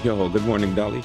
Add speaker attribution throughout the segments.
Speaker 1: Yo, good morning, Dolly.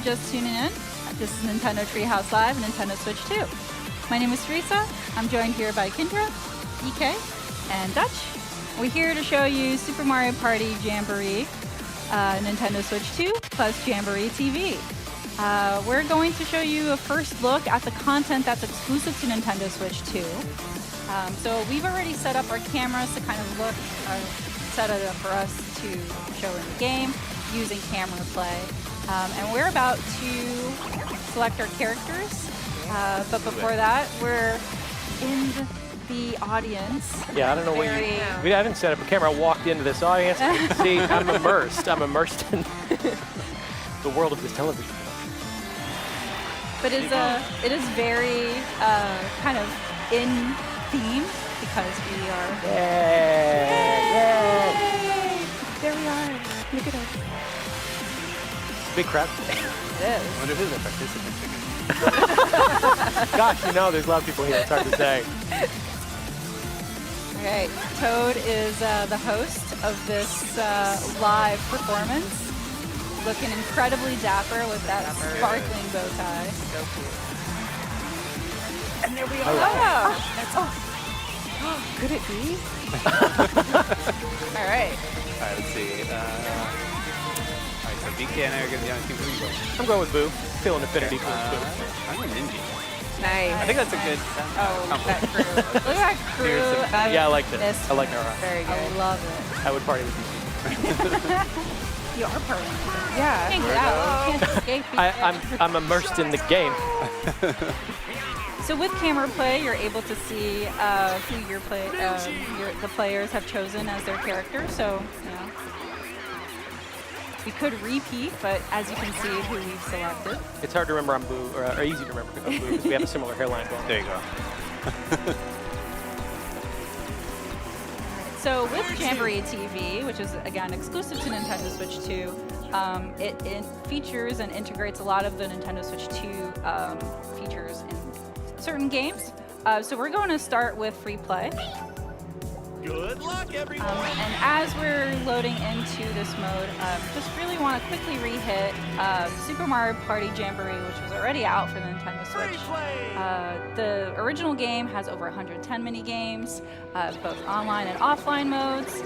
Speaker 1: just tuning in, this is Nintendo Treehouse Live, Nintendo Switch 2. My name is Teresa. I'm joined here by Kendra, EK, and Dutch. We're here to show you Super Mario Party Jamboree, Nintendo Switch 2, plus Jamboree TV. We're going to show you a first look at the content that's exclusive to Nintendo Switch 2. So we've already set up our cameras to kind of look, set it up for us to show in the game using camera play. And we're about to select our characters. But before that, we're in the audience.
Speaker 2: Yeah, I don't know what you... I didn't set up a camera. I walked into this audience. See, I'm immersed. I'm immersed in the world of this television.
Speaker 1: But it is very kind of in theme because we are...
Speaker 2: Yay!
Speaker 1: There we are. Look at us.
Speaker 2: Big crowd.
Speaker 1: It is.
Speaker 3: I wonder who's the participant.
Speaker 2: Gosh, you know, there's a lot of people here. It's hard to say.
Speaker 1: Okay, Toad is the host of this live performance. Looking incredibly dapper with that sparkling bow tie.
Speaker 4: So cute.
Speaker 1: And there we are. Could it be? All right.
Speaker 3: All right, let's see. All right, so BK and I are going to be on team. Who are you going?
Speaker 2: I'm going with Boo. Feeling affinity for Boo.
Speaker 3: I'm a Ninja.
Speaker 4: Nice.
Speaker 3: I think that's a good
Speaker 4: that crew.
Speaker 1: Look at that crew.
Speaker 2: Yeah, I like this. I like our
Speaker 4: Very good.
Speaker 1: I love it.
Speaker 2: I would party with you.
Speaker 1: You are partying.
Speaker 4: Yeah.
Speaker 1: Can't get out. You can't escape.
Speaker 2: I'm immersed in the game.
Speaker 1: So with camera play, you're able to see who the players have chosen as their character. So, you know, we could repeat, but as you can see, who we've selected.
Speaker 2: It's hard to remember I'm Boo, or easy to remember I'm Boo, because we have a similar hairline going.
Speaker 3: There you go.
Speaker 1: So with Jamboree TV, which is again exclusive to Nintendo Switch 2, it features and integrates a lot of the Nintendo Switch 2 features in certain games. So we're going to start with free play.
Speaker 5: Good luck, everyone!
Speaker 1: And as we're loading into this mode, just really want to quickly re-hit Super Mario Party Jamboree, which was already out for the Nintendo Switch. The original game has over 110 mini-games, both online and offline modes.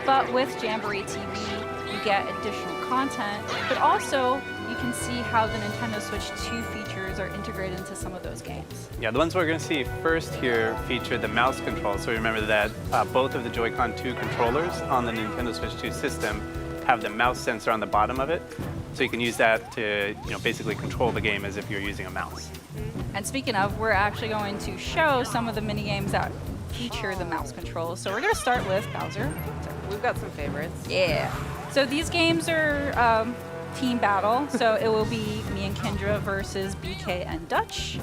Speaker 1: But with Jamboree TV, you get additional content, but also you can see how the Nintendo Switch 2 features are integrated into some of those games.
Speaker 3: Yeah, the ones we're going to see first here feature the mouse control. So remember that both of the Joy-Con 2 controllers on the Nintendo Switch 2 system have the mouse sensor on the bottom of it. So you can use that to, basically control the game as if you're using a mouse.
Speaker 1: And speaking of, we're actually going to show some of the mini games that feature the mouse control. So we're going to start with Bowser.
Speaker 4: We've got some favorites.
Speaker 1: Yeah. So these games are team battle. So it will be me and Kendra versus BK and Dutch.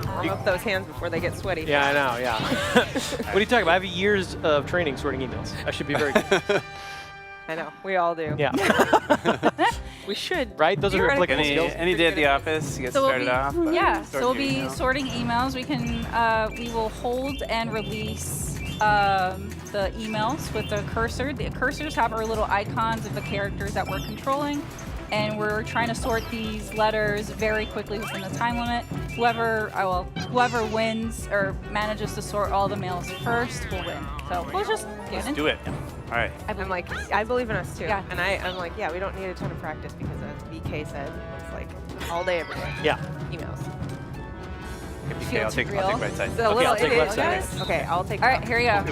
Speaker 4: Warm up those hands before they get sweaty.
Speaker 2: Yeah, I know, yeah. What are you talking about? I have years of training sorting emails. I should be very good.
Speaker 4: I know. We all do.
Speaker 2: Yeah.
Speaker 4: We should.
Speaker 2: Right? Those are applicable skills.
Speaker 3: Any day at the office, you get started off.
Speaker 1: So we'll be sorting emails. We will hold and release the emails with the cursor. The cursors have our little icons of the characters that we're controlling. And we're trying to sort these letters very quickly within the time limit. Whoever wins or manages to sort all the mails first will win. So we'll just
Speaker 3: do it. All right.
Speaker 4: I believe in us too.
Speaker 1: Yeah.
Speaker 4: And I'm like, yeah, we don't need a ton of practice because as BK said, it's like all day, every day.
Speaker 2: Yeah.
Speaker 4: Emails.
Speaker 3: Okay, I'll take right side.
Speaker 4: So
Speaker 2: Okay, I'll take left side.
Speaker 4: Okay, I'll take.
Speaker 1: all right, here we go.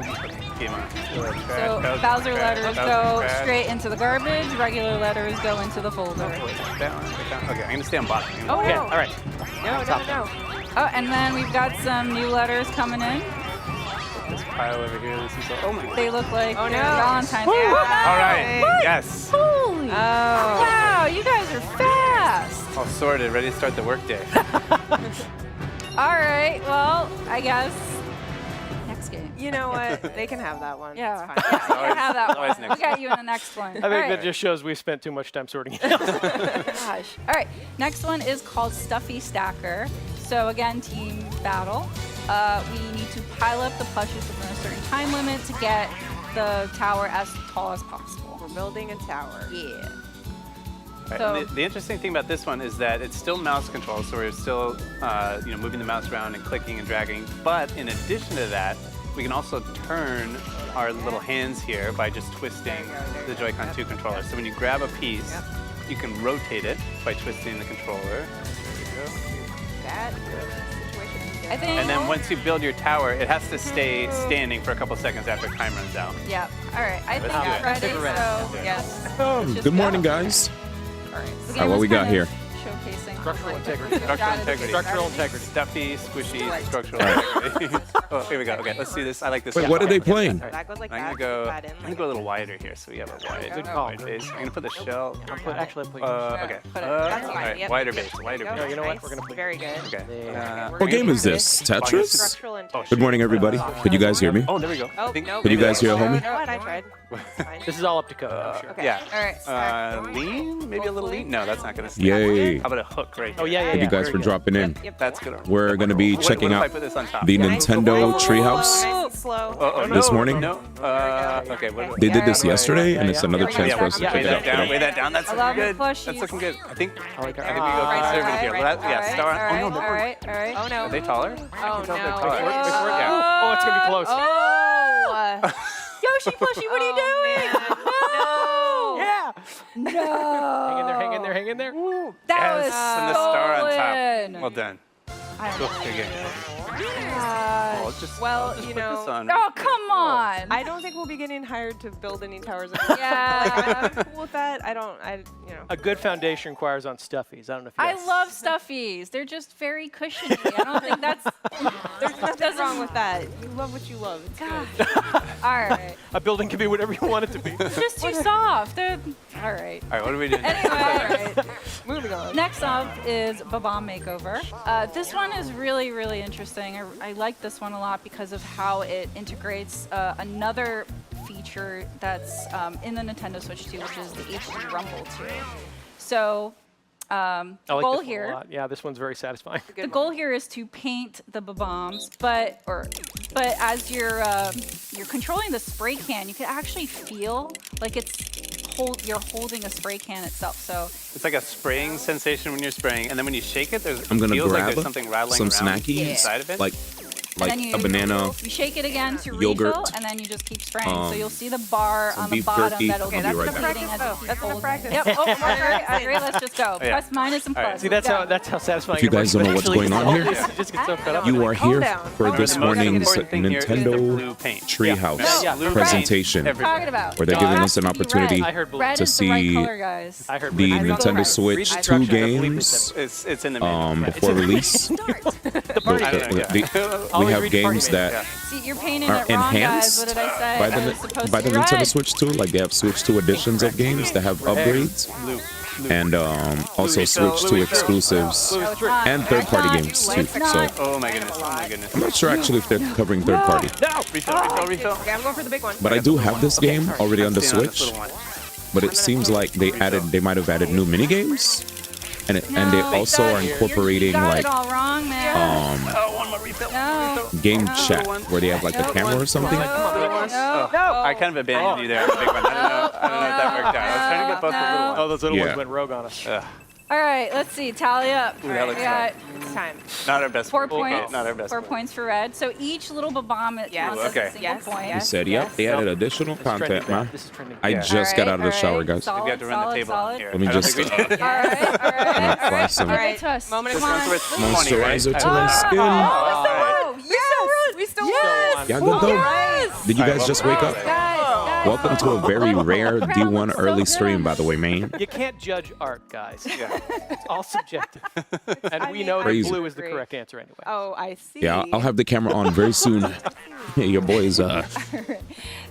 Speaker 3: Game on.
Speaker 1: So Bowser letters go straight into the garbage. Regular letters go into the folder.
Speaker 3: Okay, I'm going to stay on bottom.
Speaker 1: Oh,
Speaker 2: Okay,
Speaker 1: no.
Speaker 2: all right.
Speaker 4: No.
Speaker 1: Oh, and then we've got some new letters coming in.
Speaker 3: This pile over here. This is oh my.
Speaker 1: They look like
Speaker 4: Oh, no.
Speaker 1: Valentine's.
Speaker 4: Woo!
Speaker 3: All right.
Speaker 4: What?
Speaker 3: Yes.
Speaker 1: Holy!
Speaker 4: Oh.
Speaker 1: Wow, you guys are fast.
Speaker 3: All sorted, ready to start the workday.
Speaker 1: All right. Well, I guess next game.
Speaker 4: You know what? They can have that one.
Speaker 1: Yeah.
Speaker 4: It's fine.
Speaker 1: You can have that
Speaker 3: always
Speaker 1: one.
Speaker 3: next
Speaker 1: We'll get you in the next one.
Speaker 2: I think that just shows we spent too much time sorting emails.
Speaker 1: Gosh. All right. Next one is called Stuffy Stacker. So again, team battle. We need to pile up the plushes within a certain time limit to get the tower as tall as possible.
Speaker 4: We're building a tower.
Speaker 1: Yeah.
Speaker 3: Right.
Speaker 1: So
Speaker 3: And the interesting thing about this one is that it's still mouse control, so we're still moving the mouse around and clicking and dragging. But in addition to that, we can also turn our little hands here by just twisting the Joy-Con 2 controller. So when you grab a piece, you can rotate it by twisting the controller. There you go.
Speaker 4: That situation.
Speaker 1: I think.
Speaker 3: And then once you build your tower, it has to stay standing for a couple seconds after time runs out.
Speaker 1: Yeah. All right. I think
Speaker 3: do it.
Speaker 1: we're ready.
Speaker 2: Take a rest.
Speaker 1: So yes. Just
Speaker 6: Good morning,
Speaker 1: go.
Speaker 6: guys.
Speaker 1: All right. So the
Speaker 6: What
Speaker 1: game
Speaker 6: we
Speaker 1: was
Speaker 6: got
Speaker 1: kind
Speaker 6: here?
Speaker 1: of Showcasing
Speaker 2: Structural integrity.
Speaker 3: Structural integrity.
Speaker 2: Structural integrity.
Speaker 3: Stuffy, squishy, structural integrity. Oh, here we go. Okay, let's see this. I like this.
Speaker 6: Wait, what are they playing?
Speaker 4: That goes like
Speaker 3: I'm
Speaker 4: that.
Speaker 3: gonna go.
Speaker 4: that in,
Speaker 3: I'm gonna go a little wider here, so we have a wide,
Speaker 2: Good call.
Speaker 3: wide base. I'm gonna put the shell.
Speaker 2: Actually, put
Speaker 3: Okay.
Speaker 1: Put it-
Speaker 4: That's
Speaker 3: all
Speaker 4: fine.
Speaker 3: right.
Speaker 4: Yep.
Speaker 3: Wider
Speaker 4: Yep.
Speaker 3: base. Wider
Speaker 4: There
Speaker 3: base.
Speaker 4: go.
Speaker 2: you know what?
Speaker 4: Nice.
Speaker 2: We're gonna put-
Speaker 4: Very good.
Speaker 3: Okay.
Speaker 6: What game is this? Tetris?
Speaker 4: Structural and
Speaker 6: Good morning, everybody. Could you guys hear me?
Speaker 3: Oh, there we go.
Speaker 4: Oh,
Speaker 3: I think-
Speaker 4: no.
Speaker 6: Could you guys hear,
Speaker 4: No,
Speaker 6: homie?
Speaker 4: no, I tried. Fine.
Speaker 2: This is all up to code, I'm sure.
Speaker 4: Okay.
Speaker 3: Yeah.
Speaker 1: All right.
Speaker 3: Lean? Maybe a little lean? No, that's not gonna stick.
Speaker 6: Yay.
Speaker 3: How about a hook right here?
Speaker 2: Oh, yeah, yeah,
Speaker 6: Thank you guys for dropping in.
Speaker 4: Yep.
Speaker 3: That's good.
Speaker 6: We're going to be
Speaker 3: What
Speaker 6: checking
Speaker 3: if I
Speaker 6: out
Speaker 3: put this on top?
Speaker 6: the
Speaker 4: Nice.
Speaker 6: Nintendo
Speaker 4: Nice.
Speaker 6: Treehouse.
Speaker 4: Nice and slow.
Speaker 3: Oh,
Speaker 6: this
Speaker 3: no,
Speaker 6: morning?
Speaker 3: No. Okay. What?
Speaker 6: They did this
Speaker 1: Yeah.
Speaker 6: yesterday, and
Speaker 2: Yeah,
Speaker 6: it's
Speaker 2: yeah.
Speaker 6: another
Speaker 1: Yeah,
Speaker 6: chance
Speaker 1: yeah,
Speaker 6: for us to
Speaker 2: yeah,
Speaker 6: check it
Speaker 3: Weigh
Speaker 6: out
Speaker 3: that down.
Speaker 6: today.
Speaker 3: Weigh that down. That's
Speaker 1: I
Speaker 3: looking
Speaker 1: love the
Speaker 3: good.
Speaker 1: plushies.
Speaker 3: That's looking good. I think
Speaker 2: I like
Speaker 3: we
Speaker 2: our
Speaker 3: go
Speaker 4: Right,
Speaker 3: conservative here.
Speaker 4: right,
Speaker 3: Well, yeah,
Speaker 4: right,
Speaker 3: star.
Speaker 1: All right.
Speaker 3: Oh no,
Speaker 1: All right. All right.
Speaker 4: Oh, no.
Speaker 3: Are they taller?
Speaker 4: Oh, no.
Speaker 2: Oh, it's gonna be close.
Speaker 1: Oh. Yoshi Plushy, what are you doing?
Speaker 4: No.
Speaker 2: Yeah.
Speaker 1: No.
Speaker 2: Hang in there, hang in there, hang in there.
Speaker 1: That
Speaker 3: Yes,
Speaker 1: was
Speaker 3: and the star on
Speaker 1: stolen.
Speaker 3: top. Well done.
Speaker 1: I
Speaker 3: Cool.
Speaker 1: don't
Speaker 3: There you go.
Speaker 1: know.
Speaker 3: I'll just,
Speaker 4: Well,
Speaker 3: I'll just
Speaker 4: you
Speaker 3: put
Speaker 4: know-
Speaker 3: this on.
Speaker 1: Oh, come on.
Speaker 4: I don't think we'll be getting hired to build any towers.
Speaker 1: Yeah.
Speaker 4: I'm cool with that.
Speaker 2: A good foundation requires on stuffies. I don't know if you
Speaker 1: I
Speaker 2: guys-
Speaker 1: love stuffies. They're just very cushiony. I don't think that's.
Speaker 4: There's nothing wrong with that. You love what you love. It's good.
Speaker 1: All right.
Speaker 2: A building can be whatever you want it to be.
Speaker 1: It's just too soft. All right.
Speaker 3: All right, what are we doing?
Speaker 1: Anyway,
Speaker 4: Moving on.
Speaker 1: next up is Babam Makeover. This one is really, really interesting. I like this one a lot because of how it integrates another feature that's in the Nintendo Switch 2, which is the HD Rumble 2. So
Speaker 2: I
Speaker 1: the
Speaker 2: like
Speaker 1: goal
Speaker 2: this one
Speaker 1: here.
Speaker 2: a lot. Yeah, this one's very satisfying.
Speaker 1: The goal here is to paint the Babams, but as you're controlling the spray can, you can actually feel like you're holding a spray can itself. So
Speaker 3: It's like a spraying sensation when you're spraying, and then when you shake it,
Speaker 6: I'm going to
Speaker 3: feels like
Speaker 6: grab
Speaker 3: there's something rattling
Speaker 6: some
Speaker 3: around
Speaker 6: snackies,
Speaker 3: inside of it.
Speaker 6: like
Speaker 1: and then
Speaker 6: a banana.
Speaker 1: You shake it again to
Speaker 6: yogurt,
Speaker 1: refill, and then you just keep spraying. So you'll see the bar
Speaker 6: some
Speaker 1: on the
Speaker 6: beef
Speaker 1: bottom
Speaker 6: jerky.
Speaker 1: that'll
Speaker 6: Okay,
Speaker 1: be
Speaker 6: that's
Speaker 1: repeating
Speaker 6: enough
Speaker 1: as you
Speaker 4: practice.
Speaker 1: keep
Speaker 4: That's enough
Speaker 1: holding
Speaker 4: practice.
Speaker 1: it. Yep. Oh, I agree. Let's just go.
Speaker 3: Yeah.
Speaker 1: Plus, minus, and
Speaker 3: All right.
Speaker 1: plus.
Speaker 2: See,
Speaker 1: Let's go.
Speaker 2: that's how satisfying.
Speaker 6: If you
Speaker 2: it was,
Speaker 6: guys don't
Speaker 2: but
Speaker 6: know what's
Speaker 2: actually
Speaker 6: going on
Speaker 2: it's
Speaker 6: here,
Speaker 2: all- you just get so fed up.
Speaker 6: You are here
Speaker 4: down.
Speaker 6: for
Speaker 4: Calm
Speaker 6: this
Speaker 3: The most
Speaker 6: morning's
Speaker 3: important thing here is the
Speaker 6: Nintendo
Speaker 3: blue paint.
Speaker 6: Treehouse
Speaker 2: Yeah, blue
Speaker 6: presentation,
Speaker 3: paint.
Speaker 1: What are you talking about?
Speaker 6: where they're
Speaker 1: It
Speaker 6: giving
Speaker 1: has
Speaker 6: us an
Speaker 1: to be red.
Speaker 6: opportunity
Speaker 2: I heard blue.
Speaker 1: Red
Speaker 6: to
Speaker 1: is the right
Speaker 6: see
Speaker 1: color, guys.
Speaker 2: I heard
Speaker 6: the
Speaker 2: blue.
Speaker 6: Nintendo
Speaker 1: Read
Speaker 6: Switch
Speaker 2: the
Speaker 6: 2
Speaker 2: instructions, I believe
Speaker 6: games
Speaker 3: It's in the menu.
Speaker 6: before release.
Speaker 3: I don't know, yeah.
Speaker 6: We
Speaker 2: Always
Speaker 6: have
Speaker 2: read the
Speaker 6: games
Speaker 2: party
Speaker 6: that
Speaker 3: Yeah.
Speaker 1: See, you're painting
Speaker 6: are
Speaker 1: it wrong, guys.
Speaker 6: enhanced
Speaker 1: What did I say?
Speaker 6: by
Speaker 1: I was supposed
Speaker 6: the
Speaker 1: to be
Speaker 6: Nintendo
Speaker 1: red.
Speaker 6: Switch 2. Like they have Switch 2 editions of games that have upgrades,
Speaker 3: Blue.
Speaker 6: and also Switch 2 exclusives
Speaker 1: No, it's not.
Speaker 6: and
Speaker 1: It's
Speaker 6: third-party
Speaker 1: not.
Speaker 6: games too.
Speaker 1: It's
Speaker 6: So
Speaker 1: not.
Speaker 3: Oh my goodness. Oh my goodness.
Speaker 6: I'm not sure actually if they're covering third-party,
Speaker 3: Refill.
Speaker 4: Okay, I'm going for the big one.
Speaker 6: but I do have this game already on the
Speaker 3: Stand this
Speaker 6: Switch.
Speaker 3: little one.
Speaker 6: But it seems like they might have added new mini games, and they also are
Speaker 1: You
Speaker 6: incorporating
Speaker 1: got
Speaker 6: like
Speaker 1: it all wrong, man.
Speaker 3: Oh, one more refill.
Speaker 1: No.
Speaker 6: game
Speaker 1: No.
Speaker 6: chat where they have like the camera or something.
Speaker 1: No.
Speaker 3: I kind of abandoned you there on the big one. I don't know if that worked out. I was trying to get both the little ones.
Speaker 2: Oh, those little
Speaker 6: Yeah.
Speaker 2: ones went rogue on us.
Speaker 1: All right, let's see. Tally up.
Speaker 3: Ooh, that looks
Speaker 1: We got
Speaker 4: It's time.
Speaker 3: Not our best.
Speaker 1: 4
Speaker 3: Okay,
Speaker 1: points.
Speaker 3: Not our best.
Speaker 1: 4 points for red. So each little Babam
Speaker 4: Yes.
Speaker 1: counts as
Speaker 3: Okay.
Speaker 1: a single
Speaker 4: Yes.
Speaker 1: point.
Speaker 6: He said, "Yep, they added additional content, man."
Speaker 2: This is trending.
Speaker 6: I
Speaker 2: Yeah.
Speaker 6: just got out of the shower, guys.
Speaker 1: Solid,
Speaker 3: We have to run the
Speaker 1: solid,
Speaker 3: table
Speaker 1: solid.
Speaker 3: here.
Speaker 6: Let me
Speaker 3: I don't
Speaker 6: just-
Speaker 3: think we did.
Speaker 1: All right, all right.
Speaker 6: apply some
Speaker 1: Give it to us.
Speaker 4: Moment of
Speaker 1: Come on.
Speaker 3: This one's worth 20,
Speaker 6: moisturizer
Speaker 3: right?
Speaker 6: to my skin.
Speaker 1: Oh, yes.
Speaker 4: We still
Speaker 1: Yes.
Speaker 6: Y'all good though?
Speaker 1: Yes.
Speaker 6: Did you guys just wake up?
Speaker 1: Guys.
Speaker 6: Welcome to a very rare D1 early stream, by the way, man.
Speaker 2: You can't judge art, guys.
Speaker 3: Yeah.
Speaker 2: It's all subjective. And we
Speaker 4: mean,
Speaker 2: know that
Speaker 6: Crazy.
Speaker 2: blue is the correct answer anyway.
Speaker 4: Oh, I see.
Speaker 6: Yeah, I'll have the camera on very soon. Your boy's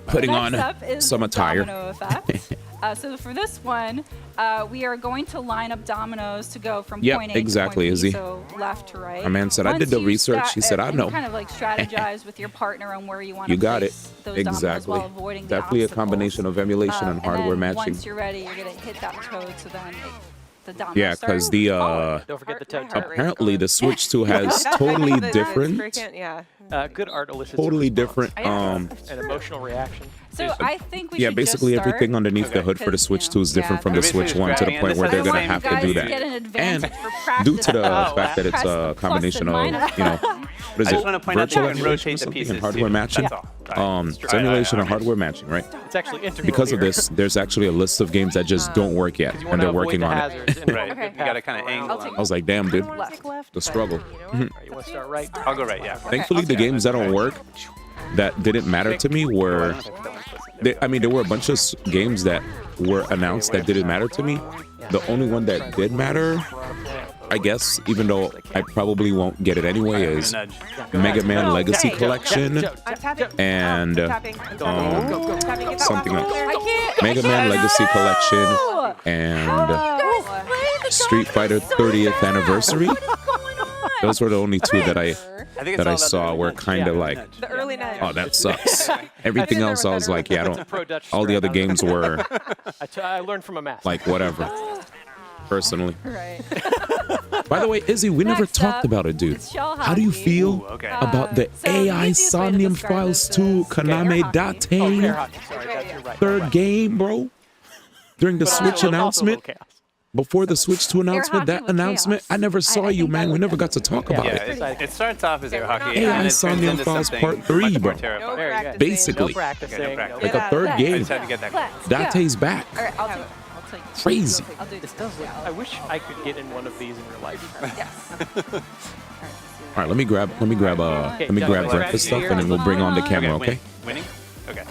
Speaker 6: putting
Speaker 1: Next
Speaker 6: on
Speaker 1: up is
Speaker 6: some attire.
Speaker 1: domino effect. So for this one, we are going to line up dominoes to go from
Speaker 6: Yep,
Speaker 1: point A
Speaker 6: exactly,
Speaker 1: to point
Speaker 6: Izzy.
Speaker 1: B, so left to right.
Speaker 6: My man said, "I did
Speaker 1: Once
Speaker 6: the
Speaker 1: you
Speaker 6: research." He said, "I
Speaker 1: and
Speaker 6: know."
Speaker 1: Kind of like strategize with your partner on where you want to
Speaker 6: You got it.
Speaker 1: place those
Speaker 6: Exactly.
Speaker 1: dominoes while avoiding the
Speaker 6: Definitely a
Speaker 1: obstacles.
Speaker 6: combination of emulation and hardware
Speaker 1: then
Speaker 6: matching.
Speaker 1: Once you're ready, you're gonna hit that code, so then the dominoes
Speaker 6: Yeah,
Speaker 1: start
Speaker 6: because the
Speaker 2: Don't forget the toe
Speaker 4: My
Speaker 2: tap.
Speaker 4: heart rate's
Speaker 6: apparently
Speaker 4: going.
Speaker 6: the Switch 2 has totally
Speaker 4: The spray
Speaker 6: different,
Speaker 4: can, yeah.
Speaker 2: Good art elicits
Speaker 6: totally
Speaker 2: a response,
Speaker 6: different
Speaker 1: Yeah.
Speaker 2: an emotional reaction.
Speaker 1: So I think we
Speaker 6: Yeah,
Speaker 1: should
Speaker 6: basically
Speaker 1: just start,
Speaker 6: everything underneath the hood for the
Speaker 1: because,
Speaker 6: Switch
Speaker 1: you know,
Speaker 6: 2 is different
Speaker 4: yeah,
Speaker 6: from the
Speaker 3: they're
Speaker 6: Switch 1 to the
Speaker 3: basically
Speaker 6: point where
Speaker 3: grabbing
Speaker 6: they're
Speaker 3: this
Speaker 6: going to
Speaker 3: same
Speaker 6: have to
Speaker 1: guys
Speaker 6: do
Speaker 1: get
Speaker 6: that.
Speaker 1: an advantage
Speaker 6: And
Speaker 1: for practice.
Speaker 6: due to the
Speaker 3: Oh,
Speaker 6: fact that it's
Speaker 1: Press the
Speaker 6: a
Speaker 1: plus
Speaker 6: combination
Speaker 1: and
Speaker 6: of,
Speaker 1: minus.
Speaker 6: you know, what is
Speaker 3: I
Speaker 6: it?
Speaker 3: just want to point out that
Speaker 6: Virtual
Speaker 3: you can
Speaker 6: emulation or
Speaker 3: rotate the
Speaker 6: something
Speaker 3: pieces
Speaker 6: and hardware
Speaker 3: too.
Speaker 6: matching.
Speaker 3: That's all. Right.
Speaker 6: Simulation and
Speaker 3: Right.
Speaker 6: hardware matching, right?
Speaker 2: It's actually integral
Speaker 6: Because of
Speaker 2: here.
Speaker 6: this, there's actually a list of games that just don't work yet,
Speaker 2: 'Cause you
Speaker 6: and
Speaker 2: wanna
Speaker 6: they're
Speaker 2: avoid
Speaker 6: working
Speaker 2: the
Speaker 6: on it.
Speaker 2: hazards and
Speaker 3: Right.
Speaker 1: Okay.
Speaker 3: You got to kind of angle
Speaker 1: I'll
Speaker 3: them.
Speaker 1: take
Speaker 6: I was like, damn,
Speaker 4: I
Speaker 6: dude,
Speaker 4: don't want to take left.
Speaker 6: the
Speaker 4: but
Speaker 6: struggle.
Speaker 4: you know what?
Speaker 2: Alright, you want to start right?
Speaker 3: I'll go right, yeah.
Speaker 6: Thankfully, the games that don't work, that didn't matter to me, were. I mean, there were a bunch of games that were announced that didn't matter to me. The only one that did matter, I guess, even though I probably won't get it anyway, is
Speaker 3: Nudge.
Speaker 6: Mega Man Legacy
Speaker 4: Hey,
Speaker 6: Collection
Speaker 4: I'm tapping.
Speaker 6: and
Speaker 4: Tapping.
Speaker 6: something else.
Speaker 1: I can't.
Speaker 6: Mega Man Legacy Collection
Speaker 1: No!
Speaker 6: and
Speaker 1: You guys played the
Speaker 6: Street Fighter 30th Anniversary.
Speaker 1: What is going on?
Speaker 6: Those were the only two that I
Speaker 3: I think it's
Speaker 6: that
Speaker 3: all
Speaker 6: I
Speaker 3: about
Speaker 6: saw
Speaker 3: the
Speaker 6: were
Speaker 3: nudge.
Speaker 6: kind of
Speaker 3: Yeah,
Speaker 6: like,
Speaker 3: nudge.
Speaker 4: The early night.
Speaker 6: oh, that sucks. Everything
Speaker 4: there
Speaker 6: else,
Speaker 4: with
Speaker 6: I was
Speaker 4: that
Speaker 6: like, yeah, I
Speaker 2: It's a
Speaker 6: don't.
Speaker 2: pro-Dutch
Speaker 6: All the
Speaker 2: strap.
Speaker 6: other games were
Speaker 2: I learned from a master.
Speaker 6: like whatever. Personally.
Speaker 1: Right.
Speaker 6: By the way, Izzy, we never
Speaker 1: Next
Speaker 6: talked
Speaker 1: up,
Speaker 6: about it, dude.
Speaker 1: it's shell
Speaker 6: How do you
Speaker 1: hockey.
Speaker 6: feel
Speaker 3: Ooh, okay.
Speaker 6: about the
Speaker 1: So the
Speaker 6: AI
Speaker 1: easiest way to
Speaker 6: Somnium
Speaker 1: describe
Speaker 6: Files
Speaker 1: this
Speaker 6: 2
Speaker 1: is
Speaker 6: Kaname
Speaker 1: air hockey.
Speaker 2: Oh, air
Speaker 6: Date
Speaker 2: hockey. Sorry, that's your right.
Speaker 6: third game, bro? During the
Speaker 2: But
Speaker 6: Switch
Speaker 2: also a
Speaker 6: announcement,
Speaker 2: little chaos.
Speaker 6: before the Switch 2 announcement,
Speaker 1: hockey
Speaker 6: that
Speaker 1: with
Speaker 6: announcement,
Speaker 1: chaos.
Speaker 6: I never saw
Speaker 1: I
Speaker 6: you,
Speaker 1: think
Speaker 6: man.
Speaker 1: I
Speaker 6: We
Speaker 1: like
Speaker 6: never
Speaker 1: that.
Speaker 6: got to talk
Speaker 2: Yeah,
Speaker 6: about
Speaker 3: Yeah,
Speaker 6: it.
Speaker 3: it starts off as air hockey,
Speaker 1: AI
Speaker 3: and then it turns
Speaker 6: Somnium
Speaker 3: into
Speaker 6: Files
Speaker 3: something
Speaker 6: Part 3,
Speaker 3: much more
Speaker 6: bro.
Speaker 3: terrifying.
Speaker 4: No
Speaker 2: Very good.
Speaker 4: practicing.
Speaker 6: Basically.
Speaker 2: No practicing.
Speaker 3: Okay, no practice.
Speaker 6: Like a
Speaker 4: Get
Speaker 6: third
Speaker 4: out.
Speaker 3: I
Speaker 6: game.
Speaker 3: just had to get that close.
Speaker 1: Let's go.
Speaker 6: Date's back.
Speaker 1: All right, I'll take
Speaker 6: Crazy.
Speaker 1: I'll do this.
Speaker 2: Does look, I wish I could get in one of these in real life.
Speaker 1: Yes.
Speaker 6: All right, let me grab
Speaker 2: Johnny,
Speaker 6: breakfast stuff, and then we'll bring on the camera, okay?
Speaker 3: Winning? Okay.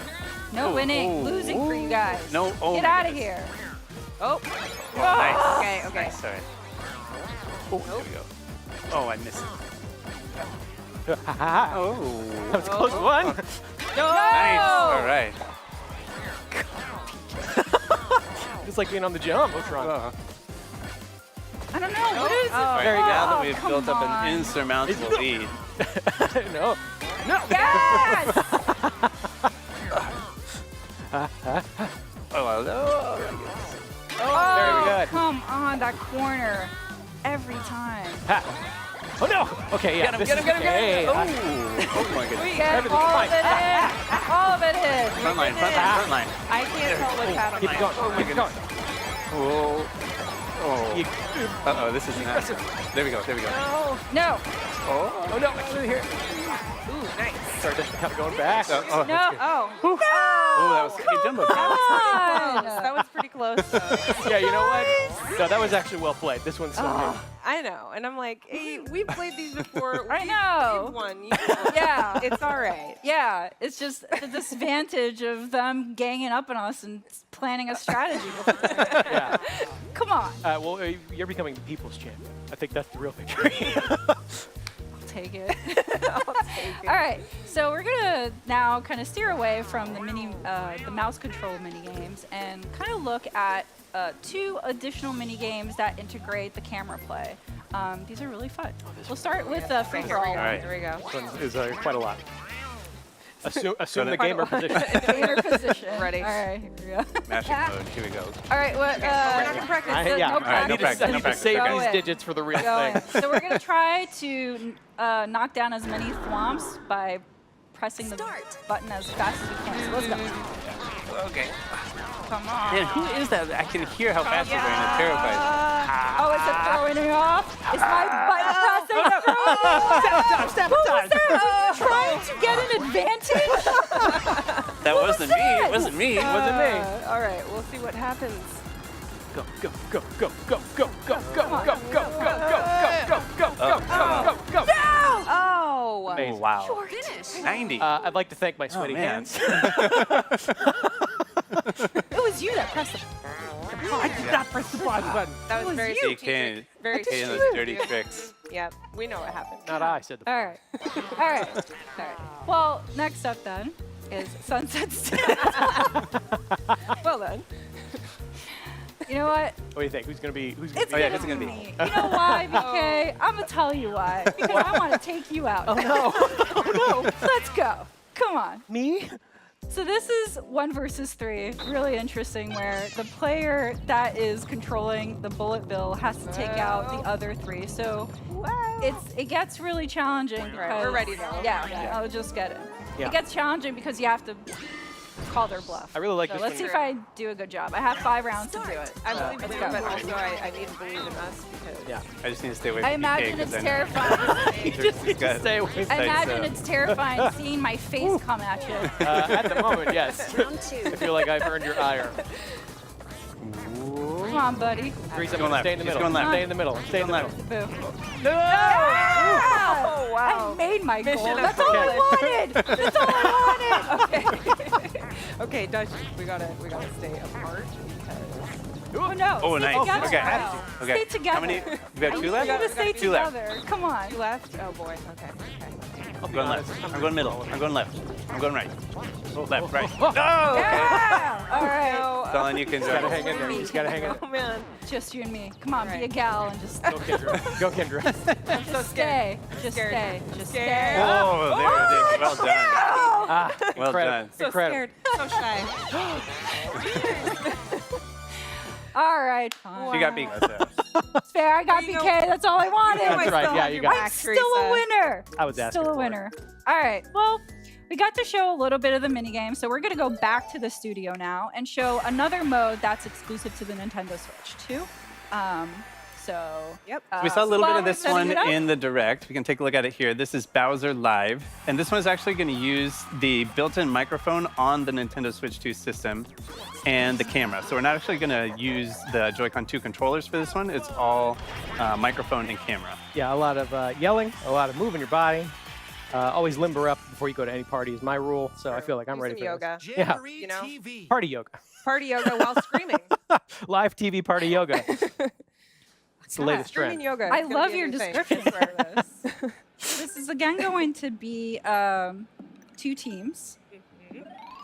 Speaker 1: No winning, losing for you guys.
Speaker 3: No. Oh,
Speaker 1: Get
Speaker 3: my
Speaker 1: out of
Speaker 3: goodness.
Speaker 1: here.
Speaker 4: Oh.
Speaker 3: Oh, nice.
Speaker 4: Okay. Okay.
Speaker 3: Nice, sorry. Oh, there we go. Oh, I missed it. Oh.
Speaker 2: That was a close one.
Speaker 1: No.
Speaker 3: Nice. All right.
Speaker 2: It's like being on the jump. What's wrong?
Speaker 1: I don't know. What is
Speaker 3: All
Speaker 1: it?
Speaker 3: right,
Speaker 2: Very good.
Speaker 3: now that
Speaker 1: Oh,
Speaker 3: we've
Speaker 1: come
Speaker 3: built up
Speaker 1: on.
Speaker 3: an insurmountable lead.
Speaker 2: No. No.
Speaker 1: Yes!
Speaker 3: Oh, hello.
Speaker 1: Oh,
Speaker 2: Very good.
Speaker 1: come on, that corner. Every time.
Speaker 2: Ha. Oh no. Okay, yeah. This is okay.
Speaker 3: Oh, oh my goodness.
Speaker 1: Get
Speaker 2: Everything's
Speaker 1: all
Speaker 2: fine.
Speaker 1: of it in. All of it in.
Speaker 3: Front line, front line.
Speaker 4: I can't tell what's out on
Speaker 2: Keep
Speaker 4: my.
Speaker 2: going.
Speaker 3: Oh my
Speaker 2: Keep
Speaker 3: goodness.
Speaker 2: going.
Speaker 3: Oh. Oh.
Speaker 2: You-
Speaker 3: Uh-oh, this isn't happening. There we go, there we go.
Speaker 1: No.
Speaker 3: Oh.
Speaker 2: Oh no. Actually here.
Speaker 4: Ooh, nice.
Speaker 2: Sorry, just kind of going back.
Speaker 3: Oh,
Speaker 1: No.
Speaker 4: Oh.
Speaker 3: oh, that was hey, jumbo.
Speaker 1: Come on.
Speaker 4: That was pretty close. Though.
Speaker 2: Yeah, you know what? No, that was actually well played. This one's so good.
Speaker 4: I know, and I'm like, hey, we've played these before.
Speaker 1: I know.
Speaker 4: You've won.
Speaker 1: Yeah.
Speaker 4: It's all right.
Speaker 1: Yeah, it's just the disadvantage of them ganging up on us and planning a strategy.
Speaker 2: Yeah.
Speaker 1: Come on.
Speaker 2: Well, you're becoming the people's champion. I think that's the real victory.
Speaker 1: Take it. All right, so we're gonna now kind of steer away from the mouse control mini games and kind of look at 2 additional mini games that integrate the camera play. These are really fun. We'll start with free for all.
Speaker 3: All right.
Speaker 4: Here we go.
Speaker 2: This one is quite a lot. Assume the gamer position.
Speaker 1: Gamer position.
Speaker 4: Ready.
Speaker 1: All right, here we go.
Speaker 3: Mashing mode, here we go.
Speaker 1: All right, what?
Speaker 4: we're not gonna practice.
Speaker 2: Yeah.
Speaker 1: No
Speaker 2: I
Speaker 1: practice.
Speaker 2: need to
Speaker 3: practice, no
Speaker 2: save
Speaker 3: practice.
Speaker 2: these
Speaker 1: Go in.
Speaker 2: digits for the real
Speaker 1: Go
Speaker 2: thing.
Speaker 1: in. So we're gonna try to knock down as many thwomps by pressing the button as fast as we can. So let's go.
Speaker 3: Okay.
Speaker 1: Come on.
Speaker 3: Man, who is that? I can hear how fast you're going. It terrifies
Speaker 1: Oh, is it throwing me off? Is my button pressing?
Speaker 2: Step
Speaker 1: Who was that? Trying to get an advantage?
Speaker 3: me. That wasn't me. It wasn't me. It wasn't me.
Speaker 4: All right, we'll see what happens.
Speaker 2: Go, go, go, go, go, go, go, go, go, go, go, go, go, go, go, go, go, go.
Speaker 4: Oh.
Speaker 3: Oh, wow. 90.
Speaker 2: I'd like to thank my sweaty
Speaker 3: man.
Speaker 2: hands.
Speaker 1: It was you that pressed the
Speaker 2: I did not press the pause button.
Speaker 4: That was very
Speaker 3: He
Speaker 4: strategic.
Speaker 3: can
Speaker 4: Very
Speaker 3: in those
Speaker 4: strategic.
Speaker 3: dirty tricks.
Speaker 4: Yep, we know what happened.
Speaker 2: Not I said the.
Speaker 1: All right. All right. All right. Well, next up then is Sunset State.
Speaker 4: Well done.
Speaker 1: You know what?
Speaker 2: What do you think? Who's gonna be? Who's
Speaker 1: It's
Speaker 2: gonna be?
Speaker 3: yeah, who's it gonna be?
Speaker 1: me. You know why, BK? I'm gonna tell you why. Because I want to take you out.
Speaker 2: Oh no! Oh no!
Speaker 1: Let's go. Come on.
Speaker 2: Me?
Speaker 1: So this is 1 versus 3. Really interesting, where the player that is controlling the bullet bill has to take out the other 3. So it gets really challenging.
Speaker 4: Right, we're ready though.
Speaker 1: Yeah, I'll just get it.
Speaker 2: Yeah.
Speaker 1: It gets challenging because you have to call their bluff.
Speaker 2: I really like
Speaker 1: So
Speaker 2: this
Speaker 1: let's see
Speaker 2: one.
Speaker 1: if I do a good job. I have 5 rounds to do it.
Speaker 4: I
Speaker 1: So
Speaker 4: believe in
Speaker 1: let's
Speaker 4: you,
Speaker 1: go.
Speaker 4: but also I need to believe in us because
Speaker 2: Yeah.
Speaker 3: I just need to stay away from
Speaker 1: I imagine
Speaker 3: BK, 'cause
Speaker 1: it's
Speaker 3: I know
Speaker 1: terrifying.
Speaker 2: You just need to stay away.
Speaker 1: I imagine it's terrifying seeing my face come at you.
Speaker 2: At the moment, yes.
Speaker 7: Round 2.
Speaker 2: I feel like I've earned your ire.
Speaker 1: Come on, buddy.
Speaker 2: Teresa,
Speaker 3: going left.
Speaker 2: stay in the
Speaker 3: He's
Speaker 2: middle.
Speaker 3: going left.
Speaker 2: Stay in the middle. Stay in the middle.
Speaker 1: Boo.
Speaker 2: No!
Speaker 1: Ah!
Speaker 4: Oh, wow.
Speaker 1: I made my goal.
Speaker 4: Mission
Speaker 1: That's all I wanted. That's all I wanted. Okay.
Speaker 4: okay, Dutch, we gotta stay apart because
Speaker 1: Oh no.
Speaker 3: Oh,
Speaker 1: Stay
Speaker 3: nice.
Speaker 1: together.
Speaker 3: Okay.
Speaker 1: Wow.
Speaker 3: Okay.
Speaker 1: Stay together.
Speaker 3: How many? We got
Speaker 1: I
Speaker 3: 2
Speaker 1: need
Speaker 3: left?
Speaker 1: you to stay
Speaker 3: 2 left.
Speaker 1: together. Come on.
Speaker 4: you left. Oh boy. Okay.
Speaker 3: I'm going left. I'm going middle. I'm going left. I'm going right. Left, right.
Speaker 2: Oh.
Speaker 3: No! Okay.
Speaker 1: Yeah. All right.
Speaker 4: No,
Speaker 3: Colin, you can
Speaker 2: Gotta
Speaker 3: go.
Speaker 2: hang in there. You just gotta hang in there.
Speaker 4: oh man,
Speaker 1: Just you and me. Come on, be a
Speaker 4: Right.
Speaker 1: gal and just
Speaker 2: Go, Kendra. Go, Kendra.
Speaker 4: I'm so
Speaker 1: stay.
Speaker 4: scared.
Speaker 1: Just
Speaker 4: Scared.
Speaker 1: stay. Just
Speaker 4: Scared.
Speaker 1: stay.
Speaker 3: Oh, there it is. Well done.
Speaker 2: Ah,
Speaker 3: Well
Speaker 2: incredible.
Speaker 3: done.
Speaker 4: So
Speaker 2: Incredible.
Speaker 4: scared. So shy.
Speaker 1: All right, fine.
Speaker 3: You got me.
Speaker 1: It's fair. I got
Speaker 4: You
Speaker 1: BK.
Speaker 4: know-
Speaker 1: That's all I wanted.
Speaker 2: That's right. Yeah, you got
Speaker 1: I'm
Speaker 2: it.
Speaker 1: still a winner.
Speaker 2: I was asking
Speaker 1: Still a
Speaker 2: for it.
Speaker 1: winner. All right. Well, we got to show a little bit of the minigame, so we're going to go back to the studio now and show another mode that's exclusive to the Nintendo Switch too.
Speaker 4: Yep.
Speaker 3: We saw a little bit
Speaker 1: While
Speaker 3: of
Speaker 1: we're
Speaker 3: this
Speaker 1: setting
Speaker 3: one
Speaker 1: it up,
Speaker 3: in the direct. We can take a look at it here. This is Bowser Live. And this one's actually going to use the built-in microphone on the Nintendo Switch 2 system and the camera. So we're not actually going to use the Joy-Con 2 controllers for this one. It's all microphone and camera.
Speaker 2: Yeah, a lot of yelling, a lot of moving your body. Always limber up before you go to any party is my rule. So I feel like I'm
Speaker 4: Do
Speaker 2: ready
Speaker 4: some
Speaker 2: for
Speaker 4: yoga.
Speaker 2: this. Yeah.
Speaker 5: Jamboree
Speaker 4: You know?
Speaker 5: TV.
Speaker 2: Party yoga.
Speaker 4: Party yoga while screaming.
Speaker 2: Live TV party yoga. It's the latest
Speaker 4: Screaming
Speaker 2: trend.
Speaker 4: yoga.
Speaker 1: I
Speaker 4: is gonna
Speaker 1: love
Speaker 4: be a
Speaker 1: your
Speaker 4: new thing.
Speaker 1: description for this. This is again going to be 2 teams.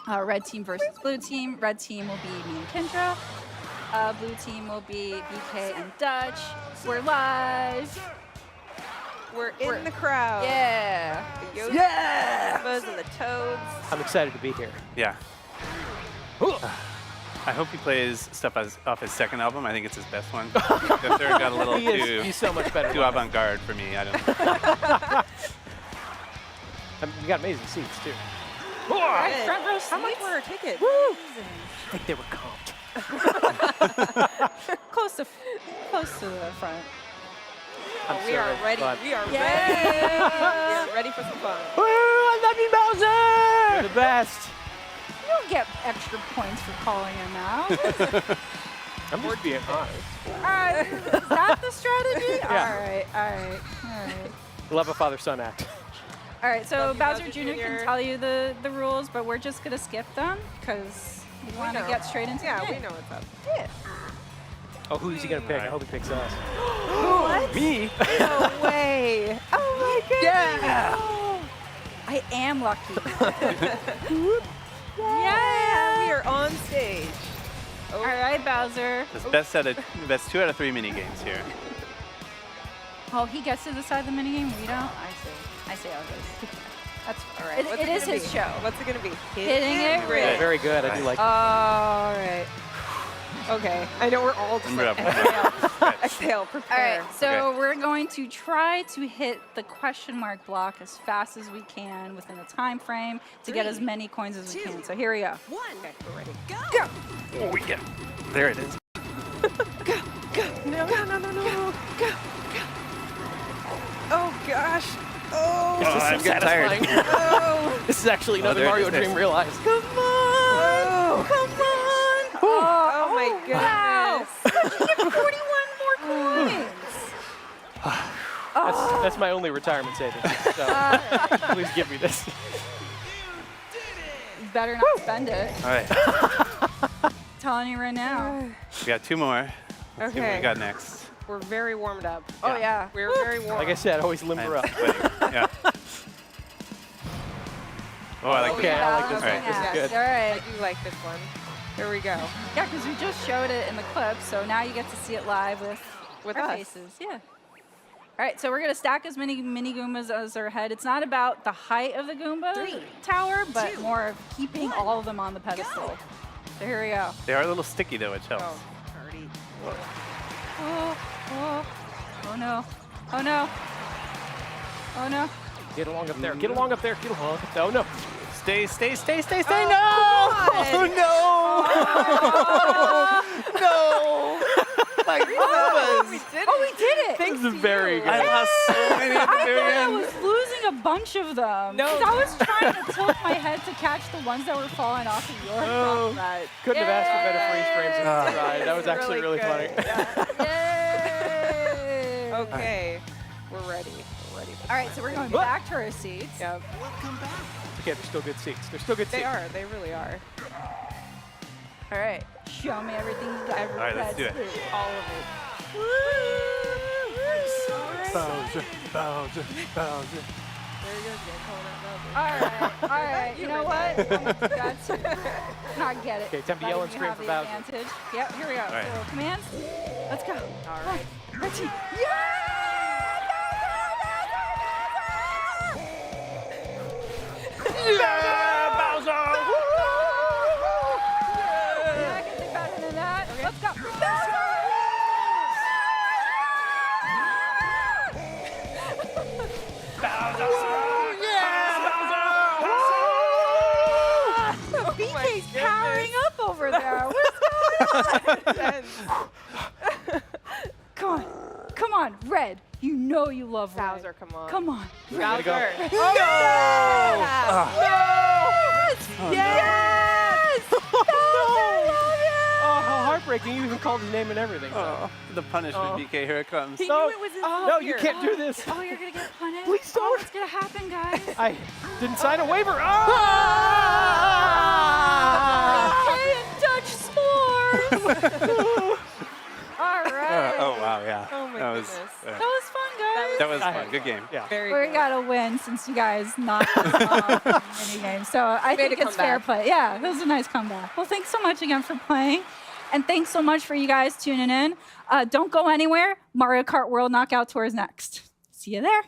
Speaker 1: Red team versus blue team. Red team will be me and Kendra. Blue team will be BK and Dutch. We're live.
Speaker 4: We're in the crowd.
Speaker 1: Yeah.
Speaker 4: The Yodas,
Speaker 1: Yeah.
Speaker 4: the Pumbas, and the Toads.
Speaker 2: I'm excited to be here.
Speaker 3: Yeah. I hope he plays stuff off his second album. I think it's his best one. The third got a little
Speaker 2: He's so much better.
Speaker 3: too avant-garde for me. I don't know.
Speaker 2: You got amazing seats too.
Speaker 1: All right, front row
Speaker 4: How much
Speaker 1: seats.
Speaker 4: were our tickets?
Speaker 2: I think they were comped.
Speaker 1: Close to the front.
Speaker 2: I'm
Speaker 4: We
Speaker 2: sure
Speaker 4: are
Speaker 2: it's
Speaker 4: ready.
Speaker 2: fun.
Speaker 4: We are
Speaker 1: Yeah.
Speaker 4: ready. We are ready for some fun.
Speaker 2: Woo, I love you, Bowser! You're the best.
Speaker 1: You don't get extra points for calling him out.
Speaker 2: I'm just being honest.
Speaker 1: All right, is that the strategy?
Speaker 2: Yeah.
Speaker 1: All right.
Speaker 2: Love a father-son act.
Speaker 1: All right, so
Speaker 4: Love you,
Speaker 1: Bowser
Speaker 4: Bowser
Speaker 1: Jr.
Speaker 4: Jr.
Speaker 1: can tell you the rules, but we're just going to skip them because we want to
Speaker 4: know.
Speaker 1: get straight into
Speaker 4: Yeah,
Speaker 1: the
Speaker 4: we
Speaker 1: game.
Speaker 4: know what's up.
Speaker 2: Oh, who's he gonna pick? I hope he picks us.
Speaker 1: What?
Speaker 2: Me?
Speaker 1: No way. Oh my goodness.
Speaker 2: Yeah.
Speaker 1: I am lucky.
Speaker 4: Yeah, we are on stage.
Speaker 1: All right, Bowser.
Speaker 3: It's best 2 out of 3 mini games here.
Speaker 1: Oh, he gets to decide the minigame. We don't. I say I'll go. That's
Speaker 4: All right.
Speaker 1: It is his show.
Speaker 4: What's it gonna be?
Speaker 1: Hitting it rich.
Speaker 2: Very good. I do like.
Speaker 4: All right. Okay. I know we're all just like, exhale,
Speaker 1: All
Speaker 4: prepare.
Speaker 1: right, so we're going to try to hit the question mark block as fast as we can within a time frame to get as many coins as we can. So here we go.
Speaker 4: Okay, we're ready.
Speaker 3: Oh, yeah. There it is.
Speaker 4: No. Go. Oh gosh. Oh.
Speaker 2: This is so
Speaker 3: I'm getting tired.
Speaker 2: satisfying.
Speaker 4: Oh.
Speaker 2: This is actually another
Speaker 3: there it
Speaker 2: Mario
Speaker 3: is, there.
Speaker 2: dream realized.
Speaker 1: Come on! Come on!
Speaker 4: Oh my
Speaker 1: Wow!
Speaker 4: goodness.
Speaker 1: You get 41 more coins!
Speaker 2: That's my only retirement savings. So please give me this.
Speaker 1: Better not spend it.
Speaker 3: All right.
Speaker 1: Telling you right now.
Speaker 3: We got 2 more. Let's see what we
Speaker 4: Okay.
Speaker 3: got next.
Speaker 4: We're very warmed up.
Speaker 1: Oh yeah.
Speaker 4: We're very warm.
Speaker 2: Like I said, always limber up.
Speaker 3: Yeah. Oh, I like
Speaker 2: Okay,
Speaker 3: this.
Speaker 2: I like this
Speaker 3: one.
Speaker 2: one. This is good.
Speaker 1: All
Speaker 4: I
Speaker 1: right.
Speaker 4: do like this one. Here we go.
Speaker 1: Yeah, because we just showed it in the clip, so now you get to see it live with our
Speaker 4: us.
Speaker 1: faces. Yeah. All right, so we're gonna stack as many mini Goombas as our head. It's not about the height of the Goomba tower, but more of keeping all of them on the pedestal. So here we go.
Speaker 3: They are a little sticky though, which helps.
Speaker 4: Oh, already.
Speaker 1: Oh no. Oh no. Oh no.
Speaker 2: Get along up there. Get along up there. Get along. Oh no.
Speaker 3: Stay.
Speaker 4: Oh,
Speaker 3: No! No! My goodness.
Speaker 4: We did it.
Speaker 1: Oh, we did it.
Speaker 4: Thanks
Speaker 2: This is
Speaker 4: to
Speaker 2: very
Speaker 4: you.
Speaker 2: good.
Speaker 3: I lost so many at the
Speaker 1: I
Speaker 3: very
Speaker 1: thought I
Speaker 3: end.
Speaker 1: was losing a bunch of them.
Speaker 4: No.
Speaker 1: 'Cause I was trying to tilt my head to catch the ones that were falling off of your
Speaker 2: Oh,
Speaker 4: Right.
Speaker 2: couldn't have asked for better freeze frames than
Speaker 3: Ah.
Speaker 2: this ride. That was actually really funny.
Speaker 4: good. Yeah.
Speaker 1: Yay!
Speaker 4: Okay, we're ready. We're ready.
Speaker 1: All right, so we're going
Speaker 2: What?
Speaker 1: back to our seats.
Speaker 4: Yep.
Speaker 2: Okay, they're still good seats. They're still good
Speaker 4: They
Speaker 2: seats.
Speaker 4: are. They really are.
Speaker 1: All right, show me everything you got.
Speaker 3: All right, let's do it.
Speaker 4: All of it.
Speaker 2: Bowser.
Speaker 4: There he goes again, calling out Bowser.
Speaker 1: All right. You know what? I'm got to not get it.
Speaker 2: Okay, time to
Speaker 1: Letting
Speaker 2: yell and
Speaker 1: you
Speaker 2: scream
Speaker 1: have
Speaker 2: for
Speaker 1: the
Speaker 2: Bowser.
Speaker 1: advantage. Yep, here we go.
Speaker 3: right.
Speaker 1: So commands. Let's go.
Speaker 4: All right.
Speaker 1: Ready?
Speaker 2: Yeah, Bowser!
Speaker 1: I can do better than that. Let's go. BK's powering up over there. What's
Speaker 4: Intense.
Speaker 1: Come on, Red. You know you love Red.
Speaker 4: Bowser, come on.
Speaker 1: Come on.
Speaker 2: Gotta go.
Speaker 1: Yes!
Speaker 2: Oh, how heartbreaking. You even called his name and everything.
Speaker 3: Oh, the punishment, BK. Here it comes.
Speaker 4: He
Speaker 2: No.
Speaker 4: knew it was his
Speaker 2: No, you
Speaker 4: ear.
Speaker 2: can't do this.
Speaker 1: Oh, you're gonna get punished.
Speaker 2: Please
Speaker 1: Oh,
Speaker 2: don't.
Speaker 1: what's gonna happen, guys?
Speaker 2: I didn't sign a waiver. Oh!
Speaker 1: Okay, and Dutch s'mores. All right.
Speaker 3: Oh, wow, yeah.
Speaker 4: Oh my
Speaker 3: that was,
Speaker 4: goodness.
Speaker 1: That was fun, guys.
Speaker 3: that was
Speaker 2: I
Speaker 3: fun.
Speaker 2: had
Speaker 3: Good game.
Speaker 2: Yeah.
Speaker 4: Very
Speaker 1: We
Speaker 4: good.
Speaker 1: gotta win since you guys knocked us off in the mini game. So I
Speaker 4: Made
Speaker 1: think
Speaker 4: a
Speaker 1: it's fair
Speaker 4: comeback.
Speaker 1: play. Yeah, that was a nice comeback. Well, thanks so much again for playing. And thanks so much for you guys tuning in. Don't go anywhere. Mario Kart World Knockout Tour is next. See you there.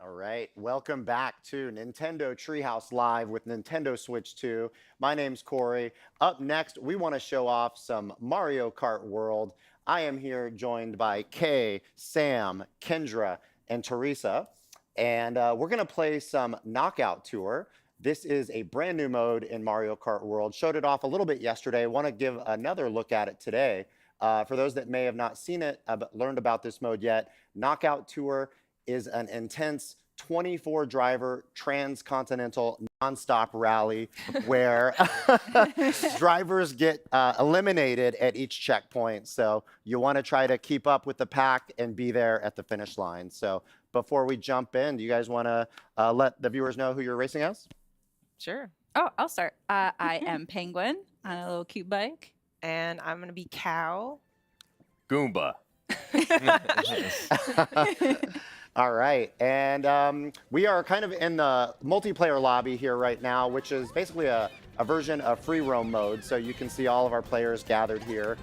Speaker 7: right, welcome back to Nintendo Treehouse Live with Nintendo Switch 2. My name's Corey. Up next, we want to show off some Mario Kart World. I am here joined by Kay, Sam, Kendra, and Teresa. And we're going to play some Knockout Tour. This is a brand new mode in Mario Kart World. Showed it off a little bit yesterday. Want to give another look at it today. For those that may have not seen it, but learned about this mode yet, Knockout Tour is an intense 24-driver transcontinental nonstop rally where drivers get eliminated at each checkpoint. So you want to try to keep up with the pack and be there at the finish line. So before we jump in, do you guys want to let the viewers know who you're racing as?
Speaker 4: Sure.
Speaker 1: Oh, I'll start. I am Penguin on a little cute bike.
Speaker 4: And I'm going to be Cow.
Speaker 2: Goomba.
Speaker 7: All right, and we are kind of in the multiplayer lobby here right now, which is basically a version of free roam mode. So you can see all of our players gathered here.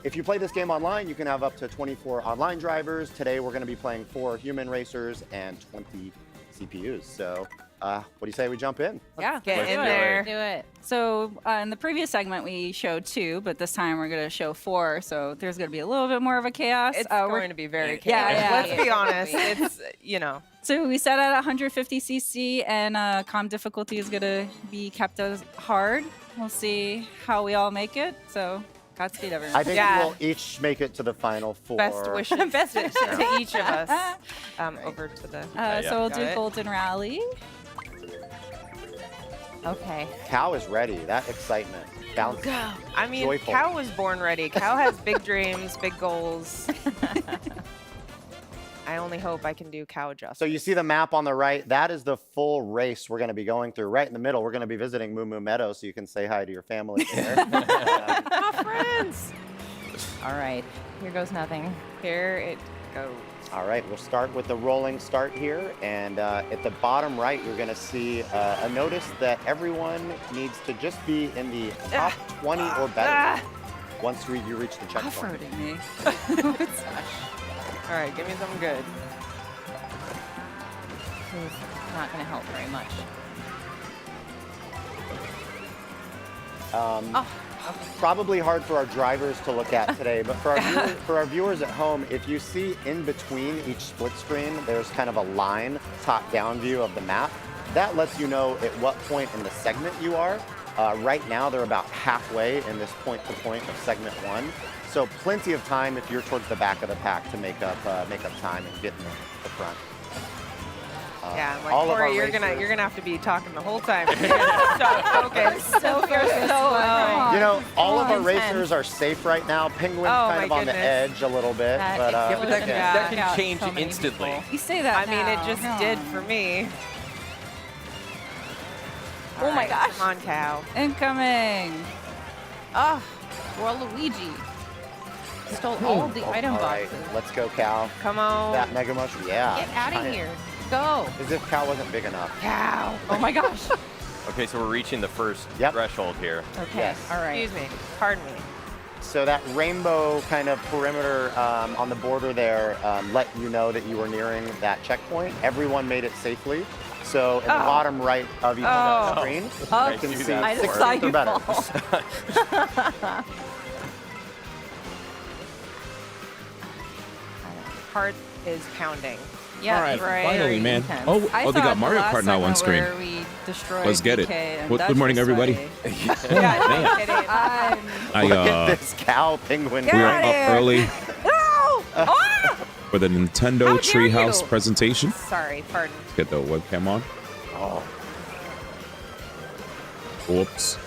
Speaker 7: If you play this game online, you can have up to 24 online drivers. Today, we're going to be playing 4 human racers and 20 CPUs. So what do you say we jump in?
Speaker 1: Yeah,
Speaker 4: get
Speaker 1: let's
Speaker 4: in
Speaker 1: do it.
Speaker 4: there.
Speaker 1: Do it. So in the previous segment, we showed 2, but this time we're going to show 4. So there's going to be a little bit more of a chaos.
Speaker 4: It's
Speaker 1: we're
Speaker 4: going to be very chaotic.
Speaker 1: Yeah,
Speaker 4: Let's be honest. It's, you know.
Speaker 1: So we set at 150cc, and comm difficulty is going to be kept as hard. We'll see how we all make it. So Godspeed, everyone.
Speaker 7: I think we'll each make it to the final 4.
Speaker 4: Best wishes to each of us. Over to the...
Speaker 1: So we'll
Speaker 4: Got
Speaker 1: do
Speaker 4: it.
Speaker 1: Golden Rally. Okay.
Speaker 7: Cow is ready. That excitement. Bounce.
Speaker 4: I mean,
Speaker 7: Joyful.
Speaker 4: Cow was born ready. Cow has big dreams, big goals. I only hope I can do Cow justice.
Speaker 7: So you see the map on the right. That is the full race we're going to be going through. Right in the middle, we're going to be visiting Moo Moo Meadow, so you can say hi to your family there.
Speaker 4: My friends.
Speaker 8: All right, here goes nothing.
Speaker 4: Here it goes.
Speaker 7: All right, we'll start with the rolling start here. And at the bottom right, you're going to see a notice that everyone needs to just be in the top 20 or better once you reach the checkpoint.
Speaker 1: Off-roading me.
Speaker 4: All right, give me something good.
Speaker 8: This is not going to help very much.
Speaker 7: Probably hard for our drivers to look at today, but for our viewers at home, if you see in between each split screen, there's kind of a line, top-down view of the map. That lets you know at what point in the segment you are. Right now, they're about halfway in this point-to-point of segment 1. So plenty of time if you're towards the back of the pack to make up time and get in the front.
Speaker 4: Yeah, I'm like,
Speaker 7: all of our
Speaker 4: Corey, you're
Speaker 7: racers-
Speaker 4: gonna have to be talking the whole time. Stop focus.
Speaker 1: So focused.
Speaker 7: You know, all of our racers are safe right now. Penguin's
Speaker 4: Oh,
Speaker 7: kind
Speaker 4: my
Speaker 7: of on the
Speaker 4: goodness.
Speaker 7: edge a little bit,
Speaker 1: That
Speaker 7: but
Speaker 2: Yeah, but that,
Speaker 1: Yeah.
Speaker 2: that can
Speaker 1: Yeah.
Speaker 2: change
Speaker 1: So many
Speaker 2: instantly.
Speaker 1: people. You say that
Speaker 4: I mean, it
Speaker 1: now.
Speaker 4: just
Speaker 1: Come
Speaker 4: did
Speaker 1: on.
Speaker 4: for me.
Speaker 1: Oh
Speaker 4: All
Speaker 1: my
Speaker 4: right,
Speaker 1: gosh.
Speaker 4: Come on, Cow.
Speaker 1: Incoming.
Speaker 8: Oh, Waluigi stole all the item
Speaker 7: all right,
Speaker 8: boxes.
Speaker 7: let's go, Cal.
Speaker 4: Come on.
Speaker 7: That Mega Mushroom, yeah.
Speaker 8: Get out of
Speaker 7: Giant.
Speaker 8: here. Go.
Speaker 7: As if Cal wasn't big enough.
Speaker 4: Cow.
Speaker 8: Oh my gosh.
Speaker 2: Okay, so we're reaching the first
Speaker 7: Yep.
Speaker 2: threshold here.
Speaker 8: Okay.
Speaker 7: Yes.
Speaker 8: All right.
Speaker 4: Excuse me. Pardon me.
Speaker 7: So that rainbow kind of perimeter on the border there let you know that you were nearing that checkpoint. Everyone made it safely. So in the bottom right of each screen, you can see
Speaker 8: I just
Speaker 7: 60
Speaker 8: saw
Speaker 7: or
Speaker 8: you
Speaker 7: better.
Speaker 8: fall.
Speaker 4: Heart is pounding.
Speaker 8: Yeah,
Speaker 6: All right,
Speaker 8: right.
Speaker 6: finally, man.
Speaker 8: Intense.
Speaker 6: Oh,
Speaker 1: I
Speaker 6: they got
Speaker 1: thought
Speaker 6: Mario
Speaker 1: the last
Speaker 6: Kart now on
Speaker 1: segment
Speaker 6: screen.
Speaker 1: where we destroyed
Speaker 6: Let's get it.
Speaker 1: DK and
Speaker 6: Good
Speaker 1: Dutch
Speaker 6: morning,
Speaker 1: was
Speaker 6: everybody.
Speaker 1: sweaty.
Speaker 4: Yeah, no kidding.
Speaker 6: I
Speaker 7: Look at this Cal Penguin.
Speaker 6: we are
Speaker 1: outta
Speaker 6: up
Speaker 1: here.
Speaker 6: early
Speaker 1: No! Ah!
Speaker 6: for the Nintendo
Speaker 4: How dare
Speaker 6: Treehouse
Speaker 4: you?
Speaker 6: presentation.
Speaker 4: Sorry, pardon.
Speaker 6: Let's get the webcam on.
Speaker 7: Oh,
Speaker 6: Whoops.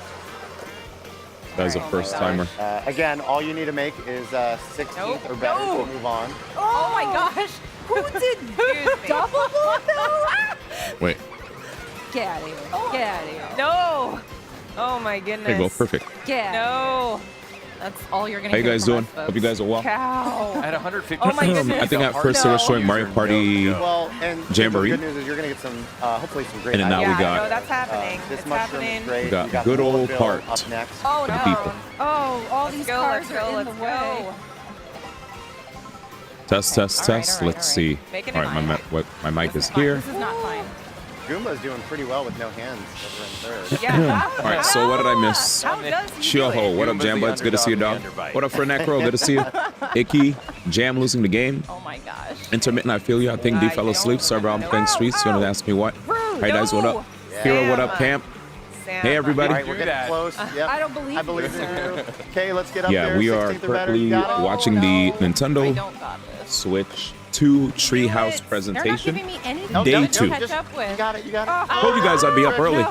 Speaker 6: That was a
Speaker 1: Alright.
Speaker 6: first timer.
Speaker 7: again, all you need to make is 16th or better to move on.
Speaker 8: Oh my gosh.
Speaker 1: Who did
Speaker 4: Excuse me.
Speaker 1: double though?
Speaker 6: Wait,
Speaker 1: Get out of here. Get out of here.
Speaker 4: No. Oh my goodness.
Speaker 6: there you go. Perfect.
Speaker 1: Get out.
Speaker 4: No.
Speaker 8: That's all you're going
Speaker 6: How
Speaker 8: to
Speaker 6: you guys doing? Hope you guys are well.
Speaker 4: Cow.
Speaker 2: At 150.
Speaker 4: Oh my goodness.
Speaker 6: I think at first they were showing Mario Party.
Speaker 7: Well, and
Speaker 6: Jamboree.
Speaker 7: the good news is you're going to get some, hopefully some great
Speaker 6: And then now
Speaker 7: items.
Speaker 6: we got-
Speaker 4: no, that's happening.
Speaker 7: This
Speaker 4: it's
Speaker 7: mushroom
Speaker 4: happening.
Speaker 7: is great.
Speaker 6: We got
Speaker 7: You got
Speaker 6: good
Speaker 7: the
Speaker 6: old
Speaker 7: bill
Speaker 6: Cart.
Speaker 7: up next.
Speaker 4: Oh
Speaker 6: For
Speaker 4: no.
Speaker 6: the people.
Speaker 1: Oh, all
Speaker 4: Let's
Speaker 1: these
Speaker 4: go,
Speaker 1: cars
Speaker 4: let's go,
Speaker 1: are in
Speaker 4: let's
Speaker 1: the way.
Speaker 4: go.
Speaker 6: Test, test,
Speaker 8: All right,
Speaker 6: test.
Speaker 8: all right,
Speaker 6: Let's
Speaker 8: all
Speaker 6: see.
Speaker 8: right.
Speaker 4: Making
Speaker 6: All
Speaker 4: it
Speaker 6: right, my mic is here.
Speaker 8: This is not fine.
Speaker 7: Goomba's doing pretty well with no hands over in third.
Speaker 4: Yeah.
Speaker 6: All right, so what did I miss?
Speaker 4: How does he do it?
Speaker 6: Shioho, what up,
Speaker 2: Goomba's
Speaker 6: Jam
Speaker 2: the
Speaker 6: Buds? Good to see you, dog.
Speaker 2: underdog in the underbite.
Speaker 6: What up, for Necro? Good to see you. Icky, Jam losing the game.
Speaker 8: Oh my gosh.
Speaker 6: Intermittent, I feel you. I think D fell asleep. Sorry, bro. I'm playing streets. You want to ask me what? Hey, guys, what up? Hero, what up, camp?
Speaker 4: Sam.
Speaker 6: Hey, everybody.
Speaker 7: All right, we're getting close. Yep.
Speaker 1: I don't believe
Speaker 7: I believe in you. Okay, let's get up
Speaker 6: Yeah,
Speaker 7: there.
Speaker 6: we are
Speaker 7: 16th or better.
Speaker 6: currently
Speaker 7: You got it?
Speaker 6: watching the
Speaker 8: I
Speaker 6: Nintendo
Speaker 8: don't got this.
Speaker 6: Switch 2 Treehouse
Speaker 8: They're not
Speaker 6: presentation.
Speaker 8: giving me anything
Speaker 7: Nope,
Speaker 6: Day
Speaker 8: to
Speaker 7: nope,
Speaker 6: two.
Speaker 7: nope,
Speaker 8: catch
Speaker 7: just-
Speaker 8: up with.
Speaker 7: You got it. You got it.
Speaker 6: I told you guys I'd be up early.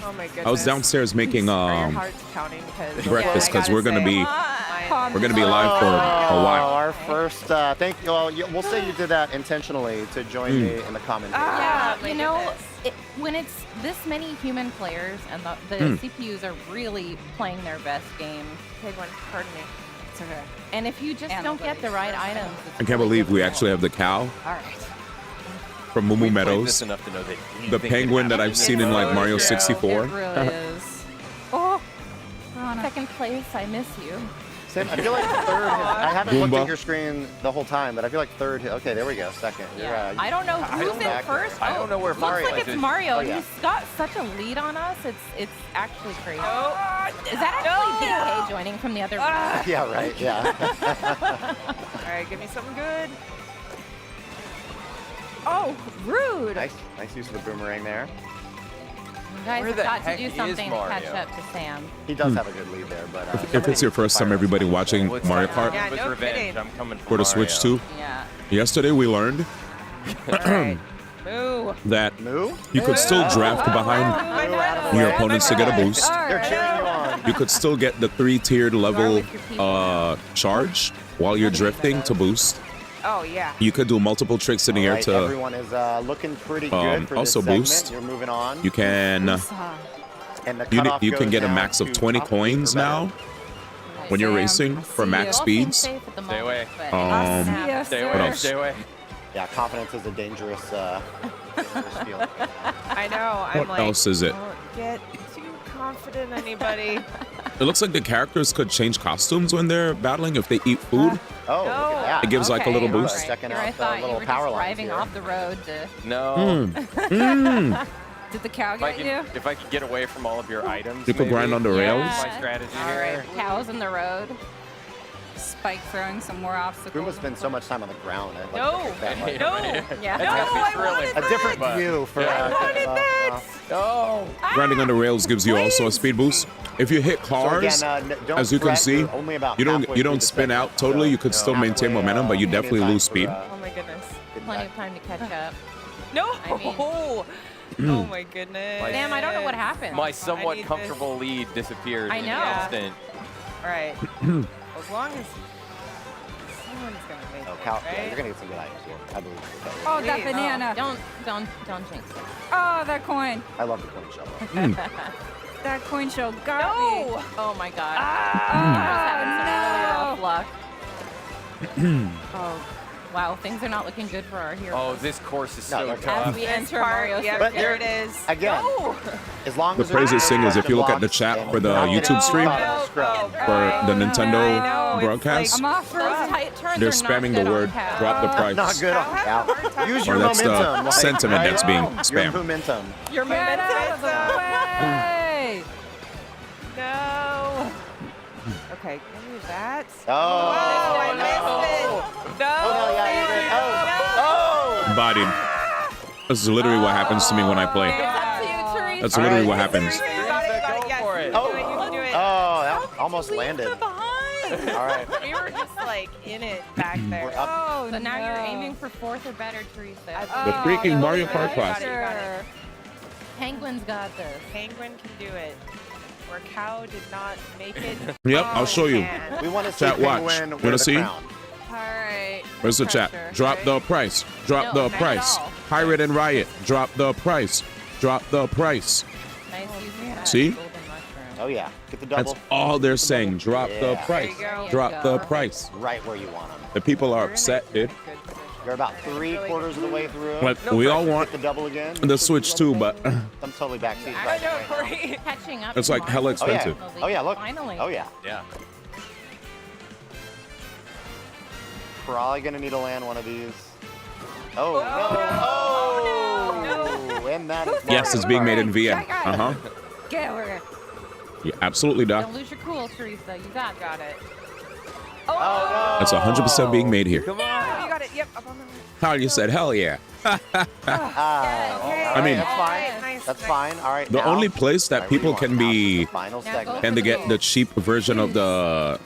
Speaker 4: Oh my goodness.
Speaker 6: I was downstairs making
Speaker 4: Are your hearts counting? Because
Speaker 6: breakfast
Speaker 4: I
Speaker 6: because
Speaker 4: gotta
Speaker 6: we're gonna
Speaker 4: say,
Speaker 6: be
Speaker 4: mine-
Speaker 6: we're gonna be live for a while.
Speaker 7: Our first, thank you. Well, we'll say you did that intentionally to join me in the commentary.
Speaker 8: Yeah,
Speaker 4: my
Speaker 8: you know,
Speaker 4: goodness.
Speaker 8: when it's this many human players and the CPUs are really playing their best game,
Speaker 4: Take one. Pardon me.
Speaker 8: it's okay. And if you just
Speaker 1: And
Speaker 8: don't get the right items, it's
Speaker 6: I can't
Speaker 8: really
Speaker 6: believe we
Speaker 8: difficult.
Speaker 6: actually have the cow
Speaker 8: All right.
Speaker 6: from Moo Moo Meadows,
Speaker 2: enough to know that
Speaker 6: the penguin that I've seen in like Mario
Speaker 8: It
Speaker 6: 64.
Speaker 8: really is. Oh,
Speaker 1: Rana.
Speaker 8: second place, I miss you.
Speaker 7: Sam, I feel like third. I haven't looked
Speaker 6: Goomba.
Speaker 7: at your screen the whole time, but I feel like third. Okay, there we go. Second.
Speaker 8: Yeah. I don't know who's in
Speaker 7: back
Speaker 8: first.
Speaker 7: there.
Speaker 2: I don't know where
Speaker 8: Looks
Speaker 2: Mario
Speaker 8: like
Speaker 2: is.
Speaker 8: it's Mario.
Speaker 7: Oh, yeah.
Speaker 8: He's got such a lead on us. It's actually crazy.
Speaker 4: Oh.
Speaker 8: Is that actually BK joining from the other?
Speaker 7: Yeah, right. Yeah.
Speaker 4: All right, give me something good.
Speaker 8: Oh, rude!
Speaker 7: nice use of the boomerang there.
Speaker 8: You guys
Speaker 2: Where
Speaker 8: have
Speaker 2: the
Speaker 8: got to
Speaker 2: heck
Speaker 8: do
Speaker 2: is
Speaker 8: something to catch
Speaker 2: Mario?
Speaker 8: up to Sam.
Speaker 7: He does have a good lead there, but
Speaker 6: If it's your first time, everybody watching
Speaker 2: Well, it's
Speaker 6: Mario
Speaker 2: like
Speaker 6: Kart
Speaker 4: Yeah,
Speaker 2: It was
Speaker 4: no
Speaker 2: revenge.
Speaker 4: kidding.
Speaker 2: I'm coming
Speaker 6: for the Switch
Speaker 2: Mario.
Speaker 6: 2,
Speaker 8: Yeah.
Speaker 6: yesterday we learned
Speaker 4: All right. Moo.
Speaker 6: that
Speaker 7: Moo?
Speaker 6: you could still draft behind
Speaker 4: I know.
Speaker 6: your opponents to get a boost.
Speaker 7: They're cheering you on.
Speaker 6: You could still get the 3-tiered level charge while you're drifting to boost.
Speaker 4: Oh yeah.
Speaker 6: You could do multiple tricks in the air
Speaker 7: All right,
Speaker 6: to.
Speaker 7: everyone is looking pretty good for
Speaker 6: also
Speaker 7: this segment.
Speaker 6: boost.
Speaker 7: You're moving on.
Speaker 6: You can
Speaker 7: And the
Speaker 6: you,
Speaker 7: cutoff
Speaker 6: you can
Speaker 7: goes
Speaker 6: get a
Speaker 7: down
Speaker 6: max of
Speaker 7: to
Speaker 6: 20
Speaker 7: top
Speaker 6: coins
Speaker 7: three or
Speaker 6: now
Speaker 7: better.
Speaker 6: when you're
Speaker 1: Sam,
Speaker 6: racing
Speaker 1: I
Speaker 6: for
Speaker 1: see
Speaker 6: max
Speaker 1: you.
Speaker 6: speeds.
Speaker 8: Safe at the
Speaker 2: Stay away.
Speaker 8: moment, but-
Speaker 6: Um,
Speaker 2: Stay
Speaker 1: What
Speaker 2: away.
Speaker 6: else?
Speaker 2: Stay away.
Speaker 7: Yeah, confidence is a dangerous feeling.
Speaker 4: I know. I'm
Speaker 6: What
Speaker 4: like,
Speaker 6: else is it?
Speaker 4: Don't get too confident, anybody.
Speaker 6: It looks like the characters could change costumes when they're battling if they eat food.
Speaker 7: Oh, look at that.
Speaker 6: It gives like a little
Speaker 8: Okay,
Speaker 6: boost.
Speaker 8: all right.
Speaker 7: Checking
Speaker 8: Here I
Speaker 7: out the
Speaker 8: thought you
Speaker 7: little
Speaker 8: were
Speaker 7: power
Speaker 8: just
Speaker 7: lines
Speaker 8: driving
Speaker 7: here.
Speaker 8: off the road to.
Speaker 2: No.
Speaker 1: Did the cow
Speaker 2: If I
Speaker 1: get you?
Speaker 2: could, if I could get away from all of your items,
Speaker 6: You could grind on the
Speaker 2: maybe.
Speaker 6: rails.
Speaker 2: My strategy here.
Speaker 8: Cows in the road.
Speaker 1: Spike throwing some more obstacles.
Speaker 7: Goomba spends so much time on the ground. I'd like
Speaker 4: No.
Speaker 7: to get that, like,
Speaker 4: No.
Speaker 8: Yeah.
Speaker 2: That's gotta be
Speaker 4: I
Speaker 2: thrilling.
Speaker 4: wanted
Speaker 7: a different
Speaker 2: But-
Speaker 7: view for.
Speaker 2: I
Speaker 4: wanted that.
Speaker 2: No.
Speaker 6: Grinding on the rails gives you also a speed boost. If you hit
Speaker 7: So
Speaker 6: cars,
Speaker 7: again, don't
Speaker 6: as you can
Speaker 7: fret,
Speaker 6: see,
Speaker 7: you're only about
Speaker 6: you don't
Speaker 7: halfway through the
Speaker 6: spin out
Speaker 7: segment,
Speaker 6: totally.
Speaker 7: so
Speaker 6: You could still maintain
Speaker 7: halfway,
Speaker 6: momentum, but you
Speaker 7: plenty of
Speaker 6: definitely
Speaker 7: time
Speaker 6: lose
Speaker 7: for,
Speaker 6: speed.
Speaker 4: Oh my goodness.
Speaker 7: getting
Speaker 8: Plenty
Speaker 7: back.
Speaker 8: of time to catch up.
Speaker 4: No.
Speaker 8: I mean-
Speaker 4: Oh my goodness.
Speaker 8: Sam, I don't know what happened.
Speaker 2: My
Speaker 4: I
Speaker 2: somewhat
Speaker 4: need
Speaker 2: comfortable lead disappeared
Speaker 8: I
Speaker 2: in
Speaker 8: know.
Speaker 2: an instant.
Speaker 4: All right. As long as someone's gonna make
Speaker 7: Oh,
Speaker 4: it,
Speaker 7: cow,
Speaker 4: right?
Speaker 7: yeah, you're gonna get some good items here. I believe. Okay.
Speaker 1: Oh, that
Speaker 4: Please.
Speaker 1: banana.
Speaker 8: Don't jinx it.
Speaker 1: Oh, that coin.
Speaker 7: I love the coin shovel.
Speaker 1: That coin shell got me.
Speaker 8: No! Oh my god.
Speaker 1: Oh,
Speaker 8: Having some really rough luck. Oh, wow. Things are not looking good for our heroes.
Speaker 2: Oh, this course is
Speaker 7: No,
Speaker 2: so
Speaker 7: they're
Speaker 8: As
Speaker 2: tough.
Speaker 8: we
Speaker 4: This
Speaker 8: enter
Speaker 4: part,
Speaker 8: Mario
Speaker 4: yep,
Speaker 7: But
Speaker 4: there
Speaker 7: there-
Speaker 4: it is.
Speaker 7: Again,
Speaker 4: No.
Speaker 7: as long
Speaker 6: The
Speaker 7: as
Speaker 6: crazy
Speaker 7: there's
Speaker 6: thing is if you look at the
Speaker 7: blocks
Speaker 6: chat
Speaker 7: and
Speaker 6: for the
Speaker 7: you're not
Speaker 6: YouTube
Speaker 7: getting
Speaker 6: stream,
Speaker 7: caught in the scrub.
Speaker 6: for the
Speaker 4: I
Speaker 6: Nintendo
Speaker 4: know, it's
Speaker 6: broadcast,
Speaker 1: I'm off
Speaker 8: Those
Speaker 1: for
Speaker 8: tight turns
Speaker 6: they're
Speaker 8: are not
Speaker 6: spamming
Speaker 8: good
Speaker 6: the
Speaker 8: on
Speaker 6: word
Speaker 8: cows.
Speaker 6: drop the price.
Speaker 7: Not good on
Speaker 4: I'll have a hard
Speaker 7: cow.
Speaker 4: time.
Speaker 7: Use
Speaker 6: Or
Speaker 7: your
Speaker 6: that's the
Speaker 7: momentum. like,
Speaker 6: sentiment that's being
Speaker 7: Your
Speaker 6: spammed.
Speaker 7: momentum.
Speaker 4: Your
Speaker 1: Get out
Speaker 4: momentum.
Speaker 1: of the way.
Speaker 4: No. Okay, give me that.
Speaker 7: Oh,
Speaker 4: I
Speaker 7: no.
Speaker 4: missed it. No.
Speaker 7: Oh, no, yeah, you did. Oh,
Speaker 6: Bodied. This is literally what happens to me when I play.
Speaker 8: It's up to you, Teresa.
Speaker 6: That's literally what
Speaker 7: All
Speaker 6: happens.
Speaker 4: You got it, you got it. Yes,
Speaker 2: for it.
Speaker 4: you can do it, you can do it.
Speaker 7: Oh, that almost landed.
Speaker 4: Behind.
Speaker 7: All right.
Speaker 4: We were just like in it back there.
Speaker 7: We're up.
Speaker 1: Oh,
Speaker 8: So now you're
Speaker 1: no.
Speaker 8: aiming for fourth or better, Teresa.
Speaker 6: The freaking Mario Kart
Speaker 4: You got
Speaker 6: class.
Speaker 4: it, you got it.
Speaker 8: Penguin's got this.
Speaker 4: Penguin can do it. Where cow did not make it.
Speaker 6: Yep, I'll show you.
Speaker 4: can.
Speaker 7: We want to see
Speaker 6: Chat, watch.
Speaker 7: Penguin
Speaker 6: Wanna
Speaker 7: wear the
Speaker 6: see?
Speaker 7: crown.
Speaker 8: All right.
Speaker 6: Where's the chat?
Speaker 8: Pressure,
Speaker 6: Drop
Speaker 8: right?
Speaker 6: the price. Drop
Speaker 8: No,
Speaker 6: the
Speaker 8: not at
Speaker 6: price.
Speaker 8: all.
Speaker 6: Pirate and Riot. Drop the price. Drop the price.
Speaker 8: Nice use of that
Speaker 6: See?
Speaker 8: golden mushroom.
Speaker 7: Oh, yeah. Get the double.
Speaker 6: That's all they're saying. Drop the
Speaker 7: Yeah.
Speaker 6: price.
Speaker 4: There you go.
Speaker 6: Drop the price.
Speaker 7: Right where you want them.
Speaker 6: The people are
Speaker 4: You're in a
Speaker 6: upset, dude.
Speaker 4: good position.
Speaker 7: You're about 3/4 of the way through.
Speaker 6: Like, we all want
Speaker 7: Get the double again.
Speaker 6: the Switch too, but
Speaker 7: I'm totally backseat.
Speaker 4: I
Speaker 7: right
Speaker 4: know,
Speaker 7: now.
Speaker 4: Corey.
Speaker 8: Catching up.
Speaker 6: it's
Speaker 8: to
Speaker 6: like hella
Speaker 8: Mario.
Speaker 7: Oh yeah.
Speaker 6: expensive.
Speaker 7: Oh yeah. Look.
Speaker 8: Finally.
Speaker 7: Oh yeah.
Speaker 2: Yeah.
Speaker 7: Probably gonna need to land one of these. Oh, no! Oh, and that is
Speaker 6: Yes, it's being made in VM. Uh huh.
Speaker 1: Get over here.
Speaker 6: Yeah, absolutely,
Speaker 8: Don't
Speaker 6: Doc.
Speaker 8: lose your cool, Teresa. You got it.
Speaker 7: Oh no!
Speaker 6: That's 100% being made here.
Speaker 2: Come on.
Speaker 4: You got it. Yep. Up on the right.
Speaker 6: How you said, hell yeah.
Speaker 7: Ah,
Speaker 6: I
Speaker 7: right,
Speaker 6: mean,
Speaker 7: that's fine.
Speaker 4: Nice,
Speaker 7: That's
Speaker 4: nice.
Speaker 7: fine. All right.
Speaker 6: the
Speaker 7: now-
Speaker 6: only place that
Speaker 7: All right, where do
Speaker 6: people
Speaker 7: you
Speaker 6: can
Speaker 7: want? Now to
Speaker 6: be
Speaker 7: the final
Speaker 8: Now
Speaker 7: segment.
Speaker 8: go
Speaker 6: and to get the cheap version of the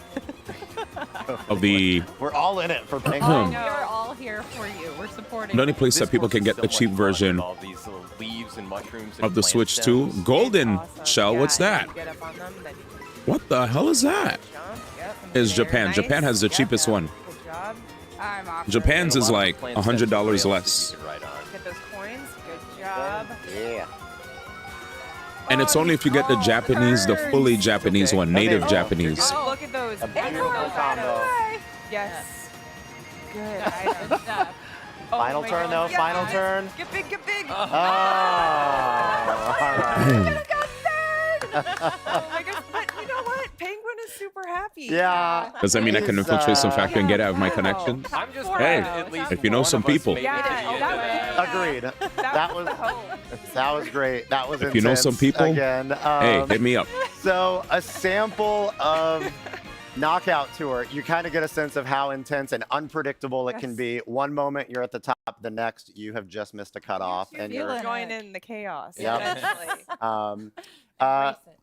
Speaker 7: We're all in it for
Speaker 8: Oh,
Speaker 7: Penguin.
Speaker 8: we are all here for you. We're supporting.
Speaker 6: the only place that people can get the cheap version of the Switch 2. Golden
Speaker 4: Awesome.
Speaker 6: Shell,
Speaker 4: Yeah,
Speaker 6: what's
Speaker 4: and
Speaker 6: that?
Speaker 4: you get up on them, then
Speaker 6: What the hell is that?
Speaker 4: jump. Yep.
Speaker 6: Is
Speaker 4: Very
Speaker 6: Japan.
Speaker 4: nice.
Speaker 6: Japan has the
Speaker 4: Yep.
Speaker 6: cheapest one.
Speaker 4: Good job.
Speaker 8: I'm off.
Speaker 6: Japan's is like $100 less.
Speaker 4: Get those coins. Good job.
Speaker 7: Yeah.
Speaker 6: And it's only if you get the Japanese, the fully Japanese
Speaker 3: Okay.
Speaker 6: one, native
Speaker 7: Oh,
Speaker 6: Japanese.
Speaker 4: Oh, look at those.
Speaker 7: A beautiful combo.
Speaker 4: Yes. Good.
Speaker 8: Good stuff.
Speaker 4: Oh
Speaker 7: Final
Speaker 4: my
Speaker 7: turn,
Speaker 4: God.
Speaker 7: though. Final
Speaker 4: Yes.
Speaker 7: turn.
Speaker 4: Get big, get big.
Speaker 7: Oh, all right.
Speaker 4: Oh my gosh, but you know what? Penguin is super happy.
Speaker 7: Yeah.
Speaker 6: Does that mean I can
Speaker 7: He's,
Speaker 6: infiltrate some factory and get out of my
Speaker 4: wow.
Speaker 6: connections?
Speaker 2: I'm just
Speaker 6: Hey,
Speaker 2: glad at least
Speaker 6: if you know
Speaker 2: one
Speaker 6: some
Speaker 2: of us
Speaker 6: people.
Speaker 2: made it
Speaker 4: Yeah,
Speaker 2: to the end
Speaker 4: that
Speaker 2: of it.
Speaker 7: Agreed. That
Speaker 4: That
Speaker 7: was
Speaker 4: was the hope.
Speaker 7: that was great. That was
Speaker 6: If you know
Speaker 7: intense.
Speaker 6: some people,
Speaker 7: Again.
Speaker 6: Hey, hit me up.
Speaker 7: So a sample of Knockout Tour, you kind of get a sense of how intense and unpredictable it can
Speaker 4: Yes.
Speaker 7: be. One moment you're at the top, the next you have just missed a cutoff,
Speaker 4: You
Speaker 7: and
Speaker 4: feel
Speaker 7: you're
Speaker 4: it. Join in the chaos.
Speaker 7: Yep.
Speaker 4: Essentially.
Speaker 7: um,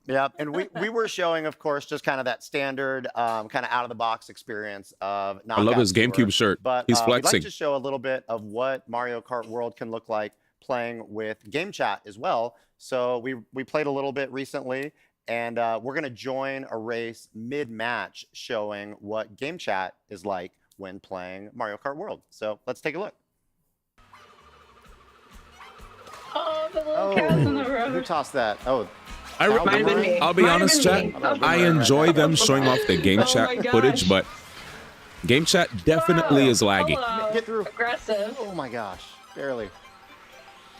Speaker 7: yep. And we were showing, of course, just kind of that standard kind of out of the box experience of Knockout
Speaker 6: I love his
Speaker 7: Tour.
Speaker 6: GameCube shirt.
Speaker 7: But
Speaker 6: He's
Speaker 7: we'd
Speaker 6: flexing.
Speaker 7: like to show a little bit of what Mario Kart World can look like playing with Game Chat as well. So we played a little bit recently, and we're going to join a race mid-match showing what Game Chat is like when playing Mario Kart World. So let's take a look.
Speaker 9: Oh, the little cows on the
Speaker 7: Who
Speaker 9: road.
Speaker 7: tossed that? Oh,
Speaker 9: Might have been me.
Speaker 6: I'll be
Speaker 9: Might have
Speaker 6: honest,
Speaker 9: been
Speaker 6: chat.
Speaker 9: me.
Speaker 6: I enjoy them showing off the Game
Speaker 9: Oh
Speaker 6: Chat
Speaker 9: my gosh.
Speaker 6: footage, but Game Chat definitely is laggy.
Speaker 9: Hello.
Speaker 7: Get through.
Speaker 9: Aggressive.
Speaker 7: Oh my gosh, barely.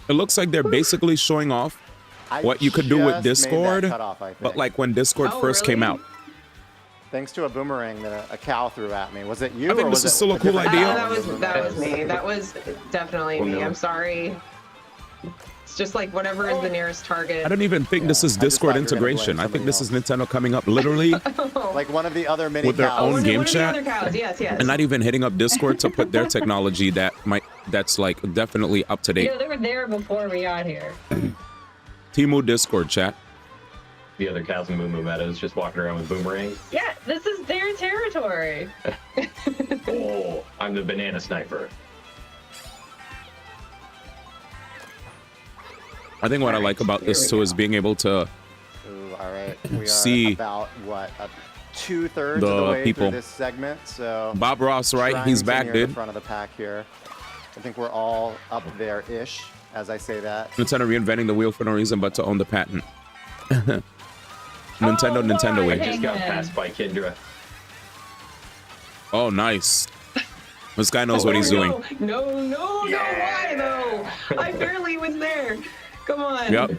Speaker 6: It looks like they're basically showing off
Speaker 7: I
Speaker 6: what you could do with
Speaker 7: just made that
Speaker 6: Discord,
Speaker 7: cutoff, I think.
Speaker 6: but like when Discord
Speaker 9: Oh,
Speaker 6: first came
Speaker 9: really?
Speaker 6: out.
Speaker 7: Thanks to a boomerang that a cow threw at me. Was it you?
Speaker 6: I think
Speaker 7: or
Speaker 6: this
Speaker 7: was
Speaker 6: is still a cool
Speaker 7: different
Speaker 6: idea.
Speaker 7: cow?
Speaker 10: That was me. That was definitely me. I'm sorry. It's just like whatever is the nearest target.
Speaker 6: I don't even think this is
Speaker 7: I just
Speaker 6: Discord
Speaker 7: thought you were gonna blame
Speaker 6: integration. I think
Speaker 7: somebody
Speaker 6: this is Nintendo coming up literally
Speaker 7: Like one of the other mini
Speaker 6: with their
Speaker 7: cows.
Speaker 6: own
Speaker 10: One of
Speaker 6: game
Speaker 10: the
Speaker 6: chat
Speaker 10: other cows. Yes, yes.
Speaker 6: and not even hitting up Discord to put their technology that's like definitely up to date.
Speaker 9: Yeah, they were there before we got here.
Speaker 6: Temu Discord chat.
Speaker 11: The other cows in Moo Moo Meadows just walking around with boomerangs.
Speaker 9: Yeah, this is their territory.
Speaker 11: Oh, I'm the banana sniper.
Speaker 6: I think what I like about this too is being able to
Speaker 7: Ooh, all right. We are
Speaker 6: see
Speaker 7: about, what, 2/3
Speaker 6: the
Speaker 7: of the way
Speaker 6: people.
Speaker 7: through this segment. So
Speaker 6: Bob Ross, right?
Speaker 7: trying
Speaker 6: He's
Speaker 7: to
Speaker 6: back,
Speaker 7: near the
Speaker 6: dude.
Speaker 7: front of the pack here. I think we're all up there-ish, as I say that.
Speaker 6: Nintendo reinventing the wheel for no reason but to own the patent. Nintendo
Speaker 11: I
Speaker 6: way.
Speaker 11: just got passed by Kendra.
Speaker 6: Oh, nice. This guy knows what he's doing.
Speaker 10: No, why though? I barely was there. Come on.
Speaker 6: Yep.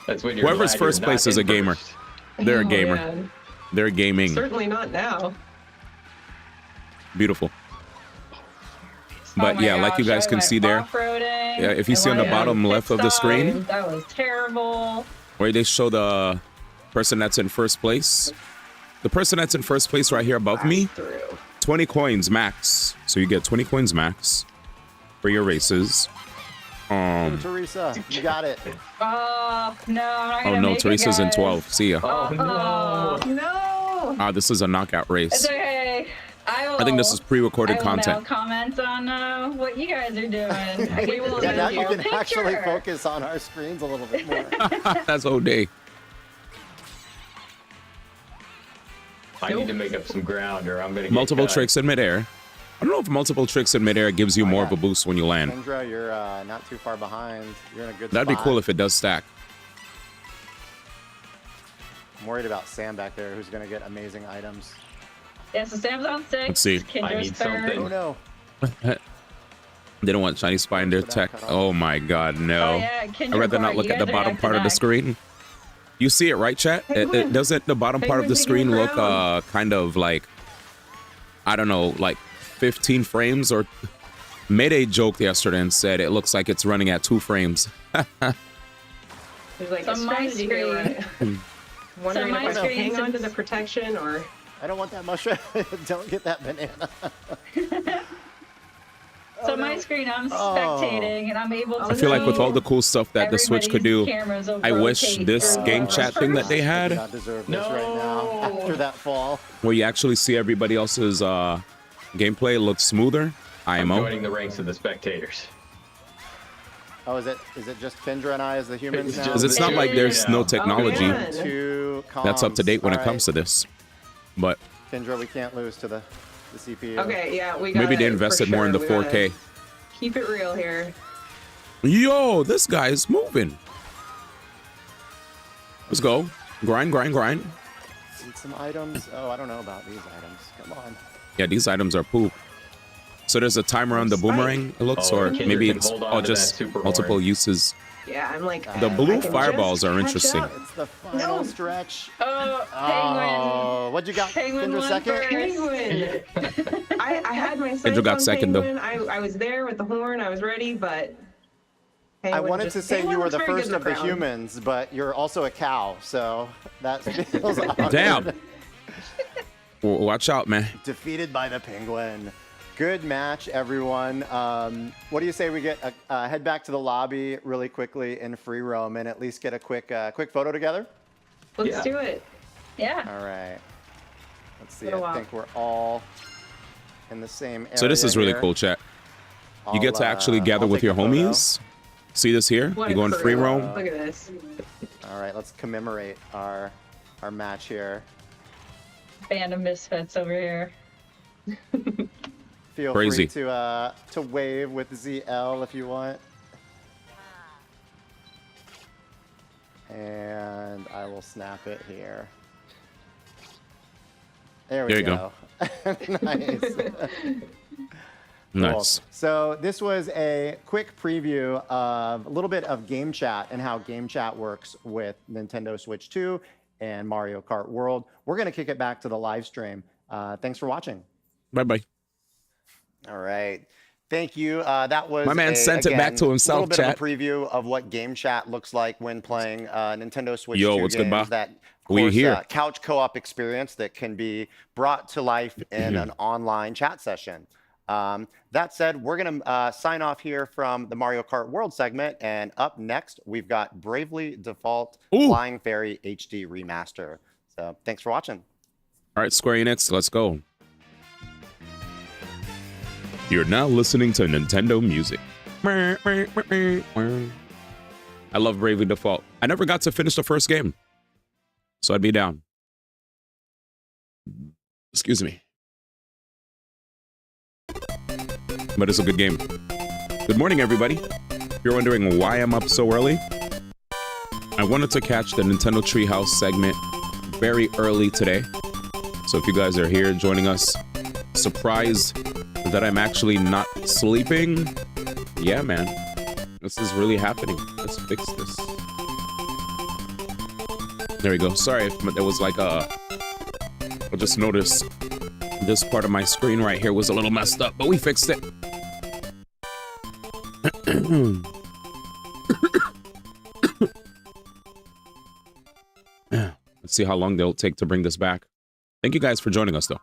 Speaker 11: That's when you're
Speaker 6: Whoever's
Speaker 11: glad you're
Speaker 6: first
Speaker 11: not
Speaker 6: place is a
Speaker 11: in
Speaker 6: gamer.
Speaker 11: first.
Speaker 6: They're a
Speaker 10: Oh,
Speaker 6: gamer.
Speaker 10: man.
Speaker 6: They're gaming.
Speaker 10: Certainly not now.
Speaker 6: Beautiful.
Speaker 9: Oh
Speaker 6: But
Speaker 9: my
Speaker 6: yeah, like you
Speaker 9: gosh,
Speaker 6: guys
Speaker 9: I
Speaker 6: can
Speaker 9: went
Speaker 6: see there,
Speaker 9: off-roading.
Speaker 6: Yeah, if you
Speaker 9: I
Speaker 6: see on the
Speaker 9: went
Speaker 6: bottom
Speaker 9: pit
Speaker 6: left of the
Speaker 9: stop.
Speaker 6: screen,
Speaker 9: That was terrible.
Speaker 6: where they show the person that's in first place. The person that's in first place right here above me, 20 coins max. So you get 20 coins max for your races.
Speaker 7: Teresa, you got it.
Speaker 9: Oh, no, I'm not
Speaker 6: Oh
Speaker 9: gonna
Speaker 6: no,
Speaker 9: make it,
Speaker 6: Teresa's in
Speaker 9: guys.
Speaker 6: 12. See ya.
Speaker 11: Oh no.
Speaker 10: No.
Speaker 6: Ah, this is a knockout
Speaker 9: It's
Speaker 6: race.
Speaker 9: okay.
Speaker 6: I think this is pre-recorded
Speaker 9: I will now
Speaker 6: content.
Speaker 9: comment on what you guys are doing. We will
Speaker 7: Yeah, now
Speaker 9: send
Speaker 7: you
Speaker 9: a
Speaker 7: can actually
Speaker 9: picture.
Speaker 7: focus on our screens a little bit more.
Speaker 6: That's all day.
Speaker 11: I need to make up some ground or I'm gonna get
Speaker 6: Multiple
Speaker 11: cut.
Speaker 6: tricks in midair. I don't know if multiple tricks in midair gives you more of a boost when you land.
Speaker 7: Kendra, you're not too far behind. You're in a good
Speaker 6: That'd be
Speaker 7: spot.
Speaker 6: cool if it does stack.
Speaker 7: I'm worried about Sam back there, who's going to get amazing items.
Speaker 9: Yeah, so Sam's on 6.
Speaker 6: Let's see.
Speaker 9: Kendra's
Speaker 11: I need
Speaker 9: third.
Speaker 11: something.
Speaker 7: Oh, no.
Speaker 6: They don't want shiny spy in their tech. Oh my god, no.
Speaker 9: Oh, yeah, Kendra
Speaker 6: I'd rather not
Speaker 9: Bar,
Speaker 6: look
Speaker 9: you
Speaker 6: at the
Speaker 9: guys are
Speaker 6: bottom
Speaker 9: neck to
Speaker 6: part of the
Speaker 9: neck.
Speaker 6: screen. You see it, right, chat? It doesn't the bottom part of the
Speaker 10: Penguin's
Speaker 6: screen
Speaker 10: taking
Speaker 6: look
Speaker 10: ground.
Speaker 6: kind of like, I don't know, like 15 frames? Or Mayday joked yesterday and said it looks like it's running at 2 frames.
Speaker 10: There's like
Speaker 9: So
Speaker 10: a
Speaker 9: my
Speaker 10: space here.
Speaker 9: screen-
Speaker 10: Wondering
Speaker 9: my
Speaker 10: if I should
Speaker 9: screen
Speaker 10: hang on to
Speaker 9: says-
Speaker 10: the protection or.
Speaker 7: I don't want that mushroom. Don't get that banana.
Speaker 9: So my screen, I'm spectating, and I'm able to.
Speaker 6: I feel like with all the cool stuff that the Switch could do,
Speaker 9: cameras will
Speaker 6: I wish
Speaker 9: rotate
Speaker 6: this
Speaker 9: through.
Speaker 6: game chat thing that they
Speaker 7: I do
Speaker 6: had,
Speaker 7: not deserve this right now after that fall.
Speaker 6: where you actually see everybody else's gameplay, looks smoother.
Speaker 11: I'm
Speaker 6: IMO.
Speaker 11: joining the ranks of the spectators.
Speaker 7: Oh, is it just Kendra and I as the humans now?
Speaker 6: Because it's not like there's no technology
Speaker 7: Two
Speaker 6: that's up to date when it
Speaker 7: comms.
Speaker 6: comes to this. But
Speaker 7: Kendra, we can't lose to the CPU.
Speaker 10: Okay, yeah, we got
Speaker 6: maybe they
Speaker 10: it, for
Speaker 6: invested more in the
Speaker 10: sure. We gotta
Speaker 6: 4K.
Speaker 10: Keep it real here.
Speaker 6: Yo, this guy's moving. Let's go. Grind, grind, grind.
Speaker 7: Need some items. Oh, I don't know about these items. Come on.
Speaker 6: Yeah, these items are poop. So there's a timer on the boomerang, it looks, or
Speaker 11: Kendra
Speaker 6: maybe
Speaker 11: can
Speaker 6: it's
Speaker 11: hold on
Speaker 6: all
Speaker 11: to
Speaker 6: just
Speaker 11: that super
Speaker 6: multiple
Speaker 11: hard.
Speaker 6: uses.
Speaker 10: Yeah, I'm like.
Speaker 6: The blue
Speaker 10: I can
Speaker 6: fireballs
Speaker 10: just
Speaker 6: are
Speaker 10: catch
Speaker 6: interesting.
Speaker 10: up.
Speaker 7: It's the final stretch.
Speaker 9: Oh,
Speaker 7: Oh, what'd you got?
Speaker 9: Penguin
Speaker 7: Kendra
Speaker 9: won
Speaker 7: second?
Speaker 9: first.
Speaker 10: Penguin. I had my sights
Speaker 6: Kendra got
Speaker 10: on
Speaker 6: second, though.
Speaker 10: Penguin. I was there with the horn. I was ready, but.
Speaker 7: I
Speaker 10: Penguin
Speaker 7: wanted
Speaker 10: just-
Speaker 7: to say you
Speaker 10: Penguin
Speaker 7: were
Speaker 10: looks
Speaker 7: the
Speaker 10: very good
Speaker 7: first
Speaker 10: in
Speaker 7: of the
Speaker 10: crown.
Speaker 7: humans, but you're also a cow, so that feels awkward.
Speaker 6: Damn. Watch out, man.
Speaker 7: Defeated by the penguin. Good match, everyone. What do you say we get head back to the lobby really quickly in free roam and at least get a quick photo together?
Speaker 10: Let's do it.
Speaker 9: Yeah.
Speaker 7: All right. Let's see.
Speaker 10: Little
Speaker 7: I
Speaker 10: walk.
Speaker 7: think we're all in the same area.
Speaker 6: So this is really
Speaker 7: here.
Speaker 6: cool, chat. You
Speaker 7: I'll,
Speaker 6: get to actually gather
Speaker 7: I'll
Speaker 6: with
Speaker 7: take
Speaker 6: your
Speaker 7: a photo.
Speaker 6: homies. See this here?
Speaker 10: What
Speaker 6: You
Speaker 10: a
Speaker 6: go in
Speaker 10: crew.
Speaker 6: free roam.
Speaker 10: Look at this.
Speaker 7: All right, let's commemorate our match here.
Speaker 9: Band of misfits over here.
Speaker 7: Feel
Speaker 6: Crazy.
Speaker 7: free to wave with ZL if you want. And I will snap it here. There we
Speaker 6: There you
Speaker 7: go. Nice.
Speaker 6: Nice.
Speaker 7: Cool. So this was a quick preview of a little bit of game chat and how game chat works with Nintendo Switch 2 and Mario Kart World. We're going to kick it back to the live stream. Thanks for watching.
Speaker 6: Bye-bye.
Speaker 7: All right. Thank you. That was
Speaker 6: My man sent it back to himself,
Speaker 7: a little bit
Speaker 6: chat.
Speaker 7: of a preview of what game chat looks like when playing Nintendo Switch
Speaker 6: Yo,
Speaker 7: 2
Speaker 6: what's good,
Speaker 7: games.
Speaker 6: Ba?
Speaker 7: That
Speaker 6: We
Speaker 7: course,
Speaker 6: here.
Speaker 7: couch co-op experience that can be brought to life in an online chat session. That said, we're going to sign off here from the Mario Kart World segment. And up next, we've got Bravely Default Flying Fairy HD Remaster. So thanks for watching.
Speaker 6: All right, Square Enix, let's go. You're now listening to Nintendo music. I love Bravely Default. I never got to finish the first game, so I'd be down. Excuse me. But it's a good game. Good morning, everybody. If you're wondering why I'm up so early, I wanted to catch the Nintendo Treehouse segment very early today. So if you guys are here joining us, surprised that I'm actually not sleeping, yeah, man, this is really happening. Let's fix this. There we go. Sorry if there was like I just noticed this part of my screen right here was a little messed up, but we fixed it. Let's see how long they'll take to bring this back. Thank you guys for joining us, though.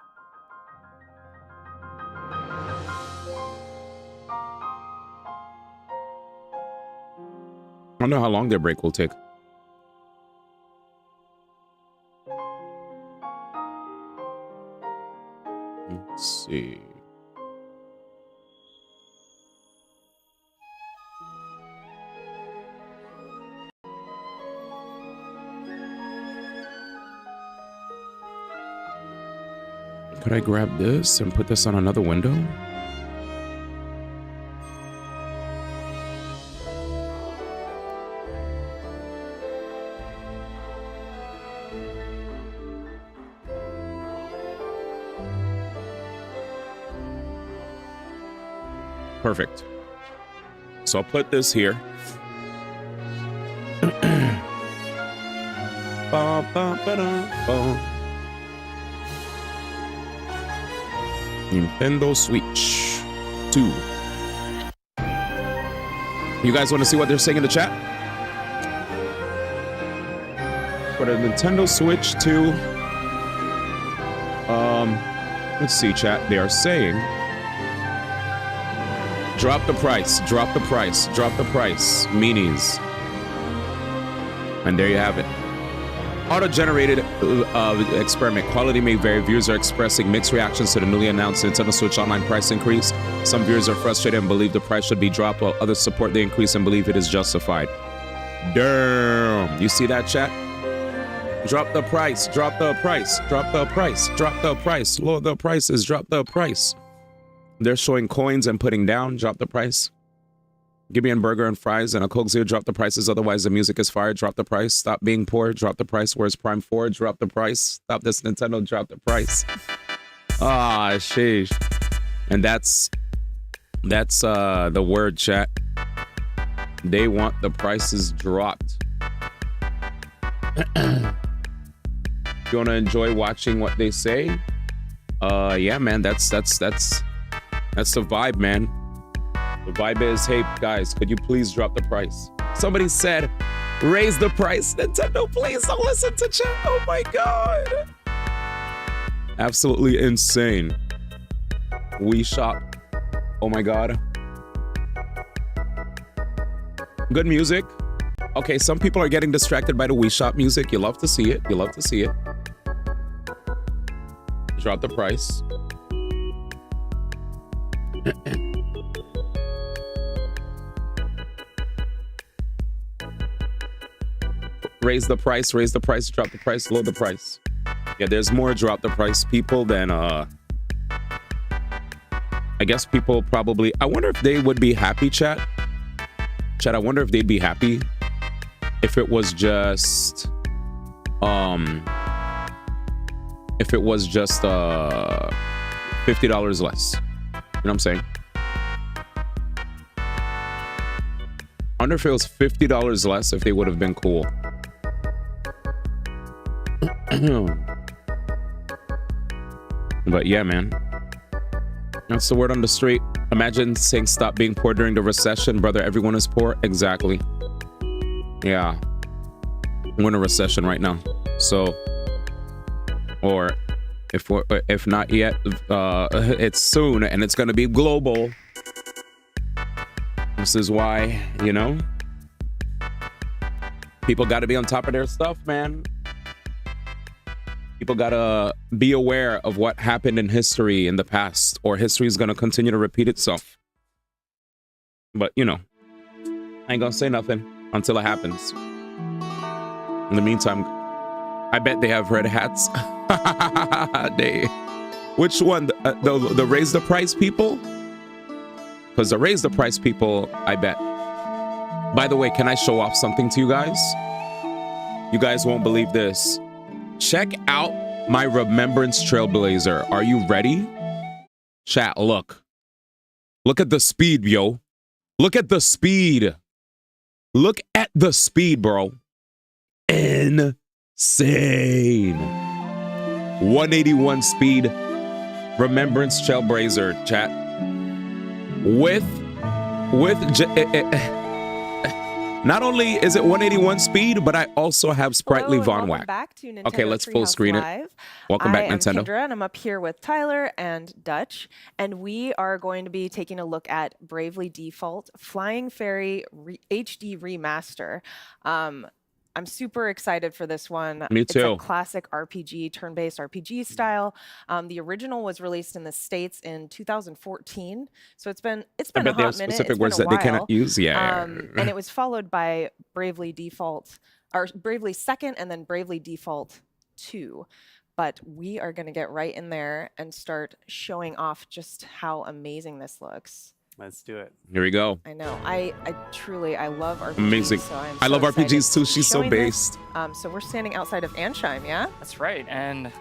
Speaker 6: I don't know how long their break will take. Let's see. Could I grab this and put this on another window? Perfect. So I'll put this here. Ba, ba, ba, da, ba. Nintendo Switch 2. You guys want to see what they're saying in the chat? For the Nintendo Switch 2, let's see, chat. They are saying Drop the price. Drop the price. Drop the price. Meanies. And there you have it. Auto-generated experiment. Quality may vary. Viewers are expressing mixed reactions to the newly announced Nintendo Switch Online price increase. Some viewers are frustrated and believe the price should be dropped, while others support the increase and believe it is justified. Damn. You see that, chat? Drop the price. Drop the price. Drop the price. Drop the price. Lower the prices. Drop the price. They're showing coins and putting down. Drop the price. Give me a burger and fries and a Coke Zero. Drop the prices. Otherwise, the music is fired. Drop the price. Stop being poor. Drop the price. Where's Prime 4? Drop the price. Stop this Nintendo. Drop the price. Ah, sheesh. And that's the word, chat. They want the prices dropped. You want to enjoy watching what they say? Yeah, man. That's the vibe, man. The vibe is, hey, guys, could you please drop the price? Somebody said, raise the price. Nintendo, please don't listen to chat. Oh, my God. Absolutely insane. Wii Shop. Oh, my God. Good music. Okay, some people are getting distracted by the Wii Shop music. You love to see it. You love to see it. Drop the price. Raise the price, drop the price, lower the price. Yeah, there's more drop the price people than I guess people probably. I wonder if they would be happy, chat. Chat, I wonder if they'd be happy if it was just $50 less. You know what I'm saying? I wonder if it was $50 less, if they would have been cool. But yeah, man. That's the word on the street. Imagine saying stop being poor during the recession. Brother, everyone is poor. Exactly. Yeah. We're in a recession right now. So, or if not yet, it's soon, and it's going to be global. This is why, you know, people got to be on top of their stuff, man. People got to be aware of what happened in history in the past, or history is going to continue to repeat itself. But, you know, I ain't going to say nothing until it happens. In the meantime, I bet they have red hats. Which one? The raise the price people? Because the raise the price people, I bet. By the way, can I show off something to you guys? You guys won't believe this. Check out my Remembrance Trailblazer. Are you ready? Chat, look. Look at the speed, yo. Look at the speed. Look at the speed, bro. Insane. 181 speed Remembrance Trailblazer, chat. Not only is it 181 speed, but I also have Sprightly Von Wack.
Speaker 4: Back to Nintendo
Speaker 6: okay, let's
Speaker 4: Treehouse
Speaker 6: full screen
Speaker 4: Live.
Speaker 6: it. Welcome back, Nintendo.
Speaker 4: I am Kendra, and I'm up here with Tyler and Dutch, and we are going to be taking a look at Bravely Default Flying Fairy HD Remaster. I'm super excited for this one.
Speaker 6: Me too.
Speaker 4: It's a classic RPG, turn-based RPG style. The original was released in the States in 2014, so it's been a hot minute.
Speaker 6: Specific words that they cannot use. Yeah.
Speaker 4: And it was followed by Bravely Default, or Bravely Second, and then Bravely Default 2. But we are going to get right in there and start showing off just how amazing this looks.
Speaker 3: Let's do it.
Speaker 6: Here we go.
Speaker 4: I know. I truly love RPGs.
Speaker 6: Amazing.
Speaker 4: So
Speaker 6: I love RPGs too. She's so based.
Speaker 4: So we're standing outside of Ansheim, yeah?
Speaker 12: That's right. And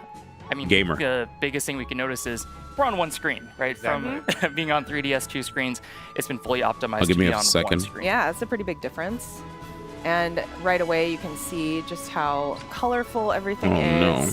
Speaker 12: I mean,
Speaker 6: gamer.
Speaker 12: The biggest thing we can notice is we're on one screen, right? Exactly. From being on 3DS 2 screens, it's been fully optimized to be on one screen.
Speaker 4: Yeah, that's a pretty big difference. And right away, you can see just how colorful everything is. No.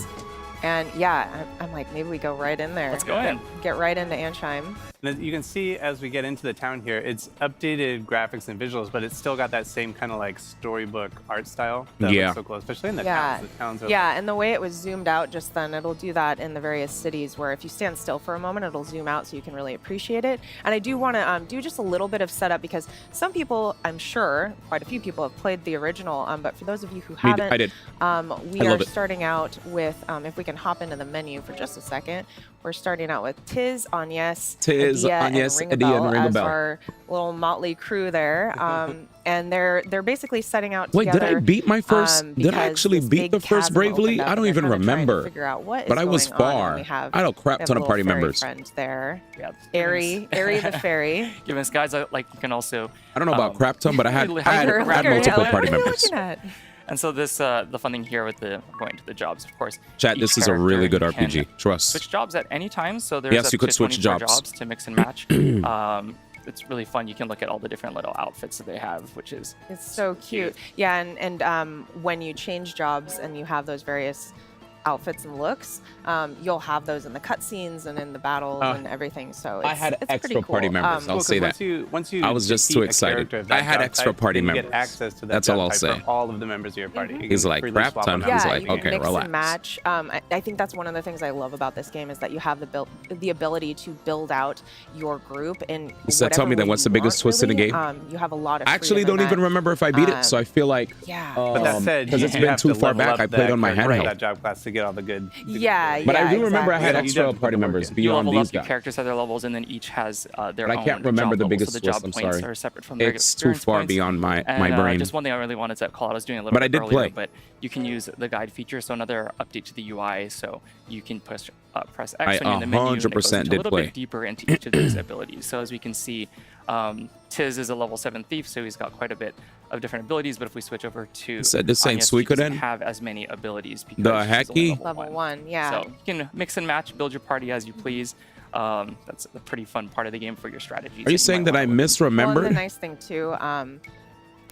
Speaker 4: And yeah, I'm like, maybe we go right in there.
Speaker 12: Let's go in.
Speaker 4: Get right into Ansheim.
Speaker 3: And as you can see as we get into the town here, it's updated graphics and visuals, but it's still got that same kind of like storybook art style. That looks so cool, especially in the towns. The towns are
Speaker 4: and the way it was zoomed out just then, it'll do that in the various cities where if you stand still for a moment, it'll zoom out so you can really appreciate it. And I do want to do just a little bit of setup because some people, I'm sure, quite a few people have played the original, but for those of you who haven't,
Speaker 6: I did.
Speaker 4: We are starting out with, if we can hop into the menu for just a second, we're starting out with Tiz, Agnes, Adia, and Ring as our little motley crew there. And they're basically setting out together.
Speaker 6: Wait, did I beat my first? Did I actually beat the first Bravely? I don't even remember. But I was far. I had a crap ton of party members.
Speaker 4: Friend there. Airy the fairy.
Speaker 12: Given us guys, like you can also.
Speaker 6: I don't know about crap ton, but I had multiple party members.
Speaker 12: And so this, the fun thing here with the going to the jobs, of course.
Speaker 6: Chat, this is a really good RPG. Trust.
Speaker 12: Switch jobs at any time. So there's
Speaker 6: you could switch jobs
Speaker 12: to mix and match. It's really fun. You can look at all the different little outfits that they have, which is
Speaker 4: so cute. Yeah, and when you change jobs and you have those various outfits and looks, you'll have those in the cutscenes and in the battles and everything. So
Speaker 6: I had extra party members. I'll say that.
Speaker 3: Once you
Speaker 6: I was just too excited. I had extra party members.
Speaker 3: Get access to that.
Speaker 6: That's all I'll say.
Speaker 3: For all of the members of your party.
Speaker 6: He's like crap ton. He's like, okay,
Speaker 4: mix
Speaker 6: relax.
Speaker 4: And match. I think that's one of the things I love about this game is that you have the ability to build out your group in.
Speaker 6: So tell me then, what's the biggest twist in the game?
Speaker 4: You have a lot of.
Speaker 6: I actually don't even remember if I beat it, so I feel like.
Speaker 3: But that said,
Speaker 6: because it's been too far back, I played on my handheld.
Speaker 3: That job class to get all the good.
Speaker 6: But I do remember I had extra party members beyond these guys.
Speaker 12: Characters have their levels, and then each has their own.
Speaker 6: But I can't remember the biggest twist. I'm sorry.
Speaker 12: Are separate from their
Speaker 6: it's too far beyond my brain.
Speaker 12: Just one thing I really wanted to call out. I was doing a little bit earlier, but you can use the guide feature. So another update to the UI. So you can press X when you're in the menu. And it goes a little bit deeper into each of these abilities. So as we can see, Tiz is a level 7 thief, so he's got quite a bit of different abilities. But if we switch over to
Speaker 6: this ain't
Speaker 12: he doesn't have as many abilities because
Speaker 6: the hacky
Speaker 4: level 1, yeah.
Speaker 12: So you can mix and match, build your party as you please. That's a pretty fun part of the game for your strategies.
Speaker 6: Are you saying that I misremembered?
Speaker 4: Well, the nice thing too,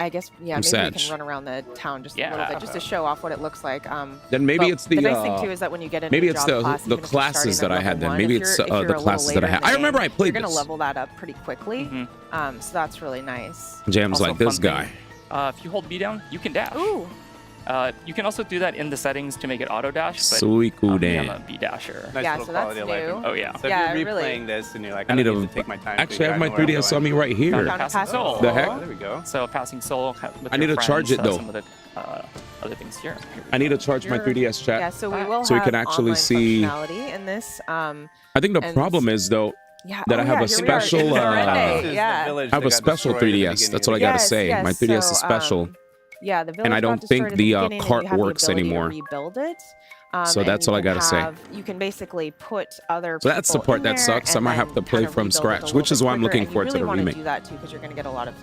Speaker 4: I guess, maybe we can run around the town just a little bit, just to show off what it looks like.
Speaker 6: Then maybe it's the
Speaker 4: nice thing too is that when you get into
Speaker 6: maybe it's the classes that I had then. Maybe it's the classes that I had. I remember I played this.
Speaker 4: You're gonna level that up pretty quickly, so that's really nice.
Speaker 6: Jams like this guy.
Speaker 12: If you hold B down, you can dash.
Speaker 4: Ooh.
Speaker 12: You can also do that in the settings to make it auto dash. But
Speaker 6: I'm
Speaker 12: a B dasher.
Speaker 4: Yeah, so that's new.
Speaker 12: Oh yeah.
Speaker 3: So if you're replaying this and you're like, I
Speaker 6: need
Speaker 3: to take my time.
Speaker 6: Actually, I have my 3DS on me right here.
Speaker 12: Passing soul.
Speaker 6: The heck?
Speaker 3: There we go.
Speaker 12: So passing soul.
Speaker 6: I need to charge it though.
Speaker 12: Some of the other things here.
Speaker 6: I need to charge my 3DS chat.
Speaker 4: Yeah, so we will
Speaker 6: so we can actually see
Speaker 4: functionality in this.
Speaker 6: I think the problem is though. That I have a special. I have a special 3DS. That's what I gotta say. My 3DS is special.
Speaker 4: Yeah, the
Speaker 6: and I don't think the cart works anymore.
Speaker 4: Rebuild it.
Speaker 6: So that's all I gotta say.
Speaker 4: You can basically put other.
Speaker 6: So that's the part that sucks. I might have to play from scratch, which is why I'm looking forward to the remake.
Speaker 4: You really want to do that too, because you're going to get a lot of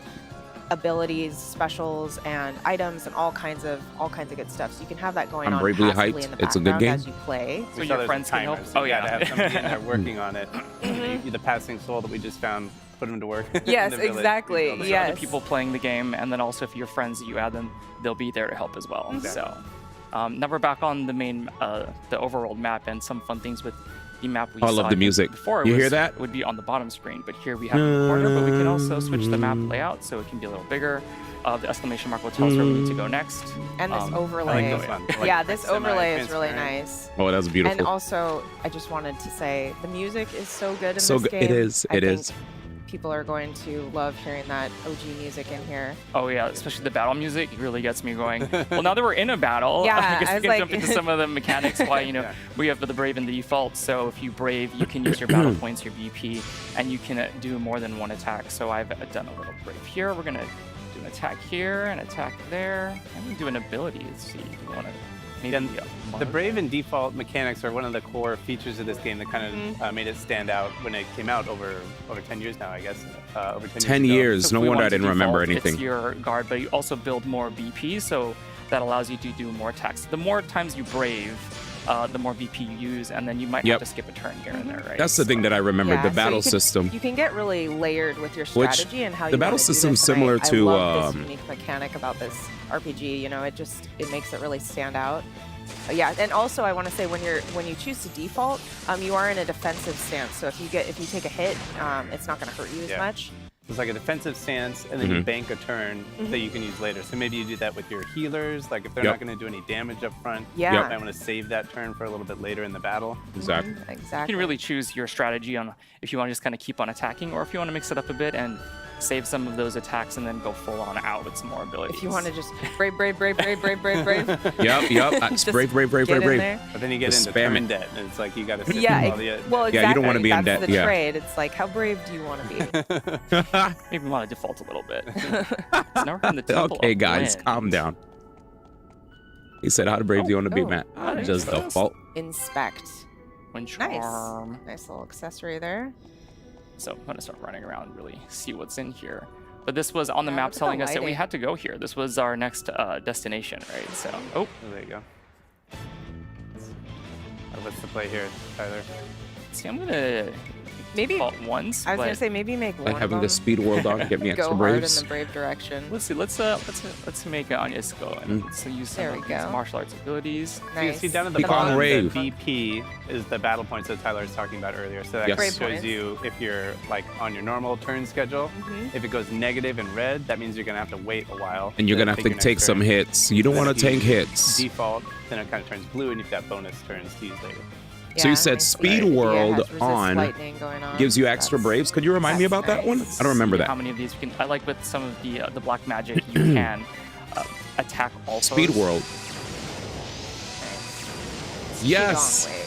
Speaker 4: abilities, specials, and items, and all kinds of good stuff. So you can have that going on
Speaker 6: bravely
Speaker 4: passively
Speaker 6: hyped.
Speaker 4: in the
Speaker 6: It's a good game.
Speaker 4: as you play.
Speaker 12: So your friends can help.
Speaker 3: Oh yeah, to have somebody in there working on it. The passing soul that we just found. Put them to work.
Speaker 4: Yes, exactly. Yes.
Speaker 12: Other people playing the game, and then also if your friends you add them, they'll be there to help as well. So now we're back on the main, the overworld map, and some fun things with the map we saw.
Speaker 6: I love the music.
Speaker 12: Before
Speaker 6: you hear that?
Speaker 12: It would be on the bottom screen, but here we have it in the corner. But we can also switch the map layout so it can be a little bigger. The exclamation mark will tell us where we need to go next.
Speaker 4: And this overlay. This overlay is really nice.
Speaker 6: Oh, that's beautiful.
Speaker 4: And also, I just wanted to say the music is so good in this game.
Speaker 6: It is. It is.
Speaker 4: People are going to love hearing that OG music in here.
Speaker 12: Oh yeah, especially the battle music really gets me going. Well, now that we're in a battle, I guess we can jump into some of the mechanics. Why we have the brave and the default. So if you brave, you can use your battle points, your BP, and you can do more than one attack. So I've done a little brave here. We're gonna do an attack here, an attack there. I'm gonna do an ability. Let's see. Do you want to?
Speaker 3: The brave and default mechanics are one of the core features of this game that kind of made it stand out when it came out over 10 years now, I guess. Over 10
Speaker 6: years.
Speaker 12: So
Speaker 6: no wonder I didn't remember anything.
Speaker 12: It's your guard, but you also build more BP, so that allows you to do more attacks. The more times you brave, the more VP you use, and then you might have to skip a turn here and there, right?
Speaker 6: That's the thing that I remember. The battle system.
Speaker 4: You can get really layered with your strategy and how you
Speaker 6: the battle system similar to.
Speaker 4: I love this unique mechanic about this RPG. You know, it makes it really stand out. Yeah, and also I want to say when you choose to default, you are in a defensive stance. So if you take a hit, it's not going to hurt you as much.
Speaker 3: It's like a defensive stance, and then you bank a turn that you can use later. So maybe you do that with your healers. Like if they're not going to do any damage up front, you might want to save that turn for a little bit later in the battle.
Speaker 6: Exactly.
Speaker 4: Exactly.
Speaker 12: You can really choose your strategy on if you want to just kind of keep on attacking, or if you want to mix it up a bit and save some of those attacks and then go full on out with some more abilities.
Speaker 4: If you want to just brave.
Speaker 6: Yep. Brave.
Speaker 3: But then you get into turn debt, and it's like you got to sit
Speaker 4: well, exactly.
Speaker 6: Yeah, you don't want to be in debt.
Speaker 4: That's the trade. It's like, how brave do you want to be?
Speaker 12: Maybe want to default a little bit. Now we're in the temple
Speaker 6: Okay, guys, calm down. He said, how brave do you want to be, Matt? Just default.
Speaker 4: Inspect.
Speaker 12: Wind charm.
Speaker 4: Nice little accessory there.
Speaker 12: So I'm going to start running around and really see what's in here. But this was on the map telling us that we had to go here. This was our next destination, right? So,
Speaker 3: there you go. What's the play here, Tyler?
Speaker 12: See, I'm going to
Speaker 4: maybe
Speaker 12: once.
Speaker 4: I was going to say maybe make one
Speaker 6: like having the speed world on, get me extra braves.
Speaker 4: Go hard in the brave direction.
Speaker 12: Let's see. Let's make Anya's go and let's use some martial arts abilities.
Speaker 3: Nice. So you see down at the bottom, the VP is the battle points that Tyler was talking about earlier. So that shows you if you're like on your normal turn schedule. If it goes negative in red, that means you're gonna have to wait a while.
Speaker 6: And you're gonna have to take some hits. You don't want to tank hits.
Speaker 3: Default, then it kind of turns blue, and you've got bonus turns to use later.
Speaker 6: So you said Speed World on gives you extra braves. Could you remind me about that one? I don't remember that.
Speaker 12: How many of these we can? I like with some of the black magic you can attack all.
Speaker 6: Speed World. Yes.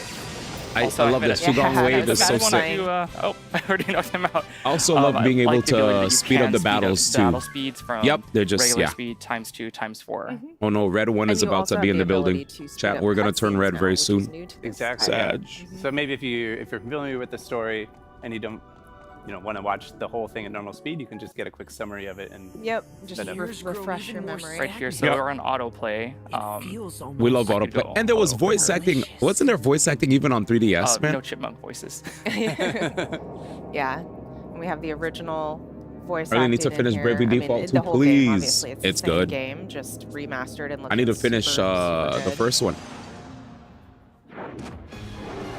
Speaker 6: I love this. Sugong Wave is so sick.
Speaker 12: I already knocked him out.
Speaker 6: I also love being able to speed up the battles too.
Speaker 12: Battle speeds from
Speaker 6: they're just
Speaker 12: regular speed times 2 times 4.
Speaker 6: Oh no, red one is about to be in the building. Chat, we're gonna turn red very soon.
Speaker 3: Exactly.
Speaker 6: Sag.
Speaker 3: So maybe if you're familiar with the story and you don't want to watch the whole thing at normal speed, you can just get a quick summary of it and
Speaker 4: just refresh your memory.
Speaker 12: Right here, so we're on autoplay.
Speaker 6: We love autoplay, and there was voice acting. Wasn't there voice acting even on 3DS, man?
Speaker 12: No chipmunk voices.
Speaker 4: Yeah, we have the original voice.
Speaker 6: I really need to finish Bravely Default 2, please.
Speaker 4: It's
Speaker 6: good.
Speaker 4: Game just remastered and
Speaker 6: I need to finish the first one.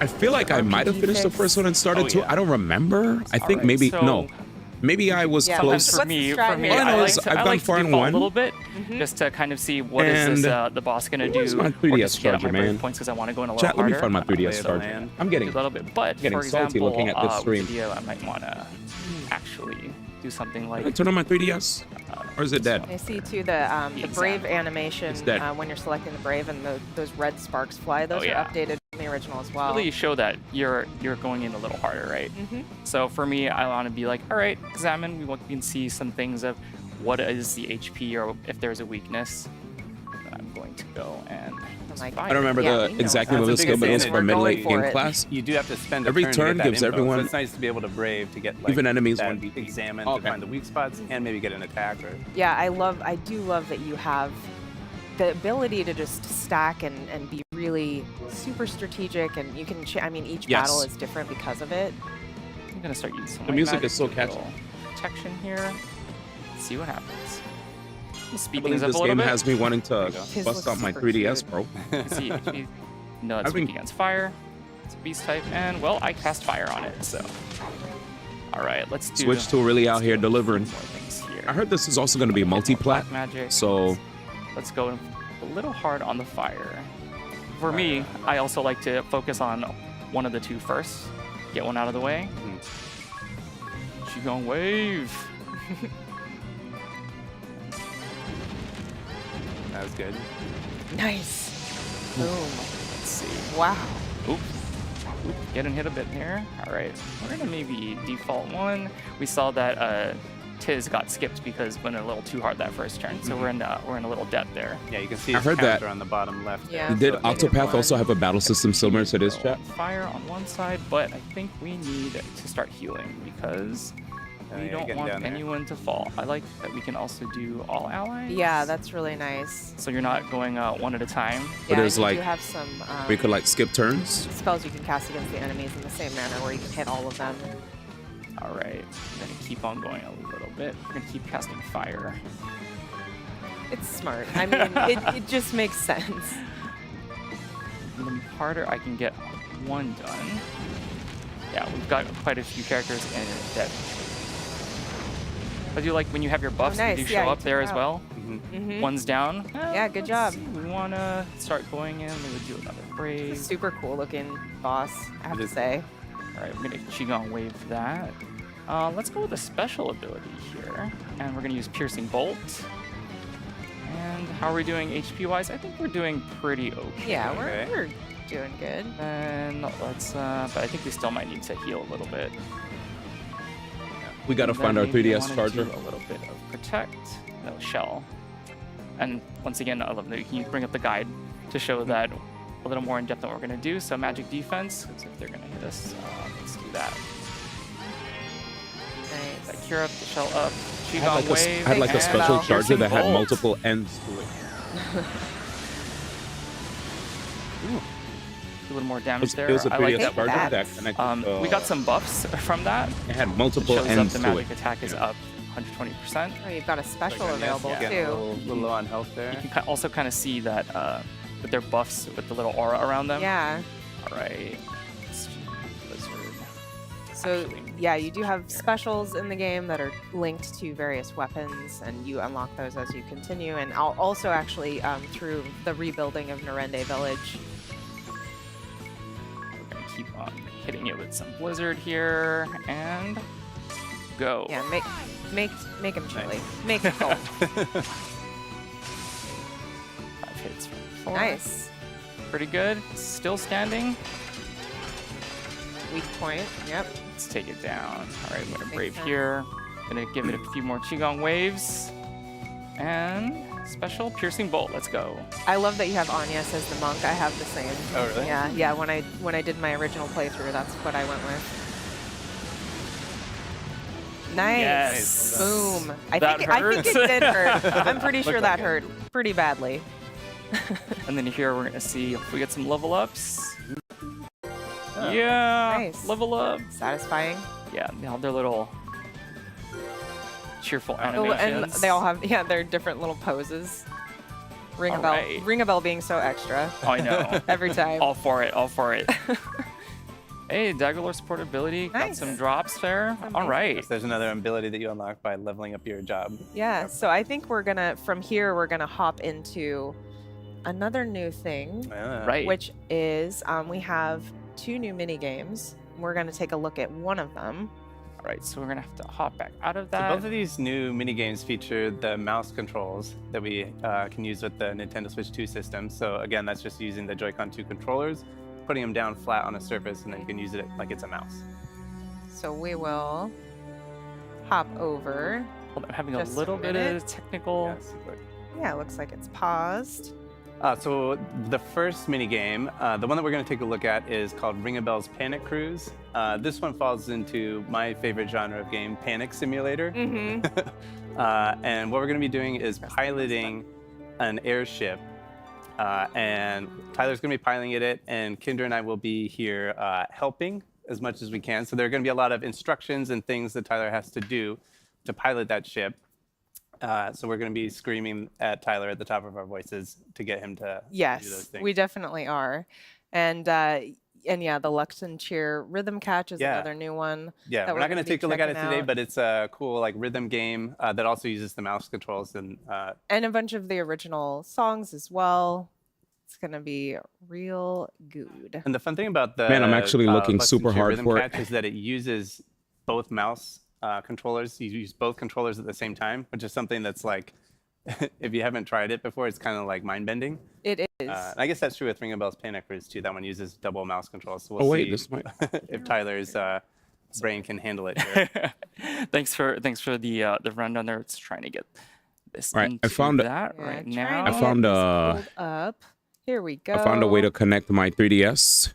Speaker 6: I feel like I might have finished the first one and started two. I don't remember. I think maybe no. Maybe I was close.
Speaker 12: For me,
Speaker 6: I've gone far in one.
Speaker 12: A little bit, just to kind of see what is this, the boss gonna do.
Speaker 6: Where's my 3DS charger, man?
Speaker 12: Points because I want to go in a little harder.
Speaker 6: Let me find my 3DS charger. I'm getting
Speaker 12: a little bit, but
Speaker 6: getting
Speaker 12: for example,
Speaker 6: salty looking at this stream.
Speaker 12: Video, I might want to actually do something like.
Speaker 6: Turn on my 3DS. Or is it dead?
Speaker 4: I see too the brave animation when you're selecting the brave and those red sparks fly. Those are updated from the original as well.
Speaker 12: Really show that you're going in a little harder, right? So for me, I want to be like, all right, examine. We can see some things of what is the HP or if there's a weakness. I'm going to go and.
Speaker 6: I don't remember the exact name of the skill, but it was for mid-late game class.
Speaker 3: You do have to spend
Speaker 6: every turn gives everyone.
Speaker 3: So it's nice to be able to brave to get like,
Speaker 6: even enemies
Speaker 3: that examine to find the weak spots and maybe get an attack. Or
Speaker 4: yeah, I do love that you have the ability to just stack and be really super strategic, and you can. I mean, each battle is different because of it.
Speaker 12: I'm gonna start using some.
Speaker 6: The music is so catchy.
Speaker 12: Protection here. Let's see what happens. Speed
Speaker 6: things up a little bit. This game has me wanting to bust out my 3DS, bro.
Speaker 12: See, no, it's weak against fire. It's a beast type, and well, I cast fire on it, so. All right, let's do.
Speaker 6: Switch to really out here delivering. I heard this is also going to be multi-plat,
Speaker 12: magic.
Speaker 6: So.
Speaker 12: Let's go a little hard on the fire. For me, I also like to focus on one of the two first. Get one out of the way. She gonna wave.
Speaker 3: That was good.
Speaker 4: Nice. Boom.
Speaker 12: Let's see.
Speaker 4: Wow.
Speaker 12: Oops. Getting hit a bit here. All right. We're gonna maybe default one. We saw that Tiz got skipped because went a little too hard that first turn, so we're in a little debt there.
Speaker 3: Yeah, you can see his counter on the bottom left.
Speaker 4: Yeah.
Speaker 6: Did Octopath also have a battle system similar to this, chat?
Speaker 12: Fire on one side, but I think we need to start healing because We don't want anyone to fall. I like that we can also do all allies.
Speaker 4: Yeah, that's really nice.
Speaker 12: So you're not going one at a time.
Speaker 6: But there's
Speaker 4: you
Speaker 6: like
Speaker 4: do have some
Speaker 6: we could like skip turns.
Speaker 4: spells you can cast against the enemies in the same manner where you can hit all of them.
Speaker 12: All right, I'm gonna keep on going a little bit. We're gonna keep casting fire.
Speaker 4: It's smart. I mean, it just makes sense.
Speaker 12: And the harder I can get one done. Yeah, we've got quite a few characters in that. I do like when you have your buffs,
Speaker 4: nice.
Speaker 12: they do show up there as
Speaker 4: out.
Speaker 12: well. One's down.
Speaker 4: Yeah, good job.
Speaker 12: See. We want to start going in. We would do another brave.
Speaker 4: Super cool looking boss, I have to say.
Speaker 12: All right, we're going to Qigong Wave that. Let's go with a special ability here. And we're going to use Piercing Bolt. And how are we doing HP-wise? I think we're doing pretty okay.
Speaker 4: Yeah, we're doing good.
Speaker 12: And let's, but I think we still might need to heal a little bit.
Speaker 6: We got to find our 3DS charger.
Speaker 12: A little bit of Protect. No, Shell. And once again, I love that you can bring up the guide to show that a little more in depth than what we're going to do. So Magic Defense, because if they're going to hit us, let's do that.
Speaker 4: Nice.
Speaker 12: That Cure up, the Shell up,
Speaker 6: I
Speaker 12: Qigong Wave.
Speaker 6: had like a special charger that had
Speaker 12: Bolt.
Speaker 6: multiple ends to it.
Speaker 12: Ooh. A little more damage there.
Speaker 6: It was a
Speaker 12: I like
Speaker 6: 3DS charger that connected.
Speaker 12: we got some buffs from that.
Speaker 6: It had multiple
Speaker 12: shows
Speaker 6: ends
Speaker 12: up the
Speaker 6: to
Speaker 12: magic
Speaker 6: it.
Speaker 12: attack is up 120%.
Speaker 4: Oh, you've got a special available
Speaker 3: A
Speaker 4: too.
Speaker 3: little low on health there.
Speaker 12: You can also kind of see that with their buffs with the little aura around them.
Speaker 4: Yeah.
Speaker 12: All right. Blizzard.
Speaker 4: So yeah, you do have specials in the game that are linked to various weapons, and you unlock those as you continue. And also actually through the rebuilding of Narende Village.
Speaker 12: We're gonna keep on hitting it with some Blizzard here and go.
Speaker 4: Yeah, make him chilly. Make it cold.
Speaker 12: 5 hits from 4.
Speaker 4: Nice.
Speaker 12: Pretty good. Still standing.
Speaker 4: Weak point. Yep.
Speaker 12: Let's take it down. All right, I'm gonna brave
Speaker 4: sense.
Speaker 12: here. Gonna give it a few more Qigong waves. And special Piercing Bolt. Let's go.
Speaker 4: I love that you have Agnes as the monk. I have the same.
Speaker 3: Oh, really?
Speaker 4: Yeah. When I did my original playthrough, that's what I went with. Nice.
Speaker 12: Yes.
Speaker 4: Boom. I
Speaker 12: That
Speaker 4: think it did hurt. I'm pretty sure that hurt pretty badly.
Speaker 12: And then here we're gonna see if we get some level ups. Yeah.
Speaker 4: Nice.
Speaker 12: Level up.
Speaker 4: Satisfying.
Speaker 12: Yeah, they have their little cheerful
Speaker 4: Oh,
Speaker 12: animations.
Speaker 4: and they all have their different little poses. Ring a
Speaker 12: All
Speaker 4: bell.
Speaker 12: right.
Speaker 4: Ring a bell being so extra.
Speaker 12: Oh, I know.
Speaker 4: Every time.
Speaker 12: All for it. All for it. Hey, Daggerlore support ability. Got
Speaker 4: Nice.
Speaker 12: some drops there. All right.
Speaker 3: So there's another ability that you unlock by leveling up your job.
Speaker 4: Yeah, so I think we're gonna hop into another new thing,
Speaker 12: Right.
Speaker 4: which is we have 2 new mini games. We're gonna take a look at one of them.
Speaker 12: All right, so we're gonna have to hop back out of
Speaker 3: So
Speaker 12: that.
Speaker 3: both of these new mini games feature the mouse controls that we can use with the Nintendo Switch 2 system. So again, that's just using the Joy-Con 2 controllers, putting them down flat on a surface, and then you can use it like it's a mouse.
Speaker 4: So we will hop over.
Speaker 12: Hold on, I'm having a
Speaker 4: Just a
Speaker 12: little bit
Speaker 4: minute.
Speaker 12: of technical.
Speaker 4: Yeah, it looks like it's paused.
Speaker 3: So the first mini game, the one that we're going to take a look at is called Ring a Bell's Panic Cruise. This one falls into my favorite genre of game, Panic Simulator.
Speaker 4: Mm-hmm.
Speaker 3: And what we're going to be doing is piloting an airship. And Tyler's going to be piloting it, and Kendra and I will be here helping as much as we can. So there are going to be a lot of instructions and things that Tyler has to do to pilot that ship. So we're going to be screaming at Tyler at the top of our voices to get him to do those
Speaker 4: Yes,
Speaker 3: things.
Speaker 4: we definitely are. And yeah, the Luxon Cheer Rhythm Catch is another new one.
Speaker 3: Yeah,
Speaker 4: that
Speaker 3: we're not going
Speaker 4: gonna
Speaker 3: to
Speaker 4: be
Speaker 3: take a look at it
Speaker 4: checking
Speaker 3: today,
Speaker 4: out.
Speaker 3: but it's a cool like rhythm game that also uses the mouse controls and
Speaker 4: And a bunch of the original songs as well. It's gonna be real good.
Speaker 3: And the fun thing about the
Speaker 6: Man, I'm actually looking
Speaker 3: Luxon
Speaker 6: super
Speaker 3: Cheer
Speaker 6: hard
Speaker 3: Rhythm
Speaker 6: for it.
Speaker 3: Catch is that it uses both mouse controllers. You use both controllers at the same time, which is something that's like, if you haven't tried it before, it's kind of like mind bending.
Speaker 4: It is.
Speaker 3: I guess that's true with Ring a Bell's Panic Cruise too. That one uses double mouse controls. So we'll
Speaker 6: Oh, wait,
Speaker 3: see
Speaker 6: this might-
Speaker 3: if Tyler's brain can handle it here.
Speaker 12: Thanks for the rundown there. It's trying to get this
Speaker 6: All right, I
Speaker 12: into
Speaker 6: found
Speaker 12: that
Speaker 4: Yeah,
Speaker 12: right
Speaker 4: trying
Speaker 12: now.
Speaker 4: to
Speaker 6: I found
Speaker 4: get this
Speaker 6: a
Speaker 4: pulled up. Here we go.
Speaker 6: I found a way to connect my 3DS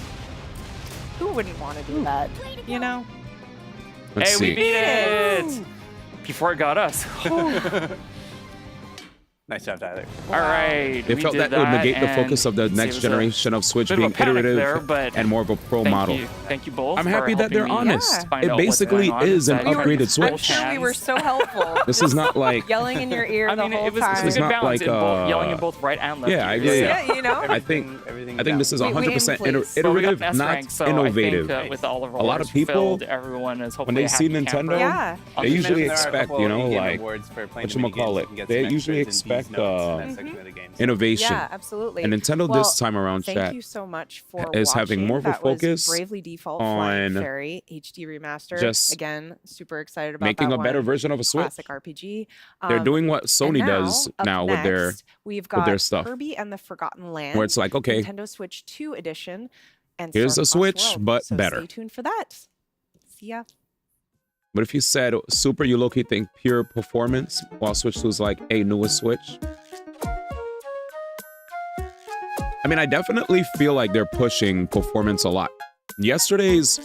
Speaker 4: Who wouldn't want to do that? You know?
Speaker 6: Let's see.
Speaker 12: We beat it! Before it got us.
Speaker 3: Nice job, Tyler.
Speaker 12: All right.
Speaker 6: They felt that would negate the focus of the next generation of Switch being iterative and more of a pro model.
Speaker 12: Thank you both.
Speaker 6: I'm happy that they're honest. It basically is an upgraded Switch.
Speaker 4: I'm sure we were so helpful.
Speaker 6: This is not like
Speaker 4: yelling in your ear the whole time.
Speaker 6: It's not like
Speaker 12: yelling in both right and left.
Speaker 6: Yeah, I agree.
Speaker 4: Yeah, you know.
Speaker 6: I think this is 100% iterative, not innovative.
Speaker 12: With all of
Speaker 6: a lot of people,
Speaker 12: everyone is
Speaker 6: when they see Nintendo, they usually expect, you know, like whatchamacallit. They usually expect innovation.
Speaker 4: Yeah, absolutely.
Speaker 6: And Nintendo this time around,
Speaker 4: thank you so much for
Speaker 6: is having more of a focus
Speaker 4: Bravely Default
Speaker 6: on
Speaker 4: Fairy HD remaster.
Speaker 6: Just
Speaker 4: again, super excited about
Speaker 6: making
Speaker 4: that
Speaker 6: a better version of a Switch.
Speaker 4: Classic RPG.
Speaker 6: They're doing what Sony does now with their stuff.
Speaker 4: Kirby and the Forgotten Land,
Speaker 6: where it's like, okay,
Speaker 4: Nintendo Switch 2 edition, and
Speaker 6: here's a Switch,
Speaker 4: World.
Speaker 6: but
Speaker 4: so
Speaker 6: better.
Speaker 4: Stay tuned for that. See ya.
Speaker 6: But if you said Super, you low-key think pure performance, while Switch 2 is like a newest Switch. I mean, I definitely feel like they're pushing performance a lot. Yesterday's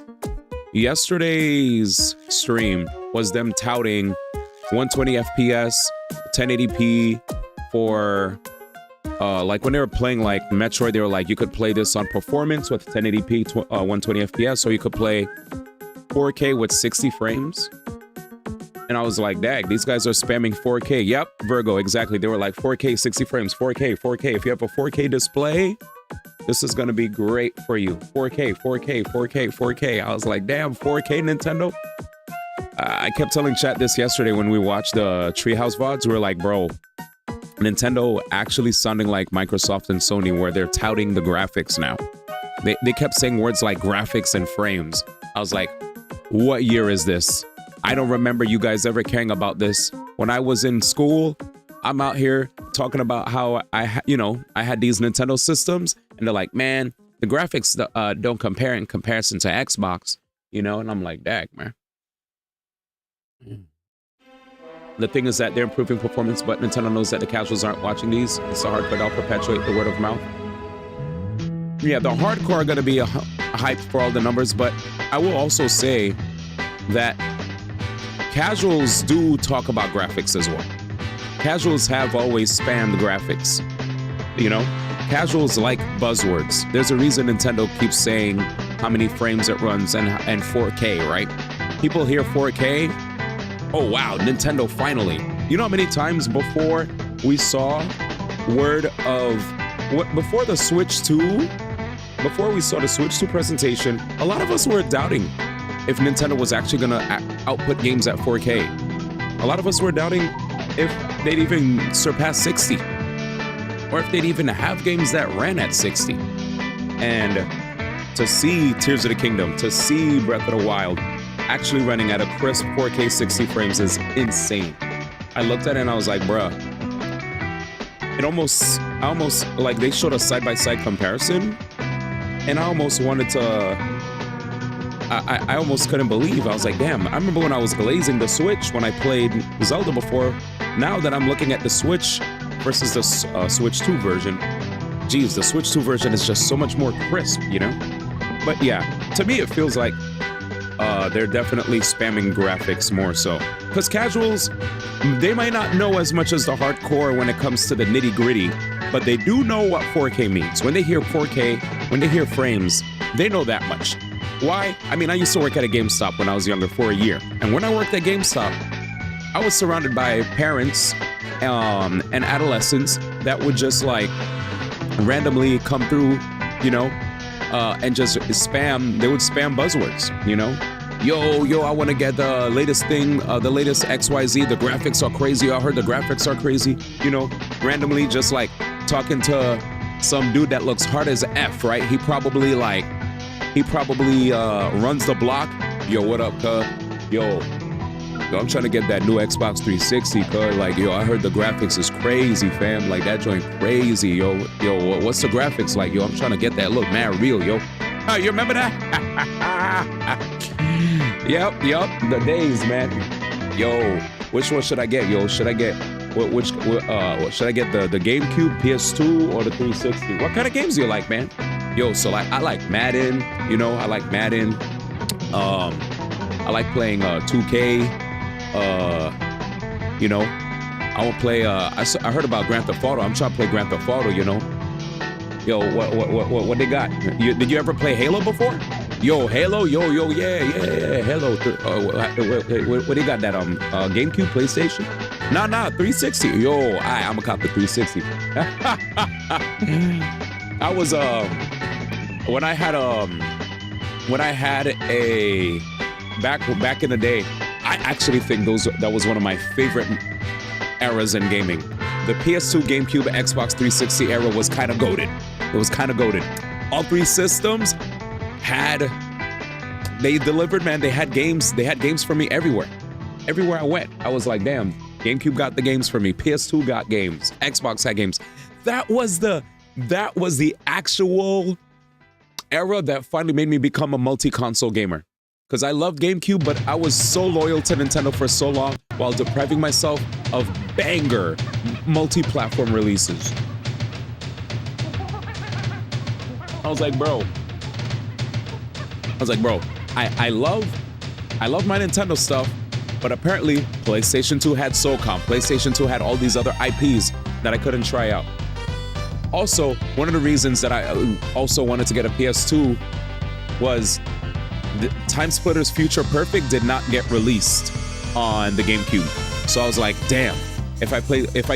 Speaker 6: stream was them touting 120 FPS, 1080p for like when they were playing like Metroid, they were like, you could play this on performance with 1080p, 120 FPS, or you could play 4K with 60 frames. And I was like, dag, these guys are spamming 4K. Yep, Virgo, exactly. They were like 4K, 60 frames, 4K, 4K. If you have a 4K display, this is going to be great for you. 4K, 4K, 4K, 4K. I was like, damn, 4K Nintendo? I kept telling chat this yesterday when we watched the Treehouse VODs. We were like, bro, Nintendo actually sounding like Microsoft and Sony, where they're touting the graphics now. They kept saying words like graphics and frames. I was like, what year is this? I don't remember you guys ever caring about this. When I was in school, I'm out here talking about how I had these Nintendo systems, and they're like, man, the graphics don't compare in comparison to Xbox, you know? And I'm like, dag, man. The thing is that they're improving performance, but Nintendo knows that the casuals aren't watching these, so hardcore will perpetuate the word of mouth. Yeah, the hardcore are going to be a hype for all the numbers, but I will also say that casuals do talk about graphics as well. Casuals have always spammed graphics. You know, casuals like buzzwords. There's a reason Nintendo keeps saying how many frames it runs and 4K, right? People hear 4K. Oh, wow, Nintendo finally. You know how many times before we saw word of what before the Switch 2? Before we saw the Switch 2 presentation, a lot of us were doubting if Nintendo was actually gonna output games at 4K. A lot of us were doubting if they'd even surpass 60, or if they'd even have games that ran at 60. And to see Tears of the Kingdom, to see Breath of the Wild actually running at a crisp 4K 60 frames is insane. I looked at it and I was like, bruh, I almost like they showed a side-by-side comparison, and I almost wanted to I almost couldn't believe. I was like, damn, I remember when I was glazing the Switch when I played Zelda before. Now that I'm looking at the Switch versus the Switch 2 version, geez, the Switch 2 version is just so much more crisp, you know? But yeah, to me it feels like they're definitely spamming graphics more so. Because casuals, they might not know as much as the hardcore when it comes to the nitty-gritty, but they do know what 4K means. When they hear 4K, when they hear frames, they know that much. Why? I mean, I used to work at a GameStop when I was younger for a year. And when I worked at GameStop, I was surrounded by parents and adolescents that would just like randomly come through, you know, and just spam. They would spam buzzwords, you know. Yo, I want to get the latest thing, the latest XYZ. The graphics are crazy. I heard the graphics are crazy. You know, randomly just like talking to some dude that looks hard as F, right? He probably runs the block. Yo, what up, cuz? Yo, I'm trying to get that new Xbox 360, cuz. Like, yo, I heard the graphics is crazy, fam. Like, that joint crazy, yo. Yo, what's the graphics like? Yo, I'm trying to get that look mad real, yo. Oh, you remember that? Yep, the days, man. Yo, which one should I get, yo? Should I get, should I get the GameCube, PS2, or the 360? What kind of games do you like, man? Yo, so like I like Madden, you know, I like Madden. I like playing 2K. You know, I will play. I heard about Grand Theft Auto. I'm trying to play Grand Theft Auto. You know, yo, what they got? Did you ever play Halo before? Yo, Halo, yeah, Halo. What they got? That GameCube, PlayStation? Nah, 360. Yo, I'm gonna cop the 360. I was when I had a back in the day. I actually think that was one of my favorite eras in gaming. The PS2, GameCube, Xbox 360 era was kind of goated. It was kind of goated. All three systems they delivered, man. They had games for me everywhere. Everywhere I went, I was like, damn, GameCube got the games for me. PS2 got games. Xbox had games. That was the actual era that finally made me become a multi-console gamer. Because I loved GameCube, but I was so loyal to Nintendo for so long while depriving myself of banger multi-platform releases. I was like, bro, I love my Nintendo stuff, but apparently PlayStation 2 had SOCOM. PlayStation 2 had all these other IPs that I couldn't try out. Also, one of the reasons that I also wanted to get a PS2 was Time Splitters Future Perfect did not get released on the GameCube. So I was like, damn, if I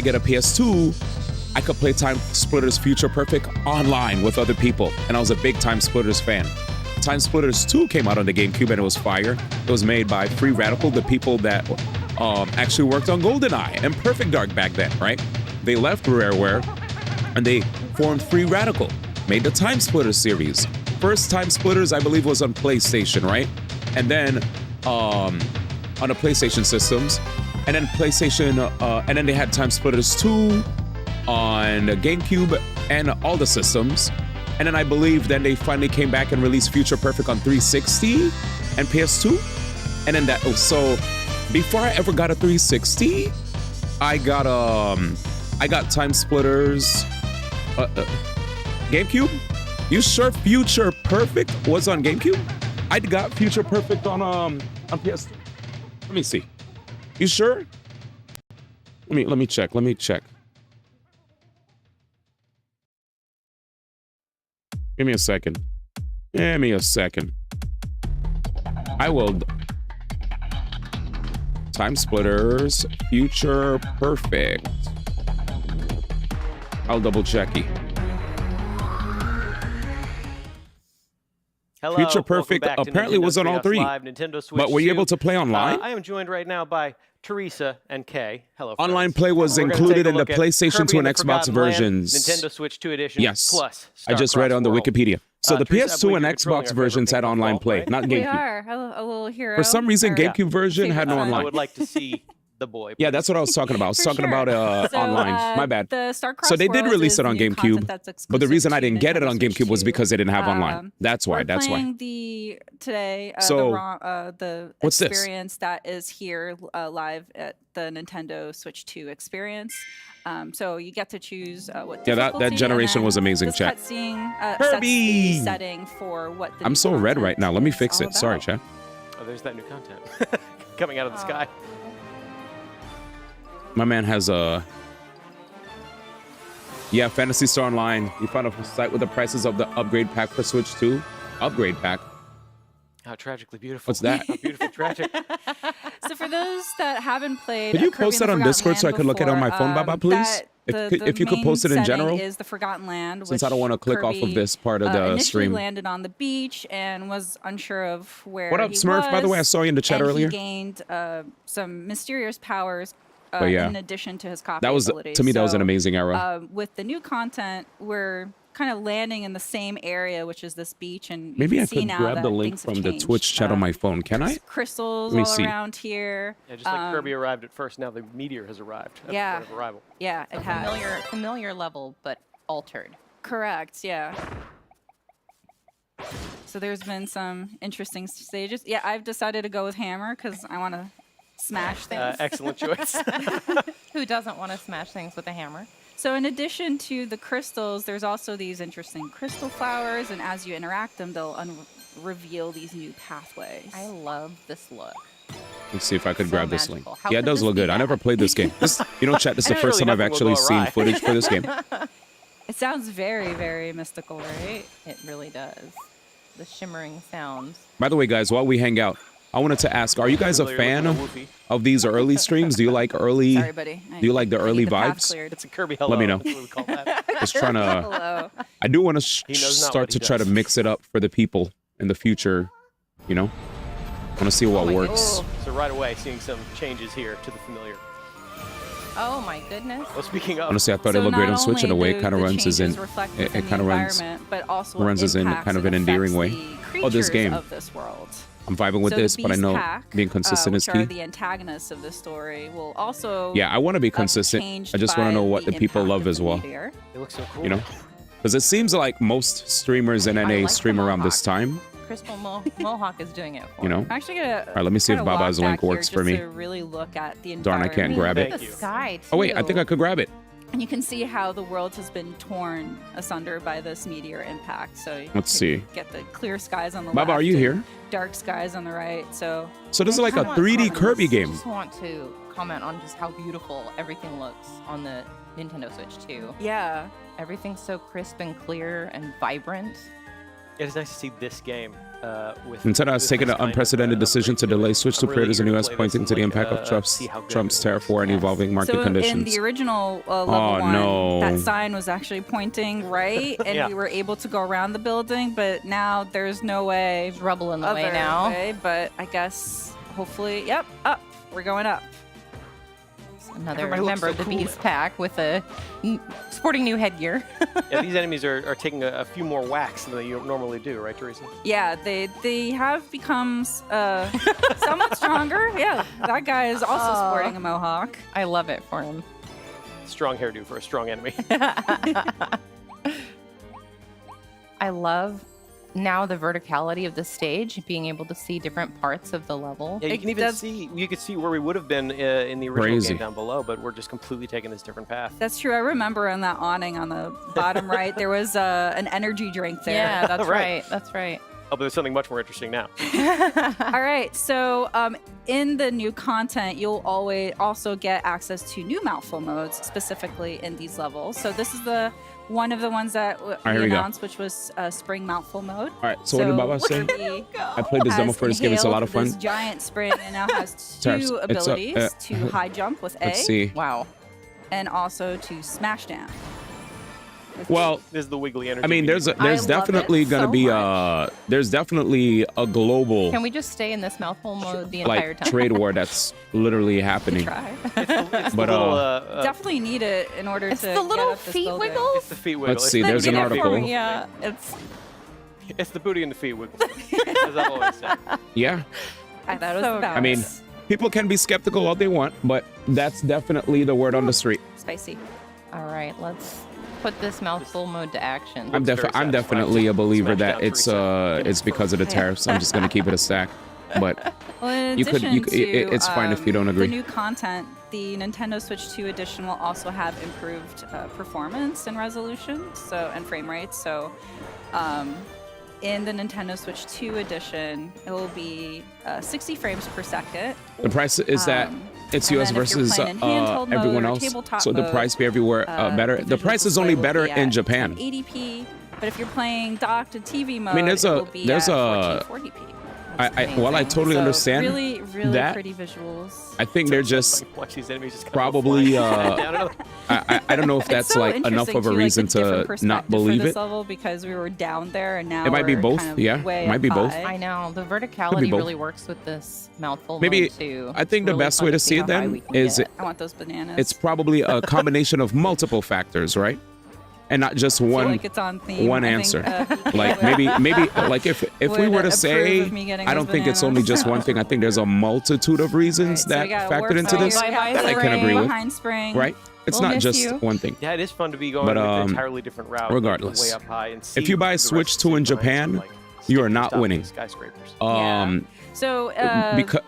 Speaker 6: get a PS2, I could play Time Splitters Future Perfect online with other people. And I was a big Time Splitters fan. Time Splitters 2 came out on the GameCube and it was fire. It was made by Free Radical, the people that actually worked on GoldenEye and Perfect Dark back then, right? They left Rareware and they formed Free Radical, made the Time Splitters series. First Time Splitters, I believe, was on PlayStation, right? And then on the PlayStation systems, and then and then they had Time Splitters 2 on the GameCube and all the systems. And then I believe then they finally came back and released Future Perfect on 360 and PS2. And then so before I ever got a 360, I got Time Splitters GameCube. You sure Future Perfect was on GameCube? I got Future Perfect on PS2. Let me see. You sure? Let me check. Give me a second. I will. Time Splitters Future Perfect. I'll double check it.
Speaker 2: Hello,
Speaker 6: Future Perfect apparently was on all three.
Speaker 2: Live, Nintendo Switch
Speaker 6: but were you able
Speaker 2: 2.
Speaker 6: to play online?
Speaker 2: I am joined right now by Teresa and Kay. Hello, friends.
Speaker 6: Online play was included in the PlayStation 2 and Xbox versions.
Speaker 2: Nintendo Switch 2 edition.
Speaker 6: Yes.
Speaker 2: Plus
Speaker 6: I just read on the Wikipedia. So the
Speaker 2: Teresa,
Speaker 6: PS2 and Xbox versions had online play, not
Speaker 1: We
Speaker 6: GameCube.
Speaker 1: are a little hero.
Speaker 6: For some reason, GameCube version had no online.
Speaker 2: I would like to see the boy.
Speaker 6: Yeah, that's what I was talking about. I was talking about online. My bad.
Speaker 1: The StarCross
Speaker 6: So they did
Speaker 1: Worlds
Speaker 6: release
Speaker 1: is
Speaker 6: it on
Speaker 1: new
Speaker 6: GameCube,
Speaker 1: content that's
Speaker 6: but the reason I
Speaker 1: exclusive
Speaker 6: didn't
Speaker 1: to
Speaker 6: get it on
Speaker 1: Nintendo
Speaker 6: GameCube
Speaker 1: Switch
Speaker 6: was
Speaker 1: 2.
Speaker 6: because they didn't have online. That's why.
Speaker 1: We're
Speaker 6: That's why.
Speaker 1: playing the
Speaker 6: What's this?
Speaker 1: experience that is here live at the Nintendo Switch 2 experience. So you get to choose what
Speaker 6: Yeah, that
Speaker 1: difficulty,
Speaker 6: generation
Speaker 1: and then
Speaker 6: was amazing,
Speaker 1: this
Speaker 6: chat.
Speaker 1: cutscene
Speaker 6: Kirby!
Speaker 1: sets the setting for what the
Speaker 6: I'm
Speaker 1: new
Speaker 6: so red
Speaker 1: content
Speaker 6: right now. Let me
Speaker 1: is
Speaker 6: fix
Speaker 1: all
Speaker 6: it. Sorry,
Speaker 1: about.
Speaker 6: chat.
Speaker 2: Oh, there's that new content coming out of the sky.
Speaker 6: My man has a... Yeah, Phantasy Star Online. You found a site with the prices of the upgrade pack for Switch 2. Upgrade pack.
Speaker 2: How tragically beautiful.
Speaker 6: What's that?
Speaker 2: How beautiful, tragic.
Speaker 1: So for those that haven't played,
Speaker 6: Could you
Speaker 1: Kirby
Speaker 6: post
Speaker 1: and
Speaker 6: that
Speaker 1: the
Speaker 6: on Discord so I
Speaker 1: Forgotten
Speaker 6: could look at it on my
Speaker 1: Land
Speaker 6: phone, Baba,
Speaker 1: before,
Speaker 6: please? If you could
Speaker 1: main
Speaker 6: post it in
Speaker 1: setting
Speaker 6: general.
Speaker 1: is the Forgotten Land,
Speaker 6: Since I
Speaker 1: which
Speaker 6: don't want to click off of
Speaker 1: Kirby,
Speaker 6: this part of the
Speaker 1: initially
Speaker 6: stream.
Speaker 1: landed on the beach and was unsure of where
Speaker 6: What up,
Speaker 1: he
Speaker 6: Smurf? By the way, I
Speaker 1: was,
Speaker 6: saw you in the chat
Speaker 1: and
Speaker 6: earlier.
Speaker 1: He gained some mysterious powers
Speaker 6: But yeah,
Speaker 1: in addition to his copy
Speaker 6: that was
Speaker 1: abilities.
Speaker 6: to me that was an
Speaker 1: So,
Speaker 6: amazing era.
Speaker 1: with the new content, we're kind of landing in the same area, which is this beach, and
Speaker 6: Maybe
Speaker 1: you
Speaker 6: I
Speaker 1: can see
Speaker 6: could
Speaker 1: now
Speaker 6: grab
Speaker 1: that
Speaker 6: the link
Speaker 1: things have
Speaker 6: from the
Speaker 1: changed.
Speaker 6: Twitch chat on my phone. Can I?
Speaker 1: Crystals
Speaker 6: Let me
Speaker 1: all
Speaker 6: see.
Speaker 1: around here.
Speaker 2: Yeah, just like Kirby arrived at first, now the meteor has arrived. At
Speaker 1: Yeah.
Speaker 2: the point of arrival.
Speaker 1: Yeah, it has.
Speaker 8: Familiar level, but altered.
Speaker 1: Correct, yeah. So there's been some interesting stages. Yeah, I've decided to go with hammer because I want to smash things.
Speaker 2: Excellent choice.
Speaker 8: Who doesn't want to smash things with a hammer?
Speaker 1: So in addition to the crystals, there's also these interesting crystal flowers, and as you interact them, they'll reveal these new pathways.
Speaker 8: I love this look.
Speaker 6: Let's see if I could
Speaker 8: So
Speaker 6: grab this
Speaker 8: magical.
Speaker 6: link.
Speaker 8: How
Speaker 6: Yeah, it
Speaker 8: could
Speaker 6: does
Speaker 8: this
Speaker 6: look
Speaker 8: be
Speaker 6: good. I never
Speaker 8: bad?
Speaker 6: played this game. This, chat, this is the
Speaker 2: And
Speaker 6: first
Speaker 2: really
Speaker 6: time I've
Speaker 2: nothing will
Speaker 6: actually
Speaker 2: go
Speaker 6: seen
Speaker 2: awry.
Speaker 6: footage for this game.
Speaker 1: It sounds very, very mystical, right?
Speaker 8: It really does. The shimmering sounds.
Speaker 6: By the way, guys, while we hang out, I wanted to ask, are you guys a fan of these early streams? Do you like early?
Speaker 1: Sorry, buddy.
Speaker 6: Do you like the early
Speaker 1: the path
Speaker 6: vibes?
Speaker 1: cleared.
Speaker 2: It's a Kirby hello.
Speaker 6: Let me know.
Speaker 2: That's what we call that.
Speaker 6: Just trying to.
Speaker 1: Hello.
Speaker 6: I do want to
Speaker 2: He knows not
Speaker 6: start
Speaker 2: what he
Speaker 6: to try to
Speaker 2: does.
Speaker 6: mix it up for the people in the future. You know, want to see what works.
Speaker 2: So right away, seeing some changes here to the familiar.
Speaker 8: Oh my goodness.
Speaker 2: Well, speaking of,
Speaker 6: Honestly, I thought it looked great on Switch in a way. It kind of runs as in. It kind of runs.
Speaker 1: But also
Speaker 6: Runs as in kind of an endearing way. Oh, this game.
Speaker 1: Of this world.
Speaker 6: I'm vibing with
Speaker 1: So the
Speaker 6: this, but I
Speaker 1: Beast
Speaker 6: know
Speaker 1: Pack,
Speaker 6: being consistent is
Speaker 1: which are
Speaker 6: key.
Speaker 1: the antagonists of this story will also.
Speaker 6: Yeah, I want to be consistent.
Speaker 1: changed
Speaker 6: I just want to
Speaker 1: by
Speaker 6: know what the people
Speaker 1: impact
Speaker 6: love
Speaker 1: of the
Speaker 6: as well.
Speaker 1: meteor.
Speaker 2: it looks so cool.
Speaker 6: You know, because it seems like most streamers in NA
Speaker 8: like the
Speaker 6: stream around this
Speaker 8: mohawk.
Speaker 6: time.
Speaker 8: Crystal Mohawk is doing it for
Speaker 6: You know.
Speaker 8: me.
Speaker 1: I'm actually gonna.
Speaker 6: All right, let me see if
Speaker 1: kinda walk
Speaker 6: Baba's
Speaker 1: back
Speaker 6: link works
Speaker 1: here
Speaker 6: for
Speaker 1: just
Speaker 6: me.
Speaker 1: To really look at the
Speaker 6: Darn, I can't
Speaker 1: environment.
Speaker 6: grab it.
Speaker 8: The sky,
Speaker 6: Oh wait, I think I could grab it.
Speaker 1: And you can see how the world has been torn asunder by this meteor impact. So you
Speaker 6: Let's
Speaker 1: can
Speaker 6: see.
Speaker 1: get the clear skies on the
Speaker 6: Baba,
Speaker 1: left.
Speaker 6: are you
Speaker 1: and
Speaker 6: here?
Speaker 1: Dark skies on the right. So
Speaker 6: So this is
Speaker 8: I
Speaker 6: like a
Speaker 8: kinda want
Speaker 6: 3D
Speaker 8: comments.
Speaker 6: Kirby game.
Speaker 8: I just want to comment on just how beautiful everything looks on the Nintendo Switch 2.
Speaker 1: yeah.
Speaker 8: Everything's so crisp and clear and vibrant.
Speaker 2: It is nice to see this game with.
Speaker 6: Nintendo has
Speaker 2: with
Speaker 6: taken
Speaker 2: this
Speaker 6: an
Speaker 2: kind of,
Speaker 6: unprecedented decision to delay Switch 2
Speaker 2: I'm really
Speaker 6: pre-orders in the
Speaker 2: eager
Speaker 6: US,
Speaker 2: play this
Speaker 6: pointing
Speaker 2: and,
Speaker 6: to the
Speaker 2: like,
Speaker 6: impact of
Speaker 2: see how good
Speaker 6: Trump's
Speaker 2: it
Speaker 6: tariff war and evolving market
Speaker 1: So
Speaker 6: conditions.
Speaker 1: in the original level
Speaker 6: Oh,
Speaker 1: 1,
Speaker 6: no.
Speaker 1: that sign was actually pointing right, and
Speaker 2: Yeah.
Speaker 1: we were able to go around the building. But now there's no way.
Speaker 8: There's rubble in the way
Speaker 1: other
Speaker 8: now.
Speaker 1: way, but I guess hopefully, yep, up. We're going up.
Speaker 8: Another
Speaker 2: Everybody looks
Speaker 8: member
Speaker 2: so
Speaker 8: of the
Speaker 2: cool.
Speaker 8: Beast Pack with a sporting new headgear.
Speaker 2: Yeah, these enemies are taking a few more whacks than they normally do, right, Teresa?
Speaker 1: Yeah, they have become somewhat stronger. Yeah, that guy is also sporting a mohawk.
Speaker 8: I love it for him.
Speaker 2: Strong hairdo for a strong enemy.
Speaker 8: I love now the verticality of the stage, being able to see different parts of the level.
Speaker 2: Yeah, you can even see. You could see where we would have been in the original
Speaker 6: Crazy.
Speaker 2: game down below, but we're just completely taking this different path.
Speaker 1: That's true. I remember on that awning on the bottom right, there was an energy drink there.
Speaker 8: Yeah, that's
Speaker 2: Right.
Speaker 8: right. That's right.
Speaker 2: Oh, but there's something much more interesting now.
Speaker 1: All right. So in the new content, you'll always also get access to new mouthful modes, specifically in these levels. So this is the one of the ones that
Speaker 6: here
Speaker 1: we
Speaker 6: we go.
Speaker 1: announced, which was spring mouthful mode.
Speaker 6: All right, so what did Baba say?
Speaker 1: Kirby
Speaker 6: I played this demo
Speaker 1: has
Speaker 6: for this game. It's a lot of
Speaker 1: inhaled
Speaker 6: fun.
Speaker 1: This giant spring and now has
Speaker 6: Tariffs.
Speaker 1: two
Speaker 6: It's a-
Speaker 1: abilities: to high jump with A,
Speaker 6: Let's see.
Speaker 8: Wow.
Speaker 1: and also to smash down.
Speaker 6: Well,
Speaker 2: This is the wiggly energy.
Speaker 6: I mean, there's
Speaker 1: love
Speaker 6: definitely
Speaker 1: it
Speaker 6: gonna
Speaker 1: so
Speaker 6: be
Speaker 1: much.
Speaker 6: there's definitely a global
Speaker 8: Can we just stay in this mouthful mode the entire
Speaker 6: like
Speaker 8: time?
Speaker 6: trade war that's literally happening.
Speaker 1: Try.
Speaker 2: It's
Speaker 6: But,
Speaker 2: the little,
Speaker 1: Definitely need it in order
Speaker 8: It's
Speaker 1: to
Speaker 8: the
Speaker 1: get
Speaker 8: little
Speaker 1: up this
Speaker 8: feet
Speaker 1: building.
Speaker 8: wiggles?
Speaker 2: it's the feet wiggle.
Speaker 6: Let's
Speaker 2: It's
Speaker 6: see,
Speaker 2: the
Speaker 6: there's
Speaker 2: booty
Speaker 6: an
Speaker 2: and the feet
Speaker 6: article.
Speaker 2: wiggle.
Speaker 8: Yeah, it's
Speaker 2: It's the booty and the feet wiggle, as I've always said.
Speaker 6: Yeah,
Speaker 1: I thought it was
Speaker 8: so
Speaker 1: the balance.
Speaker 6: I mean, people can be skeptical all they want, but that's definitely the word on the street.
Speaker 1: spicy.
Speaker 8: all right. Let's put this mouthful mode to action.
Speaker 6: I'm
Speaker 2: very
Speaker 6: I'm
Speaker 2: satisfying.
Speaker 6: definitely a believer
Speaker 2: Smash
Speaker 6: that
Speaker 2: down
Speaker 6: it's
Speaker 2: Teresa.
Speaker 6: it's because of the tariffs. I'm just gonna keep it a stack. But
Speaker 1: Well, in
Speaker 6: You could-
Speaker 1: addition
Speaker 6: it's
Speaker 1: to,
Speaker 6: fine if you don't agree.
Speaker 1: The new content, the Nintendo Switch 2 edition will also have improved performance and resolution, and frame rates. So, in the Nintendo Switch 2 edition, it will be 60 frames per second.
Speaker 6: the price is that it's
Speaker 1: and
Speaker 6: US
Speaker 1: then if you're
Speaker 6: versus
Speaker 1: playing in handheld mode
Speaker 6: everyone
Speaker 1: or
Speaker 6: else.
Speaker 1: tabletop
Speaker 6: So the
Speaker 1: mode,
Speaker 6: price be everywhere better. The
Speaker 1: visual
Speaker 6: price is
Speaker 1: display
Speaker 6: only
Speaker 1: will
Speaker 6: better
Speaker 1: be
Speaker 6: in
Speaker 1: at
Speaker 6: Japan.
Speaker 1: 1080p, but if you're playing docked to TV mode,
Speaker 6: there's
Speaker 1: it
Speaker 6: a-
Speaker 1: will be
Speaker 6: there's
Speaker 1: at
Speaker 6: a-
Speaker 1: 1440p.
Speaker 6: While I totally
Speaker 1: So
Speaker 6: understand
Speaker 1: really, really
Speaker 6: that,
Speaker 1: pretty visuals.
Speaker 6: I think they're just
Speaker 2: Watch these enemies just kind
Speaker 6: probably.
Speaker 2: of flying down another-
Speaker 6: I don't know if
Speaker 1: It's
Speaker 6: that's
Speaker 1: so
Speaker 6: like enough
Speaker 1: interesting
Speaker 6: of a
Speaker 1: too,
Speaker 6: reason
Speaker 1: like the different
Speaker 6: to
Speaker 1: perspective
Speaker 6: not
Speaker 1: for
Speaker 6: believe
Speaker 1: this
Speaker 6: it.
Speaker 1: level because we were down there and now
Speaker 6: It might be
Speaker 1: we're
Speaker 6: both,
Speaker 1: kind of
Speaker 6: yeah.
Speaker 1: way
Speaker 6: Might
Speaker 1: up
Speaker 6: be both.
Speaker 1: high.
Speaker 8: I know the verticality
Speaker 6: both.
Speaker 8: really works with this mouthful
Speaker 6: Maybe
Speaker 8: mode too.
Speaker 6: I think
Speaker 8: It's
Speaker 6: the
Speaker 8: really
Speaker 6: best
Speaker 8: fun
Speaker 6: way to
Speaker 8: see
Speaker 6: see it
Speaker 8: how high
Speaker 6: then
Speaker 8: we can
Speaker 6: is
Speaker 8: get.
Speaker 1: I want those bananas.
Speaker 6: it's probably a combination of multiple factors, right? And not just
Speaker 1: I feel
Speaker 6: one
Speaker 1: like it's on theme.
Speaker 6: one
Speaker 1: I think,
Speaker 6: answer.
Speaker 1: BK
Speaker 6: Like
Speaker 1: would-
Speaker 6: maybe like if we
Speaker 1: would
Speaker 6: were to
Speaker 1: approve
Speaker 6: say,
Speaker 1: of me getting
Speaker 6: I
Speaker 1: those
Speaker 6: don't think it's only
Speaker 1: bananas.
Speaker 6: just one thing. I think there's a multitude of reasons
Speaker 1: So we got
Speaker 6: that
Speaker 1: Warp
Speaker 6: factored into
Speaker 1: Fire,
Speaker 6: this
Speaker 1: we have
Speaker 6: that I can agree
Speaker 1: Spring,
Speaker 6: with.
Speaker 1: Behind Spring.
Speaker 6: Right? It's
Speaker 8: We'll
Speaker 6: not
Speaker 8: miss
Speaker 6: just
Speaker 8: you.
Speaker 6: one thing.
Speaker 2: Yeah, it is fun to be going
Speaker 6: But,
Speaker 2: with an entirely different route.
Speaker 6: regardless,
Speaker 2: way up high and see
Speaker 6: if you buy
Speaker 2: the rest
Speaker 6: Switch
Speaker 2: of the
Speaker 6: 2 in
Speaker 2: city lights
Speaker 6: Japan,
Speaker 2: and, like,
Speaker 6: you are
Speaker 2: stick
Speaker 6: not
Speaker 2: to the top of
Speaker 6: winning.
Speaker 2: these skyscrapers.
Speaker 1: So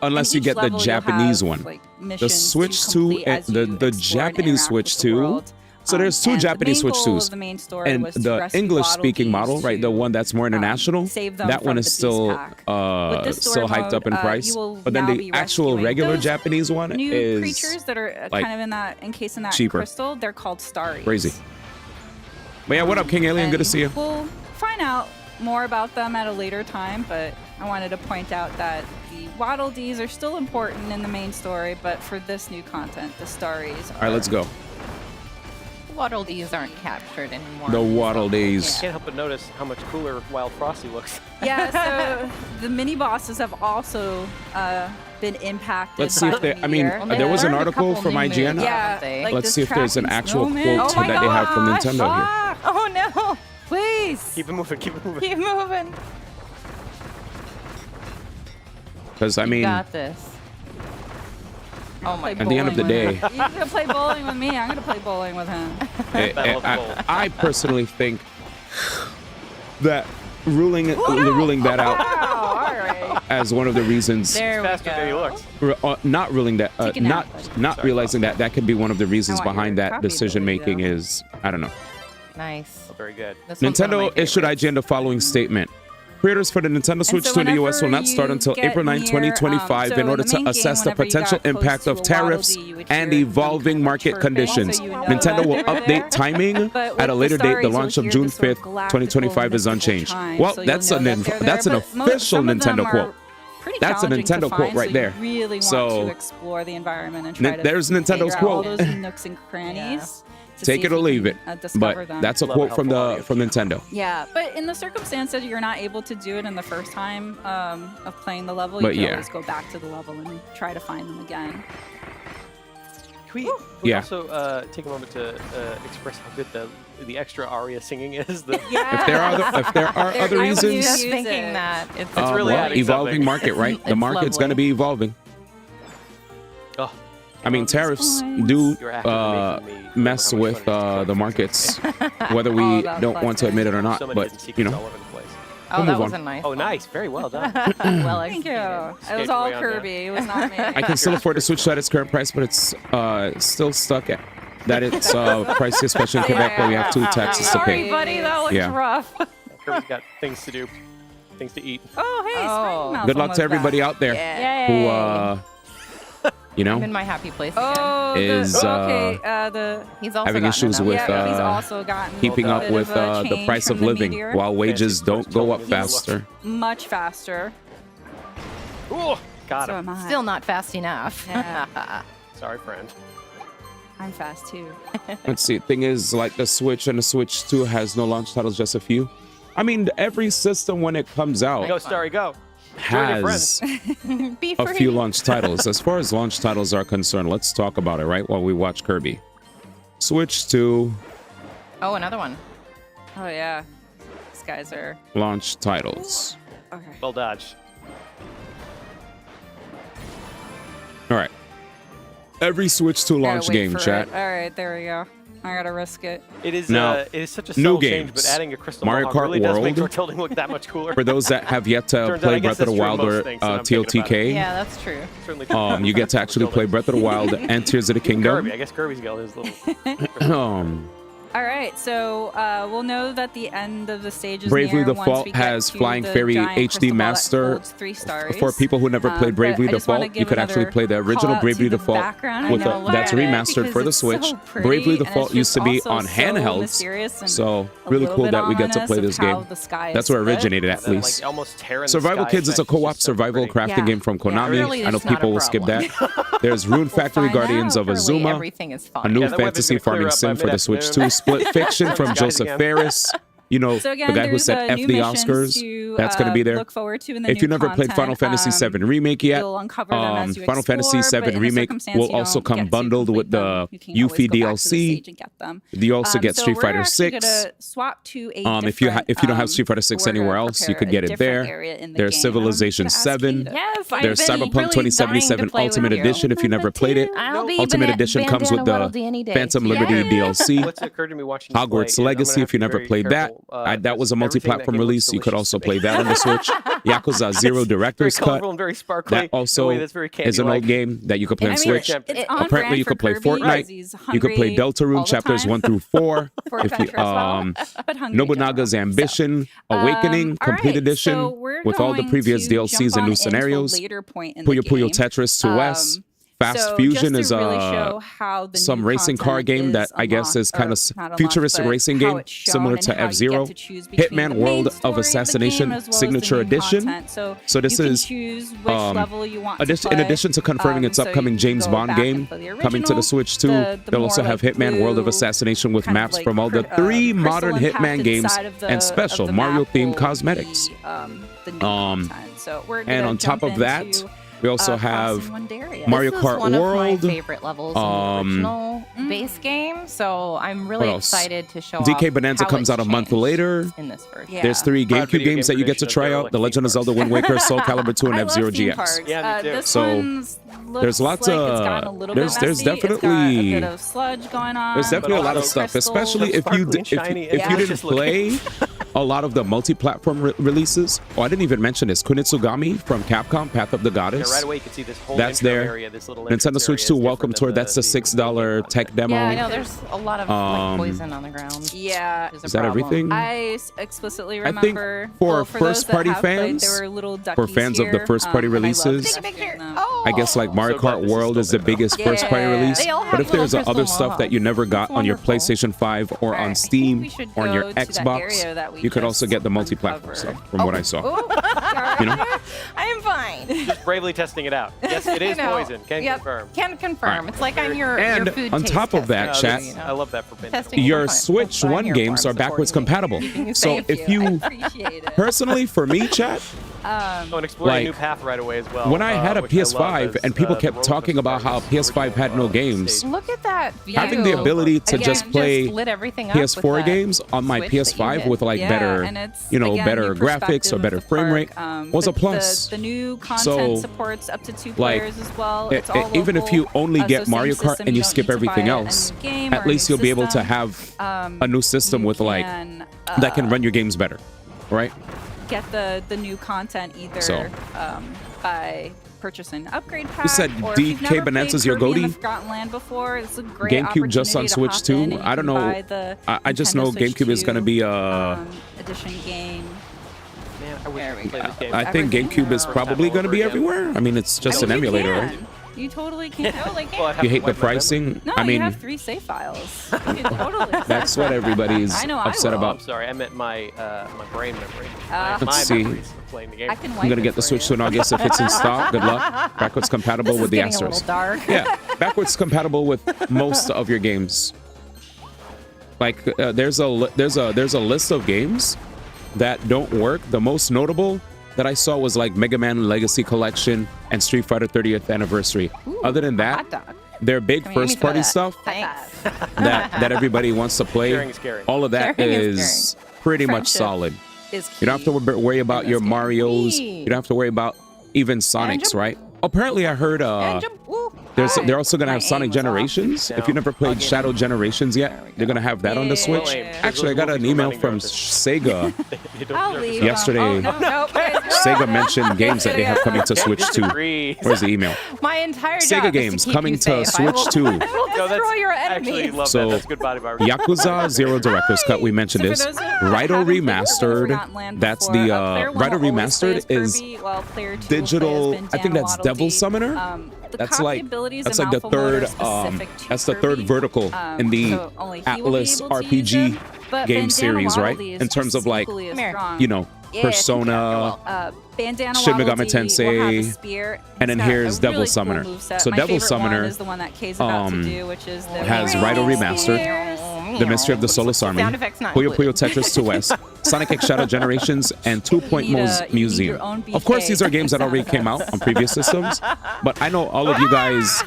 Speaker 6: Unless
Speaker 1: in
Speaker 6: you
Speaker 1: each
Speaker 6: get the
Speaker 1: level, you'll
Speaker 6: Japanese
Speaker 1: have,
Speaker 6: one.
Speaker 1: like,
Speaker 6: The
Speaker 1: missions to
Speaker 6: Switch 2,
Speaker 1: complete as
Speaker 6: the
Speaker 1: you explore and
Speaker 6: Japanese
Speaker 1: interact
Speaker 6: Switch
Speaker 1: with the
Speaker 6: 2
Speaker 1: world.
Speaker 6: So there's two
Speaker 1: And
Speaker 6: Japanese
Speaker 1: the main
Speaker 6: Switch
Speaker 1: goal
Speaker 6: 2s.
Speaker 1: of the main story
Speaker 6: And
Speaker 1: was to
Speaker 6: the
Speaker 1: rescue
Speaker 6: English-speaking
Speaker 1: Waddle
Speaker 6: model, right, the
Speaker 1: Dees
Speaker 6: one that's more international,
Speaker 1: save them
Speaker 6: that
Speaker 1: from
Speaker 6: one
Speaker 1: the
Speaker 6: is
Speaker 1: beast
Speaker 6: still
Speaker 1: pack. With this
Speaker 6: still
Speaker 1: story
Speaker 6: hyped up in
Speaker 1: mode,
Speaker 6: price.
Speaker 1: you will
Speaker 6: But then
Speaker 1: now
Speaker 6: the
Speaker 1: be
Speaker 6: actual
Speaker 1: rescuing
Speaker 6: regular
Speaker 1: those
Speaker 6: Japanese one
Speaker 1: new
Speaker 6: is
Speaker 1: creatures that are
Speaker 6: like,
Speaker 1: kind of in that encased in that
Speaker 6: cheaper.
Speaker 1: crystal. They're called starries.
Speaker 6: crazy. But yeah, what up, King Alien? Good to see you.
Speaker 1: We'll find out more about them at a later time, but I wanted to point out that the Waddle Dees are still important in the main story, but for this new content, the starries are.
Speaker 6: All right, let's go.
Speaker 8: Waddle Dees aren't captured anymore.
Speaker 6: The Waddle Dees.
Speaker 2: Can't help but notice how much cooler Wild Frosty looks.
Speaker 1: Yeah, so the mini bosses have also been impacted.
Speaker 6: Let's see
Speaker 1: by
Speaker 6: if they.
Speaker 1: the
Speaker 6: I mean,
Speaker 1: meteor.
Speaker 6: there was an
Speaker 8: learned a
Speaker 6: article
Speaker 8: couple
Speaker 6: from
Speaker 8: new
Speaker 6: IGN.
Speaker 8: moves,
Speaker 1: Yeah,
Speaker 8: haven't they?
Speaker 1: like
Speaker 6: Let's
Speaker 1: this
Speaker 6: see if there's an
Speaker 1: tracking
Speaker 6: actual
Speaker 1: snowman.
Speaker 6: quote
Speaker 1: Oh my
Speaker 6: that they have from
Speaker 1: gosh!
Speaker 6: Nintendo here.
Speaker 1: Ah! Oh no! Please
Speaker 2: Keep it moving, keep it moving.
Speaker 1: keep moving.
Speaker 6: Because I mean,
Speaker 8: Got this. Oh my
Speaker 6: at the end of the day,
Speaker 1: You're gonna play bowling with me. I'm gonna play bowling with him.
Speaker 6: I personally think that ruling that out
Speaker 1: Wow! All right.
Speaker 6: as one of the reasons.
Speaker 8: There we
Speaker 2: Faster than he
Speaker 8: go.
Speaker 2: looks.
Speaker 6: Not ruling that,
Speaker 1: Take a nap,
Speaker 6: not
Speaker 2: Sorry,
Speaker 6: realizing that that could be one of the reasons
Speaker 1: I want
Speaker 6: behind
Speaker 1: your
Speaker 6: that
Speaker 1: copy
Speaker 6: decision making
Speaker 1: ability, though.
Speaker 6: is, I don't know.
Speaker 8: Nice.
Speaker 2: Oh, very good.
Speaker 8: This one's one of my
Speaker 6: Nintendo issued
Speaker 8: favorites.
Speaker 6: IGN the following statement. Pre-orders for the Nintendo Switch
Speaker 1: so
Speaker 6: 2 in the US will
Speaker 1: whenever
Speaker 6: not start
Speaker 1: you
Speaker 6: until
Speaker 1: get
Speaker 6: April 9,
Speaker 1: near,
Speaker 6: 2025
Speaker 1: so
Speaker 6: in
Speaker 1: in
Speaker 6: order
Speaker 1: the
Speaker 6: to
Speaker 1: main game,
Speaker 6: assess the
Speaker 1: whenever you
Speaker 6: potential
Speaker 1: got close
Speaker 6: impact
Speaker 1: to
Speaker 6: of
Speaker 1: a
Speaker 6: tariffs
Speaker 1: Waddle Dee, you would
Speaker 6: and
Speaker 1: hear them
Speaker 6: evolving
Speaker 1: kind of
Speaker 6: market
Speaker 1: chirping,
Speaker 6: conditions.
Speaker 1: so you know
Speaker 6: Nintendo
Speaker 1: that
Speaker 6: will
Speaker 1: they were
Speaker 6: update
Speaker 1: there.
Speaker 6: timing
Speaker 1: But
Speaker 6: at a
Speaker 1: with
Speaker 6: later
Speaker 1: the
Speaker 6: date. The
Speaker 1: Starries,
Speaker 6: launch
Speaker 1: you'll
Speaker 6: of
Speaker 1: hear
Speaker 6: June
Speaker 1: this sort of
Speaker 6: 5th,
Speaker 1: galactical
Speaker 6: 2025 is
Speaker 1: mystical
Speaker 6: unchanged.
Speaker 1: chime,
Speaker 6: Well,
Speaker 1: so you'll
Speaker 6: that's
Speaker 1: know
Speaker 6: an
Speaker 1: that they're there,
Speaker 6: that's an
Speaker 1: but
Speaker 6: official
Speaker 1: some of them
Speaker 6: Nintendo
Speaker 1: are
Speaker 6: quote.
Speaker 1: pretty
Speaker 6: That's a
Speaker 1: challenging to
Speaker 6: Nintendo quote
Speaker 1: find,
Speaker 6: right
Speaker 1: so
Speaker 6: there.
Speaker 1: You really want
Speaker 6: So,
Speaker 1: to explore the environment and try to
Speaker 6: there's Nintendo's
Speaker 1: figure out all
Speaker 6: quote.
Speaker 1: those nooks and crannies. to
Speaker 6: Take
Speaker 1: see
Speaker 6: it
Speaker 1: if
Speaker 6: or
Speaker 1: you
Speaker 6: leave
Speaker 1: can,
Speaker 6: it.
Speaker 1: discover
Speaker 6: But
Speaker 1: them.
Speaker 6: that's a
Speaker 2: Love
Speaker 6: quote
Speaker 2: how
Speaker 6: from
Speaker 2: Mario.
Speaker 6: Nintendo.
Speaker 1: Yeah, but in the circumstance that you're not able to do it in the first time of playing the level, you
Speaker 6: But
Speaker 1: can
Speaker 6: yeah.
Speaker 1: always go back to the level and try to find them again.
Speaker 2: Can we
Speaker 6: Yeah.
Speaker 2: also take a moment to express how good the extra aria singing is? The
Speaker 6: If there are other
Speaker 8: I was
Speaker 6: reasons,
Speaker 8: just thinking that. It's
Speaker 2: really
Speaker 6: well,
Speaker 2: adding
Speaker 6: evolving
Speaker 2: something.
Speaker 6: market, right? The
Speaker 8: It's
Speaker 6: market's going to
Speaker 8: lovely.
Speaker 6: be evolving.
Speaker 2: Oh,
Speaker 6: I mean, tariffs
Speaker 1: points.
Speaker 6: do
Speaker 2: You're actively making me
Speaker 6: mess
Speaker 2: remember how much
Speaker 6: with
Speaker 2: fun it is to
Speaker 6: the markets, whether we
Speaker 1: All about
Speaker 6: don't want to admit it or not.
Speaker 2: so many hidden
Speaker 6: But
Speaker 2: secrets
Speaker 6: you know,
Speaker 2: all over the place.
Speaker 8: Oh,
Speaker 6: We'll
Speaker 8: that
Speaker 6: move
Speaker 8: was
Speaker 6: on.
Speaker 8: a nice
Speaker 2: Oh,
Speaker 8: one.
Speaker 2: nice, very well done.
Speaker 8: Well
Speaker 1: Thank you.
Speaker 8: executed.
Speaker 1: It
Speaker 2: Skate
Speaker 1: was all
Speaker 2: way on down.
Speaker 1: Kirby. It was not me.
Speaker 6: I can still afford to switch at its current price, but it's still stuck at that it's pricey, especially in Quebec, where we have 2 taxes to
Speaker 1: Sorry,
Speaker 6: pay.
Speaker 1: buddy. That looks
Speaker 6: Yeah.
Speaker 1: rough.
Speaker 2: Kirby's got things to do, things to eat.
Speaker 1: Oh, hey,
Speaker 8: Oh.
Speaker 1: Spring
Speaker 6: Good luck to everybody out there who, you
Speaker 8: I'm
Speaker 6: know,
Speaker 8: in my happy place again.
Speaker 1: Oh,
Speaker 6: is,
Speaker 8: He's also
Speaker 6: having
Speaker 8: gotten
Speaker 6: issues
Speaker 8: enough.
Speaker 6: with
Speaker 1: yeah, he's also gotten
Speaker 6: keeping
Speaker 1: a
Speaker 6: up
Speaker 1: bit
Speaker 6: with
Speaker 1: of a
Speaker 6: the
Speaker 1: change
Speaker 6: price
Speaker 1: from
Speaker 6: of
Speaker 1: the
Speaker 6: living,
Speaker 1: meteor.
Speaker 6: while wages
Speaker 2: Fancy
Speaker 6: don't go up
Speaker 2: first
Speaker 6: faster.
Speaker 1: Much faster.
Speaker 2: Ooh, got
Speaker 1: So
Speaker 2: him.
Speaker 1: am I.
Speaker 8: Still not fast enough.
Speaker 1: Yeah.
Speaker 2: Sorry, friend.
Speaker 1: I'm fast too.
Speaker 6: Let's see. Thing is, like the Switch and the Switch 2 has no launch titles, just a few. I mean, every system when it comes out
Speaker 2: Go, Starry, go. Join your
Speaker 6: has
Speaker 8: Be
Speaker 6: a
Speaker 8: free.
Speaker 6: few launch titles. As far as launch titles are concerned, let's talk about it, right? While we watch Kirby. Switch 2
Speaker 8: Oh, another one.
Speaker 1: Oh yeah. These guys are
Speaker 6: launch titles.
Speaker 1: okay.
Speaker 2: Well dodged.
Speaker 6: All right. Every Switch 2 launch
Speaker 1: Gotta wait
Speaker 6: game,
Speaker 1: for
Speaker 6: chat.
Speaker 1: it. All right, there we go. I gotta risk it.
Speaker 2: It is
Speaker 6: Now,
Speaker 2: it is such a
Speaker 6: new
Speaker 2: subtle change, but
Speaker 6: games.
Speaker 2: adding a crystal
Speaker 6: Mario
Speaker 2: Mohawk
Speaker 6: Kart
Speaker 2: really does make
Speaker 6: World.
Speaker 2: tilting look that much cooler.
Speaker 6: For those that have yet to
Speaker 2: Turns out,
Speaker 6: play
Speaker 2: I guess
Speaker 6: Breath of the
Speaker 2: that's true of
Speaker 6: Wild
Speaker 2: most
Speaker 6: or
Speaker 2: things, and I'm thinking about
Speaker 6: TOTK,
Speaker 2: it.
Speaker 8: Yeah, that's true.
Speaker 2: Certainly.
Speaker 6: you get to actually play Breath of the Wild and Tears of the Kingdom.
Speaker 2: Kirby, I guess Kirby's got his little.
Speaker 1: All right, so we'll know that the end of the stage is
Speaker 6: Bravely
Speaker 1: near
Speaker 6: Default
Speaker 1: once we get
Speaker 6: has
Speaker 1: to
Speaker 6: Flying
Speaker 1: the
Speaker 6: Fairy
Speaker 1: giant
Speaker 6: HD
Speaker 1: crystal ball that
Speaker 6: Master.
Speaker 1: holds 3 stars.
Speaker 6: For people who never played
Speaker 1: But
Speaker 6: Bravely
Speaker 1: I just wanna
Speaker 6: Default, you
Speaker 1: give
Speaker 6: could actually
Speaker 1: another
Speaker 6: play the original
Speaker 1: call out to
Speaker 6: Bravely
Speaker 1: the
Speaker 6: Default
Speaker 1: background.
Speaker 6: with
Speaker 1: I know,
Speaker 6: that's
Speaker 1: look at it,
Speaker 6: remastered for the
Speaker 1: because
Speaker 6: Switch.
Speaker 1: it's so pretty,
Speaker 6: Bravely
Speaker 1: and it's
Speaker 6: Default
Speaker 1: just
Speaker 6: used to be
Speaker 1: also
Speaker 6: on
Speaker 1: so
Speaker 6: handhelds,
Speaker 1: mysterious and
Speaker 6: so
Speaker 1: a
Speaker 6: really
Speaker 1: little
Speaker 6: cool
Speaker 1: bit
Speaker 6: that we get to
Speaker 1: ominous
Speaker 6: play
Speaker 1: of
Speaker 6: this
Speaker 1: how
Speaker 6: game.
Speaker 1: the sky is
Speaker 6: That's where it
Speaker 1: split.
Speaker 6: originated, at
Speaker 2: Then,
Speaker 6: least.
Speaker 2: like, almost tearing the
Speaker 6: Survival
Speaker 2: sky
Speaker 6: Kids is a
Speaker 2: effect is
Speaker 6: co-op
Speaker 2: just so
Speaker 6: survival
Speaker 2: pretty.
Speaker 6: crafting game from Konami.
Speaker 8: Really,
Speaker 6: I know
Speaker 8: it's not a
Speaker 6: people will skip that.
Speaker 8: problem.
Speaker 6: There's Rune Factory
Speaker 8: find
Speaker 6: Guardians
Speaker 8: out.
Speaker 6: of
Speaker 8: Really,
Speaker 6: Azuma,
Speaker 8: everything is
Speaker 6: a
Speaker 8: fine.
Speaker 6: new
Speaker 2: Yeah, that web's
Speaker 6: fantasy
Speaker 2: gonna clear
Speaker 6: farming
Speaker 2: up
Speaker 6: sim
Speaker 2: by
Speaker 6: for the Switch
Speaker 2: mid-afternoon.
Speaker 6: 2, Split Fiction from
Speaker 2: Skies
Speaker 6: Joseph
Speaker 2: again.
Speaker 6: Ferris. You know,
Speaker 1: So again,
Speaker 6: the guy who
Speaker 1: there's
Speaker 6: said F
Speaker 1: new
Speaker 6: the
Speaker 1: missions
Speaker 6: Oscars.
Speaker 1: to,
Speaker 6: That's going to be there.
Speaker 1: look forward to in the
Speaker 6: If
Speaker 1: new
Speaker 6: you never played Final
Speaker 1: content,
Speaker 6: Fantasy VII Remake yet,
Speaker 1: you'll uncover them as you
Speaker 6: Final Fantasy
Speaker 1: explore, but
Speaker 6: VII
Speaker 1: in the
Speaker 6: Remake
Speaker 1: circumstance
Speaker 6: will
Speaker 1: you
Speaker 6: also
Speaker 1: don't
Speaker 6: come
Speaker 1: get to
Speaker 6: bundled with
Speaker 1: complete
Speaker 6: the
Speaker 1: them, you can always
Speaker 6: Yuffie
Speaker 1: go back to the
Speaker 6: DLC.
Speaker 1: stage and get them.
Speaker 6: You also get
Speaker 1: So
Speaker 6: Street
Speaker 1: we're
Speaker 6: Fighter
Speaker 1: actually
Speaker 6: 6.
Speaker 1: gonna swap to a
Speaker 6: If you
Speaker 1: different,
Speaker 6: if you don't have Street Fighter 6
Speaker 1: we're gonna
Speaker 6: anywhere else, you
Speaker 1: prepare
Speaker 6: could
Speaker 1: a
Speaker 6: get it
Speaker 1: different
Speaker 6: there.
Speaker 1: area in the
Speaker 6: There's
Speaker 1: game.
Speaker 6: Civilization
Speaker 1: I'm gonna ask
Speaker 6: 7.
Speaker 1: you to-
Speaker 8: Yes,
Speaker 6: There's
Speaker 8: I've been
Speaker 6: Cyberpunk
Speaker 8: really
Speaker 6: 2077
Speaker 8: dying to play
Speaker 6: Ultimate
Speaker 8: with you.
Speaker 6: Edition if you never played it.
Speaker 8: I'll be
Speaker 6: Ultimate Edition comes with
Speaker 8: Bandana
Speaker 6: the
Speaker 8: Waddle any day.
Speaker 6: Phantom Liberty
Speaker 8: Yeah.
Speaker 6: DLC.
Speaker 2: What's occurred to me watching you play
Speaker 6: Hogwarts
Speaker 2: is I'm gonna
Speaker 6: Legacy,
Speaker 2: have
Speaker 6: if you
Speaker 2: to be
Speaker 6: never
Speaker 2: very
Speaker 6: played that.
Speaker 2: careful,
Speaker 6: That was a
Speaker 2: because everything
Speaker 6: multi-platform
Speaker 2: that game looks
Speaker 6: release. You could
Speaker 2: delicious
Speaker 6: also
Speaker 2: to
Speaker 6: play
Speaker 2: me.
Speaker 6: that on the Switch. Yakuza 0 Director's
Speaker 2: very
Speaker 6: Cut.
Speaker 2: colorful and very sparkly.
Speaker 6: That also
Speaker 2: that's very
Speaker 6: is an old game that you could play on Switch. Apparently, you could play Fortnite. You could play Deltarune chapters 1 through 4. If you, Nobunaga's Ambition, Awakening, Complete Edition, with all the previous DLCs and new scenarios. Puyo Puyo Tetris 2S. Fast Fusion is some racing car game that I guess is kind of futuristic racing game, similar to F-Zero. Hitman World of Assassination Signature Edition. So this is, in addition to confirming its upcoming James Bond game coming to the Switch 2, they'll also have Hitman World of Assassination with maps from all the 3 modern Hitman games and special Mario-themed cosmetics. And on top of that, we also have Mario Kart
Speaker 8: one
Speaker 6: World.
Speaker 8: Of my favorite levels in the original base game, so I'm really excited to show
Speaker 6: DK
Speaker 8: off
Speaker 6: Bonanza
Speaker 8: how
Speaker 6: comes out a month later.
Speaker 8: In this version.
Speaker 6: There's 3 GameCube games that you get to try out: The Legend of Zelda: Wind Waker, Soul Calibur 2, and F-Zero GX.
Speaker 2: Yeah, me too.
Speaker 6: So there's lots of there's definitely a lot of stuff, especially if you didn't play a lot of the multi-platform releases. Oh, I didn't even mention this. Kunitsugami from Capcom, Path of the Goddess.
Speaker 2: Yeah, right away you can see this whole
Speaker 6: that's there.
Speaker 2: Area, this little
Speaker 6: Nintendo Switch 2 Welcome Tour. That's the $6 tech demo.
Speaker 8: Yeah, I know there's a lot of like, poison on the ground.
Speaker 1: Yeah.
Speaker 6: Is that everything?
Speaker 1: I explicitly remember.
Speaker 6: I think for first-party fans, for fans of the first-party releases, I guess like Mario Kart World is the biggest first-party release. But if there's other stuff that you never got on your PlayStation 5 or on Steam or on your Xbox, you could also get the multi-platform stuff from what I saw. You know?
Speaker 8: I'm fine.
Speaker 2: Just bravely testing it out. Yes, it is poison. Can confirm.
Speaker 8: Can confirm. It's like I'm your food
Speaker 6: on top of that, chat,
Speaker 2: I love that for
Speaker 6: your Switch 1 games are backwards compatible. So if you, personally, for me, chat,
Speaker 2: and explore a new path right away as well.
Speaker 6: When I had a PS5 and people kept talking about how PS5 had no games,
Speaker 8: look at that view.
Speaker 6: having the ability to just play
Speaker 8: lit everything up
Speaker 6: PS4 games on my PS5 with like better, better graphics or better frame rate was a plus.
Speaker 1: The new content supports up to 2 players as well. It's all
Speaker 6: even if you only
Speaker 1: local,
Speaker 6: get Mario Kart and you skip everything else, at least you'll be able to have a new system with like that can run your games better, right?
Speaker 1: Get the new content either by purchasing an upgrade pack.
Speaker 6: You said DK Bonanza's your goatee? GameCube just on Switch 2? I don't know. I just know GameCube is going to be
Speaker 1: edition game.
Speaker 6: I think GameCube is probably going to be everywhere. I mean, it's just an emulator, right?
Speaker 1: You totally can.
Speaker 6: You hate the pricing?
Speaker 1: No,
Speaker 6: I mean,
Speaker 1: you have 3 save files. You can totally
Speaker 6: that's what everybody's upset about.
Speaker 2: I'm sorry, I meant my brain memory.
Speaker 6: Let's see. I'm gonna get the Switch 2 in August if it's in stock. Good luck. Backwards compatible with the Astros. Yeah, backwards compatible with most of your games. Like there's a list of games that don't work. The most notable that I saw was like Mega Man Legacy Collection and Street Fighter 30th Anniversary. Other than that, they're big first-party stuff that everybody wants to play. All of that is pretty much solid. You don't have to worry about your Marios. You don't have to worry about even Sonics, right? Apparently, I heard they're also going to have Sonic Generations. If you never played Shadow Generations yet, they're going to have that on the Switch. Actually, I got an email from Sega yesterday. Sega mentioned games that they have coming to Switch 2. Where's the email?
Speaker 8: My entire
Speaker 6: Sega games coming to Switch 2.
Speaker 8: Destroy your enemies.
Speaker 6: So, Yakuza 0 Director's Cut, we mentioned this. Raito Remastered, that's the, Raito Remastered is digital, I think that's Devil Summoner. That's like the third vertical in the Atlas RPG game series, right? In terms of like, you know, Persona, Shin Megami Tensei, and then here's Devil Summoner. So Devil Summoner has Raito Remastered, The Mystery of the Soulless Army, Puyo Puyo Tetris 2S, Sonic X Shadow Generations, and 2 Point Museum. Of course, these are games that already came out on previous systems, but I know all of you guys,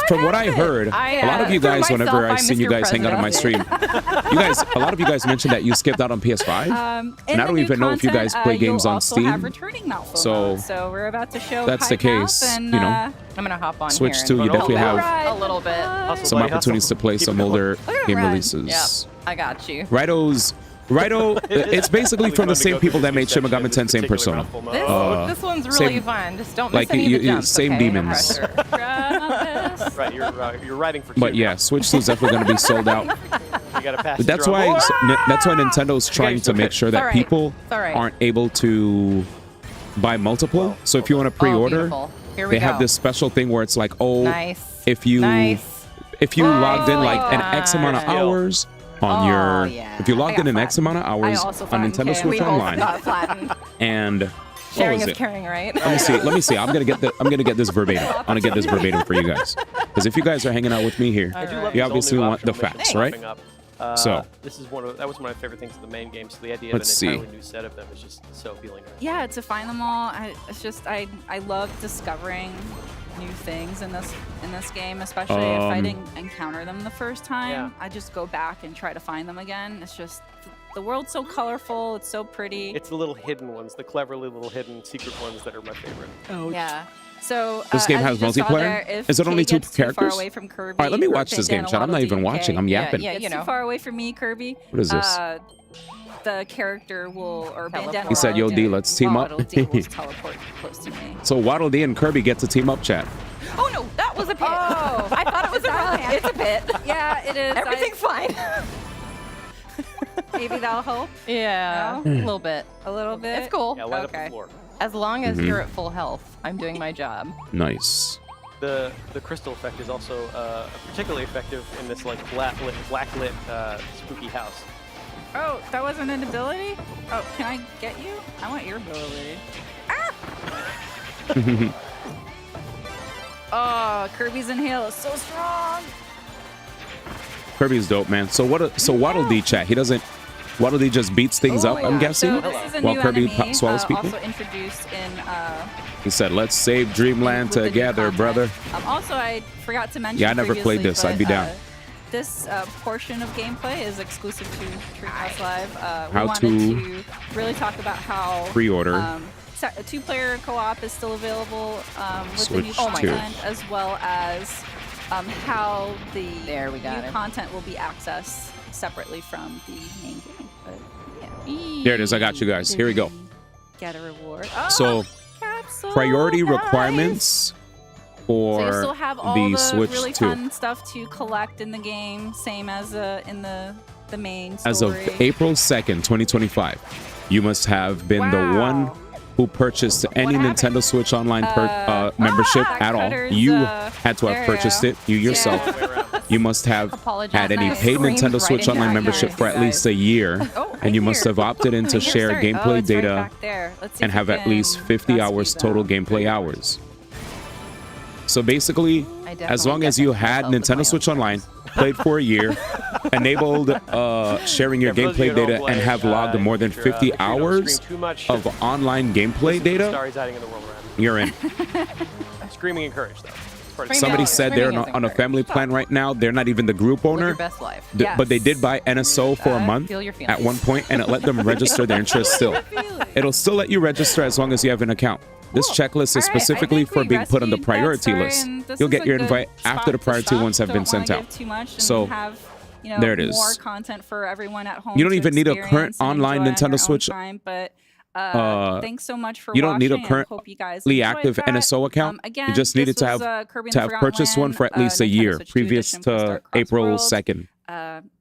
Speaker 6: from what I heard, a lot of you guys, whenever I've seen you guys hang out on my stream, a lot of you guys mentioned that you skipped out on PS5, and I don't even know if you guys play games on Steam. So
Speaker 1: we're about to show
Speaker 6: that's the case,
Speaker 1: and,
Speaker 6: you know.
Speaker 8: I'm gonna hop on
Speaker 6: Switch
Speaker 8: here
Speaker 6: 2, you definitely have
Speaker 8: a little bit.
Speaker 6: some opportunities to play some older game releases.
Speaker 8: Yep, I got you.
Speaker 6: Raito, it's basically from the same people that made Shin Megami Tensei and Persona.
Speaker 8: This one's really fun. Just don't miss
Speaker 6: like
Speaker 8: any of the jumps,
Speaker 6: same
Speaker 8: okay?
Speaker 6: demons.
Speaker 8: No pressure.
Speaker 2: Right, you're writing for.
Speaker 6: But yeah, Switch 2 is definitely going to be sold out.
Speaker 2: You gotta pass.
Speaker 6: But that's why Nintendo's trying to make sure that people aren't able to buy multiple. So if you want to pre-order, they have this special thing where it's like, oh, if you logged in like an X amount of hours on your, if you logged in an X amount of hours on Nintendo Switch Online, and
Speaker 8: sharing is caring, right?
Speaker 6: Let me see. I'm gonna get this verbatim. I'm gonna get this verbatim for you guys, because if you guys are hanging out with me here, you obviously want the facts, right? So
Speaker 2: that was one of my favorite things in the main game. So the idea of an entirely new set of them is just so appealing.
Speaker 1: Yeah, to find them all, I love discovering new things in this game, especially if I didn't encounter them the first time.
Speaker 2: Yeah.
Speaker 1: I just go back and try to find them again. It's just the world's so colorful. It's so pretty.
Speaker 2: It's the little hidden ones, the cleverly little hidden secret ones that are my favorite. Oh
Speaker 1: yeah. So
Speaker 6: this game has multiplayer. Is it only 2 characters?
Speaker 1: Far away from Kirby,
Speaker 6: all right, let me watch this game, chat. I'm not even watching. I'm yapping.
Speaker 1: Yeah, too far away from me, Kirby.
Speaker 6: What is this?
Speaker 1: The character will, or Bandana.
Speaker 6: He said, "Yo, D, let's team up."
Speaker 1: Waddle Dee will teleport close to me.
Speaker 6: So Waddle Dee and Kirby get to team up, chat.
Speaker 8: Oh no, that was a pit.
Speaker 1: Oh,
Speaker 8: I thought it was a pit. It's a pit.
Speaker 1: Yeah, it is.
Speaker 8: Everything's fine.
Speaker 1: Maybe that'll help.
Speaker 8: Yeah,
Speaker 1: No?
Speaker 8: a little bit.
Speaker 1: A little bit.
Speaker 8: It's cool.
Speaker 2: Yeah, light up the floor.
Speaker 8: As long as you're at full health, I'm doing my job.
Speaker 6: Nice.
Speaker 2: The crystal effect is also particularly effective in this like blacklit spooky house.
Speaker 1: Oh, that wasn't an ability? Oh, can I get you? I want your ability. Ah! Oh, Kirby's Inhale is so strong.
Speaker 6: Kirby's dope, man. So Waddle Dee, chat. Waddle Dee just beats things up, I'm guessing,
Speaker 1: So this is a
Speaker 6: while
Speaker 1: new
Speaker 6: Kirby
Speaker 1: enemy,
Speaker 6: swallows people.
Speaker 1: also introduced in.
Speaker 6: He said, "Let's save Dreamland together, brother."
Speaker 1: Also, I forgot to mention.
Speaker 6: Yeah, I never played this. I'd be down.
Speaker 1: This portion of gameplay is exclusive to Treehouse Live. We
Speaker 6: How
Speaker 1: wanted
Speaker 6: to
Speaker 1: really talk about how
Speaker 6: pre-order.
Speaker 1: A 2-player co-op is still available with
Speaker 6: Switch
Speaker 1: the new
Speaker 6: 2.
Speaker 1: content, as well as how the
Speaker 8: There we got
Speaker 1: new
Speaker 8: it.
Speaker 1: content will be accessed separately from the main game. But, yeah.
Speaker 6: There it is. I got you guys. Here we go.
Speaker 1: Get a reward.
Speaker 6: So
Speaker 1: capsule,
Speaker 6: priority
Speaker 1: nice.
Speaker 6: requirements for
Speaker 1: So you still have all
Speaker 6: the
Speaker 1: the
Speaker 6: Switch
Speaker 1: really
Speaker 6: 2.
Speaker 1: fun stuff to collect in the game, same as in the main story.
Speaker 6: As of April 2nd, 2025, you must have been the one who purchased any Nintendo Switch Online membership at all. You had to have purchased it, you yourself. You must have had any paid Nintendo Switch Online membership for at least a year, and you must have opted in to share gameplay data and have at least 50 hours total gameplay hours. So basically, as long as you had Nintendo Switch Online, played for a year, enabled sharing your gameplay data, and have logged more than 50 hours of online gameplay data, you're in.
Speaker 2: Screaming encouraged, though.
Speaker 6: Somebody said they're on a family plan right now. They're not even the group owner.
Speaker 8: Your best life.
Speaker 6: But they did buy NSO for a month
Speaker 8: feel your
Speaker 6: at one point, and it let them register their interest still. It'll still let you register as long as you have an account. This checklist is specifically for being put on the priority list. You'll get your invite after the priority ones have been sent out. So there it is.
Speaker 1: More content for everyone at home.
Speaker 6: You don't even need a current online Nintendo Switch.
Speaker 1: But thanks so much for
Speaker 6: you don't need a
Speaker 1: watching,
Speaker 6: currently active NSO account. You just needed to have purchased one for at least a year, previous to April 2nd.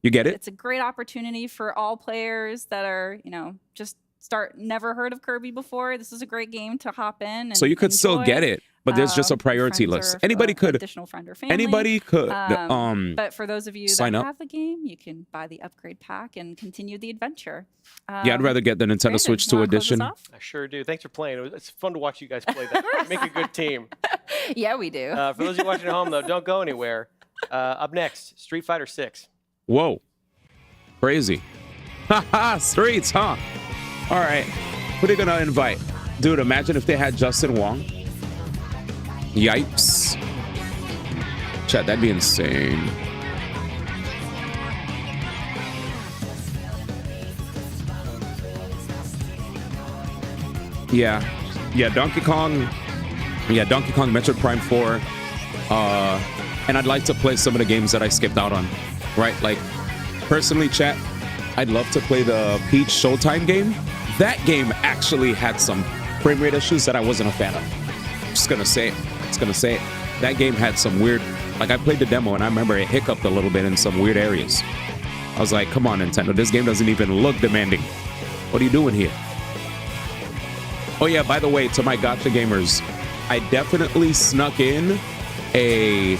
Speaker 6: You get it?
Speaker 1: It's a great opportunity for all players that are, just never heard of Kirby before. This is a great game to hop in. And
Speaker 6: so you could
Speaker 1: enjoy.
Speaker 6: still get it, but there's just a priority list. Anybody could.
Speaker 1: Additional friend or family.
Speaker 6: Anybody could.
Speaker 1: But for those of you that
Speaker 6: up.
Speaker 1: have the game, you can buy the upgrade pack and continue the adventure.
Speaker 6: Yeah, I'd rather get the Nintendo Switch 2 edition.
Speaker 2: I sure do. Thanks for playing. It's fun to watch you guys play that. Make a good team.
Speaker 1: Yeah, we do.
Speaker 2: For those of you watching at home, though, don't go anywhere. Up next, Street Fighter 6.
Speaker 6: Whoa. Crazy. Haha, Streets, huh? All right. Who are they going to invite? Dude, imagine if they had Justin Wong. Yipes. Chat, that'd be insane. Yeah, Donkey Kong. Yeah, Donkey Kong, Metroid Prime 4. And I'd like to play some of the games that I skipped out on. Right? Like, personally, chat, I'd love to play the Peach Showtime game. That game actually had some frame rate issues that I wasn't a fan of. Just gonna say it. That game had some weird, like I played the demo and I remember it hiccuped a little bit in some weird areas. I was like, come on, Nintendo, this game doesn't even look demanding. What are you doing here? Oh yeah, by the way, to my gotcha gamers, I definitely snuck in a,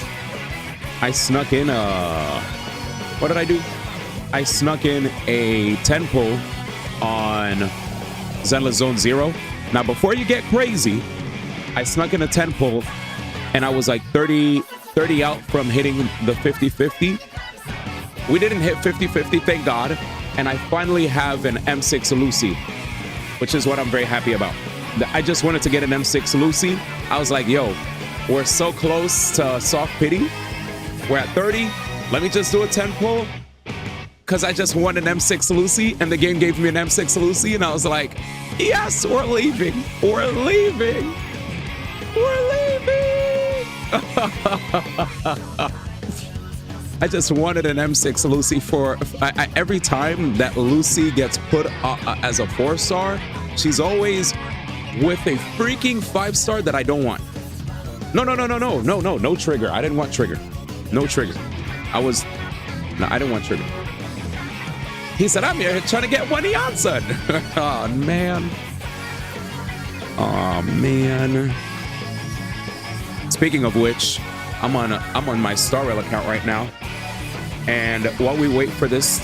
Speaker 6: what did I do? I snuck in a 10 pull on Zenless Zone Zero. Now, before you get crazy, I snuck in a 10 pull and I was like 30 out from hitting the 50-50. We didn't hit 50-50, thank God. And I finally have an M6 Lucy, which is what I'm very happy about. I just wanted to get an M6 Lucy. I was like, yo, we're so close to soft pity. We're at 30. Let me just do a 10 pull. Because I just won an M6 Lucy and the game gave me an M6 Lucy. And I was like, yes, we're leaving. We're leaving. We're leaving. I just wanted an M6 Lucy for every time that Lucy gets put as a 4-star, she's always with a freaking 5-star that I don't want. No trigger. I didn't want trigger. No trigger. I didn't want trigger. He said, I'm here trying to get one Janssen. Oh, man. Oh, man. Speaking of which, I'm on my Star Rail account right now. And while we wait for this,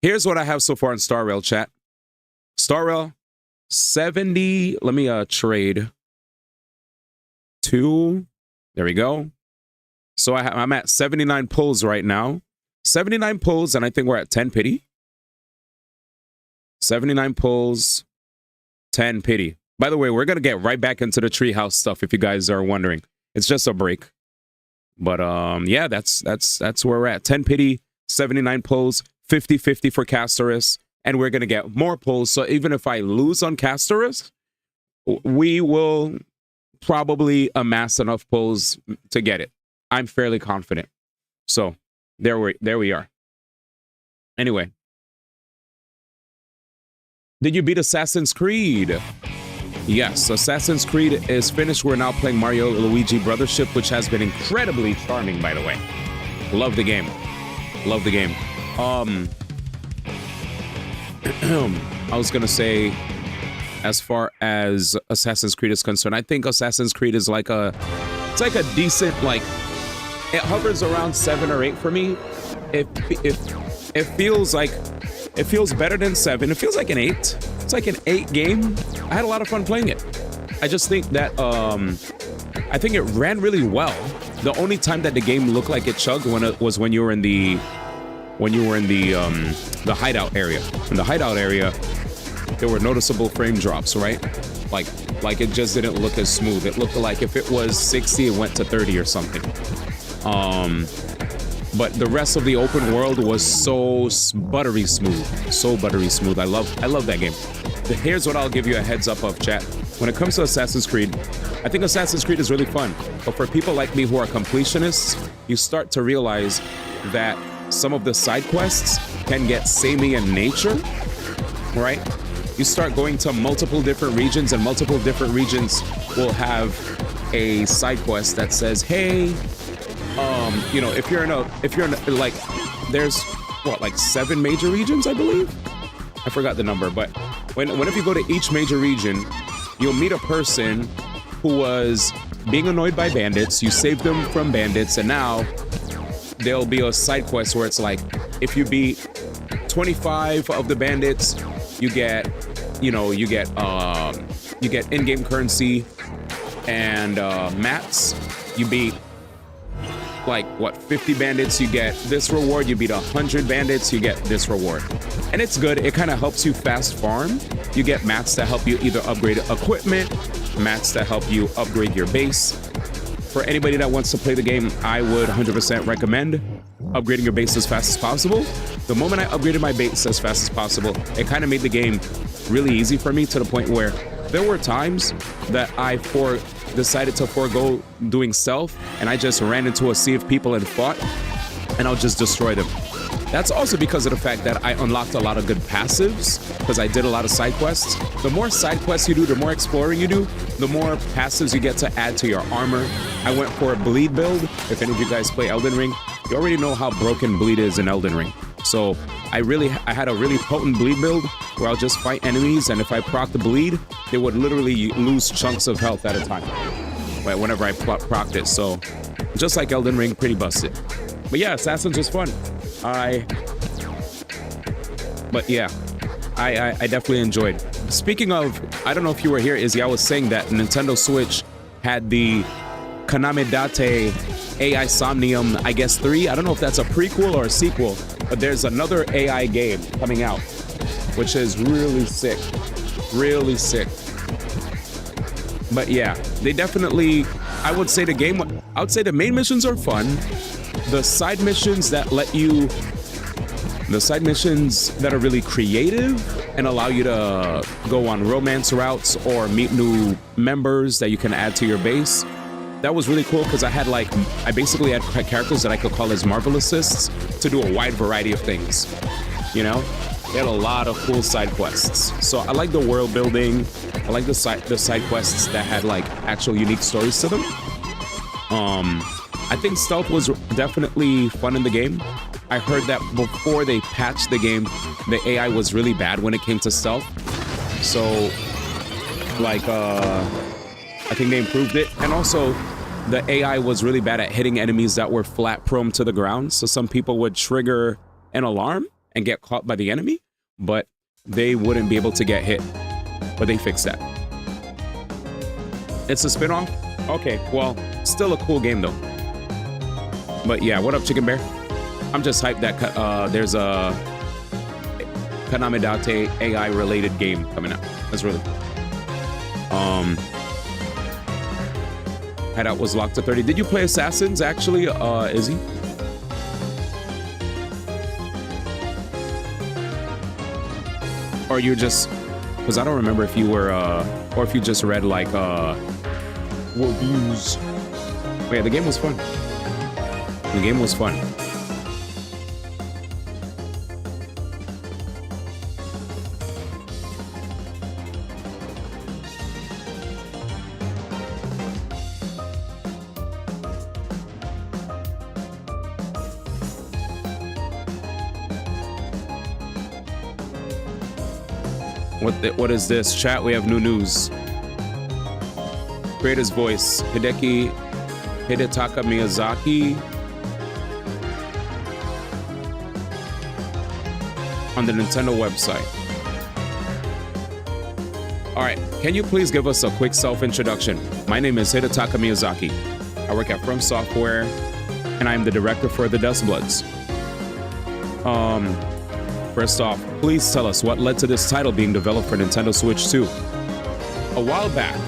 Speaker 6: here's what I have so far in Star Rail, chat. Star Rail 70. Let me trade 2. There we go. So I'm at 79 pulls right now. 79 pulls, and I think we're at 10 pity. 79 pulls, 10 pity. By the way, we're gonna get right back into the Treehouse stuff if you guys are wondering. It's just a break. But yeah, that's where we're at. 10 pity, 79 pulls, 50-50 for Castoris, and we're gonna get more pulls. So even if I lose on Castoris, we will probably amass enough pulls to get it. I'm fairly confident. So there we are. Anyway, did you beat Assassin's Creed? Yes, Assassin's Creed is finished. We're now playing Mario Luigi Brothership, which has been incredibly charming, by the way. Love the game. Love the game. I was gonna say, as far as Assassin's Creed is concerned, I think Assassin's Creed is like it's like a decent, like, it hovers around 7 or 8 for me. It feels like, it feels better than 7. It feels like an 8. It's like an 8 game. I had a lot of fun playing it. I just think that I think it ran really well. The only time that the game looked like it chugged was when you were in the hideout area. In the hideout area, there were noticeable frame drops, right? Like it just didn't look as smooth. It looked like if it was 60, it went to 30 or something. But the rest of the open world was so buttery smooth. So buttery smooth. I love that game. Here's what I'll give you a heads up of, chat. When it comes to Assassin's Creed, I think Assassin's Creed is really fun. But for people like me who are completionists, you start to realize that some of the side quests can get samey in nature, right? You start going to multiple different regions, and multiple different regions will have a side quest that says, hey, you know, if you're in like, there's what, like 7 major regions, I believe? I forgot the number, but whenever you go to each major region, you'll meet a person who was being annoyed by bandits. You save them from bandits, and now there'll be a side quest where it's like, if you beat 25 of the bandits, you get in-game currency and mats. You beat like what, 50 bandits, you get this reward. You beat 100 bandits, you get this reward. And it's good. It kind of helps you fast farm. You get mats that help you either upgrade equipment, mats that help you upgrade your base. For anybody that wants to play the game, I would 100% recommend upgrading your base as fast as possible. The moment I upgraded my base as fast as possible, it kind of made the game really easy for me, to the point where there were times that I decided to forego doing stealth, and I just ran into a sea of people and fought, and I'll just destroy them. That's also because of the fact that I unlocked a lot of good passives because I did a lot of side quests. The more side quests you do, the more exploring you do, the more passives you get to add to your armor. I went for a bleed build. If any of you guys play Elden Ring, you already know how broken bleed is in Elden Ring. So I had a really potent bleed build where I'll just fight enemies, and if I proc the bleed, they would literally lose chunks of health at a time. Right, whenever I procced it. So just like Elden Ring, pretty busted. But yeah, Assassins was fun. I definitely enjoyed. Speaking of, I don't know if you were here, Izzy, I was saying that Nintendo Switch had the Kanamedate AI Somnium, I guess 3. I don't know if that's a prequel or a sequel, but there's another AI game coming out, which is really sick. Really sick. But yeah, they definitely, I would say the main missions are fun. The side missions that are really creative and allow you to go on romance routes or meet new members that you can add to your base. That was really cool because I basically had characters that I could call as Marvel assists to do a wide variety of things, you know? They had a lot of cool side quests. So I like the world building. I like the side quests that had like actual unique stories to them. I think stealth was definitely fun in the game. I heard that before they patched the game, the AI was really bad when it came to stealth. So like I think they improved it. And also the AI was really bad at hitting enemies that were flat prone to the ground. So some people would trigger an alarm and get caught by the enemy, but they wouldn't be able to get hit. But they fixed that. It's a spin-off? Okay, well, still a cool game though. But yeah, what up, Chicken Bear? I'm just hyped that there's a Kanamedate AI-related game coming out. That's really cool. Hideout was locked to 30. Did you play Assassins, actually, Izzy? Or you just, because I don't remember if you were, or if you just read like, reviews. But yeah, the game was fun. The game was fun. What is this? Chat, we have new news. Creator's voice. Hidetaka Miyazaki on the Nintendo website. All right, can you please give us a quick self-introduction? My name is Hidetaka Miyazaki. I work at From Software, and I'm the director for the Dust Bloods. First off, please tell us what led to this title being developed for Nintendo Switch 2. A while back,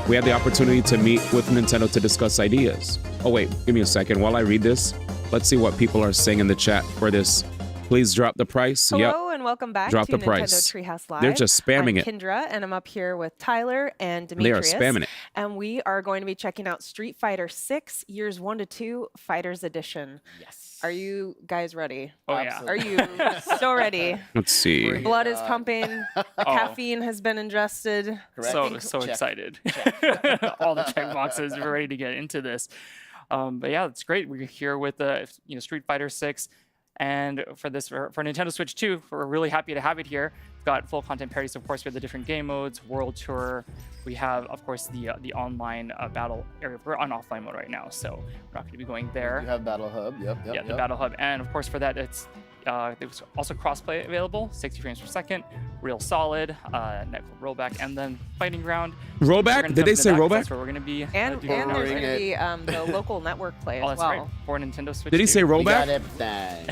Speaker 6: we had the opportunity to meet with Nintendo to discuss ideas. Oh wait, give me a second. While I read this, let's see what people are saying in the chat for this. Please drop the price.
Speaker 4: Hello and welcome back
Speaker 6: drop
Speaker 4: to
Speaker 6: the price.
Speaker 4: Nintendo Treehouse Live.
Speaker 6: They're just spamming it.
Speaker 4: I'm Kendra, and I'm up here with Tyler and Demetrius.
Speaker 6: They are spamming it.
Speaker 4: And we are going to be checking out Street Fighter 6 Years 1 to 2 Fighters Edition.
Speaker 12: Yes.
Speaker 4: Are you guys ready?
Speaker 12: Oh, yeah.
Speaker 4: Are you so ready?
Speaker 6: Let's see.
Speaker 4: Blood is pumping. The caffeine has been ingested.
Speaker 12: So excited. All the check boxes. We're ready to get into this. But yeah, it's great. We're here with Street Fighter 6. And for Nintendo Switch 2, we're really happy to have it here. We've got full content parodies, of course, with the different game modes, World Tour. We have, of course, the online battle area. We're on offline mode right now, so we're not going to be going there.
Speaker 13: You have Battle Hub, yep.
Speaker 12: The Battle Hub. And, of course, for that, there's also crossplay available, 60 frames per second, real solid, netcode rollback, and then fighting ground.
Speaker 6: Rollback? Did they say rollback?
Speaker 12: That's where we're going to be.
Speaker 4: And there's going to be the local network play as well.
Speaker 12: That's right, for Nintendo Switch.
Speaker 6: Did he say rollback?
Speaker 13: We got everything.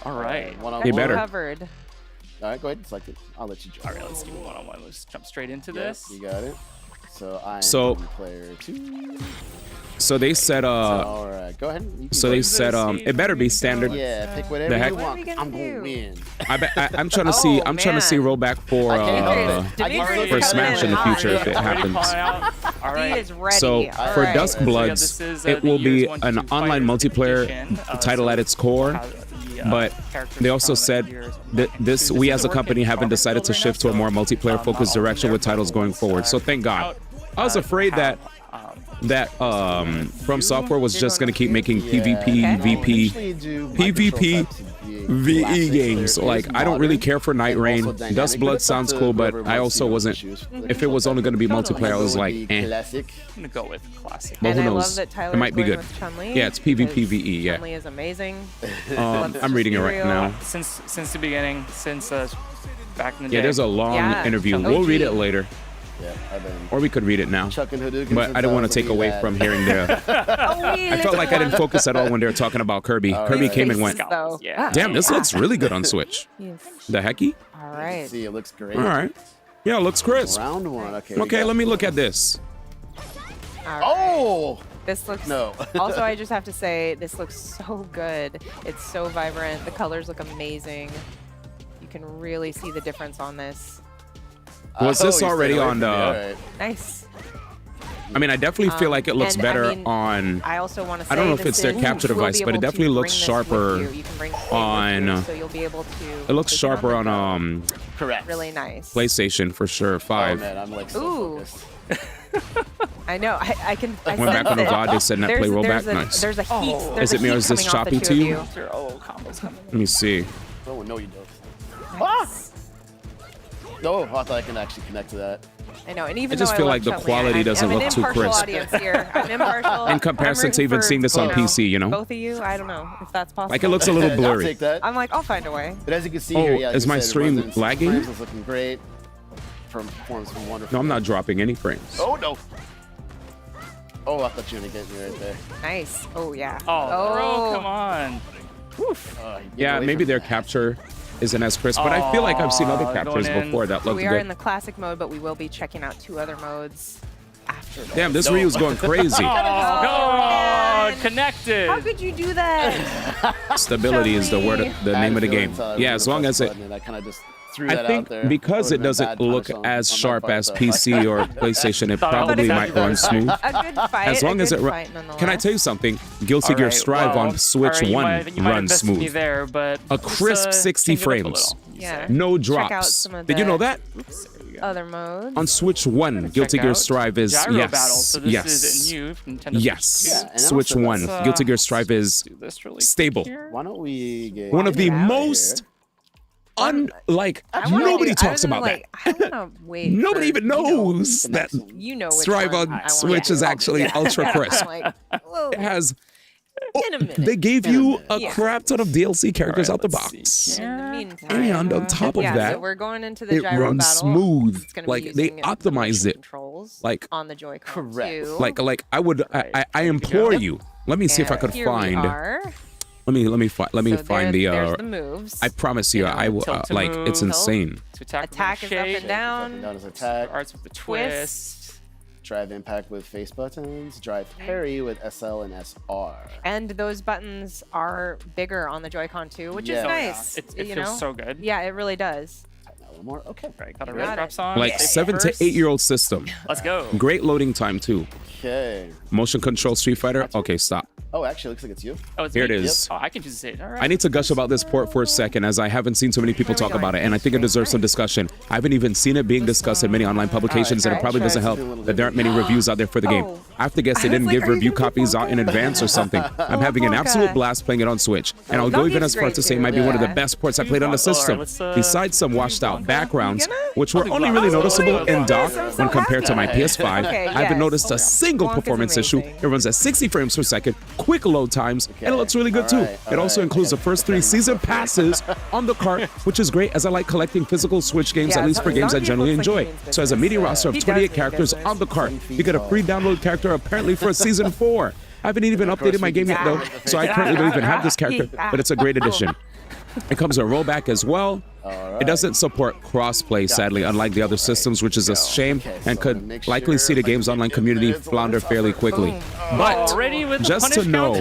Speaker 12: All right.
Speaker 6: He better.
Speaker 4: Covered.
Speaker 13: All right, go ahead and select it. I'll let you jump.
Speaker 12: All right, let's do one-on-one. Let's jump straight into this.
Speaker 13: You got it. So I'm player 2.
Speaker 6: So they said
Speaker 13: all right, go ahead.
Speaker 6: So they said it better be standard.
Speaker 13: Yeah, pick whatever you want. I'm gonna win.
Speaker 6: I'm trying to see. I'm trying to see rollback for Smash in the future if it happens.
Speaker 12: All right.
Speaker 4: He is ready.
Speaker 6: So for Dusk Bloods, it will be an online multiplayer title at its core. But they also said that we as a company haven't decided to shift to a more multiplayer focused direction with titles going forward. So thank God. I was afraid that From Software was just going to keep making PvP, VE games. Like, I don't really care for Night Rain. Dust Blood sounds cool, but I also wasn't. If it was only going to be multiplayer, I was like, eh.
Speaker 12: I'm gonna go with classic.
Speaker 6: Well, who
Speaker 4: And I
Speaker 6: knows?
Speaker 4: love that Tyler's
Speaker 6: It might be
Speaker 4: going
Speaker 6: good.
Speaker 4: with Chun-Li,
Speaker 6: Yeah, it's PvP, VE. Yeah.
Speaker 4: Chun-Li is amazing.
Speaker 6: I'm reading it right now.
Speaker 12: Since the beginning, since back in the day.
Speaker 6: Yeah, there's a long interview. We'll read it later.
Speaker 13: Yeah,
Speaker 6: or we could read it now. But I don't want to take away from hearing the. I felt like I didn't focus at all when they were talking about Kirby. Kirby came and went.
Speaker 4: Yeah.
Speaker 6: Damn, this looks really good on Switch. The hecky?
Speaker 4: All right.
Speaker 13: See, it looks great.
Speaker 6: All right. Yeah, it looks crisp.
Speaker 13: Round 1. Okay.
Speaker 6: Okay, let me look at this.
Speaker 4: All right.
Speaker 13: Oh!
Speaker 4: This looks.
Speaker 13: No.
Speaker 4: Also, I just have to say, this looks so good. It's so vibrant. The colors look amazing. You can really see the difference on this.
Speaker 6: Was this already on the?
Speaker 4: Nice.
Speaker 6: I mean, I definitely feel like it looks better on.
Speaker 4: I also want to say
Speaker 6: I don't know if it's their capture device, but it definitely looks sharper on.
Speaker 4: So you'll be able to.
Speaker 6: It looks sharper on
Speaker 13: Correct.
Speaker 4: Really nice.
Speaker 6: PlayStation for sure. 5.
Speaker 13: Oh man, I'm like so
Speaker 4: Ooh.
Speaker 13: focused.
Speaker 4: I know. I can. I
Speaker 6: Went back on the
Speaker 4: sense it.
Speaker 6: VOD. They said net play rollback. Nice.
Speaker 4: There's a heat. There's
Speaker 6: Is it
Speaker 4: a
Speaker 6: me or
Speaker 4: heat
Speaker 6: is this
Speaker 4: coming off the
Speaker 6: choppy
Speaker 4: two
Speaker 6: to
Speaker 4: of
Speaker 6: you? Let me see.
Speaker 13: Oh no, you don't. Ah! No, I thought I can actually connect to that.
Speaker 4: I know, and even
Speaker 6: I just
Speaker 4: though
Speaker 6: feel
Speaker 4: I
Speaker 6: like the
Speaker 4: love
Speaker 6: quality
Speaker 4: Chun-Li,
Speaker 6: doesn't
Speaker 4: I'm
Speaker 6: look too
Speaker 4: an impartial
Speaker 6: crisp.
Speaker 4: audience here. I'm impartial.
Speaker 6: In comparison to even seeing this on PC, you know?
Speaker 4: Both of you, I don't know if that's possible.
Speaker 6: Like, it looks a little
Speaker 13: I'll
Speaker 6: blurry.
Speaker 13: take that.
Speaker 4: I'm like, I'll find a way.
Speaker 13: But as you can see
Speaker 6: Oh,
Speaker 13: here, yeah,
Speaker 6: is
Speaker 13: like
Speaker 6: my
Speaker 13: you said, it
Speaker 6: stream
Speaker 13: runs in
Speaker 6: lagging?
Speaker 13: frames. It's looking great. Performance from wonderful.
Speaker 6: No, I'm not dropping any frames.
Speaker 13: Oh no. Oh, I thought you were gonna get me right there.
Speaker 4: Nice. Oh yeah.
Speaker 12: Oh, bro, come on. Woof.
Speaker 6: Yeah, maybe their capture isn't as crisp, but I feel like I've seen other captures before that
Speaker 4: So
Speaker 6: looked
Speaker 4: we are in
Speaker 6: good.
Speaker 4: the classic mode, but we will be checking out 2 other modes after this.
Speaker 6: Damn, this Ryu's going crazy.
Speaker 12: Oh, connected.
Speaker 4: How could you do that?
Speaker 6: Stability is the word, the name of the game. Yeah, as long as it.
Speaker 13: I kind of just threw
Speaker 6: I
Speaker 13: that
Speaker 6: think
Speaker 13: out there.
Speaker 6: because it doesn't look as sharp as PC or PlayStation, it probably might run smooth.
Speaker 4: A good fight.
Speaker 6: As long as it
Speaker 4: runs.
Speaker 6: Can I tell you something? Guilty Gear Strive on Switch 1 runs smooth.
Speaker 12: There, but
Speaker 6: A crisp 60 frames.
Speaker 4: Yeah.
Speaker 6: No
Speaker 4: Check out
Speaker 6: drops.
Speaker 4: some of
Speaker 6: Did you know
Speaker 4: the
Speaker 6: that?
Speaker 4: Other modes.
Speaker 6: On Switch 1, Guilty Gear
Speaker 12: out
Speaker 6: Strive is
Speaker 12: Gyro
Speaker 6: yes,
Speaker 12: Battle, so this
Speaker 6: yes,
Speaker 12: is new from Nintendo
Speaker 6: yes.
Speaker 12: Switch.
Speaker 13: Yeah, and
Speaker 6: Switch
Speaker 13: also
Speaker 6: 1,
Speaker 12: let's,
Speaker 6: Guilty Gear Strive is
Speaker 12: do this really
Speaker 6: stable.
Speaker 12: quick
Speaker 13: Why don't we get
Speaker 6: One of the
Speaker 13: it out
Speaker 6: most nobody
Speaker 4: I
Speaker 6: talks about
Speaker 4: that. I want to wait.
Speaker 6: Nobody
Speaker 4: for,
Speaker 6: even knows that
Speaker 4: You know which
Speaker 6: Strive
Speaker 4: one
Speaker 6: on
Speaker 4: I want.
Speaker 6: Switch is actually ultra crisp.
Speaker 4: I'm like, whoa.
Speaker 6: It has.
Speaker 4: In a minute.
Speaker 6: They gave you a
Speaker 4: Yeah.
Speaker 6: crap ton of DLC characters
Speaker 12: All
Speaker 6: out the
Speaker 12: right,
Speaker 6: box.
Speaker 4: In the meantime.
Speaker 6: And on top of
Speaker 4: yeah,
Speaker 6: that,
Speaker 4: so we're going into the
Speaker 6: it
Speaker 4: gyro
Speaker 6: runs
Speaker 4: battle.
Speaker 6: smooth.
Speaker 4: It's gonna be
Speaker 6: Like they
Speaker 4: using
Speaker 6: optimized
Speaker 4: motion
Speaker 6: it.
Speaker 4: Controls
Speaker 6: Like
Speaker 4: on the Joy-Con
Speaker 13: correct.
Speaker 4: 2.
Speaker 6: like I would I implore you. Let me see if I could
Speaker 4: Here
Speaker 6: find.
Speaker 4: we are.
Speaker 6: Let me
Speaker 4: So
Speaker 6: find
Speaker 4: there's the moves.
Speaker 6: I promise you, I will
Speaker 12: tilt to
Speaker 6: like it's
Speaker 12: move.
Speaker 6: insane.
Speaker 12: To attack,
Speaker 4: Attack is up and
Speaker 12: shake,
Speaker 4: down.
Speaker 13: Down as attack.
Speaker 12: Starts with the
Speaker 4: Twist.
Speaker 13: Drive impact with face buttons. Drive parry with SL and SR.
Speaker 4: And those buttons are bigger on the Joy-Con 2, which
Speaker 13: Yeah.
Speaker 4: is nice.
Speaker 12: It
Speaker 4: you
Speaker 12: feels
Speaker 4: know?
Speaker 12: so good.
Speaker 4: Yeah, it really does.
Speaker 13: A little more. Okay.
Speaker 12: Right, got a
Speaker 4: You
Speaker 12: red
Speaker 4: got
Speaker 12: drops
Speaker 4: it.
Speaker 12: on.
Speaker 6: Like
Speaker 12: Safety
Speaker 6: 7 to
Speaker 12: first.
Speaker 6: 8 year old system.
Speaker 12: Let's go.
Speaker 6: Great loading time too.
Speaker 13: Okay.
Speaker 6: Motion control Street Fighter. Okay, stop.
Speaker 13: Oh, actually, looks like it's you.
Speaker 12: Oh, it's
Speaker 6: Here
Speaker 12: me?
Speaker 6: it is.
Speaker 12: Oh, I can just say it. All right.
Speaker 6: I need to gush about this port for a second, as I haven't seen so many people talk about it, and I think it deserves some discussion. I haven't even seen it being discussed in many online publications, and it probably doesn't help that there aren't many reviews out there for the game. I have to guess they didn't give review copies out in advance or something. I'm having an absolute blast playing it on Switch, and I'll go even as far as to say it might be one of the best ports I played on the system, besides some washed out backgrounds, which were only really noticeable in dock when compared to my PS5. I haven't noticed a single performance issue. It runs at 60 frames per second, quick load times, and it looks really good too. It also includes the first 3 season passes on the cart, which is great as I like collecting physical Switch games, at least for games I generally enjoy. So as a media roster of 28 characters on the cart, you get a free download character apparently for season 4. I haven't even updated my game yet though, so I currently don't even have this character, but it's a great addition. It comes with rollback as well. It doesn't support crossplay, sadly, unlike the other systems, which is a shame and could likely see the game's online community flounder fairly quickly. But just to know,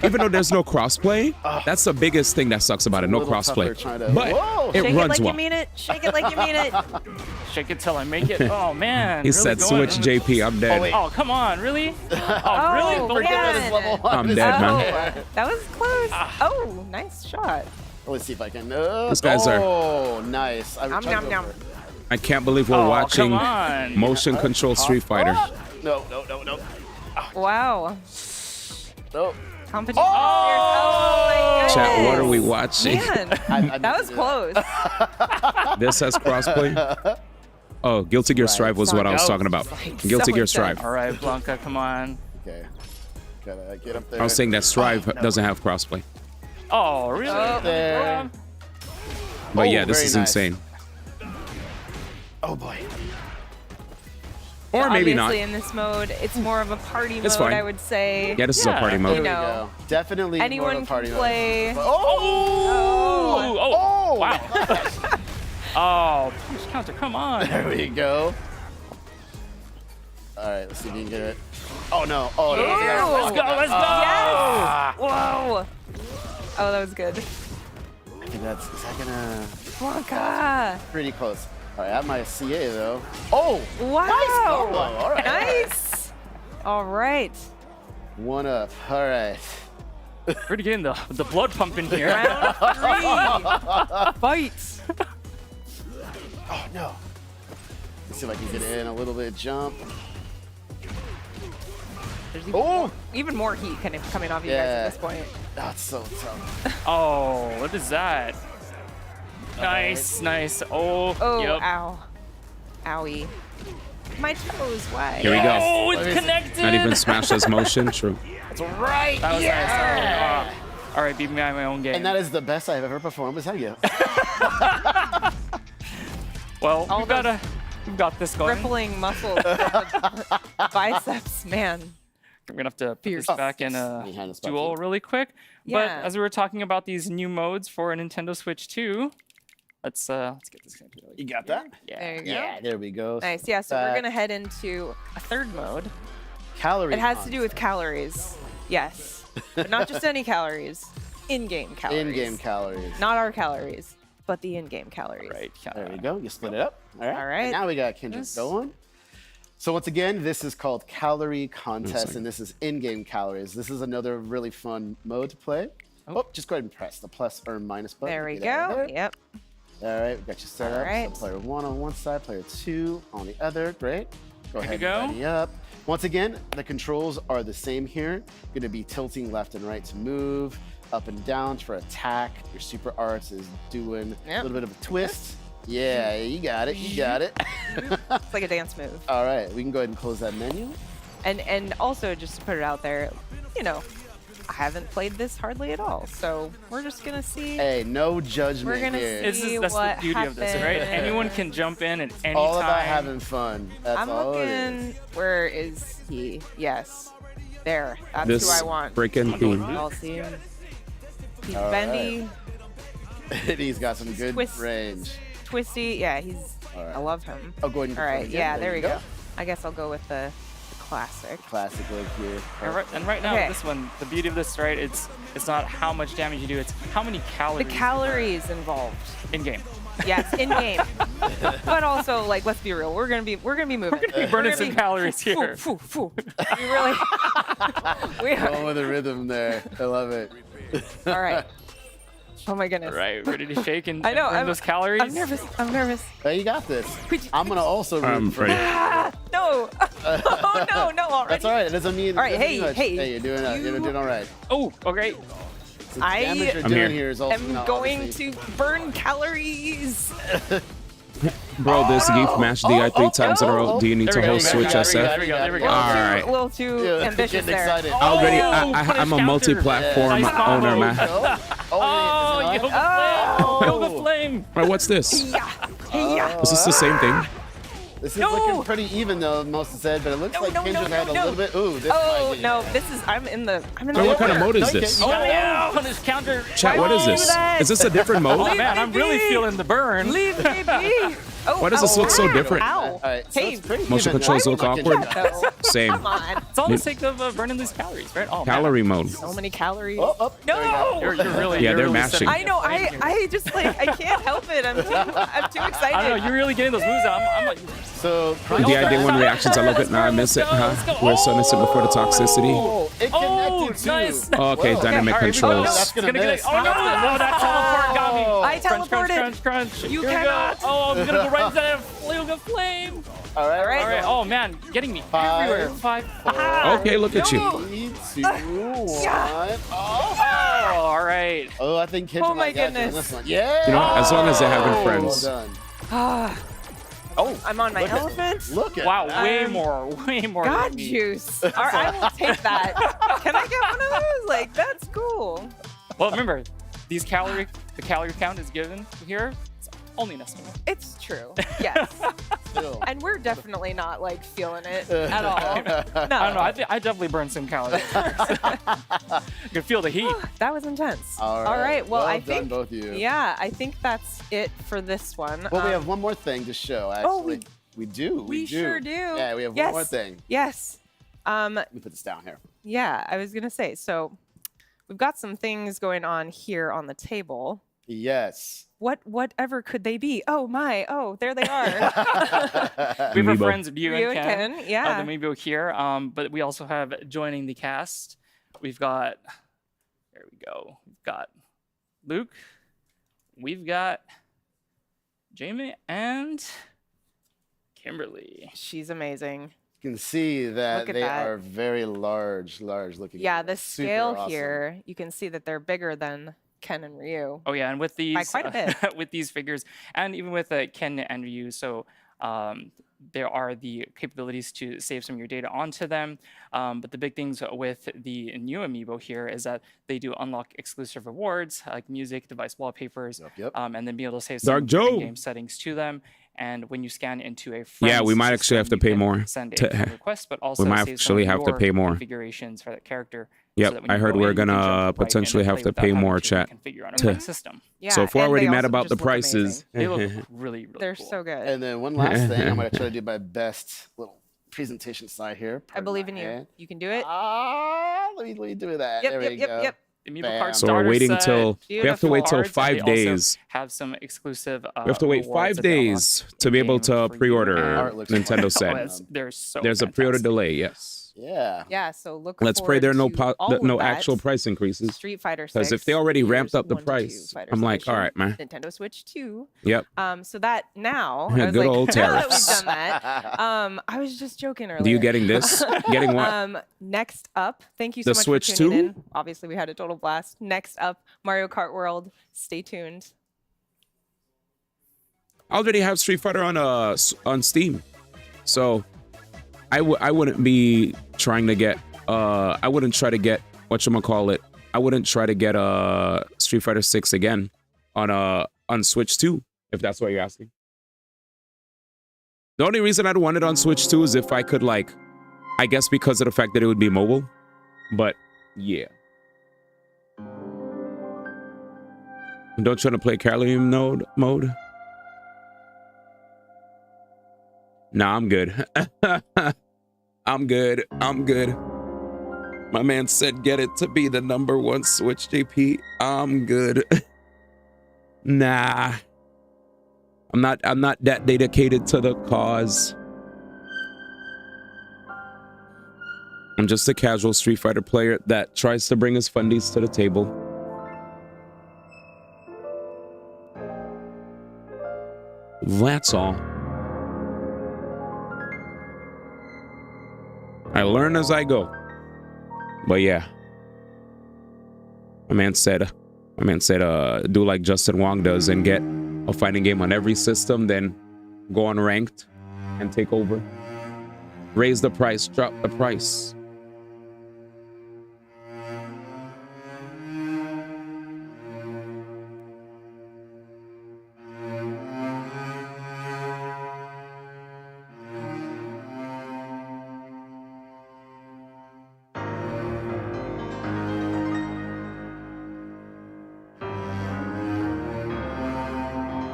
Speaker 6: even though there's no crossplay, that's the biggest thing that sucks about it, no crossplay. But it runs well.
Speaker 4: Shake it like you mean it.
Speaker 12: Shake it till I make it. Oh, man.
Speaker 6: He said, switch JP, I'm dead.
Speaker 12: Oh, come on, really? Oh, really?
Speaker 6: I'm dead, man.
Speaker 4: That was close. Oh, nice shot.
Speaker 13: Let's see if I can.
Speaker 6: These guys are.
Speaker 13: Oh, nice.
Speaker 6: I can't believe we're watching motion control Street Fighter.
Speaker 13: No.
Speaker 4: Wow.
Speaker 13: No.
Speaker 4: Competition. Oh my goodness.
Speaker 6: Chat, what are we watching?
Speaker 4: Man, that was close.
Speaker 6: This has crossplay. Oh, Guilty Gear Strive was what I was talking about. Guilty Gear Strive.
Speaker 12: All right, Blanca, come on.
Speaker 13: Okay. Gotta get up there.
Speaker 6: I was saying that Strive doesn't have crossplay.
Speaker 12: Oh, really?
Speaker 13: There.
Speaker 6: But yeah, this is insane.
Speaker 13: Oh boy.
Speaker 6: Or maybe not.
Speaker 4: Obviously, in this mode, it's more of a party mode,
Speaker 6: fine.
Speaker 4: I would say.
Speaker 6: Yeah, this is a party mode.
Speaker 4: You know,
Speaker 13: definitely
Speaker 4: anyone
Speaker 13: more of a party
Speaker 4: can play.
Speaker 13: Mode.
Speaker 12: Oh! Wow. Oh, punch counter, come on.
Speaker 13: There we go. All right, let's see if you can get it. Oh no. Oh no.
Speaker 12: Let's go.
Speaker 4: Yes. Whoa. Oh, that was good.
Speaker 13: I think is that gonna?
Speaker 4: Blanca.
Speaker 13: Pretty close. All right, I have my CA though. Oh!
Speaker 4: Wow!
Speaker 13: Nice combo. All right.
Speaker 4: Nice! All right.
Speaker 13: One up. All right.
Speaker 12: We're getting the blood pumping here.
Speaker 4: Round 3. Fight!
Speaker 13: Oh, no. Let's see if I can get in a little bit. Jump.
Speaker 4: There's even more heat kind of coming off you guys at this point.
Speaker 13: That's so tough.
Speaker 12: Oh, what is that? Nice, nice. Oh, yep.
Speaker 4: Ow. Owie. My toes, why?
Speaker 6: Here we go.
Speaker 12: Oh, it's connected.
Speaker 6: Not even smash as motion. True.
Speaker 13: That's right.
Speaker 12: That was nice. All right, beat me at my own game.
Speaker 13: And that is the best I've ever performed with you.
Speaker 12: Well, we've got this going.
Speaker 4: Rippling muscles. Biceps, man.
Speaker 12: I'm gonna have to put this back in a duel really quick. But as we were talking about these new modes for a Nintendo Switch 2, let's get this connected.
Speaker 13: You got that?
Speaker 12: Yeah.
Speaker 4: There you go.
Speaker 13: Yeah, there we go.
Speaker 4: Nice. Yeah, so we're gonna head into a third mode.
Speaker 13: Calorie.
Speaker 4: It has to do with calories. Yes. But not just any calories. In-game calories.
Speaker 13: In-game calories.
Speaker 4: Not our calories, but the in-game calories.
Speaker 12: Right.
Speaker 13: There we go. You split it up. All right.
Speaker 4: All right.
Speaker 13: And now we got Kindred going. So once again, this is called Calorie Contest, and this is in-game calories. This is another really fun mode to play. Oh, just go ahead and press the plus or minus button.
Speaker 4: There we go. Yep.
Speaker 13: All right, we got you set up.
Speaker 4: All right.
Speaker 13: So player 1 on one side, player 2 on the other. Great. Go ahead
Speaker 12: and
Speaker 13: ready up. Once again, the controls are the same here. You're going to be tilting left and right to move, up and down for attack. Your super arts is doing a little bit of a twist. Yeah, you got it. You got it.
Speaker 4: It's like a dance move.
Speaker 13: All right, we can go ahead and close that menu.
Speaker 4: And also, just to put it out there, you know, I haven't played this hardly at all, so we're just gonna see.
Speaker 13: Hey, no judgment
Speaker 4: We're gonna
Speaker 13: here.
Speaker 4: see
Speaker 12: That's
Speaker 4: what
Speaker 12: the beauty of this, right?
Speaker 4: happens.
Speaker 12: Anyone can jump in at any
Speaker 13: All
Speaker 12: time.
Speaker 13: about having fun. That's
Speaker 4: I'm
Speaker 13: all
Speaker 4: looking.
Speaker 13: it is.
Speaker 4: Where is he? Yes, there. That's
Speaker 6: This
Speaker 4: who I want.
Speaker 6: freaking theme.
Speaker 4: I'll see him. He's
Speaker 13: All
Speaker 4: bendy,
Speaker 13: And he's got some good range.
Speaker 4: twisty. Yeah, he's.
Speaker 13: All right.
Speaker 4: I love him.
Speaker 13: I'll go ahead and
Speaker 4: All right.
Speaker 13: confirm
Speaker 4: Yeah,
Speaker 13: again.
Speaker 4: there we go. I guess I'll go with the classic.
Speaker 13: Classic look here.
Speaker 12: And right now,
Speaker 4: Okay.
Speaker 12: this one, the beauty of this, right? It's not how much damage you do; it's how many calories.
Speaker 4: The calories involved.
Speaker 12: In game.
Speaker 4: Yes, in game. But also, like, let's be real. We're gonna be moving.
Speaker 12: We're gonna be burning some calories here.
Speaker 4: We really. we are.
Speaker 13: Going with the rhythm there. I love it.
Speaker 4: All right. Oh my goodness.
Speaker 12: All right, ready to shake and
Speaker 4: I know.
Speaker 12: burn those calories?
Speaker 4: I'm nervous. I'm nervous.
Speaker 13: Hey, you got this. I'm gonna also root for you.
Speaker 4: No. Oh no, no already.
Speaker 13: That's all right. It doesn't mean.
Speaker 4: All right,
Speaker 13: it doesn't mean much.
Speaker 4: hey,
Speaker 13: Hey, you're doing all right.
Speaker 12: Oh, okay.
Speaker 13: The damage you're doing here is also
Speaker 4: am
Speaker 13: not
Speaker 4: going
Speaker 13: obviously-
Speaker 4: to burn calories.
Speaker 6: Bro, this GIF match DI 3 times in a row. Do you need to host Switch SF?
Speaker 12: There we go.
Speaker 6: All right.
Speaker 4: A little too ambitious there.
Speaker 6: Already, I'm a multi-platform owner, man.
Speaker 12: Oh, Yoga Flame! Yoga Flame!
Speaker 6: Right, what's this?
Speaker 4: Yeah.
Speaker 6: Is this the same thing?
Speaker 13: This is looking pretty even though, Melissa said, but it looks like Kendra's had a little bit. Ooh, this
Speaker 4: Oh no, this is I'm in the
Speaker 6: what kind of mode is this?
Speaker 12: Oh yeah, punish counter.
Speaker 6: Chat, what is this? Is this a different mode?
Speaker 12: Oh man, I'm really feeling the burn.
Speaker 4: Leave me be.
Speaker 6: Why does this look so different?
Speaker 4: Ow.
Speaker 13: Hey,
Speaker 6: Motion controls look awkward. Same.
Speaker 4: Come on.
Speaker 12: It's all the sake of burning these calories, right? Oh,
Speaker 6: Calorie mode.
Speaker 4: So many calories.
Speaker 13: Oh,
Speaker 4: no.
Speaker 12: You're really.
Speaker 6: Yeah,
Speaker 12: you're
Speaker 6: they're
Speaker 12: really
Speaker 6: mashing.
Speaker 4: I know. I just like I can't help it. I'm too excited.
Speaker 12: I don't know. You're really getting those moves out. I'm like,
Speaker 13: so
Speaker 6: The DI1 reactions, I love it. Now I miss it, huh? We're so innocent before the toxicity.
Speaker 13: Oh, it connected too.
Speaker 12: Nice.
Speaker 6: Okay, dynamic controls.
Speaker 13: That's gonna miss.
Speaker 12: Oh no! That teleport got me.
Speaker 4: I
Speaker 12: Crunch,
Speaker 4: teleported.
Speaker 12: crunch.
Speaker 4: You
Speaker 12: Here we
Speaker 4: cannot.
Speaker 12: go. Oh, I'm gonna go right into that flame.
Speaker 13: All right.
Speaker 12: Oh man, getting me everywhere. 5.
Speaker 6: Okay, look at you.
Speaker 13: 3, 2, 1.
Speaker 12: Oh, all right.
Speaker 13: Oh, I think Kendra
Speaker 4: Oh my
Speaker 13: might got you on
Speaker 4: goodness.
Speaker 13: this one. Yeah.
Speaker 6: You know, as long as they're having friends.
Speaker 13: Well done.
Speaker 4: Oh, I'm on my elephant.
Speaker 13: Look at
Speaker 12: Wow,
Speaker 13: that.
Speaker 12: way more.
Speaker 4: God
Speaker 12: than me.
Speaker 4: juice. All right, I will take that. Can I get one of those? Like, that's cool.
Speaker 12: Well, remember, the calorie count is given here. It's only an estimate.
Speaker 4: It's true. Yes.
Speaker 13: Still.
Speaker 4: And we're definitely not like feeling it at all.
Speaker 12: I don't know. I definitely burned some calories. I can feel the heat.
Speaker 4: That was intense.
Speaker 13: All
Speaker 4: right. Well, I
Speaker 13: done,
Speaker 4: think
Speaker 13: both of you.
Speaker 4: Yeah, I think that's it for this one.
Speaker 13: Well, we have one more thing to show. Actually,
Speaker 4: Oh,
Speaker 13: we do.
Speaker 4: we sure do.
Speaker 13: Yeah, we have
Speaker 4: Yes.
Speaker 13: one more thing.
Speaker 4: Yes.
Speaker 13: Let me put this down here.
Speaker 4: Yeah, I was gonna say. So, we've got some things going on here on the table.
Speaker 13: Yes.
Speaker 4: Whatever could they be? Oh my! Oh, there they are.
Speaker 12: We have our
Speaker 6: Amiibo.
Speaker 12: friends Ryu
Speaker 4: Ryu
Speaker 12: and
Speaker 4: and
Speaker 12: Ken.
Speaker 4: Ken, yeah.
Speaker 12: The Amiibo here. But we also have joining the cast. We've got. There we go. We've got Luke. We've got Jamie and Kimberly.
Speaker 4: She's amazing.
Speaker 13: You can see that
Speaker 4: Look at
Speaker 13: they
Speaker 4: that.
Speaker 13: are very large looking.
Speaker 4: Yeah, the
Speaker 13: Super
Speaker 4: scale
Speaker 13: awesome.
Speaker 4: here, you can see that they're bigger than Ken and Ryu.
Speaker 12: Oh yeah, and with these
Speaker 4: By quite a bit.
Speaker 12: with these figures, and even with Ken and Ryu, so there are the capabilities to save some of your data onto them. But the big things with the new Amiibo here is that they do unlock exclusive rewards like music, device wallpapers, and then be able to save
Speaker 6: Dark
Speaker 12: some
Speaker 6: Joe.
Speaker 12: in-game settings to them. And when you scan into a friend's
Speaker 6: Yeah, we might actually have to
Speaker 12: system,
Speaker 6: pay
Speaker 12: you
Speaker 6: more.
Speaker 12: can send a friend request, but also
Speaker 6: We might
Speaker 12: save
Speaker 6: actually
Speaker 12: some of
Speaker 6: have to
Speaker 12: your
Speaker 6: pay more.
Speaker 12: configurations for that character.
Speaker 6: Yep,
Speaker 12: so that when
Speaker 6: I
Speaker 12: you
Speaker 6: heard
Speaker 12: go
Speaker 6: we're
Speaker 12: in, you can
Speaker 6: gonna
Speaker 12: jump right in and
Speaker 6: potentially have
Speaker 12: play
Speaker 6: to
Speaker 12: without
Speaker 6: pay
Speaker 12: having
Speaker 6: more,
Speaker 12: to
Speaker 6: chat.
Speaker 12: configure on a
Speaker 6: to-
Speaker 12: friend's system.
Speaker 4: Yeah,
Speaker 6: So if we're
Speaker 4: and
Speaker 6: already
Speaker 4: they
Speaker 6: mad
Speaker 4: also
Speaker 6: about the
Speaker 4: just look amazing.
Speaker 6: prices,
Speaker 12: They look really
Speaker 4: They're
Speaker 12: cool.
Speaker 4: so good.
Speaker 13: And then one last thing, I'm going to try to do my best little presentation slide here.
Speaker 4: I believe in you.
Speaker 13: hand.
Speaker 4: You can do it.
Speaker 13: Let me do that.
Speaker 4: Yep,
Speaker 13: there
Speaker 4: yep,
Speaker 13: we
Speaker 4: yep,
Speaker 13: go.
Speaker 4: yep.
Speaker 12: Amiibo
Speaker 13: Bam.
Speaker 12: card
Speaker 6: So we're
Speaker 12: starter
Speaker 6: waiting
Speaker 12: set,
Speaker 6: till we have to wait till
Speaker 12: cards, and
Speaker 6: 5
Speaker 12: they also
Speaker 6: days.
Speaker 12: have some exclusive.
Speaker 6: We have to wait
Speaker 12: rewards
Speaker 6: 5
Speaker 12: that they unlock
Speaker 6: days to be able
Speaker 12: in-game
Speaker 6: to
Speaker 12: for you.
Speaker 6: pre-order
Speaker 12: And-
Speaker 6: Nintendo
Speaker 12: Oh,
Speaker 6: set.
Speaker 12: there's so
Speaker 6: There's a pre-order
Speaker 12: fantastic.
Speaker 6: delay, yes.
Speaker 13: Yeah.
Speaker 4: Yeah, so look
Speaker 6: Let's pray there are no
Speaker 4: forward to all of
Speaker 6: no
Speaker 4: that.
Speaker 6: actual price increases.
Speaker 4: Street Fighter
Speaker 6: Because if
Speaker 4: 6,
Speaker 6: they already ramped
Speaker 4: Gears
Speaker 6: up the
Speaker 4: 1 to 2,
Speaker 6: price,
Speaker 4: Fighter
Speaker 6: I'm like,
Speaker 4: Station,
Speaker 6: all right, man.
Speaker 4: Nintendo Switch 2.
Speaker 6: Yep.
Speaker 4: So that now, I was
Speaker 6: Good
Speaker 4: like,
Speaker 6: old
Speaker 4: now that
Speaker 6: tariffs.
Speaker 4: we've done that, I was just joking earlier.
Speaker 6: Do you getting this? Getting what?
Speaker 4: Next up, thank you so
Speaker 6: The
Speaker 4: much
Speaker 6: Switch
Speaker 4: for tuning
Speaker 6: 2?
Speaker 4: in. Obviously, we had a total blast. Next up, Mario Kart World. Stay tuned.
Speaker 6: I already have Street Fighter on Steam, so I wouldn't be trying to get I wouldn't try to get whatchamacallit. I wouldn't try to get Street Fighter 6 again on Switch 2, if that's what you're asking. The only reason I'd want it on Switch 2 is if I could, like, I guess because of the fact that it would be mobile. But yeah. Don't try to play calorie mode. Nah, I'm good. I'm good. My man said get it to be the #1 Switch, JP. I'm good. Nah. I'm not that dedicated to the cause. I'm just a casual Street Fighter player that tries to bring his fundies to the table. That's all. I learn as I go. But yeah. My man said do like Justin Wong does and get a fighting game on every system, then go on ranked and take over. Raise the price, drop the price.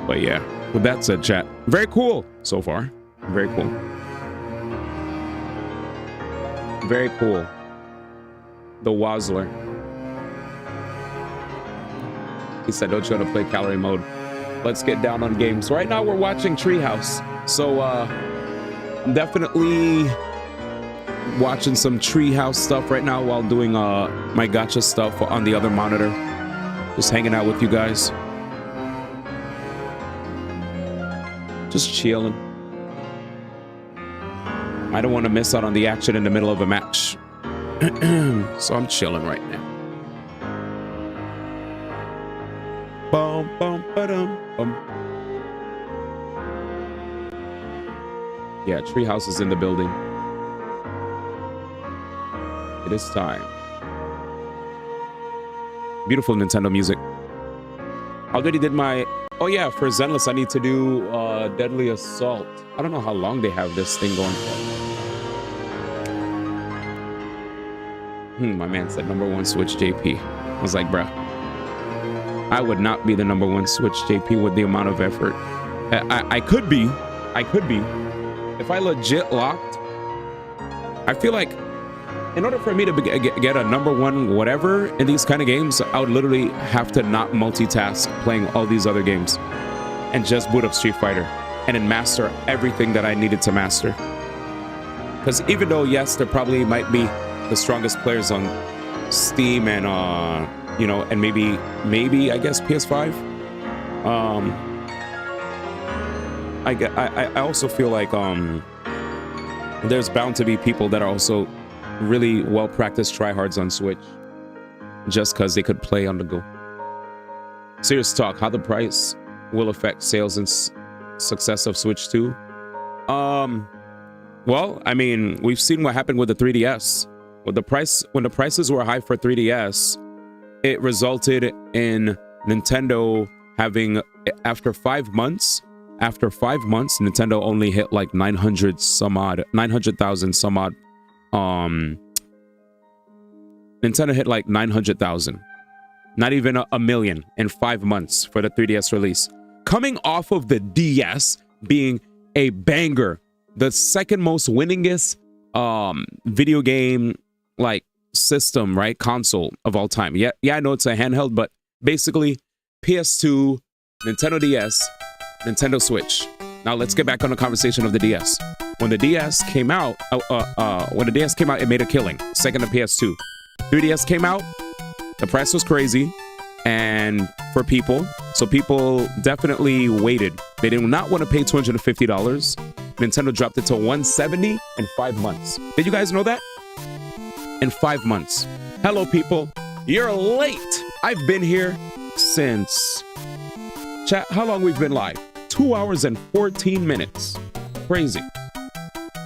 Speaker 6: But yeah, with that said, chat, very cool so far. Very cool. Very cool. The Wazzler. He said, don't you want to play calorie mode? Let's get down on games. Right now we're watching Treehouse. So I'm definitely watching some Treehouse stuff right now while doing my gacha stuff on the other monitor. Just hanging out with you guys. Just chilling. I don't want to miss out on the action in the middle of a match. So I'm chilling right now. Bum, bum, ba-dum, bum. Yeah, Treehouse is in the building. It is time. Beautiful Nintendo music. Already did my... Oh yeah, for Zenless, I need to do Deadly Assault. I don't know how long they have this thing going for. My man said #1 Switch JP. I was like, bruh, I would not be the #1 Switch JP with the amount of effort. I could be. I could be. If I legit locked, I feel like in order for me to get a #1 whatever in these kind of games, I would literally have to not multitask playing all these other games and just boot up Street Fighter and then master everything that I needed to master. Because even though, yes, there probably might be the strongest players on Steam and you know, and maybe I guess PS5. I also feel like there's bound to be people that are also really well practiced tryhards on Switch, just because they could play on the go. Serious talk, how the price will affect sales and success of Switch 2. Well, I mean, we've seen what happened with the 3DS. When the prices were high for 3DS, it resulted in Nintendo having, after 5 months, Nintendo only hit like 900,000 some odd. Nintendo hit like 900,000. Not even a million in 5 months for the 3DS release. Coming off of the DS being a banger, the second most winningest video game like system, right? Console of all time. Yeah, I know it's a handheld, but basically PS2, Nintendo DS, Nintendo Switch. Now let's get back on the conversation of the DS. When the DS came out, it made a killing. Second to PS2. 3DS came out, the price was crazy, and for people, so people definitely waited. They did not want to pay $250. Nintendo dropped it to $170 in 5 months. Did you guys know that? In 5 months. Hello, people. You're late. I've been here since... Chat, how long we've been live? 2 hours and 14 minutes. Crazy.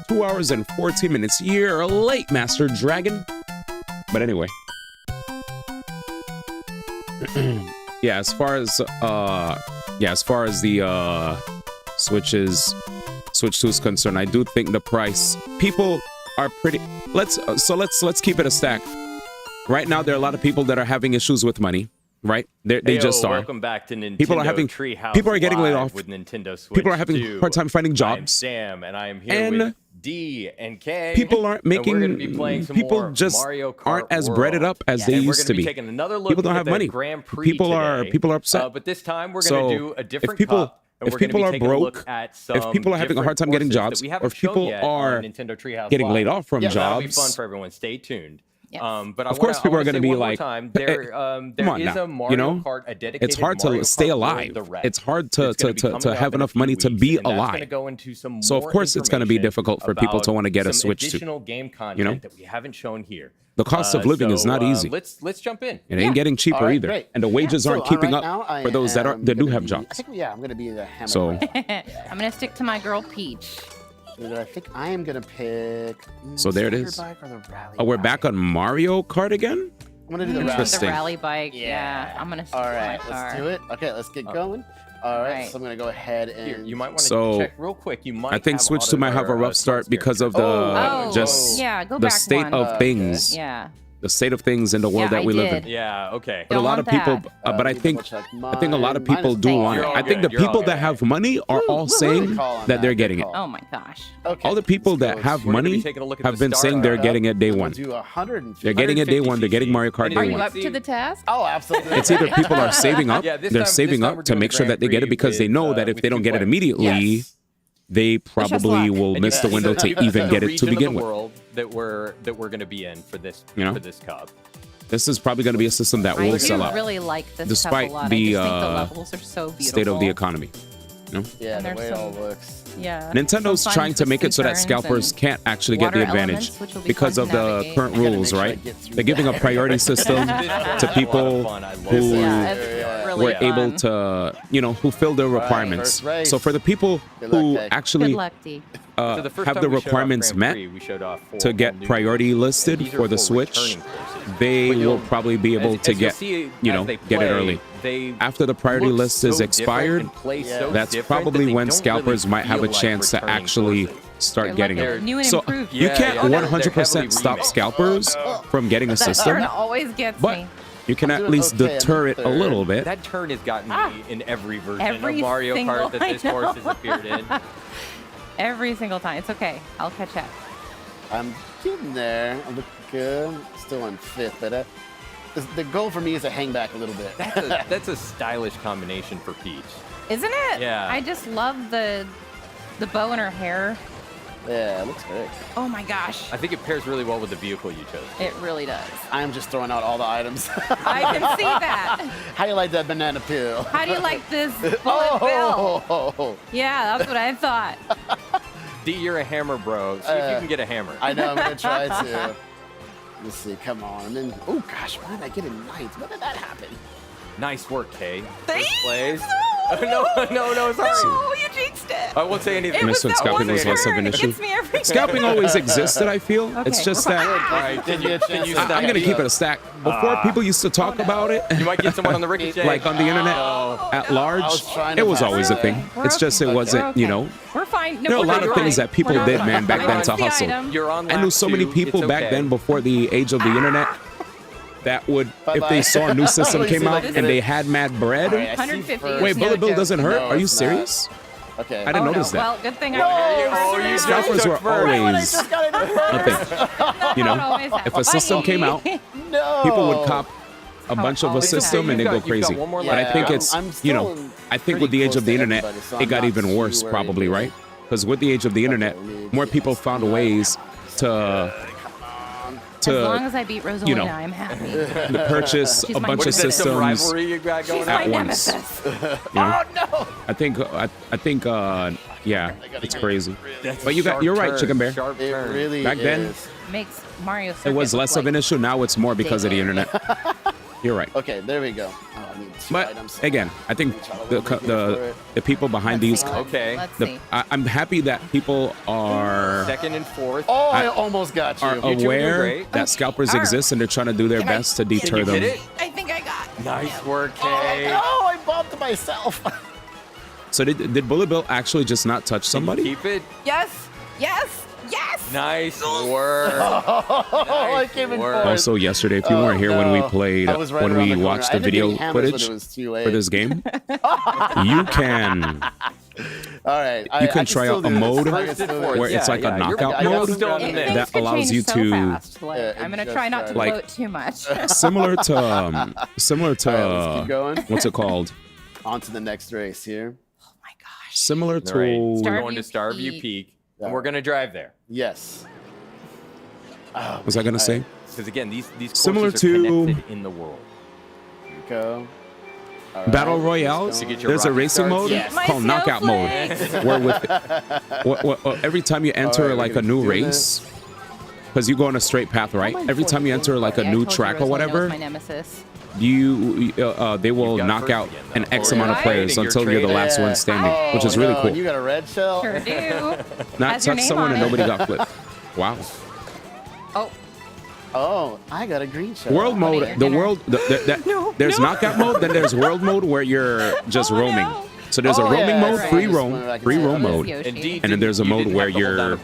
Speaker 6: 2 hours and 14 minutes. You're late, Master Dragon. But anyway. Yeah, as far as the Switch 2 is concerned, I do think the price, people are pretty, let's keep it a stack. Right now there are a lot of people that are having issues with money, right? They just are.
Speaker 2: Welcome back to Nintendo Treehouse.
Speaker 6: People are getting laid off
Speaker 2: with Nintendo Switch.
Speaker 6: People are having a hard time finding jobs.
Speaker 2: I'm Sam, and I am here with D and K.
Speaker 6: People aren't making.
Speaker 2: We're be playing some
Speaker 6: people
Speaker 2: more
Speaker 6: just
Speaker 2: Mario Kart
Speaker 6: aren't as
Speaker 2: World.
Speaker 6: breaded up as they used to be.
Speaker 2: Taking another look
Speaker 6: People don't
Speaker 2: at
Speaker 6: have
Speaker 2: the
Speaker 6: money.
Speaker 2: Grand Prix
Speaker 6: People
Speaker 2: today.
Speaker 6: are upset.
Speaker 2: But this time we're going to do a different
Speaker 6: if people,
Speaker 2: cup. And
Speaker 6: if
Speaker 2: we're gonna
Speaker 6: people
Speaker 2: be
Speaker 6: are
Speaker 2: taking a look
Speaker 6: broke,
Speaker 2: at some
Speaker 6: if people are having a hard time getting jobs, or if people are
Speaker 2: Nintendo Treehouse
Speaker 6: getting
Speaker 2: Live.
Speaker 6: laid off from
Speaker 2: That'll be
Speaker 6: jobs,
Speaker 2: fun for everyone. Stay tuned.
Speaker 8: Yes.
Speaker 2: But
Speaker 6: of course, people are going to be like,
Speaker 2: there is a Mario Kart, a dedicated
Speaker 6: it's hard to stay alive. It's hard to have enough money to be alive. So of course, it's going to be difficult for people to want to get a Switch 2.
Speaker 2: Game content that we haven't shown here.
Speaker 6: The cost of living is not easy.
Speaker 2: Let's jump in.
Speaker 6: It ain't getting cheaper either,
Speaker 13: great.
Speaker 6: and the wages aren't keeping
Speaker 13: right now,
Speaker 6: up for those that do have jobs.
Speaker 13: I think I'm gonna be the hammer.
Speaker 6: So
Speaker 8: I'm gonna stick to my girl Peach.
Speaker 13: I think I am gonna pick.
Speaker 6: So there it is. Oh, we're back on Mario Kart again?
Speaker 13: I'm gonna do the
Speaker 8: rally bike. Yeah, I'm gonna.
Speaker 13: All right, let's do it. Okay, let's get going. All right, so I'm gonna go ahead and.
Speaker 2: You might want to check real quick. You might.
Speaker 6: I think Switch 2 might have a rough start because of the
Speaker 8: go
Speaker 6: the
Speaker 8: back
Speaker 6: state
Speaker 8: one.
Speaker 6: of things.
Speaker 8: Yeah.
Speaker 6: the state of things in the world that we live in.
Speaker 2: Yeah, okay.
Speaker 6: But a lot of people, but I think a lot of people do want it. I think the people that have money are all saying that they're getting it.
Speaker 8: Oh my gosh.
Speaker 6: All the people that have money have been saying they're getting it day one. They're getting it day one. They're getting Mario Kart
Speaker 8: Are
Speaker 6: day
Speaker 8: you
Speaker 6: one.
Speaker 8: up to the task?
Speaker 13: Oh, absolutely.
Speaker 6: It's either people are saving up, they're saving up to make sure that they get it because they know that if they don't get it immediately, they probably will miss the window to even get it to begin with.
Speaker 2: World that we're going to be in for this for this cup.
Speaker 6: This is probably going to be a system that will sell out.
Speaker 8: I really like this
Speaker 6: despite
Speaker 8: cup a lot.
Speaker 6: the,
Speaker 8: I just think the levels are so beautiful.
Speaker 6: state of the economy. You know?
Speaker 13: Yeah,
Speaker 8: And
Speaker 13: the way
Speaker 8: there's
Speaker 13: it all
Speaker 8: some-
Speaker 13: looks.
Speaker 8: Yeah.
Speaker 6: Nintendo's
Speaker 8: some fun
Speaker 6: trying to make it so that
Speaker 8: twists and
Speaker 6: scalpers
Speaker 8: turns
Speaker 6: can't actually get the
Speaker 8: water
Speaker 6: advantage
Speaker 8: elements, which will be
Speaker 6: because
Speaker 8: fun
Speaker 6: of
Speaker 8: to
Speaker 6: the
Speaker 8: navigate.
Speaker 6: current rules, right? They're giving a priority system to people who were able to, who fill their requirements.
Speaker 13: first race.
Speaker 6: So for the people who actually
Speaker 8: Good luck, D.
Speaker 2: So the first
Speaker 6: have
Speaker 2: time
Speaker 6: the
Speaker 2: we showed off
Speaker 6: requirements
Speaker 2: Grand
Speaker 6: met
Speaker 2: Prix, we showed off four
Speaker 6: to get
Speaker 2: new-
Speaker 6: priority listed
Speaker 2: These are
Speaker 6: for the
Speaker 2: for
Speaker 6: Switch,
Speaker 2: returning courses.
Speaker 6: they
Speaker 2: But
Speaker 6: will
Speaker 2: you'll-
Speaker 6: probably be able to
Speaker 2: as you'll
Speaker 6: get,
Speaker 2: see as they
Speaker 6: get it
Speaker 2: play,
Speaker 6: early.
Speaker 2: they
Speaker 6: After the priority
Speaker 2: look
Speaker 6: list
Speaker 2: so
Speaker 6: is
Speaker 2: different
Speaker 6: expired,
Speaker 2: and play so
Speaker 6: that's
Speaker 2: different
Speaker 6: probably
Speaker 2: that they
Speaker 6: when
Speaker 2: don't
Speaker 6: scalpers
Speaker 2: really
Speaker 6: might have a
Speaker 2: feel like
Speaker 6: chance to
Speaker 2: returning
Speaker 6: actually
Speaker 2: courses.
Speaker 6: start getting
Speaker 8: They're
Speaker 6: it.
Speaker 8: new and
Speaker 6: So
Speaker 8: improved.
Speaker 6: you
Speaker 2: Yeah,
Speaker 6: can't
Speaker 2: yeah, they're
Speaker 6: 100%
Speaker 2: heavily
Speaker 6: stop
Speaker 2: remixed.
Speaker 6: scalpers from getting a
Speaker 8: That
Speaker 6: system,
Speaker 8: turn always gets
Speaker 6: but
Speaker 8: me.
Speaker 6: you can
Speaker 13: I'm
Speaker 6: at
Speaker 13: doing
Speaker 6: least
Speaker 13: okay in
Speaker 6: deter it a
Speaker 13: third.
Speaker 6: little bit.
Speaker 2: That turn has gotten me in every version
Speaker 8: Every
Speaker 2: of Mario
Speaker 8: single-
Speaker 2: Kart that this
Speaker 8: I know.
Speaker 2: course has appeared in.
Speaker 8: Every single time. It's okay. I'll catch up.
Speaker 13: I'm getting there. I look good. Still on fifth, but the goal for me is to hang back a little bit.
Speaker 2: That's a stylish combination for Peach.
Speaker 8: Isn't it?
Speaker 2: Yeah.
Speaker 8: I just love the bow in her hair.
Speaker 13: Yeah, it looks great.
Speaker 8: Oh my gosh.
Speaker 2: I think it pairs really well with the vehicle you chose.
Speaker 8: It really does.
Speaker 13: I'm just throwing out all the items.
Speaker 8: I can see that.
Speaker 13: How you like that banana peel?
Speaker 8: How do you like this bullet bill?
Speaker 13: Oh,
Speaker 8: Yeah, that's what I thought.
Speaker 2: D, you're a hammer bro. See if you can get a hammer.
Speaker 13: I know, I'm going to try to. Let's see, come on. And then, oh gosh, why did I get a ninth? When did that happen?
Speaker 2: Nice work, Kay.
Speaker 8: Thanks.
Speaker 2: First place.
Speaker 8: No.
Speaker 2: No, sorry.
Speaker 8: No, you jinxed it.
Speaker 2: I won't say anything.
Speaker 8: It was
Speaker 6: Miss when
Speaker 8: that
Speaker 6: scalping
Speaker 8: one
Speaker 6: was less of an
Speaker 8: turn. It
Speaker 6: issue.
Speaker 8: gets me every
Speaker 6: Scalping always existed, I feel. It's
Speaker 8: Okay,
Speaker 6: just
Speaker 8: we're
Speaker 6: that
Speaker 2: All right, can you
Speaker 6: I'm going to keep it a stack. Before people used to talk about it,
Speaker 2: You might get someone on the ricochet.
Speaker 6: like on the internet at large,
Speaker 13: was trying to
Speaker 6: it was
Speaker 13: pass
Speaker 6: always a
Speaker 13: it.
Speaker 6: thing.
Speaker 8: We're
Speaker 6: It's just
Speaker 8: okay.
Speaker 6: it wasn't,
Speaker 8: Okay. We're fine. No,
Speaker 6: There are a
Speaker 8: we're
Speaker 6: lot of
Speaker 8: fine.
Speaker 6: things that people
Speaker 8: We're
Speaker 6: did,
Speaker 8: fine.
Speaker 6: man, back
Speaker 8: I
Speaker 6: then
Speaker 8: lost
Speaker 6: to
Speaker 8: the
Speaker 6: hustle.
Speaker 8: item.
Speaker 2: You're on
Speaker 6: I knew
Speaker 2: lap
Speaker 6: so many
Speaker 2: two.
Speaker 6: people
Speaker 2: It's
Speaker 6: back
Speaker 2: okay.
Speaker 6: then before the age of the internet that would, if they saw a new system came out and they had mad bread.
Speaker 13: All right, I see
Speaker 8: 150.
Speaker 13: first.
Speaker 6: Wait,
Speaker 8: no
Speaker 6: Bullet Bill
Speaker 8: joke.
Speaker 6: doesn't hurt?
Speaker 13: No,
Speaker 6: Are you
Speaker 13: it's not.
Speaker 6: serious?
Speaker 13: Okay.
Speaker 6: I didn't
Speaker 8: Oh,
Speaker 6: notice
Speaker 8: no.
Speaker 6: that.
Speaker 8: Well, good thing
Speaker 6: Scalpers were always a thing. You know, if a system came out,
Speaker 13: No.
Speaker 6: people would cop a bunch of a
Speaker 2: It's okay.
Speaker 6: system and they
Speaker 2: You've
Speaker 6: go
Speaker 2: got- you've got
Speaker 6: crazy.
Speaker 2: one more
Speaker 6: But I
Speaker 2: lap.
Speaker 6: think
Speaker 2: Yeah,
Speaker 6: it's,
Speaker 13: I'm
Speaker 6: you
Speaker 13: still
Speaker 6: know, I think with the
Speaker 13: pretty
Speaker 6: age of
Speaker 13: close
Speaker 6: the
Speaker 13: to
Speaker 6: internet,
Speaker 13: everybody, so
Speaker 6: it
Speaker 13: I'm
Speaker 6: got
Speaker 13: not
Speaker 6: even
Speaker 13: too
Speaker 6: worse
Speaker 13: worried.
Speaker 6: probably, right? Because with the age of the internet, more people found ways to
Speaker 8: As long as I beat Rosalina, I'm happy.
Speaker 6: to purchase
Speaker 8: She's
Speaker 6: a
Speaker 8: my
Speaker 6: bunch of
Speaker 8: nemesis.
Speaker 6: systems
Speaker 2: Some rivalry you got going
Speaker 8: She's
Speaker 2: on?
Speaker 8: my
Speaker 6: at once.
Speaker 8: nemesis.
Speaker 6: You know?
Speaker 13: no.
Speaker 6: I think, yeah, it's crazy.
Speaker 2: That's
Speaker 6: But
Speaker 2: a sharp
Speaker 6: you're right,
Speaker 2: turn,
Speaker 6: Chicken Bear.
Speaker 2: Sharp
Speaker 13: It
Speaker 2: turn.
Speaker 13: really
Speaker 6: Back then,
Speaker 13: is.
Speaker 8: Makes Mario
Speaker 6: it was
Speaker 8: Circuit
Speaker 6: less
Speaker 8: look
Speaker 6: of an
Speaker 8: like
Speaker 6: issue. Now it's more because of the internet. You're right.
Speaker 13: Okay, there we go. Oh, I need two
Speaker 6: But
Speaker 13: items.
Speaker 6: again, I think the people behind these,
Speaker 2: Okay.
Speaker 8: Let's see.
Speaker 6: I'm happy that people are
Speaker 2: Second and fourth.
Speaker 13: Oh, I almost got you.
Speaker 6: are
Speaker 2: You two are doing
Speaker 6: aware
Speaker 2: great.
Speaker 6: that scalpers exist and they're trying to do their best to deter
Speaker 2: you
Speaker 6: them.
Speaker 2: hit it?
Speaker 8: I think I got.
Speaker 2: Nice work,
Speaker 13: Oh,
Speaker 2: Kay.
Speaker 13: no, I bumped myself.
Speaker 6: So did Bullet Bill actually just not touch somebody?
Speaker 2: Keep it.
Speaker 8: Yes. Yes.
Speaker 2: Nice work.
Speaker 13: I came in
Speaker 2: work.
Speaker 13: first.
Speaker 6: Also, yesterday, if you weren't here when we
Speaker 13: no.
Speaker 6: played,
Speaker 13: I was right
Speaker 6: when
Speaker 13: around
Speaker 6: we
Speaker 13: the corner.
Speaker 6: watched
Speaker 13: I
Speaker 6: the
Speaker 13: ended up
Speaker 6: video
Speaker 13: getting hammered, but
Speaker 6: footage
Speaker 13: it was too late.
Speaker 6: for this game, you can
Speaker 13: All right.
Speaker 6: you can try out a mode where
Speaker 2: Yeah,
Speaker 6: it's like
Speaker 2: yeah,
Speaker 6: a
Speaker 2: you're-
Speaker 6: knockout
Speaker 2: you're
Speaker 6: mode
Speaker 2: still in the mix.
Speaker 6: that allows you
Speaker 8: so
Speaker 6: to
Speaker 8: fast. Like,
Speaker 13: Yeah,
Speaker 8: I'm gonna
Speaker 13: just
Speaker 8: try not to
Speaker 6: right.
Speaker 8: bloat too much.
Speaker 6: similar to
Speaker 13: All right, let's keep going.
Speaker 6: what's it called?
Speaker 13: On to the next race here.
Speaker 8: Oh my gosh.
Speaker 6: Similar
Speaker 2: All
Speaker 6: to
Speaker 2: right. We're
Speaker 8: Starview
Speaker 2: going to Starview
Speaker 8: Peak.
Speaker 2: Peak, and we're going to drive there.
Speaker 13: Yes. Oh,
Speaker 6: what was I gonna say?
Speaker 2: Because again, these
Speaker 6: Similar
Speaker 2: courses are
Speaker 6: to-
Speaker 2: connected in the world.
Speaker 13: Here we go. All right,
Speaker 6: Battle
Speaker 13: let's
Speaker 6: Royales.
Speaker 13: go.
Speaker 2: get your
Speaker 6: There's a
Speaker 2: rocket
Speaker 6: racing
Speaker 2: starts.
Speaker 6: mode
Speaker 13: Yes.
Speaker 8: My
Speaker 6: called knockout mode,
Speaker 8: snowflakes.
Speaker 6: where with every time you enter
Speaker 13: right,
Speaker 6: like
Speaker 13: we're
Speaker 6: a new
Speaker 13: gonna do
Speaker 6: race, because you go on a straight path, right? Every time you enter like a
Speaker 8: Yeah, I
Speaker 6: new
Speaker 8: told you
Speaker 6: track or
Speaker 8: Rosalina was
Speaker 6: whatever,
Speaker 8: my nemesis.
Speaker 6: they will
Speaker 2: got
Speaker 6: knock
Speaker 2: first
Speaker 6: out
Speaker 2: again,
Speaker 6: an
Speaker 2: though.
Speaker 6: X
Speaker 2: Oh,
Speaker 6: amount of
Speaker 2: yeah.
Speaker 6: players
Speaker 2: You're
Speaker 6: until you're the
Speaker 2: trading.
Speaker 6: last one standing, which is really
Speaker 13: no,
Speaker 6: cool.
Speaker 13: You got a red shell?
Speaker 8: Sure do.
Speaker 6: Not
Speaker 8: Has your
Speaker 6: touch
Speaker 8: name
Speaker 6: someone
Speaker 8: on
Speaker 6: and
Speaker 8: it.
Speaker 6: nobody got flipped. Wow.
Speaker 8: Oh,
Speaker 13: Oh, I got a green shell.
Speaker 6: World mode,
Speaker 8: you're
Speaker 6: the
Speaker 8: gonna-
Speaker 6: world, there's knockout mode, then there's world mode where you're just roaming.
Speaker 8: no.
Speaker 6: So there's a roaming mode, free roam mode,
Speaker 8: Yoshi.
Speaker 6: and then there's a mode where you're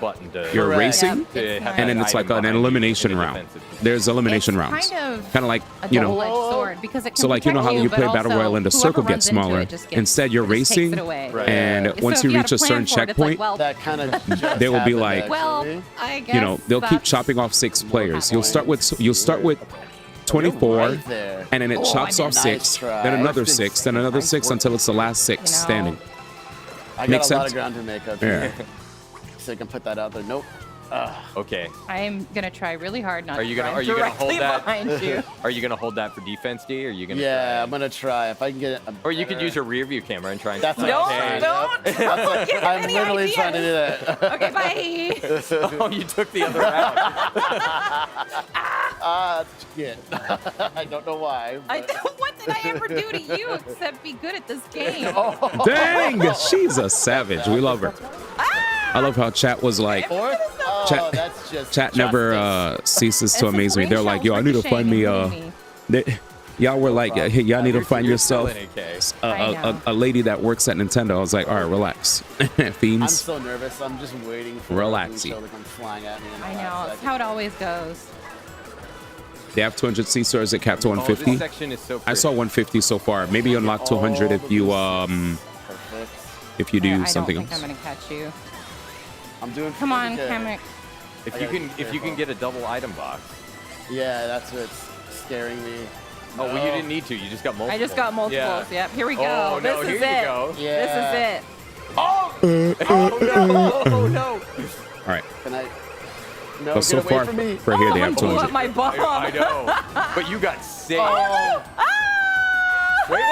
Speaker 6: racing,
Speaker 8: It's nice.
Speaker 6: and then it's like an elimination round. There's elimination
Speaker 8: It's
Speaker 6: rounds,
Speaker 8: kind of
Speaker 6: like
Speaker 8: a
Speaker 6: you know.
Speaker 8: double-edged sword because it can
Speaker 6: So like you know how
Speaker 8: protect
Speaker 6: you play
Speaker 8: but
Speaker 6: Battle
Speaker 8: also
Speaker 6: Royale and the
Speaker 8: whoever
Speaker 6: circle
Speaker 8: runs
Speaker 6: gets
Speaker 8: into
Speaker 6: smaller.
Speaker 8: it just gets-
Speaker 6: Instead, you're
Speaker 8: it just takes
Speaker 6: racing,
Speaker 8: it away.
Speaker 6: and
Speaker 8: So
Speaker 6: once
Speaker 8: if
Speaker 6: you
Speaker 8: had
Speaker 6: reach a
Speaker 8: plan
Speaker 6: certain
Speaker 8: for it, it's
Speaker 6: checkpoint,
Speaker 8: like, well,
Speaker 13: That kind of
Speaker 6: they will be like,
Speaker 8: well, I guess
Speaker 6: you know, they'll keep
Speaker 8: that's-
Speaker 6: chopping off 6 players. You'll start with 24,
Speaker 13: right there.
Speaker 6: and then it chops off
Speaker 13: nice
Speaker 6: 6,
Speaker 13: try.
Speaker 6: then another 6, then another 6 until it's the last 6 standing.
Speaker 13: I got
Speaker 6: Makes
Speaker 13: a lot
Speaker 6: sense?
Speaker 13: of ground to make up
Speaker 6: Yeah.
Speaker 13: here. So I can put that out there. Nope.
Speaker 14: Okay.
Speaker 8: I'm gonna try really hard not
Speaker 14: Are you gonna
Speaker 8: to run
Speaker 14: hold
Speaker 8: directly
Speaker 14: that?
Speaker 8: behind you.
Speaker 14: Are you gonna hold that for defense, D? Or are you gonna?
Speaker 13: Yeah, I'm gonna try. If I can get it.
Speaker 14: Or you could use your rear view camera and try and.
Speaker 13: That's what I'm
Speaker 8: Don't give
Speaker 13: I'm
Speaker 8: any
Speaker 13: literally
Speaker 8: ideas.
Speaker 13: trying to do that.
Speaker 8: Okay, bye.
Speaker 14: Oh, you took the other route.
Speaker 13: Shit. I don't know why.
Speaker 8: What did I ever do to you except be good at this game?
Speaker 6: Dang, she's a savage. We love her. I love how chat was like, chat,
Speaker 13: that's just
Speaker 6: chat never ceases to amaze me. They're like, yo, I need to find me y'all were like, hey, y'all need to find yourself a lady that works at Nintendo. I was like, all right, relax.
Speaker 13: I'm
Speaker 6: Fiends.
Speaker 13: so nervous. I'm just waiting for
Speaker 6: Relaxy.
Speaker 13: the show to come flying at me.
Speaker 8: I know. That's how it always goes.
Speaker 6: They have 200 sea stars that cap to
Speaker 14: Oh,
Speaker 6: 150.
Speaker 14: this section is so
Speaker 6: I
Speaker 14: pretty.
Speaker 6: saw 150 so far. Maybe unlock 200 if you do something
Speaker 8: I don't think
Speaker 6: else.
Speaker 8: I'm gonna catch you.
Speaker 13: I'm doing.
Speaker 8: Come on,
Speaker 13: good.
Speaker 8: Kamek.
Speaker 14: If you can get a double item box.
Speaker 13: Yeah, that's what's scaring me.
Speaker 14: Oh, well, you didn't need to. You just got multiple.
Speaker 8: I just got multiples.
Speaker 14: Yeah.
Speaker 8: Yep. Here we go.
Speaker 14: Oh, no,
Speaker 8: this
Speaker 14: here
Speaker 8: is
Speaker 14: you
Speaker 8: it.
Speaker 14: go.
Speaker 13: Yeah.
Speaker 8: This is it.
Speaker 14: Oh no! Oh no!
Speaker 6: All right.
Speaker 13: Can I? No,
Speaker 6: But
Speaker 13: get
Speaker 6: so
Speaker 13: away
Speaker 6: far,
Speaker 13: from me.
Speaker 6: for here they have
Speaker 8: Blew
Speaker 6: 200.
Speaker 8: up my bomb.
Speaker 14: I know. But you got saved.
Speaker 13: Oh.
Speaker 14: Wait!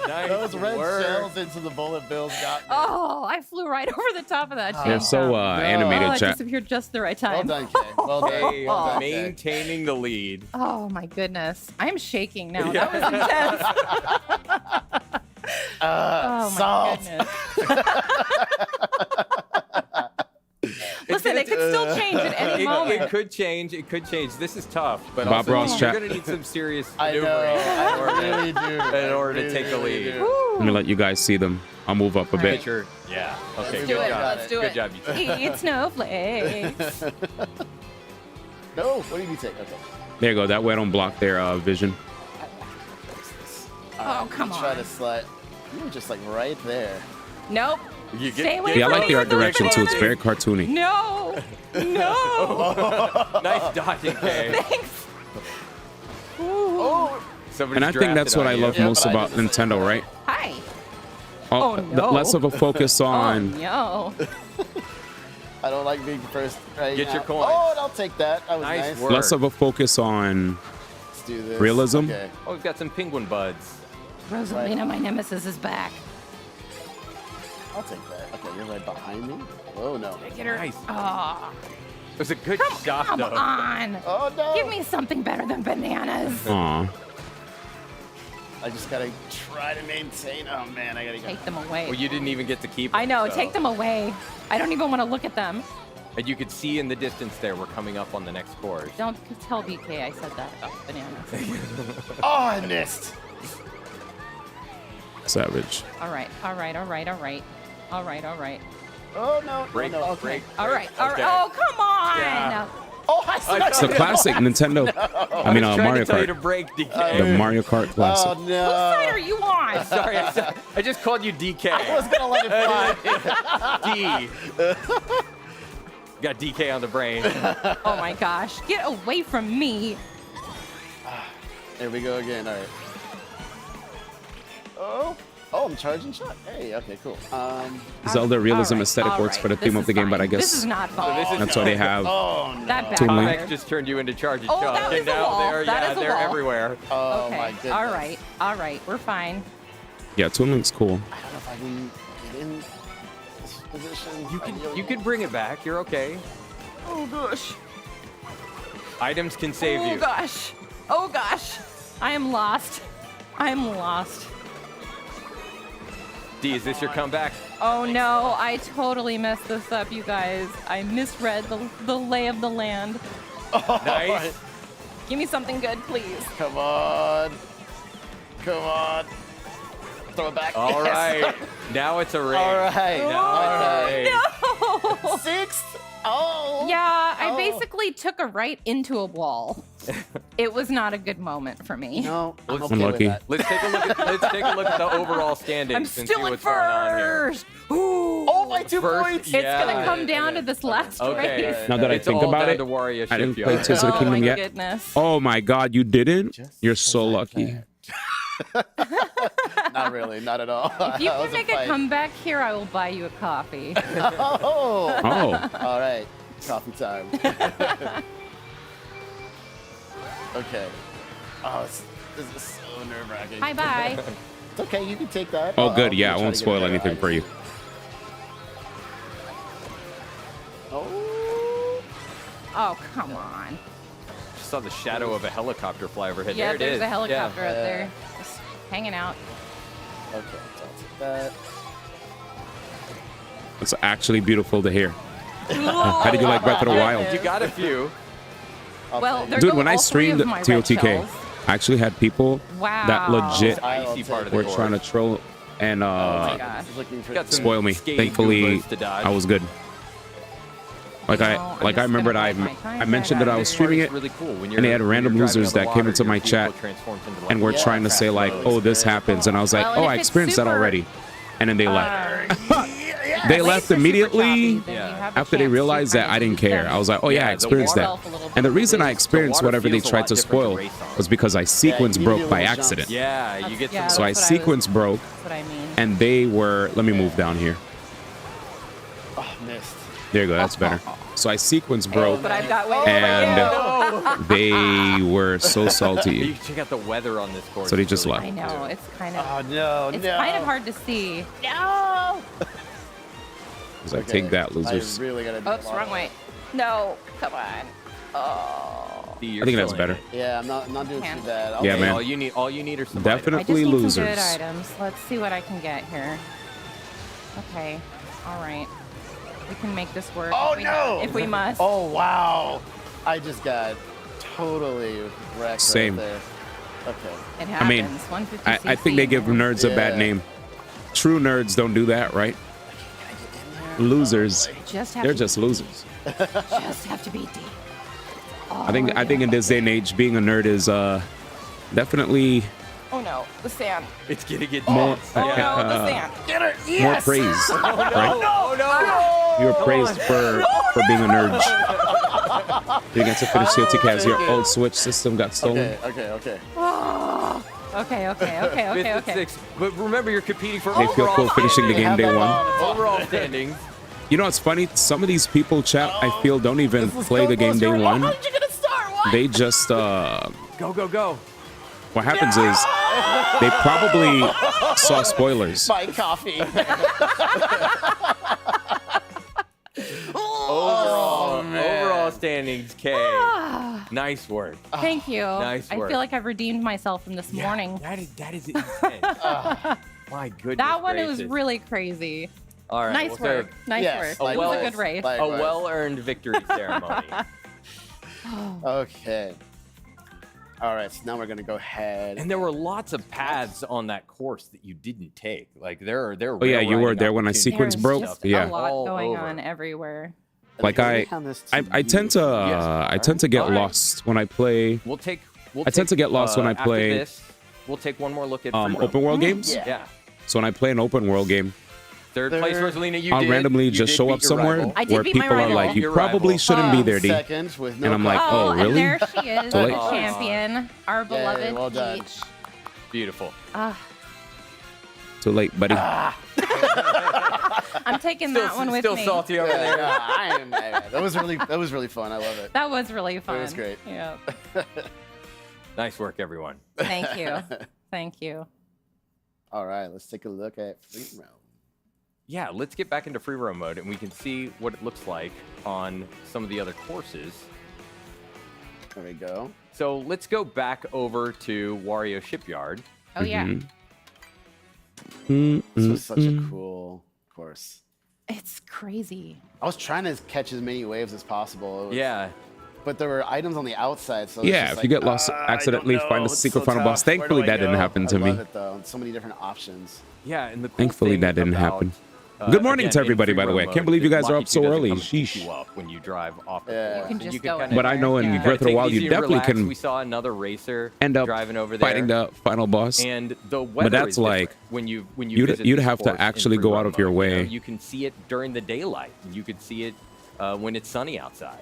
Speaker 14: Nice
Speaker 13: Those red
Speaker 14: work.
Speaker 13: shells into the bullet bills got me.
Speaker 8: Oh, I flew right over the top of that chain.
Speaker 6: They're so animated,
Speaker 8: Oh, it
Speaker 6: chat.
Speaker 8: disappeared just the right
Speaker 13: Well
Speaker 8: time.
Speaker 13: done, Kay. Well done.
Speaker 14: Hey,
Speaker 13: Well done, Kay.
Speaker 14: maintaining the lead.
Speaker 8: Oh my goodness. I'm shaking now.
Speaker 14: Yeah.
Speaker 8: That was intense. Oh my
Speaker 13: salt.
Speaker 8: goodness. Listen, it could still change at any moment.
Speaker 14: It could change. It could change. This is tough, but
Speaker 6: Bob
Speaker 14: also
Speaker 6: Ross
Speaker 14: you're
Speaker 6: chat.
Speaker 14: going to need some serious
Speaker 13: I know.
Speaker 14: maneuvering
Speaker 13: I really do.
Speaker 14: in order to take the
Speaker 13: really
Speaker 14: lead.
Speaker 13: do.
Speaker 6: Let me let you guys see them. I'll move up a bit.
Speaker 14: Picture. Yeah. Okay.
Speaker 8: Let's
Speaker 14: Good
Speaker 8: do it.
Speaker 14: job.
Speaker 8: Let's do
Speaker 14: Good
Speaker 8: it.
Speaker 14: job, you two.
Speaker 8: Eat snowflakes.
Speaker 13: No, what did you take? Okay.
Speaker 6: There you go. That way I don't block their vision.
Speaker 8: Oh, come
Speaker 13: Try
Speaker 8: on.
Speaker 13: to slide. You were just like right there.
Speaker 8: Nope.
Speaker 14: You get,
Speaker 8: Stay away
Speaker 6: Yeah, I
Speaker 8: from
Speaker 6: like
Speaker 8: me
Speaker 6: the
Speaker 8: with
Speaker 6: art
Speaker 8: those
Speaker 6: direction too. It's
Speaker 8: bananas.
Speaker 6: very cartoony.
Speaker 8: No. No.
Speaker 14: Nice dodging, Kay.
Speaker 8: Thanks.
Speaker 13: Oh,
Speaker 6: And I think that's what I love most about Nintendo, right?
Speaker 8: Hi. Oh, no.
Speaker 6: Less of a focus on.
Speaker 8: Oh, no.
Speaker 13: I don't like being first right
Speaker 14: Get
Speaker 13: now.
Speaker 14: your coin.
Speaker 13: Oh, and I'll take that. That was
Speaker 14: Nice
Speaker 13: nice.
Speaker 14: work.
Speaker 6: Less of a focus on
Speaker 13: Let's do this.
Speaker 6: realism.
Speaker 13: Okay.
Speaker 14: Oh, we've got some penguin buds.
Speaker 8: Rosalina, my nemesis, is back.
Speaker 13: I'll take that. Okay, you're right behind me. Oh no.
Speaker 8: Get her.
Speaker 14: Nice.
Speaker 8: Oh,
Speaker 14: It was a good shot,
Speaker 8: come
Speaker 14: though.
Speaker 8: on.
Speaker 13: Oh no.
Speaker 8: Give me something better than bananas.
Speaker 6: Aw.
Speaker 13: I just gotta try to maintain. Oh man, I gotta go.
Speaker 8: Take them away.
Speaker 14: Well, you didn't even get to keep
Speaker 8: I know.
Speaker 14: so-
Speaker 8: Take them away. I don't even want to look at them.
Speaker 14: And you could see in the distance there, we're coming up on the next course.
Speaker 8: Don't tell BK I said that about bananas.
Speaker 13: Oh, I missed.
Speaker 6: Savage.
Speaker 8: All right. All right. All right. All right. All right. All right.
Speaker 13: Oh no.
Speaker 14: Break,
Speaker 13: oh, no. Okay.
Speaker 14: break,
Speaker 8: All right. All right.
Speaker 14: Okay.
Speaker 8: Oh, come on.
Speaker 14: Yeah.
Speaker 13: Oh, I saw
Speaker 6: It's a classic Nintendo. I mean,
Speaker 14: was trying
Speaker 6: Mario
Speaker 14: to tell you to
Speaker 6: Kart.
Speaker 14: break, DK.
Speaker 6: The Mario Kart classic.
Speaker 13: Oh
Speaker 8: Whose
Speaker 13: no.
Speaker 8: side are you on?
Speaker 14: Sorry, I just called you DK.
Speaker 13: I was gonna let it fly.
Speaker 14: D. Got DK on the brain.
Speaker 8: Oh my gosh. Get away from me.
Speaker 13: There we go again. All right. Oh. Oh, I'm charging shot. Hey. Okay. Cool.
Speaker 6: Zelda realism
Speaker 8: All right,
Speaker 6: aesthetic
Speaker 8: all
Speaker 6: works
Speaker 8: right.
Speaker 6: for the
Speaker 8: This
Speaker 6: theme of
Speaker 8: is
Speaker 6: the game, but I
Speaker 8: fine. This
Speaker 6: guess
Speaker 8: is not fun.
Speaker 6: that's why they have.
Speaker 13: Oh no.
Speaker 8: That
Speaker 6: Toon Link.
Speaker 8: backfired.
Speaker 14: Comic just turned you into charging
Speaker 8: Oh,
Speaker 14: shot.
Speaker 8: that
Speaker 14: And
Speaker 8: is a
Speaker 14: now
Speaker 8: wall.
Speaker 14: they're,
Speaker 8: That
Speaker 14: yeah,
Speaker 8: is a
Speaker 14: they're
Speaker 8: wall.
Speaker 14: everywhere.
Speaker 13: Oh
Speaker 8: Okay.
Speaker 13: my goodness.
Speaker 8: All right. All right. We're fine.
Speaker 6: Yeah, Toon Link's cool.
Speaker 13: I don't know if I can get in this position.
Speaker 14: You can bring it back. You're okay.
Speaker 8: Oh gosh.
Speaker 14: Items can save
Speaker 8: Oh
Speaker 14: you.
Speaker 8: gosh. Oh gosh. I am lost. I'm lost.
Speaker 14: D, is this your comeback?
Speaker 8: Oh no, I totally messed this up, you guys. I misread the lay of the land.
Speaker 14: Nice.
Speaker 8: Give me something good, please.
Speaker 13: Come on. Come on. Throw it back.
Speaker 14: All right. Now it's a race.
Speaker 13: All right.
Speaker 14: Now it's a race.
Speaker 8: No.
Speaker 13: Sixth. Oh.
Speaker 8: Yeah, I basically took a right into a wall. It was not a good moment for me.
Speaker 13: No, I'm okay
Speaker 6: Unlucky.
Speaker 13: with that.
Speaker 14: Let's take a look at the overall standings.
Speaker 8: I'm
Speaker 14: and see
Speaker 8: still at
Speaker 14: what's going on here.
Speaker 8: first. Ooh.
Speaker 13: Oh, my 2
Speaker 14: First,
Speaker 13: points.
Speaker 8: It's gonna come down to this last
Speaker 14: Okay.
Speaker 8: race.
Speaker 6: Now that I
Speaker 14: It's
Speaker 6: think
Speaker 14: all
Speaker 6: about
Speaker 14: down
Speaker 6: it,
Speaker 14: to Wario
Speaker 6: I didn't play
Speaker 14: Shipyard.
Speaker 6: Tears of the
Speaker 8: Oh
Speaker 6: Kingdom
Speaker 8: my
Speaker 6: yet.
Speaker 8: goodness.
Speaker 6: Oh my God, you didn't?
Speaker 13: Just
Speaker 6: You're
Speaker 13: as
Speaker 6: so
Speaker 13: I
Speaker 6: lucky.
Speaker 13: Not really, not at all.
Speaker 8: If you
Speaker 13: That
Speaker 8: can
Speaker 13: was
Speaker 8: make a
Speaker 13: fight.
Speaker 8: comeback here, I will buy you a coffee.
Speaker 13: Oh.
Speaker 6: Oh.
Speaker 13: All right. Coffee time. Okay. Oh, this is so nerve-wracking.
Speaker 8: Bye-bye.
Speaker 13: It's okay, you can take that.
Speaker 6: Oh, good.
Speaker 13: I'm
Speaker 6: Yeah, I
Speaker 13: gonna try
Speaker 6: won't
Speaker 13: to get
Speaker 6: spoil
Speaker 13: better
Speaker 6: anything for you.
Speaker 13: Oh.
Speaker 8: Oh, come on.
Speaker 14: Just saw the shadow of a helicopter fly overhead.
Speaker 8: Yeah,
Speaker 14: there it
Speaker 8: there's
Speaker 14: is.
Speaker 8: a helicopter up
Speaker 13: Yeah.
Speaker 8: there. Just hanging out.
Speaker 13: Okay, so I'll take that.
Speaker 6: It's actually beautiful to hear. How did you like Breath of the Wild?
Speaker 14: You got a few.
Speaker 8: Well, there
Speaker 6: Dude,
Speaker 8: go
Speaker 6: when I
Speaker 8: all three
Speaker 6: streamed
Speaker 8: of my red
Speaker 6: TOTK,
Speaker 8: shells.
Speaker 6: I actually had people that
Speaker 8: Wow.
Speaker 6: legit
Speaker 14: Icy part of the
Speaker 6: were
Speaker 14: course.
Speaker 6: trying to troll and
Speaker 8: Oh my gosh.
Speaker 13: Looking for
Speaker 14: Got some
Speaker 6: spoil me.
Speaker 14: skating
Speaker 6: Thankfully,
Speaker 14: Goombas to dodge.
Speaker 6: I was good. Like
Speaker 8: No,
Speaker 6: I
Speaker 8: I'm just
Speaker 6: remembered
Speaker 8: gonna
Speaker 6: I
Speaker 8: bite my time
Speaker 6: mentioned
Speaker 8: back
Speaker 6: that I
Speaker 8: out
Speaker 6: was
Speaker 8: here.
Speaker 6: streaming
Speaker 14: It's
Speaker 6: it,
Speaker 14: really cool when
Speaker 6: and they had
Speaker 14: you're
Speaker 6: random
Speaker 14: driving
Speaker 6: losers
Speaker 14: over
Speaker 6: that
Speaker 14: the
Speaker 6: came
Speaker 14: water,
Speaker 6: into
Speaker 14: your
Speaker 6: my
Speaker 14: vehicle
Speaker 6: chat
Speaker 14: transforms into
Speaker 6: and were
Speaker 13: Yeah,
Speaker 6: trying to say like,
Speaker 13: fast
Speaker 6: "Oh,
Speaker 13: mode.
Speaker 6: this happens," and I was like,
Speaker 8: Well,
Speaker 6: "Oh,
Speaker 8: and
Speaker 6: I
Speaker 8: if it's
Speaker 6: experienced that
Speaker 8: super-
Speaker 6: already," and then they left. They
Speaker 8: Wait
Speaker 6: left
Speaker 8: for super
Speaker 6: immediately
Speaker 8: choppy, then you have a
Speaker 6: after they
Speaker 8: chance to
Speaker 6: realized
Speaker 8: kind
Speaker 6: that
Speaker 8: of
Speaker 6: I didn't
Speaker 8: do
Speaker 6: care.
Speaker 8: them.
Speaker 6: I was like, "Oh yeah, I
Speaker 14: the
Speaker 6: experienced
Speaker 14: water-
Speaker 6: that." And the reason I experienced
Speaker 14: water
Speaker 6: whatever they
Speaker 14: feels a
Speaker 6: tried
Speaker 14: lot
Speaker 6: to
Speaker 14: different to
Speaker 6: spoil
Speaker 14: race on.
Speaker 6: was because I sequence
Speaker 13: you
Speaker 6: broke
Speaker 13: do
Speaker 6: by
Speaker 13: little jumps.
Speaker 6: accident.
Speaker 14: Yeah, you get
Speaker 8: yeah,
Speaker 14: some.
Speaker 6: So I
Speaker 8: that's what
Speaker 6: sequence broke,
Speaker 8: That's what I mean.
Speaker 6: and they were. Let me move down here.
Speaker 13: Oh, missed.
Speaker 6: There you go. That's better. So I sequence broke,
Speaker 8: But I've got way
Speaker 6: and they were so
Speaker 14: You
Speaker 6: salty.
Speaker 14: check out the weather on this course.
Speaker 6: So they
Speaker 14: It's
Speaker 6: just
Speaker 14: really
Speaker 6: left.
Speaker 8: I know. It's kind of.
Speaker 13: Oh, no,
Speaker 8: It's
Speaker 13: no.
Speaker 8: kind of hard to see. No.
Speaker 6: I was like, "Take that, losers."
Speaker 13: I really gotta do
Speaker 8: Oops,
Speaker 13: a lot
Speaker 8: wrong
Speaker 13: of-
Speaker 8: way. No. Come on. Oh.
Speaker 14: You're
Speaker 6: I think that's
Speaker 14: killing
Speaker 6: better.
Speaker 14: it.
Speaker 13: Yeah, I'm not doing
Speaker 8: Can.
Speaker 13: too bad.
Speaker 6: Yeah,
Speaker 13: Okay.
Speaker 6: man.
Speaker 14: All you need are some
Speaker 6: Definitely
Speaker 8: I just need some
Speaker 6: losers.
Speaker 8: good items. Let's see what I can get here. Okay. All right. We can make this work.
Speaker 13: Oh,
Speaker 8: if we,
Speaker 13: no!
Speaker 8: If we must.
Speaker 13: Oh, wow. I just got totally wrecked
Speaker 6: Same.
Speaker 13: right there. Okay.
Speaker 8: It
Speaker 6: I
Speaker 8: happens.
Speaker 6: mean,
Speaker 8: 150
Speaker 6: I think they give nerds a bad
Speaker 13: Yeah.
Speaker 6: name. True nerds don't do that, right? Losers,
Speaker 8: Just have
Speaker 6: they're
Speaker 8: to
Speaker 6: just losers.
Speaker 8: Just have to be deep.
Speaker 6: I think in this day and age, being a nerd is definitely
Speaker 8: Oh no, the sand.
Speaker 14: It's gonna get
Speaker 6: more
Speaker 8: Oh no, the sand.
Speaker 13: Get her.
Speaker 6: more praise, right?
Speaker 14: Oh no!
Speaker 6: You're praised for being a nerd. You get to finish TOTK as your old Switch system got stolen.
Speaker 13: Okay.
Speaker 8: Okay.
Speaker 14: 6. But remember, you're competing for
Speaker 6: They feel
Speaker 14: overall
Speaker 6: cool finishing the game day one.
Speaker 14: overall standings.
Speaker 6: You know what's funny? Some of these people, chat, I feel don't even play the game day one.
Speaker 13: How did you gonna start? What?
Speaker 6: They just
Speaker 14: Go.
Speaker 6: what happens is they probably saw spoilers.
Speaker 13: My coffee.
Speaker 14: Overall standings, K. Nice work.
Speaker 8: Thank you.
Speaker 14: Nice
Speaker 8: I
Speaker 14: work.
Speaker 8: feel like I've redeemed myself from this morning.
Speaker 14: That is insane. My goodness.
Speaker 8: That one, it was
Speaker 14: gracious.
Speaker 8: really crazy.
Speaker 14: All right.
Speaker 8: Nice
Speaker 14: well,
Speaker 8: work. Nice
Speaker 13: Yes,
Speaker 8: work. It was a good
Speaker 13: likewise.
Speaker 8: race.
Speaker 14: A well-earned victory ceremony.
Speaker 13: Okay. All right, so now we're gonna go ahead.
Speaker 14: And there were lots of paths on that course that you didn't take. Like there.
Speaker 6: Oh yeah, you were there when I
Speaker 14: opportunities.
Speaker 6: sequence
Speaker 8: There's
Speaker 6: broke.
Speaker 8: just
Speaker 6: Yeah.
Speaker 8: a lot
Speaker 14: All
Speaker 8: going
Speaker 14: over.
Speaker 8: on everywhere.
Speaker 6: Like I tend to get
Speaker 14: All right.
Speaker 6: lost when I play.
Speaker 14: We'll take.
Speaker 6: I tend to get lost when I
Speaker 14: after
Speaker 6: play,
Speaker 14: this, we'll take one more look at free roam.
Speaker 6: open world games.
Speaker 14: Yeah.
Speaker 6: So when I play an open world game,
Speaker 14: Third place, Rosalina. You
Speaker 6: I'll
Speaker 14: did.
Speaker 6: randomly
Speaker 14: You
Speaker 6: just
Speaker 14: did
Speaker 6: show
Speaker 14: beat
Speaker 6: up
Speaker 14: your
Speaker 6: somewhere
Speaker 14: rival.
Speaker 8: I did
Speaker 6: where
Speaker 8: beat my
Speaker 6: people are
Speaker 8: rival.
Speaker 6: like, "You
Speaker 14: Your
Speaker 6: probably
Speaker 14: rival.
Speaker 6: shouldn't be there, D."
Speaker 13: Seconds with no
Speaker 6: And I'm like,
Speaker 13: coffee.
Speaker 6: "Oh,
Speaker 8: and
Speaker 6: really?"
Speaker 8: there she is,
Speaker 6: Too
Speaker 8: our
Speaker 6: late?
Speaker 8: champion, our beloved
Speaker 13: well done.
Speaker 8: Peach.
Speaker 14: Beautiful.
Speaker 6: Too late, buddy.
Speaker 8: I'm taking that one with
Speaker 14: Still
Speaker 8: me.
Speaker 14: salty over
Speaker 13: Yeah,
Speaker 14: there.
Speaker 13: no, I am. That was really fun. I love it.
Speaker 8: That was really fun.
Speaker 13: was great.
Speaker 8: Yeah.
Speaker 14: Nice work, everyone.
Speaker 8: Thank you. Thank you.
Speaker 13: All right, let's take a look at free roam.
Speaker 14: Yeah, let's get back into free roam mode and we can see what it looks like on some of the other courses.
Speaker 13: There we go.
Speaker 14: So let's go back over to Wario Shipyard.
Speaker 8: Oh yeah.
Speaker 6: Mm-hmm.
Speaker 13: This was such a cool course.
Speaker 8: It's crazy.
Speaker 13: I was trying to catch as many waves as possible. It was-
Speaker 14: Yeah.
Speaker 13: but there were items on the outside. So
Speaker 6: Yeah, if you get lost accidentally, find the secret final boss. Thankfully, that didn't happen to
Speaker 13: I
Speaker 6: me.
Speaker 13: love it though. So many different options.
Speaker 14: Yeah, and the cool
Speaker 6: Thankfully,
Speaker 14: thing
Speaker 6: that didn't
Speaker 14: about,
Speaker 6: happen. Good morning
Speaker 14: again,
Speaker 6: to
Speaker 14: in
Speaker 6: everybody,
Speaker 14: free
Speaker 6: by the way. I
Speaker 14: roam
Speaker 6: can't
Speaker 14: mode,
Speaker 6: believe you guys are
Speaker 14: Lucky
Speaker 6: up so
Speaker 14: doesn't
Speaker 6: early.
Speaker 14: come and pick
Speaker 6: Sheesh.
Speaker 14: you up when you drive off the
Speaker 13: Yeah.
Speaker 14: course.
Speaker 8: You can
Speaker 14: And
Speaker 8: just
Speaker 14: can
Speaker 8: go
Speaker 14: kinda-
Speaker 6: But I know in
Speaker 14: kinda
Speaker 6: Breath of the
Speaker 14: take it
Speaker 6: Wild,
Speaker 14: easy
Speaker 6: you
Speaker 14: and
Speaker 6: definitely
Speaker 14: relax.
Speaker 6: can
Speaker 14: We saw another racer
Speaker 6: end up
Speaker 14: driving over there.
Speaker 6: fighting the final boss.
Speaker 14: And the weather
Speaker 6: But that's
Speaker 14: is different
Speaker 6: like
Speaker 14: when you
Speaker 6: you'd
Speaker 14: visit
Speaker 6: have
Speaker 14: these
Speaker 6: to
Speaker 14: courses in
Speaker 6: actually
Speaker 14: free
Speaker 6: go
Speaker 14: roam
Speaker 6: out of your
Speaker 14: mode, you know.
Speaker 6: way.
Speaker 14: You can see it during the daylight. And you can see it when it's sunny outside.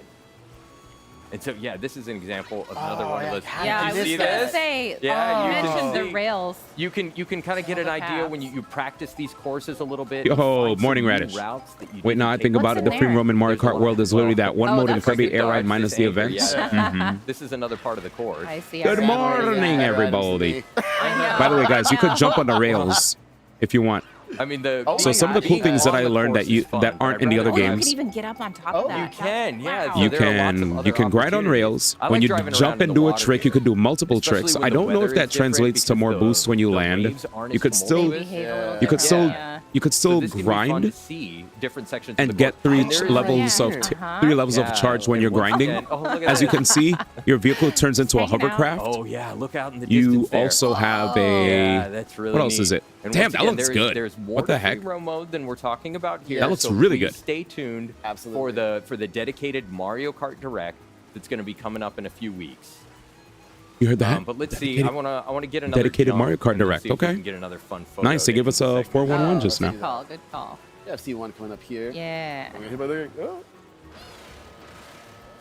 Speaker 14: And so, yeah, this is an example of another one of those.
Speaker 8: Yeah, I
Speaker 14: you
Speaker 8: was
Speaker 14: see
Speaker 8: gonna
Speaker 14: this?
Speaker 8: say.
Speaker 14: Yeah,
Speaker 8: you
Speaker 14: you can
Speaker 8: mentioned the
Speaker 14: see-
Speaker 8: rails.
Speaker 14: You can kind of get
Speaker 8: All
Speaker 14: an
Speaker 8: the
Speaker 14: idea when
Speaker 8: paths.
Speaker 14: you practice these courses a little bit.
Speaker 6: Yo,
Speaker 14: you find some
Speaker 6: morning
Speaker 14: new
Speaker 6: radish.
Speaker 14: routes that you
Speaker 6: Wait,
Speaker 14: didn't
Speaker 6: now I
Speaker 14: take
Speaker 6: think about it.
Speaker 8: What's
Speaker 6: The
Speaker 8: in
Speaker 6: free
Speaker 8: there?
Speaker 6: roam in Mario
Speaker 14: There's a
Speaker 6: Kart
Speaker 14: lot.
Speaker 6: world is literally that one
Speaker 8: Oh,
Speaker 6: mode in
Speaker 8: that's
Speaker 6: Kirby
Speaker 14: Cricket
Speaker 6: Air Ride
Speaker 14: dodge,
Speaker 6: minus
Speaker 14: this
Speaker 6: the
Speaker 14: anchor,
Speaker 6: events.
Speaker 14: yeah.
Speaker 6: Mhm.
Speaker 14: This is another part of the course.
Speaker 8: I see.
Speaker 6: Good
Speaker 8: I see.
Speaker 6: morning, everybody. By the way, guys, you could jump on the rails if you want.
Speaker 14: I mean,
Speaker 6: So some of the cool things that I learned that aren't in the other
Speaker 8: Oh, you
Speaker 6: games.
Speaker 8: can even get up on top of that.
Speaker 14: You can, yeah.
Speaker 8: Wow.
Speaker 14: So
Speaker 6: You
Speaker 14: there are lots of
Speaker 6: can
Speaker 14: other
Speaker 6: grind on
Speaker 14: opportunities.
Speaker 6: rails.
Speaker 14: I
Speaker 6: When
Speaker 14: like
Speaker 6: you
Speaker 14: driving
Speaker 6: jump
Speaker 14: around in
Speaker 6: and
Speaker 14: the
Speaker 6: do a
Speaker 14: water
Speaker 6: trick, you
Speaker 14: here,
Speaker 6: could do multiple
Speaker 14: especially
Speaker 6: tricks.
Speaker 14: when
Speaker 6: I
Speaker 14: the
Speaker 6: don't know
Speaker 14: weather
Speaker 6: if that
Speaker 14: is different
Speaker 6: translates to
Speaker 14: because
Speaker 6: more
Speaker 14: the-
Speaker 6: boost when you
Speaker 14: the
Speaker 6: land.
Speaker 14: waves aren't
Speaker 6: You
Speaker 14: as
Speaker 6: could still
Speaker 14: tumultuous.
Speaker 6: you could still
Speaker 8: Yeah.
Speaker 6: you could
Speaker 14: So
Speaker 6: still
Speaker 14: this can be fun to
Speaker 6: grind
Speaker 14: see different sections of
Speaker 6: and
Speaker 14: the
Speaker 6: get
Speaker 14: course.
Speaker 6: three
Speaker 14: And there is-
Speaker 6: levels of three levels of
Speaker 14: Yeah.
Speaker 6: charge when
Speaker 14: And
Speaker 6: you're
Speaker 14: once
Speaker 6: grinding.
Speaker 14: again- oh, look at
Speaker 6: As you
Speaker 14: that.
Speaker 6: can see, your vehicle turns into a
Speaker 8: Hanging out.
Speaker 6: hovercraft.
Speaker 14: Oh yeah, look out in the
Speaker 6: You
Speaker 14: distance there.
Speaker 6: also have
Speaker 14: Yeah,
Speaker 6: a
Speaker 14: that's really
Speaker 6: what else
Speaker 14: neat.
Speaker 6: is it?
Speaker 14: And
Speaker 6: Damn,
Speaker 14: once
Speaker 6: that
Speaker 14: again,
Speaker 6: looks
Speaker 14: there's-
Speaker 6: good.
Speaker 14: There's more
Speaker 6: What the
Speaker 14: to
Speaker 6: heck?
Speaker 14: free roam mode than we're talking about here.
Speaker 6: That looks
Speaker 14: so
Speaker 6: really
Speaker 14: please
Speaker 6: good.
Speaker 14: Stay tuned
Speaker 13: Absolutely.
Speaker 14: for the dedicated Mario Kart Direct that's going to be coming up in a few weeks.
Speaker 6: You heard that?
Speaker 14: But let's see. I want to get another
Speaker 6: dedicated
Speaker 14: jump
Speaker 6: Mario Kart
Speaker 14: and then
Speaker 6: Direct.
Speaker 14: see if we
Speaker 6: Okay.
Speaker 14: can get another fun photo
Speaker 6: Nice. They
Speaker 14: to
Speaker 6: give us a 411 just now.
Speaker 8: Good call. Good call.
Speaker 13: Yeah, FC1 coming up here.
Speaker 8: Yeah.
Speaker 13: Oh.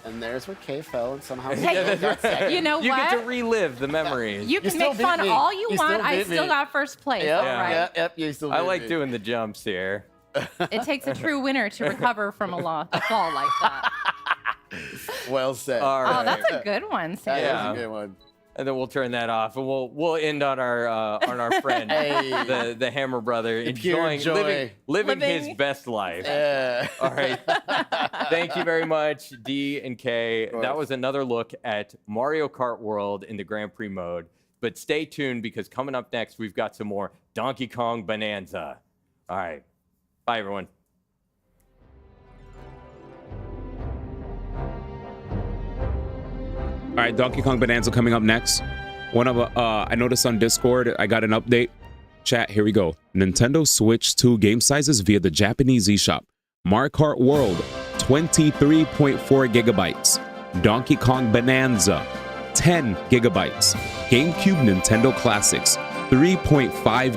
Speaker 13: And there's where Kay fell and somehow.
Speaker 8: Hey,
Speaker 13: got second.
Speaker 8: you know
Speaker 14: You
Speaker 8: what?
Speaker 14: get to relive the memories.
Speaker 8: You can
Speaker 13: still
Speaker 8: make
Speaker 13: beat
Speaker 8: fun
Speaker 13: me.
Speaker 8: all you
Speaker 13: You
Speaker 8: want.
Speaker 13: still
Speaker 8: I
Speaker 13: beat
Speaker 8: still
Speaker 13: me.
Speaker 8: got first place.
Speaker 13: Yep,
Speaker 8: All right.
Speaker 13: yep, you still
Speaker 14: I
Speaker 13: beat
Speaker 14: like
Speaker 13: me.
Speaker 14: doing the jumps here.
Speaker 8: It takes a true winner to recover from a fall like that.
Speaker 13: Well said.
Speaker 14: All
Speaker 8: Oh,
Speaker 14: right.
Speaker 8: that's a good one,
Speaker 13: That
Speaker 8: Sam.
Speaker 14: Yeah.
Speaker 13: is a good one.
Speaker 14: And then we'll turn that off, and we'll end on our friend,
Speaker 13: Hey.
Speaker 14: the Hammer brother,
Speaker 13: The pure
Speaker 14: enjoying
Speaker 13: joy.
Speaker 14: living his
Speaker 8: Living.
Speaker 14: best life.
Speaker 13: Yeah.
Speaker 14: All right. Thank you very much, D and K. That was another look at Mario Kart World in the Grand Prix mode. But stay tuned because coming up next, we've got some more Donkey Kong Bonanza. All right. Bye, everyone.
Speaker 6: All right, Donkey Kong Bonanza coming up next. I noticed on Discord, I got an update. Chat, here we go. Nintendo Switch 2 game sizes via the Japanese eShop. Mario Kart World, 23.4 gigabytes. Donkey Kong Bonanza, 10 gigabytes. GameCube Nintendo Classics, 3.5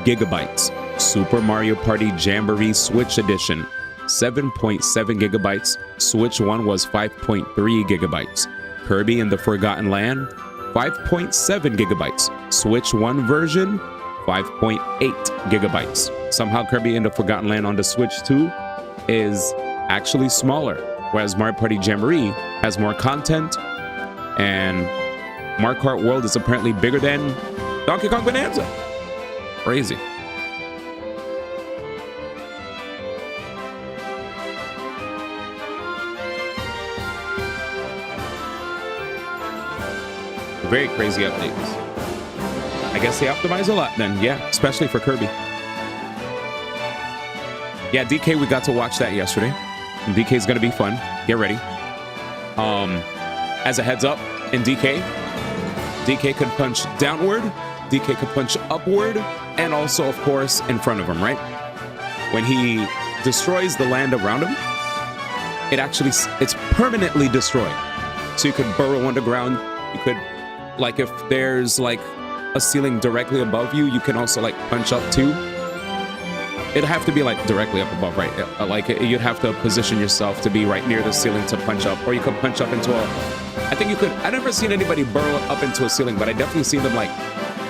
Speaker 6: gigabytes. Super Mario Party Jamboree Switch Edition, 7.7 gigabytes. Switch 1 was 5.3 gigabytes. Kirby in the Forgotten Land, 5.7 gigabytes. Switch 1 version, 5.8 gigabytes. Somehow Kirby in the Forgotten Land on the Switch 2 is actually smaller, whereas Mario Party Jamboree has more content, and Mario Kart World is apparently bigger than Donkey Kong Bonanza. Crazy. Very crazy updates. I guess they optimize a lot then, yeah, especially for Kirby. Yeah, DK, we got to watch that yesterday. DK is gonna be fun. Get ready. As a heads up, in DK could punch downward, DK could punch upward, and also, of course, in front of him, right? When he destroys the land around him, it's permanently destroyed. So you could burrow underground. You could, like, if there's like a ceiling directly above you, you can also like punch up too. It'd have to be like directly up above, right? Like you'd have to position yourself to be right near the ceiling to punch up, or you could punch up into a. I think you could. I never seen anybody burrow up into a ceiling, but I definitely seen them like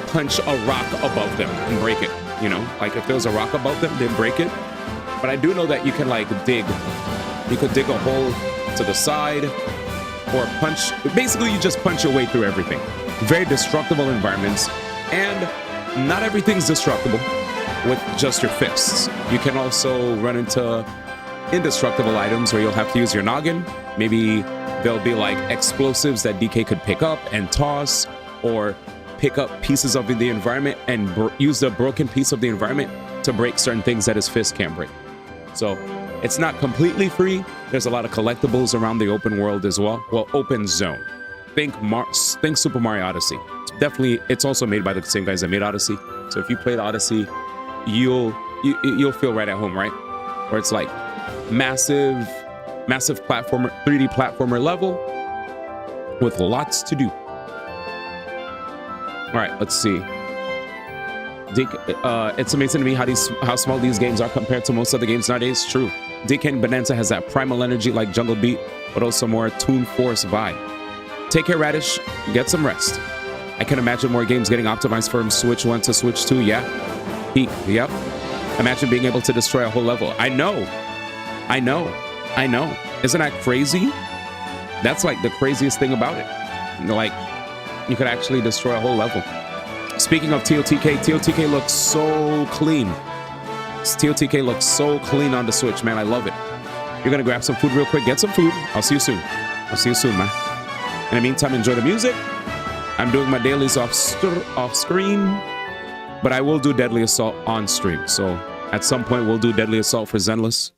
Speaker 6: punch a rock above them and break it. You know, like if there was a rock above them, they'd break it. But I do know that you can like dig. You could dig a hole to the side, or punch. Basically, you just punch your way through everything. Very destructible environments, and not everything's destructible with just your fists. You can also run into indestructible items where you'll have to use your noggin. Maybe there'll be like explosives that DK could pick up and toss, or pick up pieces of the environment and use the broken piece of the environment to break certain things that his fist can't break. So it's not completely free, There's a lot of collectibles around the open world as well. Well, open zone. Think Super Mario Odyssey. It's also made by the same guys that made Odyssey. So if you played Odyssey, you'll feel right at home, right? Where it's like massive platformer, 3D platformer level with lots to do. All right, let's see. It's amazing to me how small these games are compared to most other games nowadays. True. DK Bonanza has that primal energy like Jungle Beat, but also more Toon Force vibe. Take care, Radish. Get some rest. I can imagine more games getting optimized from Switch 1 to Switch 2. Yeah. Peak. Yep. Imagine being able to destroy a whole level. I know. Isn't that crazy? That's like the craziest thing about it. Like, you could actually destroy a whole level. Speaking of TOTK looks so clean. TOTK looks so clean on the Switch, man. I love it. You're gonna grab some food real quick. Get some food. I'll see you soon. Man. In the meantime, enjoy the music. I'm doing my dailies off screen, but I will do Deadly Assault on stream. So at some point, we'll do Deadly Assault for Zenless.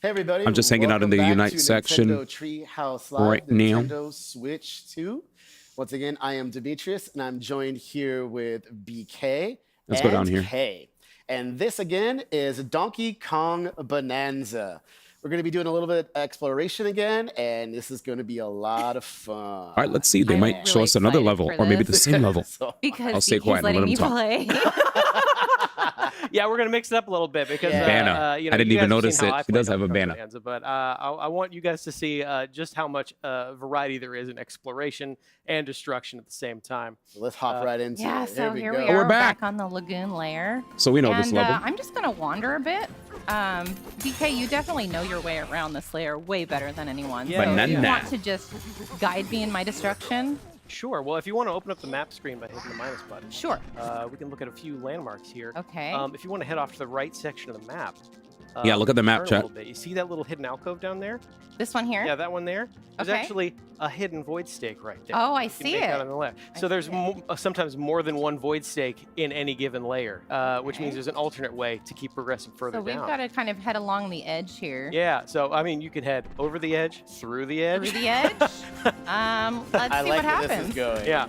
Speaker 13: Hey everybody!
Speaker 6: I'm just hanging out in the Unite section
Speaker 13: Treehouse Live,
Speaker 6: right now.
Speaker 13: Nintendo Switch 2. Once again, I am Demetrius, and I'm joined here with BK.
Speaker 6: Let's go down here.
Speaker 13: K. And this again is Donkey Kong Bonanza. We're going to be doing a little bit of exploration again, and this is going to be a lot of fun.
Speaker 6: All right, let's see. They might show us another level, or maybe the same level.
Speaker 8: Because
Speaker 6: I'll stay quiet and let them talk.
Speaker 8: Play.
Speaker 2: Yeah, we're gonna mix it up a little bit because
Speaker 6: banner. I didn't even notice it. He does have a banner.
Speaker 2: But I want you guys to see just how much variety there is in exploration and destruction at the same time.
Speaker 13: So let's hop right into it.
Speaker 8: So here we
Speaker 6: Oh,
Speaker 8: are
Speaker 6: we're back
Speaker 8: on the lagoon layer.
Speaker 6: So we know this level.
Speaker 8: I'm just gonna wander a bit. BK, you definitely know your way around this layer way better than anyone.
Speaker 2: Yeah.
Speaker 8: So if you want to just guide me in my destruction?
Speaker 2: Sure. Well, if you want to open up the map screen by hitting the minus button,
Speaker 8: sure.
Speaker 2: We can look at a few landmarks here.
Speaker 8: Okay.
Speaker 2: If you want to head off to the right section of the map.
Speaker 6: Yeah, look at the map, chat.
Speaker 2: You see that little hidden alcove down there?
Speaker 8: This one here?
Speaker 2: Yeah, that one there. There's
Speaker 8: Okay.
Speaker 2: actually a hidden void stake right there.
Speaker 8: Oh, I
Speaker 2: You can
Speaker 8: see
Speaker 2: make
Speaker 8: it.
Speaker 2: that on the left. So there's sometimes more than one void stake in any given layer, which means there's an alternate way to keep progressing further
Speaker 8: So we've
Speaker 2: down.
Speaker 8: got to kind of head along the edge here.
Speaker 2: Yeah, so I mean, you could head over the edge, through the edge.
Speaker 8: Through the edge? Let's see what happens.
Speaker 2: Yeah.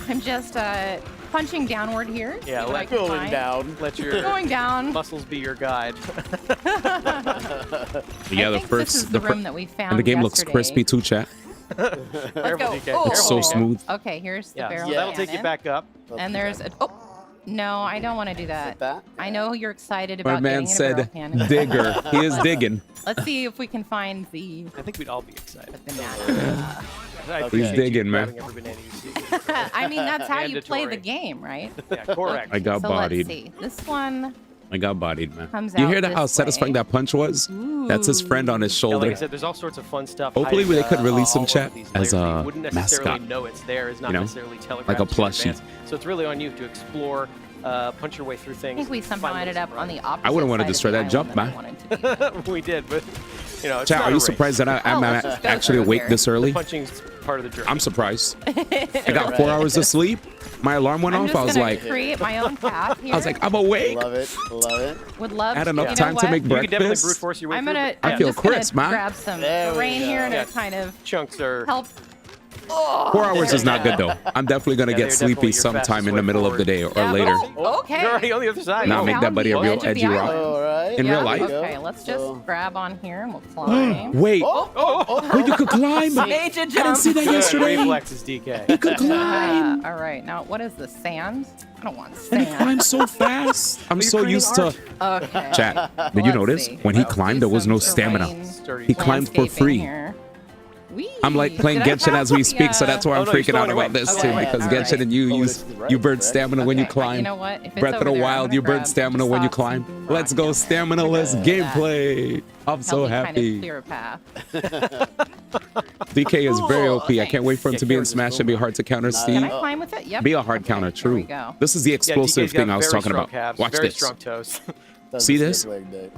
Speaker 8: I'm just punching downward here.
Speaker 2: Yeah,
Speaker 8: see what I
Speaker 2: let
Speaker 8: can
Speaker 2: going
Speaker 8: find.
Speaker 2: down. Let your
Speaker 8: Going down.
Speaker 2: muscles be your guide.
Speaker 6: Yeah,
Speaker 8: I think this is the room that we found
Speaker 6: and the game
Speaker 8: yesterday.
Speaker 6: looks crispy too, chat.
Speaker 8: Let's go. Oh.
Speaker 6: It's so smooth.
Speaker 8: Okay, here's the barrel.
Speaker 2: So that'll take you back up.
Speaker 8: And there's a. Oh, no, I don't want to do that. I know you're excited about
Speaker 6: My man
Speaker 8: getting in a barrel
Speaker 6: said
Speaker 8: cannon.
Speaker 6: digger. He is digging.
Speaker 8: Let's see if we can find the.
Speaker 2: I think we'd all be excited.
Speaker 6: He's digging, man.
Speaker 8: I mean, that's how you play the
Speaker 2: Mandatory.
Speaker 8: game, right?
Speaker 2: Yeah, correct.
Speaker 6: I got
Speaker 8: so
Speaker 6: bodied.
Speaker 8: Let's see. This one.
Speaker 6: I got bodied, man.
Speaker 8: Comes
Speaker 6: You
Speaker 8: out
Speaker 6: hear that? How
Speaker 8: this
Speaker 6: satisfying
Speaker 8: way.
Speaker 6: that punch was? That's his friend on his
Speaker 2: Yeah,
Speaker 6: shoulder.
Speaker 2: like I said, there's all sorts of fun stuff.
Speaker 6: Hopefully
Speaker 2: hiding,
Speaker 6: they could release some
Speaker 2: all
Speaker 6: chat
Speaker 2: over these
Speaker 6: as
Speaker 2: layers.
Speaker 6: a
Speaker 2: You wouldn't necessarily
Speaker 6: mascot.
Speaker 2: know it's there. It's not
Speaker 6: You know?
Speaker 2: necessarily telegraphed
Speaker 6: Like a
Speaker 2: to you in
Speaker 6: plushie.
Speaker 2: advance. So it's really on you to explore, punch your way through
Speaker 8: I
Speaker 2: things.
Speaker 8: think we somehow
Speaker 2: find
Speaker 8: ended
Speaker 2: ways
Speaker 8: up
Speaker 2: to
Speaker 8: on
Speaker 2: run.
Speaker 8: the opposite
Speaker 6: I wouldn't want to
Speaker 8: side of
Speaker 6: destroy
Speaker 8: the
Speaker 6: that jump,
Speaker 8: island than I
Speaker 6: man.
Speaker 8: wanted to be.
Speaker 2: We did, but you know, it's
Speaker 6: Chat,
Speaker 2: not
Speaker 6: are
Speaker 2: a
Speaker 6: you
Speaker 2: race.
Speaker 6: surprised that I'm
Speaker 8: let's just go
Speaker 6: actually
Speaker 8: through
Speaker 6: awake
Speaker 8: here.
Speaker 6: this early?
Speaker 2: Punching's part of the journey.
Speaker 6: I'm surprised. I got 4 hours of sleep. My alarm went
Speaker 8: I'm
Speaker 6: off.
Speaker 8: just
Speaker 6: I was
Speaker 8: gonna
Speaker 6: like,
Speaker 8: create my own path here.
Speaker 6: I was like, I'm awake.
Speaker 13: Love it. Love it.
Speaker 8: Would love.
Speaker 6: Had
Speaker 8: to,
Speaker 6: enough
Speaker 8: you know
Speaker 6: time to
Speaker 8: what?
Speaker 6: make
Speaker 2: You could definitely brute
Speaker 6: breakfast.
Speaker 2: force your way
Speaker 8: I'm
Speaker 2: through.
Speaker 8: gonna.
Speaker 2: it.
Speaker 6: I
Speaker 8: I'm
Speaker 6: feel
Speaker 8: just gonna
Speaker 6: crisp, man.
Speaker 8: grab some
Speaker 13: There we
Speaker 8: terrain here
Speaker 13: go.
Speaker 8: to kind of
Speaker 2: Chunks are.
Speaker 8: help.
Speaker 6: 4 hours is not good though. I'm definitely gonna
Speaker 2: Yeah,
Speaker 6: get
Speaker 2: they're definitely
Speaker 6: sleepy
Speaker 2: your
Speaker 6: sometime
Speaker 2: fastest
Speaker 6: in the
Speaker 2: way
Speaker 6: middle of the day or
Speaker 8: Yeah,
Speaker 6: later.
Speaker 8: Okay.
Speaker 2: You're already on the other side.
Speaker 6: Now make that
Speaker 8: Found
Speaker 6: buddy
Speaker 8: the
Speaker 6: a real
Speaker 8: edge of the
Speaker 6: edgy rock.
Speaker 8: island.
Speaker 13: All right.
Speaker 6: In
Speaker 8: Yeah,
Speaker 6: real life?
Speaker 8: Okay, let's just
Speaker 13: So-
Speaker 8: grab on here and we'll climb.
Speaker 6: Wait. Oh, you could climb. I
Speaker 8: Major
Speaker 6: didn't
Speaker 8: jump.
Speaker 6: see that yesterday.
Speaker 2: Reflexes, DK.
Speaker 6: You could climb.
Speaker 8: All right, now what is the sand? I don't want
Speaker 6: And he
Speaker 8: sand.
Speaker 6: climbed so fast. I'm so used to.
Speaker 8: Okay.
Speaker 6: Chat, did you
Speaker 8: Let's
Speaker 6: notice?
Speaker 8: see.
Speaker 6: When he
Speaker 8: Let's
Speaker 6: climbed,
Speaker 8: do
Speaker 6: there was
Speaker 8: some
Speaker 6: no stamina.
Speaker 8: terrain
Speaker 6: He climbed for
Speaker 8: landscaping
Speaker 6: free.
Speaker 8: here. Whee!
Speaker 6: I'm like playing
Speaker 8: Did I
Speaker 6: Genshin as we
Speaker 8: pass
Speaker 6: speak, so
Speaker 8: the,
Speaker 6: that's why I'm
Speaker 2: Oh, no, you're
Speaker 6: freaking out
Speaker 2: going
Speaker 6: about
Speaker 2: away.
Speaker 6: this
Speaker 8: Okay,
Speaker 6: too, because
Speaker 8: all
Speaker 6: Genshin
Speaker 8: right.
Speaker 6: and you
Speaker 13: Oh,
Speaker 6: use
Speaker 13: this is right,
Speaker 6: you burn
Speaker 13: correct?
Speaker 6: stamina when you
Speaker 8: Okay,
Speaker 6: climb.
Speaker 8: You know what? If it's
Speaker 6: Breath of
Speaker 8: over
Speaker 6: the
Speaker 8: there, I'm
Speaker 6: Wild,
Speaker 8: gonna
Speaker 6: you burn
Speaker 8: grab
Speaker 6: stamina
Speaker 8: just
Speaker 6: when you
Speaker 8: off
Speaker 6: climb.
Speaker 8: some
Speaker 6: Let's
Speaker 8: rock
Speaker 6: go
Speaker 8: down there.
Speaker 6: stamina-less gameplay. I'm so
Speaker 8: Help me kind of
Speaker 6: happy.
Speaker 8: clear a path.
Speaker 6: DK is very OP. I can't wait for him
Speaker 2: Yeah,
Speaker 6: to be in
Speaker 2: Kara's
Speaker 6: Smash
Speaker 2: is
Speaker 6: and be hard to counter
Speaker 8: Can
Speaker 6: Steve.
Speaker 8: I climb with it? Yep.
Speaker 6: Be a hard counter,
Speaker 8: Here we
Speaker 6: true.
Speaker 8: go.
Speaker 6: This is the explosive
Speaker 2: DK's
Speaker 6: thing
Speaker 2: got
Speaker 6: I was
Speaker 2: very
Speaker 6: talking
Speaker 2: strong
Speaker 6: about.
Speaker 2: calves,
Speaker 6: Watch
Speaker 2: very
Speaker 6: this.
Speaker 2: strong toes.
Speaker 13: Doesn't
Speaker 6: See
Speaker 13: skip
Speaker 6: this?
Speaker 13: leg day.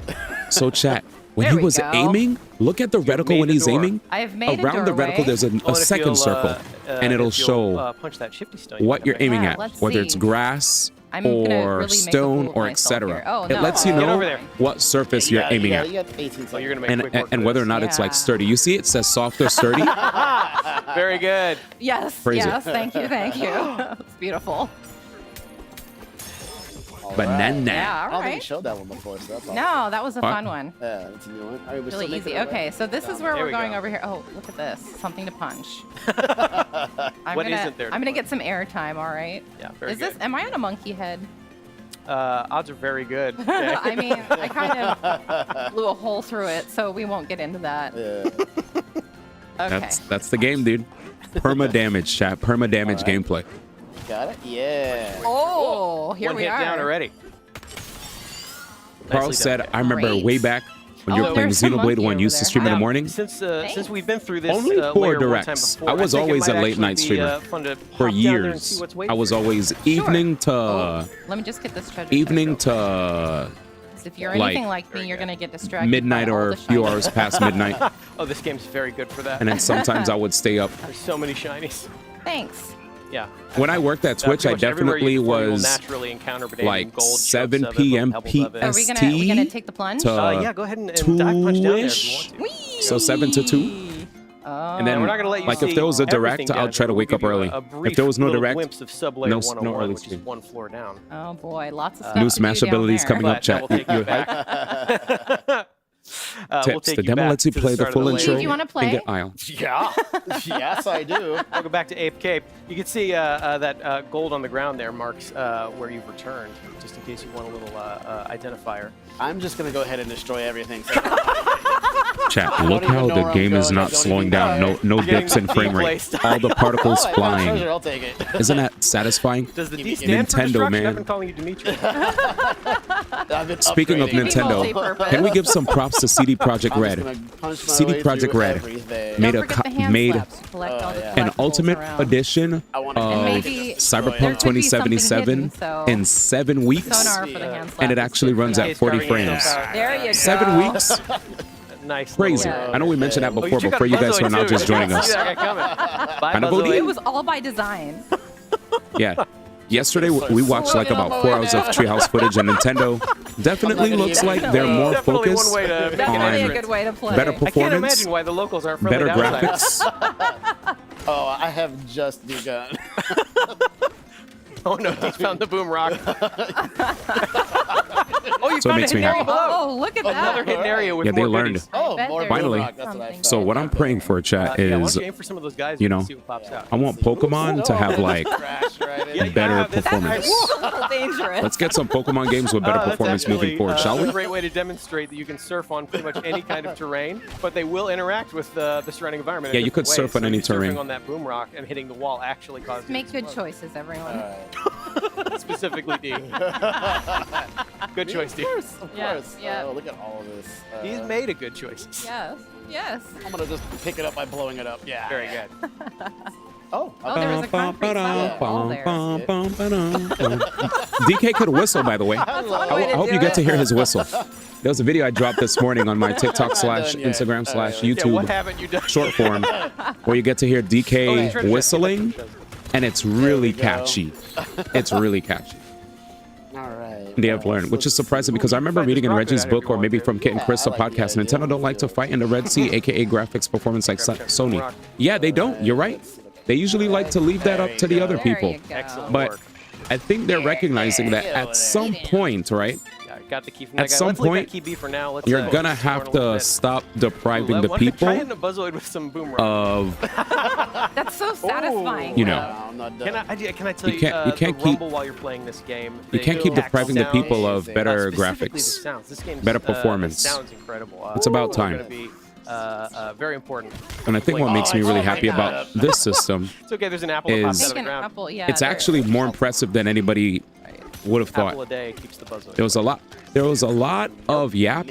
Speaker 6: So chat, when
Speaker 8: There
Speaker 6: he
Speaker 8: we
Speaker 6: was
Speaker 8: go.
Speaker 6: aiming, look at the reticle
Speaker 2: made
Speaker 6: when
Speaker 2: the
Speaker 6: he's
Speaker 2: door.
Speaker 6: aiming.
Speaker 8: I've made
Speaker 6: Around
Speaker 8: a
Speaker 6: the
Speaker 8: doorway.
Speaker 6: reticle, there's a
Speaker 2: Well, if
Speaker 6: second
Speaker 2: you'll,
Speaker 6: circle, and it'll
Speaker 2: if you'll,
Speaker 6: show
Speaker 2: punch that shifty stone.
Speaker 6: what you're aiming
Speaker 8: Yeah,
Speaker 6: at,
Speaker 8: let's
Speaker 6: whether it's
Speaker 8: see.
Speaker 6: grass,
Speaker 8: I'm gonna
Speaker 6: or
Speaker 8: really
Speaker 6: stone
Speaker 8: make a fool
Speaker 6: or
Speaker 8: of myself here.
Speaker 6: etc.
Speaker 8: Oh,
Speaker 6: It
Speaker 8: no.
Speaker 6: lets you
Speaker 2: Get
Speaker 6: know
Speaker 2: over there.
Speaker 6: what surface you're aiming at.
Speaker 13: You got 18 seconds.
Speaker 2: Oh, you're gonna make quick work
Speaker 6: And
Speaker 2: of
Speaker 6: whether or
Speaker 2: this.
Speaker 6: not it's like
Speaker 8: Yeah.
Speaker 6: sturdy. You see it says soft or sturdy?
Speaker 2: Very good.
Speaker 8: Yes,
Speaker 6: Crazy.
Speaker 8: yes, thank you. It's beautiful.
Speaker 6: Banana.
Speaker 8: Yeah,
Speaker 13: I
Speaker 8: all
Speaker 13: don't think you
Speaker 8: right.
Speaker 13: showed that one before, so that's awesome.
Speaker 8: No, that was a
Speaker 6: What?
Speaker 8: fun one.
Speaker 13: Yeah, that's a new one. All right, we're still
Speaker 8: Really
Speaker 13: making
Speaker 8: easy.
Speaker 13: our way.
Speaker 8: Okay, so this is where
Speaker 2: There
Speaker 8: we're
Speaker 2: we
Speaker 8: going
Speaker 2: go.
Speaker 8: over here. Oh, look at this. Something to punch.
Speaker 2: What isn't there to
Speaker 8: I'm gonna
Speaker 2: punch?
Speaker 8: get some airtime, all right?
Speaker 2: Yeah, very
Speaker 8: Is
Speaker 2: good.
Speaker 8: this, am I on a monkey head?
Speaker 2: Odds are very good.
Speaker 8: I mean, I kind of blew a hole through it, so we won't get into that.
Speaker 13: Yeah.
Speaker 8: Okay.
Speaker 6: That's the game, dude. Perma damage, chat. Perma damage
Speaker 13: All right.
Speaker 6: gameplay.
Speaker 13: Got it? Yeah.
Speaker 8: Oh, here
Speaker 2: One
Speaker 8: we
Speaker 2: hit
Speaker 8: are.
Speaker 2: down already.
Speaker 6: Carl
Speaker 2: Nicely
Speaker 6: said,
Speaker 2: done.
Speaker 6: I remember
Speaker 8: Great.
Speaker 6: way back when you
Speaker 8: Oh,
Speaker 6: were playing
Speaker 8: there's some
Speaker 6: Xenoblade
Speaker 8: monkey
Speaker 6: 1,
Speaker 8: over
Speaker 6: you used to
Speaker 8: there.
Speaker 6: stream in the
Speaker 2: Now,
Speaker 6: morning.
Speaker 2: Since we've been through this
Speaker 6: Only for
Speaker 2: layer one time
Speaker 6: directs.
Speaker 2: before,
Speaker 6: I was
Speaker 2: think it
Speaker 6: always
Speaker 2: might
Speaker 6: a late
Speaker 2: actually
Speaker 6: night
Speaker 2: be,
Speaker 6: streamer.
Speaker 2: fun to
Speaker 6: For
Speaker 2: hop down there and see
Speaker 6: years,
Speaker 2: what's waiting
Speaker 6: I was
Speaker 2: for you.
Speaker 6: always evening to
Speaker 8: Let me just get this treasure.
Speaker 6: evening
Speaker 8: chest real
Speaker 6: to
Speaker 8: quick. If you're
Speaker 6: like,
Speaker 8: anything like me, you're gonna get distracted.
Speaker 6: midnight
Speaker 8: by all
Speaker 6: or a
Speaker 8: the
Speaker 6: few
Speaker 8: shiny
Speaker 6: hours
Speaker 8: stuff.
Speaker 6: past midnight.
Speaker 2: Oh, this game's very good for that.
Speaker 6: And then sometimes I would stay up.
Speaker 2: There's so many shinies.
Speaker 8: Thanks.
Speaker 2: Yeah.
Speaker 6: When I worked at Twitch, I
Speaker 2: Pretty much everywhere
Speaker 6: definitely
Speaker 2: you perform, you'll
Speaker 6: was
Speaker 2: naturally encounter
Speaker 6: like
Speaker 2: gold,
Speaker 6: 7
Speaker 2: chunks of it,
Speaker 6: p.m.
Speaker 2: little pebbles of it.
Speaker 8: Are we gonna take the plunge?
Speaker 6: to
Speaker 2: Yeah, go ahead and dive punch down there if you
Speaker 6: 2-ish.
Speaker 2: want to.
Speaker 6: So 7 to 2.
Speaker 8: Oh.
Speaker 6: And then,
Speaker 2: we're not gonna let you
Speaker 6: like, if
Speaker 2: see
Speaker 6: there was a
Speaker 2: everything
Speaker 6: direct,
Speaker 2: down
Speaker 6: I'll
Speaker 2: here,
Speaker 6: try to
Speaker 2: but
Speaker 6: wake
Speaker 2: we'll
Speaker 6: up
Speaker 2: give you
Speaker 6: early.
Speaker 2: a brief
Speaker 6: If there was no
Speaker 2: little
Speaker 6: direct,
Speaker 2: glimpse of Sublayer
Speaker 6: no
Speaker 2: 101,
Speaker 6: early
Speaker 2: which is
Speaker 6: stream.
Speaker 2: one floor down.
Speaker 8: Oh boy, lots of stuff.
Speaker 6: New
Speaker 8: to
Speaker 6: Smash
Speaker 8: do down
Speaker 6: abilities
Speaker 8: there.
Speaker 6: coming up,
Speaker 2: But
Speaker 6: chat.
Speaker 2: that will take you
Speaker 6: You hype?
Speaker 2: back. We'll
Speaker 6: Tips.
Speaker 2: take
Speaker 6: The
Speaker 2: you
Speaker 6: demo
Speaker 2: back
Speaker 6: lets you
Speaker 2: to
Speaker 6: play the
Speaker 2: start of
Speaker 6: full
Speaker 2: layer.
Speaker 6: intro.
Speaker 8: Do you wanna play?
Speaker 6: And get aisle.
Speaker 13: Yeah. Yes, I do.
Speaker 2: We'll go back to Ape Cape. You can see that gold on the ground there marks where you've returned, just in case you want a little identifier.
Speaker 13: I'm just going to go ahead and destroy everything.
Speaker 6: Chat,
Speaker 13: don't
Speaker 6: look
Speaker 13: even
Speaker 6: how
Speaker 13: know
Speaker 6: the
Speaker 13: where I'm
Speaker 6: game is
Speaker 13: going. I
Speaker 6: not
Speaker 13: don't
Speaker 6: slowing
Speaker 13: even
Speaker 6: down.
Speaker 13: know.
Speaker 6: No
Speaker 2: Getting
Speaker 6: dips in
Speaker 2: the
Speaker 6: frame
Speaker 2: D-placed.
Speaker 6: rate. All the particles
Speaker 13: Oh, I found treasure.
Speaker 6: flying.
Speaker 13: I'll take it.
Speaker 6: Isn't that satisfying?
Speaker 2: Does the D
Speaker 13: Nintendo,
Speaker 2: stand for destruction?
Speaker 6: man.
Speaker 2: I've been calling you Dimitri.
Speaker 13: I've been
Speaker 6: Speaking of
Speaker 13: upgrading.
Speaker 6: Nintendo,
Speaker 8: multi-purpose.
Speaker 6: can we give some props to CD Projekt
Speaker 13: I'm
Speaker 6: Red?
Speaker 13: just gonna punch my
Speaker 6: CD
Speaker 13: way
Speaker 6: Projekt
Speaker 13: through
Speaker 6: Red
Speaker 13: everything.
Speaker 6: made
Speaker 8: Don't
Speaker 6: a
Speaker 8: forget the hand
Speaker 6: made
Speaker 8: slaps to collect all the
Speaker 6: an
Speaker 8: collectibles
Speaker 6: ultimate
Speaker 8: around.
Speaker 6: edition
Speaker 13: I wanna
Speaker 6: of
Speaker 13: go
Speaker 8: maybe
Speaker 13: destroy
Speaker 8: there
Speaker 6: Cyberpunk
Speaker 8: could be something
Speaker 6: 2077
Speaker 8: hidden, so
Speaker 6: in 7 weeks,
Speaker 8: sonar for the hand
Speaker 6: and it
Speaker 8: slaps.
Speaker 6: actually runs at
Speaker 2: Case
Speaker 6: 40
Speaker 2: carving
Speaker 6: frames.
Speaker 2: yourself out.
Speaker 8: There you go.
Speaker 6: 7 weeks?
Speaker 2: Nice.
Speaker 6: Crazy.
Speaker 2: little-
Speaker 6: I know we mentioned that
Speaker 2: Oh,
Speaker 6: before,
Speaker 2: took
Speaker 6: but for
Speaker 2: out
Speaker 6: you guys who are
Speaker 2: Buzzoid
Speaker 6: now
Speaker 2: too.
Speaker 6: just joining
Speaker 2: See
Speaker 6: us,
Speaker 2: that guy coming. Bye,
Speaker 6: Kind of
Speaker 2: Buzzoid.
Speaker 8: It was all by design.
Speaker 6: yeah. Yesterday we watched like about 4 hours of Treehouse footage, and Nintendo definitely looks like they're more
Speaker 2: Definitely
Speaker 6: focused
Speaker 2: one way to make an
Speaker 8: Definitely a
Speaker 2: entrance.
Speaker 8: good way to play.
Speaker 6: better
Speaker 2: I can't
Speaker 6: performance,
Speaker 2: imagine why the locals aren't friendly
Speaker 6: better
Speaker 2: to outsiders.
Speaker 6: graphics.
Speaker 13: Oh, I have just begun.
Speaker 2: Oh no, he's found the boom rock. Oh, you
Speaker 6: So it
Speaker 2: found a
Speaker 6: makes me
Speaker 2: hidden area
Speaker 6: happy.
Speaker 2: below.
Speaker 8: Oh, look at
Speaker 2: Another
Speaker 8: that.
Speaker 2: hidden area with
Speaker 6: Yeah, they
Speaker 2: more
Speaker 6: learned.
Speaker 2: goodies.
Speaker 13: Oh,
Speaker 8: bet
Speaker 13: more
Speaker 8: there's
Speaker 6: Finally.
Speaker 13: rock. That's what I
Speaker 8: something.
Speaker 6: So what I'm praying for, chat,
Speaker 2: Yeah, why don't
Speaker 6: is
Speaker 2: you aim for some of those guys?
Speaker 6: you
Speaker 2: and
Speaker 6: know,
Speaker 2: see what pops out.
Speaker 6: I want Pokemon to have like
Speaker 13: Crash right in.
Speaker 2: Yeah,
Speaker 6: better
Speaker 2: that's
Speaker 6: performance.
Speaker 8: That's dangerous.
Speaker 6: Let's get some Pokemon games with better
Speaker 2: That's
Speaker 6: performance moving
Speaker 2: actually,
Speaker 6: forward, shall
Speaker 2: a
Speaker 6: we?
Speaker 2: great way to demonstrate that you can surf on pretty much any kind of terrain, but they will interact with the surrounding environment. in
Speaker 6: Yeah, you could
Speaker 2: different
Speaker 6: surf
Speaker 2: ways.
Speaker 6: on any
Speaker 2: So
Speaker 6: terrain.
Speaker 2: Surfing on that boom rock and hitting the wall actually causes
Speaker 8: Make good choices, everyone.
Speaker 2: specifically D. Good choice, D.
Speaker 13: Of
Speaker 8: Yeah,
Speaker 13: course.
Speaker 8: yeah.
Speaker 13: Oh, look at all of this.
Speaker 2: He's made a good choice.
Speaker 8: Yes. Yes.
Speaker 13: I'm gonna just pick it up by blowing it up. Yeah.
Speaker 2: Very good.
Speaker 13: Oh.
Speaker 8: Oh, there was a concrete solid wall there.
Speaker 6: DK could whistle, by the way.
Speaker 8: That's one
Speaker 6: I
Speaker 8: way to
Speaker 6: hope
Speaker 8: do
Speaker 6: you get to
Speaker 8: it.
Speaker 6: hear his whistle. There was a video I dropped this morning on my TikTok slash
Speaker 13: done yet.
Speaker 6: Instagram slash
Speaker 2: Yeah, what
Speaker 6: YouTube
Speaker 2: haven't you done?
Speaker 6: short form, where you get to hear
Speaker 2: Oh, yeah,
Speaker 6: DK
Speaker 2: treasure chest.
Speaker 6: whistling, and it's really
Speaker 13: go.
Speaker 6: catchy. It's really catchy.
Speaker 13: All right.
Speaker 6: They have learned, which is surprising because I remember reading in Reggie's book, or maybe from Kit and Chris, the
Speaker 13: I like the
Speaker 6: podcast,
Speaker 13: idea.
Speaker 6: Nintendo don't like to fight in the Red Sea, aka graphics performance like Sony. Yeah, they don't. You're right. They usually like to leave that up to the other
Speaker 8: There
Speaker 6: people.
Speaker 8: you go.
Speaker 2: Excellent
Speaker 6: But
Speaker 2: work.
Speaker 6: I think they're recognizing that at some point, right,
Speaker 2: Yeah, got the key from
Speaker 6: At
Speaker 2: that guy.
Speaker 6: some
Speaker 2: Let's leave
Speaker 6: point,
Speaker 2: that key be for now. Let's,
Speaker 6: you're
Speaker 2: go
Speaker 6: gonna
Speaker 2: explore
Speaker 6: have
Speaker 2: in a little
Speaker 6: to
Speaker 2: bit.
Speaker 6: stop depriving the
Speaker 2: Try
Speaker 6: people
Speaker 2: hitting a Buzzoid with some boom rock.
Speaker 6: of,
Speaker 8: That's so satisfying.
Speaker 6: you know,
Speaker 13: No, I'm not done.
Speaker 2: Can I tell you,
Speaker 6: You can't
Speaker 2: the
Speaker 6: keep-
Speaker 2: rumble while you're playing this game?
Speaker 6: you can't keep depriving the
Speaker 2: tactile
Speaker 6: people
Speaker 2: sounds,
Speaker 6: of better
Speaker 2: specifically the
Speaker 6: graphics,
Speaker 2: sounds. This game's,
Speaker 6: better performance.
Speaker 2: sounds incredible.
Speaker 6: It's about
Speaker 2: those are
Speaker 6: time.
Speaker 2: gonna be, very important.
Speaker 6: And I think what makes me really happy about this system,
Speaker 2: It's okay. There's an apple that pops
Speaker 6: is-
Speaker 2: out of the
Speaker 8: Take an
Speaker 2: ground.
Speaker 8: apple, yeah.
Speaker 6: it's
Speaker 8: there-
Speaker 6: actually more impressive than anybody would have
Speaker 2: Apple a
Speaker 6: thought.
Speaker 2: day keeps the Buzzoid.
Speaker 6: There was a lot of yap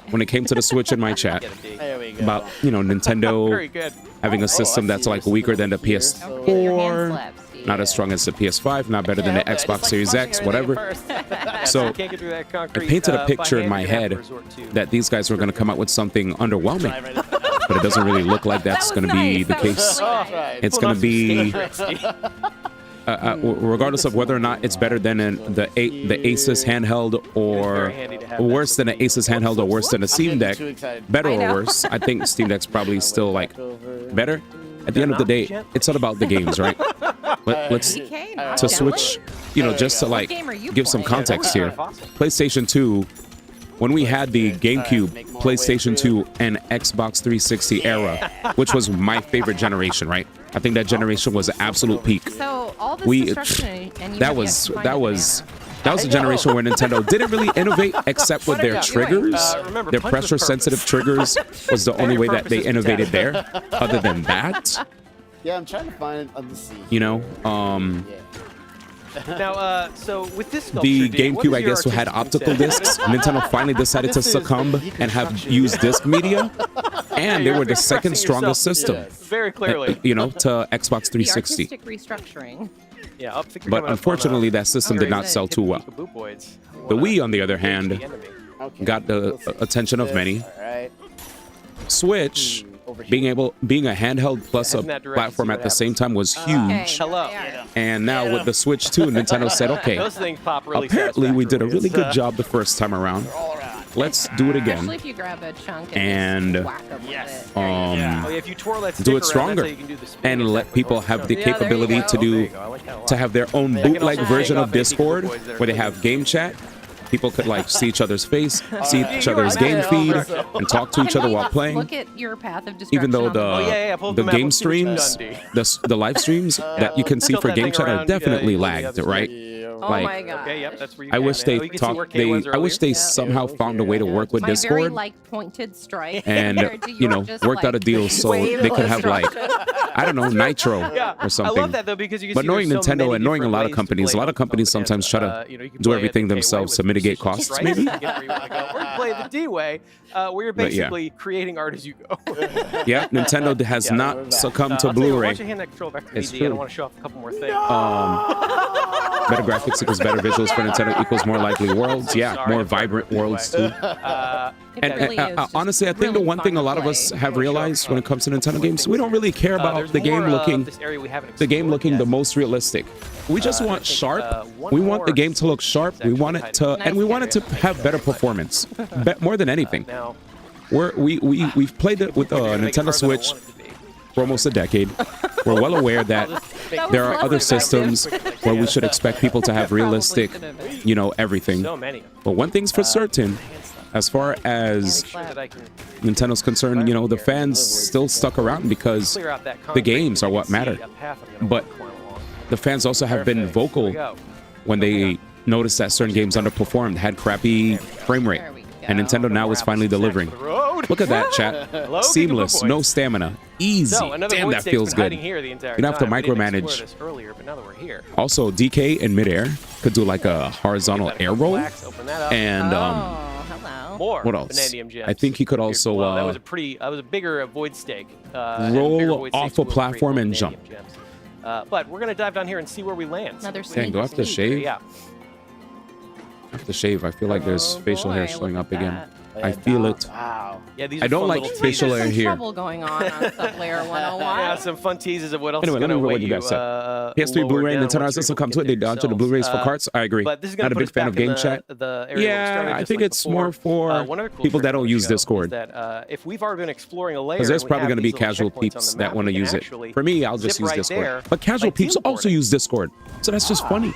Speaker 6: when it came to the Switch in my chat
Speaker 2: Get a D.
Speaker 13: There we go.
Speaker 6: about, you know,
Speaker 2: Very
Speaker 6: Nintendo
Speaker 2: good.
Speaker 6: having a system that's like weaker than the
Speaker 8: Don't forget your hand
Speaker 6: PS4,
Speaker 8: slaps.
Speaker 6: not as strong as the PS5, not better than the Xbox Series X, whatever. So
Speaker 2: You can't get through that
Speaker 6: I
Speaker 2: concrete,
Speaker 6: painted a
Speaker 2: by
Speaker 6: picture in
Speaker 2: hand,
Speaker 6: my
Speaker 2: you're gonna have
Speaker 6: head
Speaker 2: to resort to-
Speaker 6: that these guys were going to come out with something underwhelming, but it doesn't really look like that's
Speaker 8: That was
Speaker 6: going to be
Speaker 8: nice.
Speaker 6: the
Speaker 8: That was
Speaker 6: case.
Speaker 8: really nice.
Speaker 6: It's
Speaker 2: Pulling
Speaker 6: going to
Speaker 2: off some
Speaker 6: be
Speaker 2: stage tricks,
Speaker 6: regardless of whether or not it's better than the Asus handheld or worse than an Asus handheld or worse than a Steam Deck, better or worse, I think Steam Deck's probably still like better. At the end of the day, it's all about the games, right? Let's to switch, you know, just to like give some context here. PlayStation 2, when we had the GameCube, PlayStation 2, and Xbox 360 era, which was my favorite generation, right? I think that generation was an absolute peak.
Speaker 8: So all this destruction and
Speaker 6: that was a generation where Nintendo didn't really innovate except with their triggers. Their pressure-sensitive triggers was the only way that they innovated there. Other than that,
Speaker 13: yeah, I'm trying to find it on the scene.
Speaker 6: you know,
Speaker 2: Now, so with this
Speaker 6: the GameCube, I guess, had optical discs. Nintendo finally decided to succumb and have used disc media, and they were the second strongest system.
Speaker 2: Very clearly.
Speaker 6: You know, to Xbox 360.
Speaker 8: The artistic restructuring.
Speaker 2: Yeah,
Speaker 6: But unfortunately, that system did not sell too well. The Wii, on the other hand, got the attention of many. Switch, being a handheld plus a platform at the same time was huge. And now with the Switch 2, Nintendo said, okay, apparently we did a really good job the first time around. Let's do it again.
Speaker 8: Especially if you grab a chunk
Speaker 6: and do it stronger and let people have the capability to have their own bootleg version of Discord where they have game chat. People could like see each other's face, see each other's game feed, and talk to each other while playing.
Speaker 8: Look at your path of destruction.
Speaker 6: Even though the game streams, the live streams that you can see for game chat are definitely lagged, right?
Speaker 8: Like, my God.
Speaker 6: I wish they I wish they somehow found a way to work with Discord.
Speaker 8: Very like pointed strike.
Speaker 6: And you know, worked out a deal so they could have like, I don't know, Nitro or something.
Speaker 2: I love that though because you can
Speaker 6: but knowing Nintendo and knowing a lot of companies sometimes try to do everything themselves to mitigate costs, maybe.
Speaker 2: Or play the D way, where you're basically creating art as you go.
Speaker 6: Yeah, Nintendo has not succumbed to Blu-ray.
Speaker 2: Why don't you hand that control back to me? I don't want to show off a couple more things.
Speaker 6: Better graphics equals better visuals for Nintendo equals more likely worlds. Yeah, more vibrant worlds too. Honestly, I think the one thing a lot of us have realized when it comes to Nintendo games, we don't really care about the game looking the most realistic. We just want sharp. We want the game to look sharp. We want it to, and we want it to have better performance, more than anything. We've played it with Nintendo Switch for almost a decade. We're well aware that there are other systems where we should expect people to have realistic, you know, everything. But one thing's for certain, as far as Nintendo's concerned, you know, the fans still stuck around because the games are what matter. But the fans also have been vocal when they noticed that certain games underperformed, had crappy frame rate. And Nintendo now is finally delivering. Look at that, chat. Seamless, no stamina. Easy. Damn, that feels good. You don't have to micromanage. Also, DK in midair could do like a horizontal air roll. And what else? I think he could also
Speaker 2: that was a bigger void stake.
Speaker 6: Roll off a platform and jump.
Speaker 2: But we're gonna dive down here and see where we land.
Speaker 6: Dang, do I have to shave?
Speaker 2: Yeah.
Speaker 6: I have to shave. I feel like there's facial hair showing up again. I feel it.
Speaker 2: Wow. Yeah, these
Speaker 6: I don't like facial hair here.
Speaker 8: Trouble going on Sublayer 101.
Speaker 2: Yeah, some fun teases of what else
Speaker 6: anyway,
Speaker 2: is going to
Speaker 6: read
Speaker 2: wait
Speaker 6: what you guys said. PS3 Blu-ray, Nintendo has also come to it. They launched the Blu-rays for carts. I agree.
Speaker 2: But this is
Speaker 6: Not a big fan of game chat. Yeah, I think it's more for people that don't use Discord.
Speaker 2: If we've already been exploring a layer,
Speaker 6: because there's probably going to be casual peeps that want to use it. For me, I'll just use Discord. But casual peeps also use Discord. So that's just funny.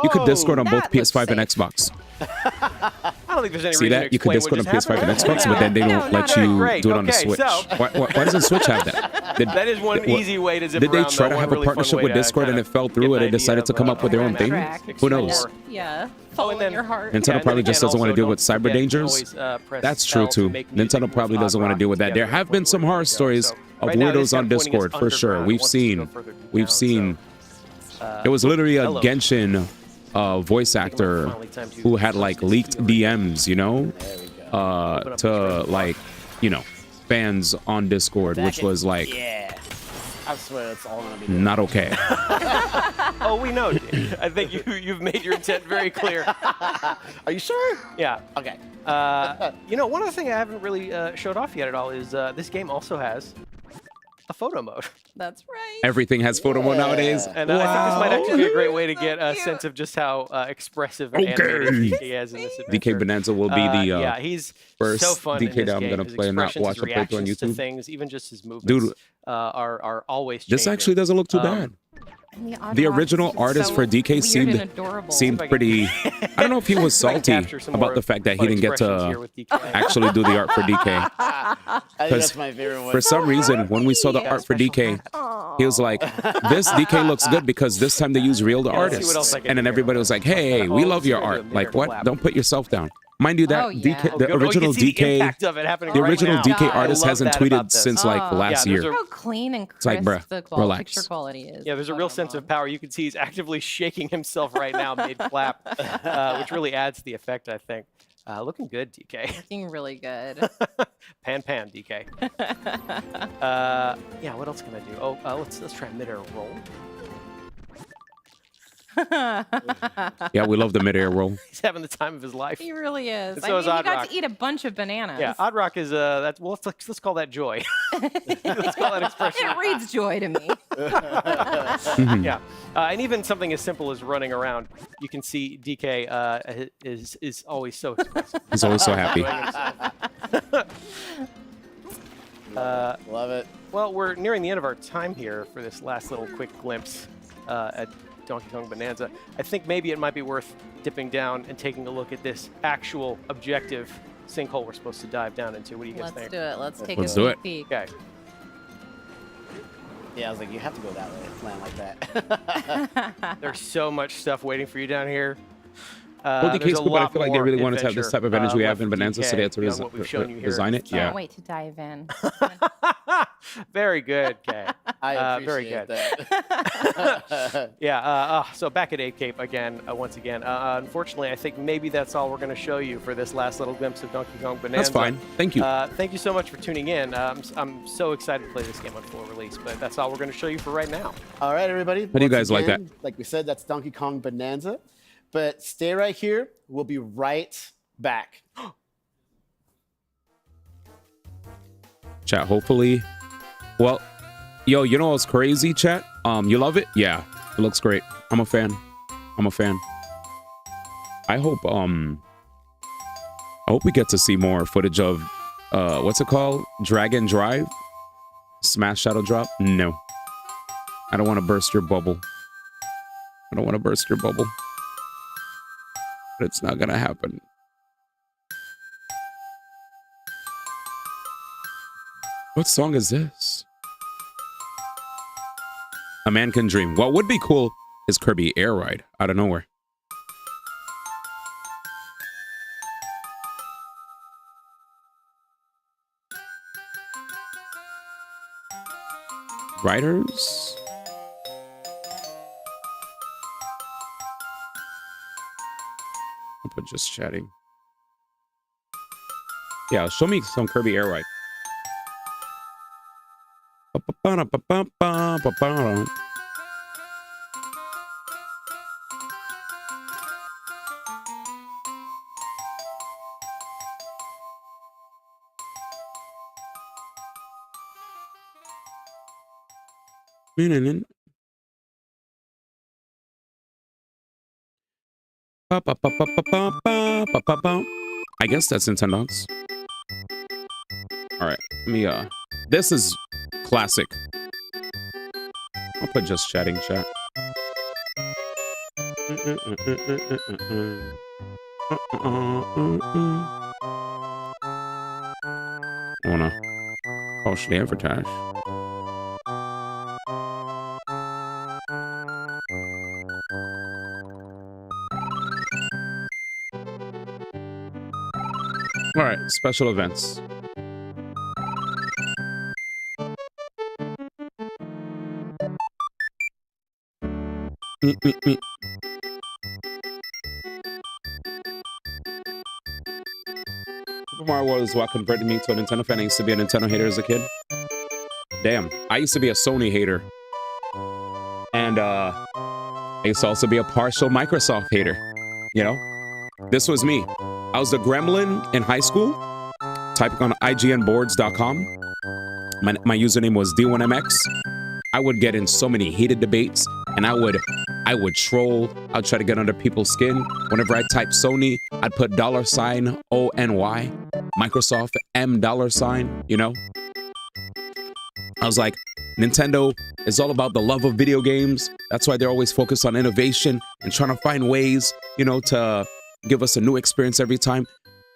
Speaker 6: You could Discord on both PS5 and Xbox.
Speaker 2: I don't think there's any
Speaker 6: See that? You could Discord on PS5 and Xbox, but then they don't let you do it on the Switch. Why doesn't Switch have that?
Speaker 2: That is one easy way to zip
Speaker 6: Did they
Speaker 2: around,
Speaker 6: try
Speaker 2: though,
Speaker 6: to have
Speaker 2: one
Speaker 6: a
Speaker 2: really
Speaker 6: partnership
Speaker 2: fun
Speaker 6: with
Speaker 2: way to
Speaker 6: Discord and it fell through and they decided to come up with their own thing? Who knows?
Speaker 8: Yeah. Follow in your heart.
Speaker 6: Nintendo probably just doesn't want to deal with cyber dangers. That's true too. Nintendo probably doesn't want to deal with that. There have been some horror stories of weirdos on Discord for sure. We've seen. There was literally a Genshin voice actor who had like leaked DMs, you know, to like, you know, fans on Discord, which was like,
Speaker 13: I swear it's all gonna be
Speaker 6: not okay.
Speaker 2: Oh, we know. I think you've made your intent very clear.
Speaker 13: Are you sure?
Speaker 2: Yeah.
Speaker 13: Okay.
Speaker 2: You know, one other thing I haven't really showed off yet at all is this game also has a photo mode.
Speaker 1: That's right.
Speaker 6: Everything has photo mode nowadays.
Speaker 2: And I think this might actually be a great way to get a sense of just how expressive and animated DK is in this adventure.
Speaker 6: DK Bonanza will be the
Speaker 2: yeah, he's
Speaker 6: first
Speaker 2: so fun
Speaker 6: DK
Speaker 2: in
Speaker 6: that I'm
Speaker 2: this
Speaker 6: gonna
Speaker 2: game.
Speaker 6: play and not
Speaker 2: His
Speaker 6: watch a playthrough on
Speaker 2: reactions to
Speaker 6: YouTube.
Speaker 2: things, even just his movements,
Speaker 6: Dude,
Speaker 2: are always changing.
Speaker 6: this actually doesn't look too bad. The original artist for DK seemed pretty. I don't know if he was salty about the fact that he didn't get to actually do the art for DK.
Speaker 13: I think that's my favorite one.
Speaker 6: For some reason, when we saw the art for DK, he was like, "This DK looks good because this time they use real artists." And then everybody was like, "Hey, we love your art. Like, what? Don't put yourself down." Mind you, that DK, the original DK, the original DK artist hasn't tweeted since like last year.
Speaker 8: How clean and
Speaker 6: It's like,
Speaker 8: crisp
Speaker 6: bruh,
Speaker 8: the
Speaker 6: relax.
Speaker 8: picture quality is.
Speaker 2: Yeah, there's a real sense of power. You can see he's actively shaking himself right now mid-clap, which really adds to the effect, I think. Looking good, DK.
Speaker 8: Looking really good.
Speaker 2: Pan, DK. Yeah, what else can I do? Oh, let's try a mid-air roll.
Speaker 6: Yeah, we love the mid-air roll.
Speaker 2: He's having the time of his life.
Speaker 8: He really is.
Speaker 2: And so is
Speaker 8: he
Speaker 2: Odd
Speaker 8: got
Speaker 2: Rock.
Speaker 8: to eat a bunch of bananas.
Speaker 2: Yeah, Odd Rock is that's well. Let's call that joy. Let's call that expression.
Speaker 8: It reads joy to me.
Speaker 2: Yeah, and even something as simple as running around, you can see DK is always so expressive.
Speaker 6: He's always so happy.
Speaker 13: Love it.
Speaker 2: Well, we're nearing the end of our time here for this last little quick glimpse at Donkey Kong Bonanza. I think maybe it might be worth dipping down and taking a look at this actual objective sinkhole we're supposed to dive down into. What do you guys think?
Speaker 8: Let's do it. Let's take
Speaker 6: Let's
Speaker 8: a
Speaker 6: do
Speaker 8: sneak
Speaker 6: it.
Speaker 8: peek.
Speaker 2: Okay.
Speaker 13: Yeah, I was like, you have to go that way, land like that.
Speaker 2: There's so much stuff waiting for you down here.
Speaker 6: Well, DK's
Speaker 2: there's a
Speaker 6: cool, but I
Speaker 2: lot
Speaker 6: feel like they
Speaker 2: more
Speaker 6: really wanted to have this type of energy we have in
Speaker 2: left for
Speaker 6: Bonanza, so they had to
Speaker 2: DK beyond what we've shown you here.
Speaker 6: design it.
Speaker 8: Can't
Speaker 6: Yeah.
Speaker 8: wait to dive in.
Speaker 2: Very good, Kay.
Speaker 13: I
Speaker 2: very
Speaker 13: appreciate
Speaker 2: good.
Speaker 13: that.
Speaker 2: Yeah, so back at Ape Cape again, once again. Unfortunately, I think maybe that's all we're going to show you for this last little glimpse of Donkey Kong Bonanza.
Speaker 6: That's fine. Thank you.
Speaker 2: Thank you so much for tuning in. I'm so excited to play this game on full release, but that's all we're going to show you for right now.
Speaker 13: All right, everybody.
Speaker 6: How do you
Speaker 13: Once
Speaker 6: guys like
Speaker 13: again,
Speaker 6: that?
Speaker 13: Like we said, that's Donkey Kong Bonanza. But stay right here. We'll be right back.
Speaker 6: Chat, hopefully. Well, yo, you know what's crazy, chat? You love it? Yeah, it looks great. I'm a fan. I hope we get to see more footage of what's it called? Dragon Drive? Smash Shadow Drop? No. I don't want to burst your bubble. But it's not gonna happen. What song is this? A Man Can Dream. What would be cool is Kirby Air Ride out of nowhere. Riders? But just chatting. Yeah, show me some Kirby Air Ride. I guess that's Nintendo's. All right, let me, this is classic. I'll put just chatting chat. I wanna partially advertise. All right, special events. Super Mario World is what converted me to a Nintendo fan. I used to be a Nintendo hater as a kid. Damn, I used to be a Sony hater. And I used to also be a partial Microsoft hater. You know? This was me. I was the gremlin in high school, typing on IGNboards.com. my username was D1MX, I would get in so many heated debates, and I would troll. I'd try to get under people's skin. Whenever I type Sony, I'd put $ONY, Microsoft $, you know? I was like, Nintendo is all about the love of video games. That's why they're always focused on innovation and trying to find ways, you know, to give us a new experience every time.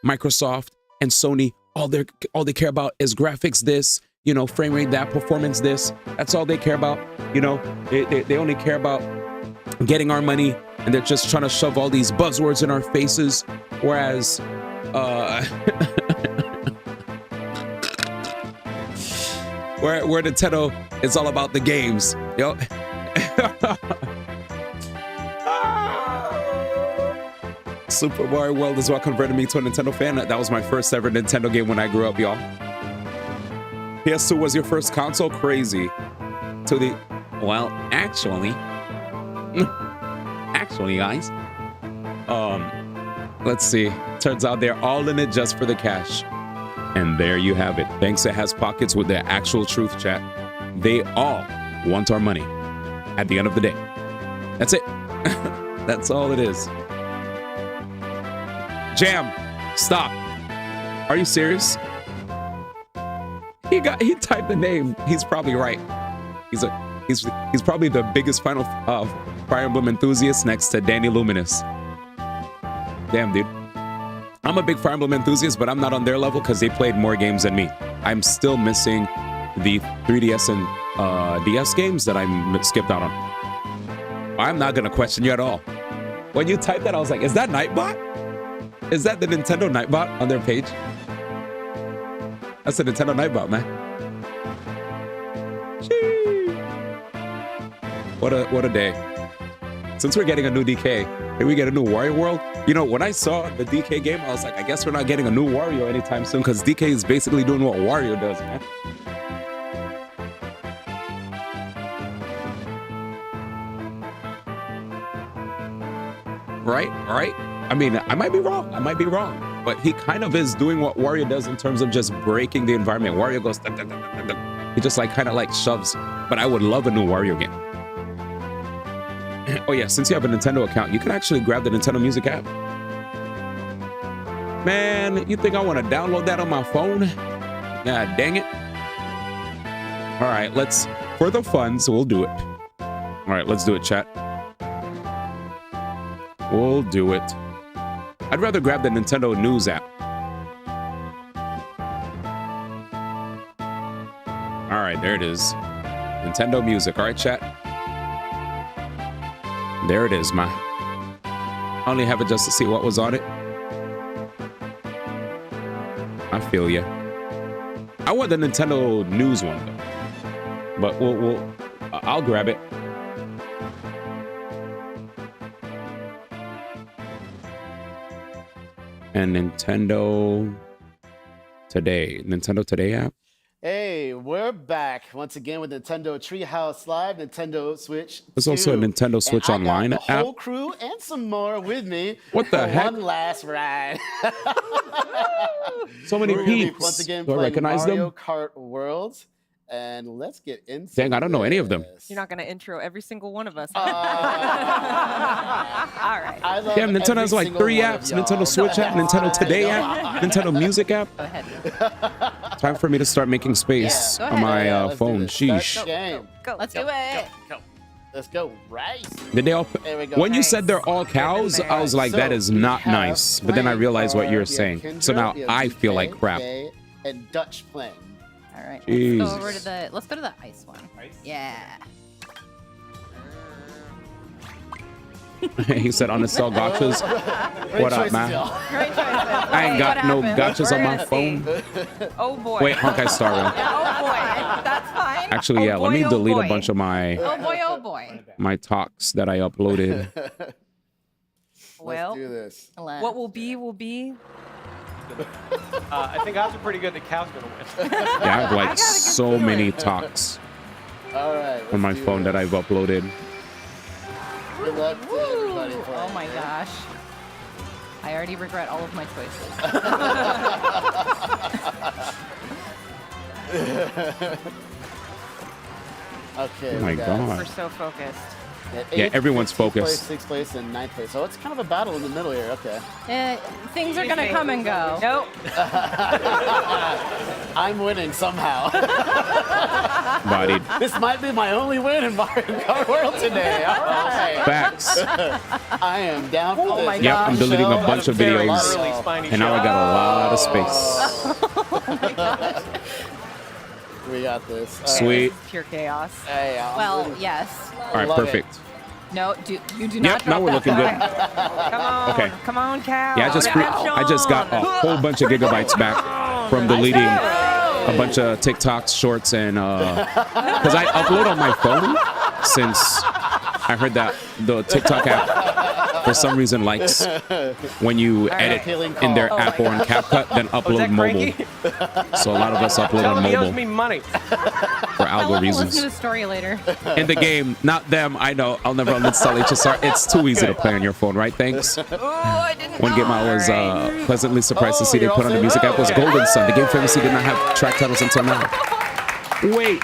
Speaker 6: Microsoft and Sony, all they care about is graphics this, you know, frame rate that, performance this. That's all they care about. You know, they only care about getting our money, and they're just trying to shove all these buzzwords in our faces. Whereas, where Nintendo is all about the games. You know? Super Mario World is what converted me to a Nintendo fan. That was my first ever Nintendo game when I grew up, y'all. PS2 was your first console? Crazy. Well, actually, guys, let's see. Turns out they're all in it just for the cash. And there you have it. Banks that has pockets with their actual truth, chat. They all want our money at the end of the day. That's it. That's all it is. Jam, stop. Are you serious? He typed the name. He's probably right. He's probably the biggest Fire Emblem enthusiast next to Danny Luminous. Damn, dude. I'm a big Fire Emblem enthusiast, but I'm not on their level because they played more games than me. I'm still missing the 3DS and DS games that I skipped out on. I'm not gonna question you at all. When you typed that, I was like, is that Nightbot? Is that the Nintendo Nightbot on their page? That's the Nintendo Nightbot, man. Gee. What a day. Since we're getting a new DK, maybe we get a new Wario World. You know, when I saw the DK game, I was like, I guess we're not getting a new Wario anytime soon because DK is basically doing what Wario does, man. Right? I mean, I might be wrong, but he kind of is doing what Wario does in terms of just breaking the environment. Wario goes, dun, dun, dun, dun, dun. He just like kind of like shoves, but I would love a new Wario game. Oh yeah, since you have a Nintendo account, you can actually grab the Nintendo Music app. Man, you think I want to download that on my phone? God dang it. All right, for the funds, we'll do it. All right, let's do it, chat. We'll do it. I'd rather grab the Nintendo News app. All right, there it is. Nintendo Music. All right, chat. There it is, man. I only have it just to see what was on it. I feel ya. I want the Nintendo News one, though. But I'll grab it. And Nintendo Today app.
Speaker 13: Hey, we're back once again with Nintendo Treehouse Live, Nintendo Switch.
Speaker 6: There's also a Nintendo Switch Online
Speaker 13: app. The
Speaker 6: app.
Speaker 13: whole crew and some more with me.
Speaker 6: What the heck?
Speaker 13: One last ride.
Speaker 6: So many peeps.
Speaker 13: Once again,
Speaker 6: do I recognize
Speaker 13: Mario
Speaker 6: them?
Speaker 13: Kart World. And let's get into
Speaker 6: Dang, I don't know any of them.
Speaker 4: You're not going to intro every single one of us. All right.
Speaker 6: Damn, Nintendo has like 3 apps. Nintendo Switch app, Nintendo Today app, Nintendo Music app.
Speaker 4: Go ahead.
Speaker 6: Time for me to start making space on my phone. Sheesh.
Speaker 4: Go. Let's do it.
Speaker 13: Go. Let's go. Right.
Speaker 6: Did they all?
Speaker 13: There we go.
Speaker 6: When you said they're all cows, I was like, that is not nice. But then I realized what you're saying. So now I feel like crap.
Speaker 13: And Dutch playing.
Speaker 8: All right.
Speaker 6: Jesus.
Speaker 8: Let's go to the ice one. Yeah.
Speaker 6: He said uninstall gotchas. What up, man?
Speaker 4: Great choices.
Speaker 6: I ain't got no gotchas on my phone.
Speaker 4: Oh boy.
Speaker 6: Wait, Honkai Star Rail.
Speaker 4: Oh boy. That's fine.
Speaker 6: Actually, yeah. Let me delete a bunch of my
Speaker 8: Oh boy.
Speaker 6: my talks that I uploaded.
Speaker 4: Well,
Speaker 13: let's do this.
Speaker 4: What will be.
Speaker 2: I think odds are pretty good that Cow's gonna win.
Speaker 6: Yeah, I have like so many talks
Speaker 13: All right,
Speaker 6: on my phone that I've uploaded.
Speaker 13: Good luck to everybody playing.
Speaker 8: Oh my gosh. I already regret all of my choices.
Speaker 13: Okay.
Speaker 6: Oh my God.
Speaker 4: We're so focused.
Speaker 6: Yeah, everyone's focused.
Speaker 13: 6th place, and 9th place. So it's kind of a battle in the middle here. Okay.
Speaker 8: Things are going to come and go.
Speaker 4: Nope.
Speaker 13: I'm winning somehow.
Speaker 6: Bodied.
Speaker 13: This might be my only win in Mario Kart World today. All right.
Speaker 6: Facts.
Speaker 13: I am down for this.
Speaker 6: Yep, I'm deleting a bunch of videos, and now I got a lot of space.
Speaker 13: We got this.
Speaker 6: Sweet.
Speaker 4: Pure chaos.
Speaker 13: Hey,
Speaker 8: Well, yes.
Speaker 6: All right, perfect.
Speaker 8: No, you do not.
Speaker 6: Yep, now we're looking good.
Speaker 4: Come on.
Speaker 6: Okay.
Speaker 4: Come on, Cal.
Speaker 6: Yeah, I just got a whole bunch of gigabytes back from deleting a bunch of TikToks, shorts, and because I upload on my phone since I heard that the TikTok app for some reason likes when you edit in their app or in CapCut, then upload mobile. So a lot of us upload on
Speaker 2: He owes
Speaker 6: mobile
Speaker 2: me money.
Speaker 6: for algo
Speaker 8: I'll listen
Speaker 6: reasons.
Speaker 8: to the story later.
Speaker 6: In the game, not them. I know. I'll never uninstall HSR. It's too easy to play on your phone, right? Thanks. One game I was pleasantly surprised to see they put on the music app was Golden Sun. The game famously did not have track titles until now. Wait.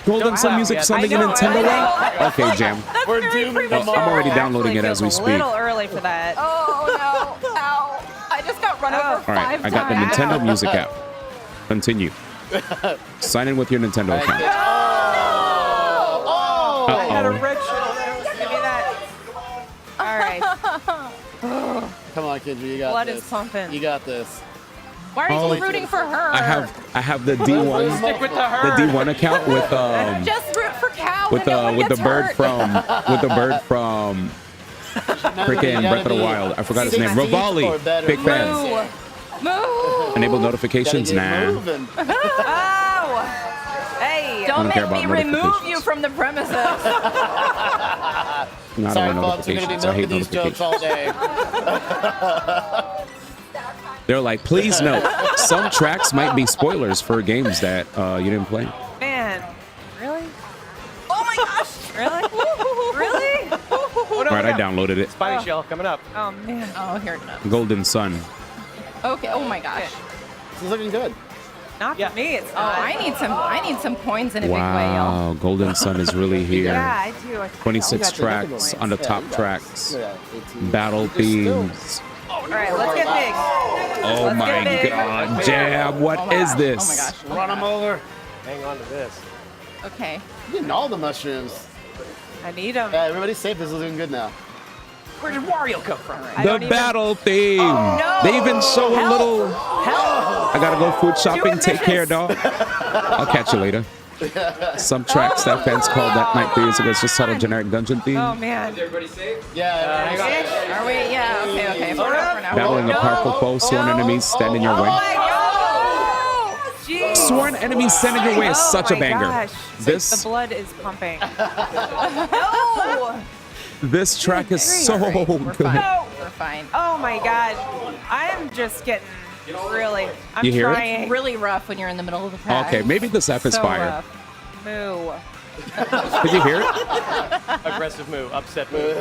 Speaker 6: Golden Sun music sounding in Nintendo way? Okay, Jam.
Speaker 13: We're doomed.
Speaker 6: Well, I'm already downloading it as we
Speaker 4: A
Speaker 6: speak.
Speaker 4: little early for that.
Speaker 8: Oh, no. Ow. I just got run over
Speaker 6: All right, I got the Nintendo music app. Continue. Sign in with your Nintendo account.
Speaker 13: Oh!
Speaker 2: I had a
Speaker 6: Uh-oh.
Speaker 2: red shell.
Speaker 4: Give me that. All right.
Speaker 13: Come on, Kendra, you got
Speaker 4: Blood
Speaker 13: this.
Speaker 4: is pumping.
Speaker 13: You got this.
Speaker 8: Why are you rooting for her?
Speaker 6: I have the D1 the D1 account with
Speaker 8: Just root for Cal
Speaker 6: with the bird from freaking Breath of the Wild. I forgot his name. Rivali. Big fan.
Speaker 8: Move.
Speaker 6: Enable notifications. Nah.
Speaker 4: Oh! Hey!
Speaker 6: don't
Speaker 8: Don't
Speaker 6: care
Speaker 8: make me
Speaker 6: about
Speaker 8: remove
Speaker 6: notifications.
Speaker 8: you from the premises.
Speaker 6: Not
Speaker 13: Sorry,
Speaker 6: all
Speaker 13: folks, we're gonna be
Speaker 6: notifications. I hate
Speaker 13: milking these jokes
Speaker 6: notifications.
Speaker 13: all day.
Speaker 6: They're like, please note, some tracks might be spoilers for games that you didn't play.
Speaker 4: Man. Really? Oh my gosh! Really? Really?
Speaker 2: Oh, no,
Speaker 6: Right, I
Speaker 2: no.
Speaker 6: downloaded it.
Speaker 2: Spiny Shell coming up.
Speaker 4: Oh man.
Speaker 8: Oh, here it comes.
Speaker 6: Golden Sun.
Speaker 8: Okay. Oh my gosh.
Speaker 13: This is looking good.
Speaker 4: Not for me. It's
Speaker 8: Oh,
Speaker 4: not.
Speaker 8: I need some coins in a big way, y'all.
Speaker 6: Wow, Golden Sun is really here.
Speaker 4: Yeah, I do.
Speaker 6: 26 tracks on the top tracks.
Speaker 13: Yeah, 18.
Speaker 6: Battle themes.
Speaker 4: All right, let's get big.
Speaker 6: Oh
Speaker 4: Let's
Speaker 6: my
Speaker 4: get big.
Speaker 6: God, Jam! What is this?
Speaker 8: Oh my gosh.
Speaker 13: Run them over.
Speaker 2: Hang on to this.
Speaker 8: Okay.
Speaker 13: You're getting all the mushrooms.
Speaker 4: I need them.
Speaker 13: Yeah, everybody's safe. This is doing good now.
Speaker 2: Where did Wario come from?
Speaker 6: The battle theme. They even show a little. I gotta go food shopping. Take care, dog. I'll catch you later. Some tracks that fans called that night 3 years ago. It's just titled generic dungeon theme.
Speaker 4: Oh man.
Speaker 11: Everybody safe?
Speaker 13: Yeah.
Speaker 8: Are we? Yeah. Okay. For now.
Speaker 6: Battling a powerful foe, sworn enemies stand in your way.
Speaker 4: Jeez.
Speaker 6: Sworn enemies stand in your way is such a
Speaker 4: my
Speaker 6: banger.
Speaker 4: Gosh.
Speaker 6: This
Speaker 4: The blood is pumping.
Speaker 6: this track is so
Speaker 8: We're
Speaker 6: good.
Speaker 8: fine. We're fine.
Speaker 4: Oh my god. I'm just getting really. I'm
Speaker 6: You hear it?
Speaker 4: trying.
Speaker 8: Really rough when you're in the middle of the pack.
Speaker 6: Okay, maybe this app is
Speaker 4: So
Speaker 6: fire.
Speaker 4: rough. Moo.
Speaker 6: Did you hear it?
Speaker 2: Aggressive move, upset move.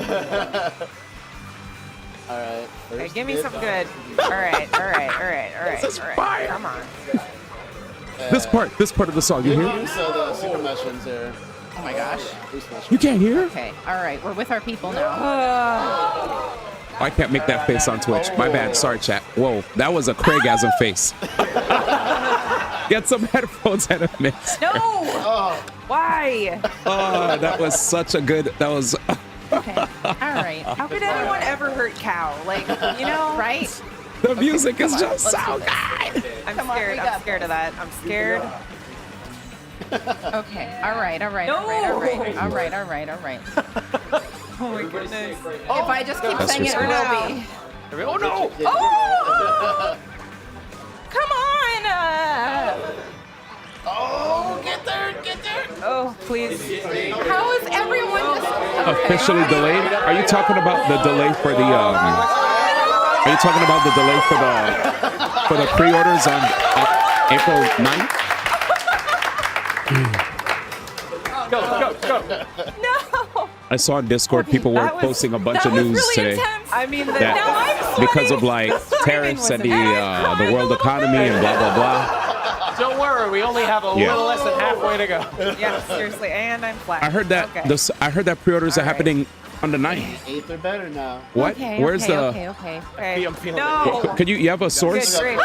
Speaker 13: All right.
Speaker 4: Okay, give me some good. All right.
Speaker 6: This is
Speaker 4: All right.
Speaker 6: fire.
Speaker 4: Come on.
Speaker 6: This part of the song, you hear?
Speaker 13: So the super mushrooms are.
Speaker 8: Oh my gosh.
Speaker 6: You can't hear?
Speaker 8: Okay. All right. We're with our people now.
Speaker 6: I can't make that face on Twitch. My bad. Sorry, chat. Whoa, that was a Craigasm face. Get some headphones and a mix.
Speaker 4: No. Why?
Speaker 6: Oh, that was such a good. That was.
Speaker 8: Okay. All right.
Speaker 4: How could anyone ever hurt Cow? Like, you know,
Speaker 8: Right?
Speaker 6: The music is
Speaker 8: Come on,
Speaker 6: just
Speaker 8: let's
Speaker 6: so
Speaker 8: do this.
Speaker 6: good.
Speaker 4: I'm
Speaker 8: Come on,
Speaker 4: scared.
Speaker 8: we
Speaker 4: I'm
Speaker 8: got
Speaker 4: scared of that. I'm scared.
Speaker 8: Okay. All right.
Speaker 4: No. Oh my goodness.
Speaker 8: If I just keep
Speaker 6: That's
Speaker 8: saying it, it
Speaker 6: respect.
Speaker 8: will be.
Speaker 2: Oh no!
Speaker 4: Oh! Come on!
Speaker 13: Oh, get there.
Speaker 4: Oh, please.
Speaker 8: How is everyone just
Speaker 6: Officially delayed. Are you talking about the delay for the? Are you talking about the delay for the pre-orders on April 9th?
Speaker 2: Go!
Speaker 4: No!
Speaker 6: I saw on Discord people were
Speaker 4: That was-
Speaker 6: posting a bunch of
Speaker 4: that was
Speaker 6: news
Speaker 4: really
Speaker 6: today.
Speaker 4: intense. I mean, now I'm
Speaker 6: That
Speaker 4: sweating.
Speaker 6: because of like
Speaker 4: The screaming
Speaker 6: tariffs
Speaker 4: was
Speaker 6: and
Speaker 4: intense.
Speaker 6: the world economy and blah blah blah.
Speaker 2: Don't worry, we only have a little less than halfway to go.
Speaker 4: Yeah, seriously, and I'm flat.
Speaker 6: I heard that I heard that pre-orders are happening on the 9th.
Speaker 13: 8th are better now.
Speaker 6: What? Where's the?
Speaker 8: Okay.
Speaker 2: I'm feeling it.
Speaker 6: Could you have a source?
Speaker 4: Good,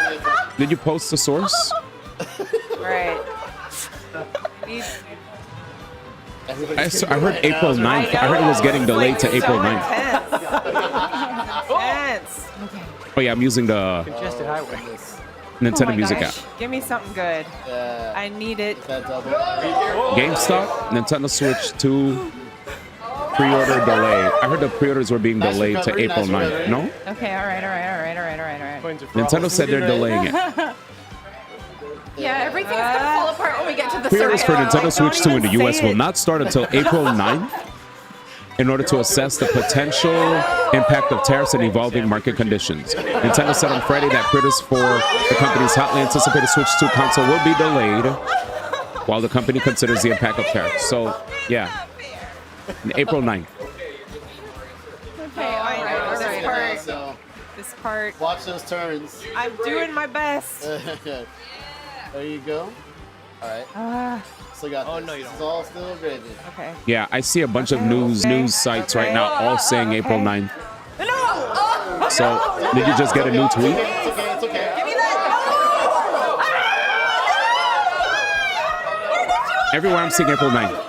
Speaker 6: Did you post the source?
Speaker 4: Right.
Speaker 6: I heard April 9th. I heard it was getting delayed to April 9th.
Speaker 4: Intense.
Speaker 6: Oh yeah, I'm using the
Speaker 2: Congested highway.
Speaker 6: Nintendo Music app.
Speaker 4: Give me something good. I need it.
Speaker 6: GameStop, Nintendo Switch 2 pre-order delay. I heard the pre-orders were being delayed to April 9th. No?
Speaker 8: Okay, all right.
Speaker 6: Nintendo said they're delaying it.
Speaker 8: Yeah, everything's gonna fall apart when we get to the
Speaker 6: Pre-orders for
Speaker 8: side.
Speaker 6: Nintendo Switch 2 in the US will not start until April 9th in order to assess the potential impact of tariffs and evolving market conditions. Nintendo said on Friday that pre-orders for the company's hotly anticipated Switch 2 console will be delayed while the company considers the impact of tariffs. So, yeah, April 9th.
Speaker 4: Okay, all right. This part.
Speaker 13: Watch those turns.
Speaker 4: I'm doing my best.
Speaker 13: There you go. All right. Still got this. No, you don't. It's all still gravy.
Speaker 4: Okay.
Speaker 6: Yeah, I see a bunch of news sites right now all saying April 9th.
Speaker 4: No!
Speaker 6: So, did you just get a new tweet?
Speaker 13: It's okay. It's okay.
Speaker 4: Give me that.
Speaker 6: Everywhere I'm seeing April 9th.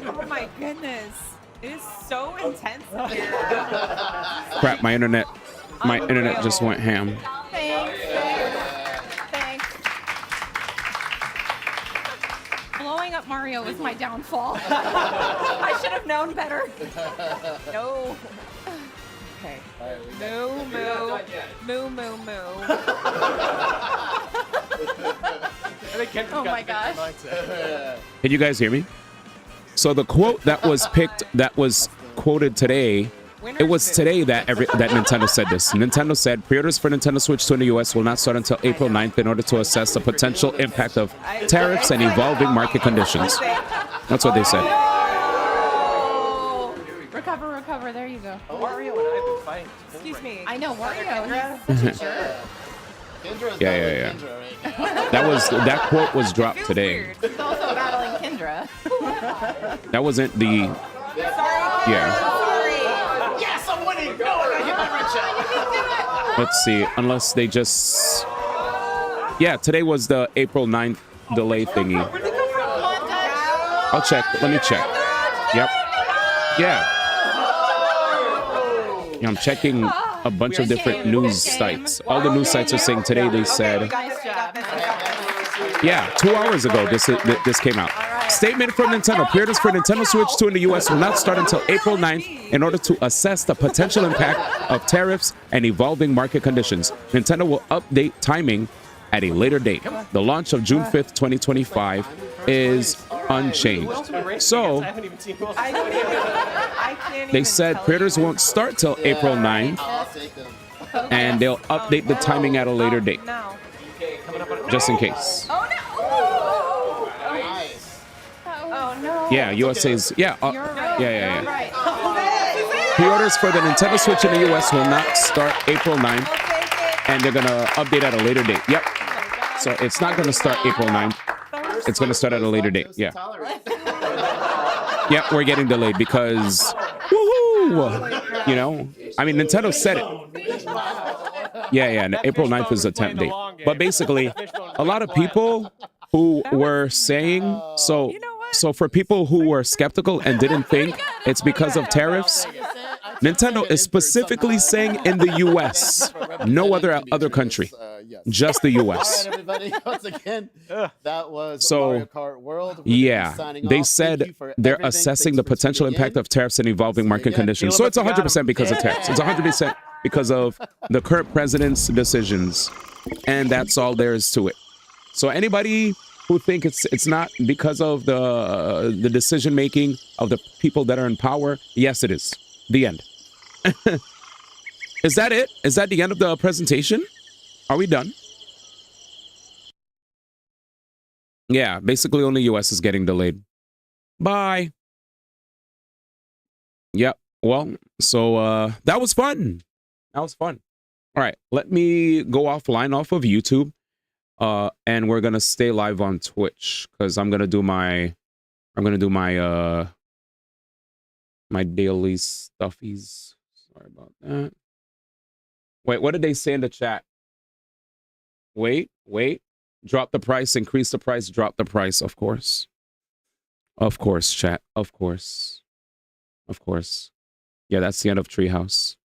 Speaker 4: Oh my goodness. It is so intense here.
Speaker 6: Crap, my internet just went ham.
Speaker 8: Thanks. Blowing up Mario was my downfall. I should have known better.
Speaker 4: No. Okay. Moo.
Speaker 8: Oh my gosh.
Speaker 6: Can you guys hear me? So the quote that was quoted today, it was today that Nintendo said this. Nintendo said pre-orders for Nintendo Switch 2 in the US will not start until April 9th in order to assess the potential impact of tariffs and evolving market conditions. That's what they said.
Speaker 8: Recover. There you go.
Speaker 2: Wario and I have been fighting.
Speaker 4: Excuse me.
Speaker 8: I know Wario. He's such a jerk.
Speaker 6: Yeah. That quote was dropped today.
Speaker 8: He's also battling Kendra.
Speaker 6: That wasn't the. Yeah.
Speaker 13: Yes, I'm winning. No, I hit my red shell.
Speaker 6: Let's see. Unless they just. Yeah, today was the April 9th delay thingy. I'll check. Let me check. Yep. Yeah. I'm checking a bunch of different news sites. All the news sites are saying today. They said. Yeah, 2 hours ago this came out. Statement from Nintendo. Pre-orders for Nintendo Switch 2 in the US will not start until April 9th in order to assess the potential impact of tariffs and evolving market conditions. Nintendo will update timing at a later date. The launch of June 5th, 2025 is unchanged. So, they said pre-orders won't start till April 9th, and they'll update the timing at a later date, just in case.
Speaker 8: Oh no.
Speaker 6: Yeah, USA's, yeah. Pre-orders for the Nintendo Switch in the US will not start April 9th, and they're gonna update at a later date. Yep. So it's not gonna start April 9th. It's gonna start at a later date. Yeah. Yeah, we're getting delayed because, woohoo! You know, I mean, Nintendo said it. Yeah. April 9th is the 10th date. But basically, a lot of people who were saying, so for people who were skeptical and didn't think it's because of tariffs, Nintendo is specifically saying in the US, no other country, just the US.
Speaker 13: Everybody, once again, that was
Speaker 6: So,
Speaker 13: Mario Kart World.
Speaker 6: yeah, they said they're assessing the potential impact of tariffs and evolving market conditions. So it's 100% because of tariffs. It's 100% because of the current president's decisions. And that's all there is to it. So anybody who think it's not because of the decision making of the people that are in power, yes, it is. The end. Is that it? Is that the end of the presentation? Are we done? Yeah, basically only US is getting delayed. Bye. Yep. Well, so that was fun. That was fun. All right, let me go offline off of YouTube, and we're gonna stay live on Twitch because I'm gonna do my my daily stuffies. Sorry about that. Wait, what did they say in the chat? Wait. Drop the price, increase the price, drop the price. Of course, chat. Of course. Yeah, that's the end of Treehouse.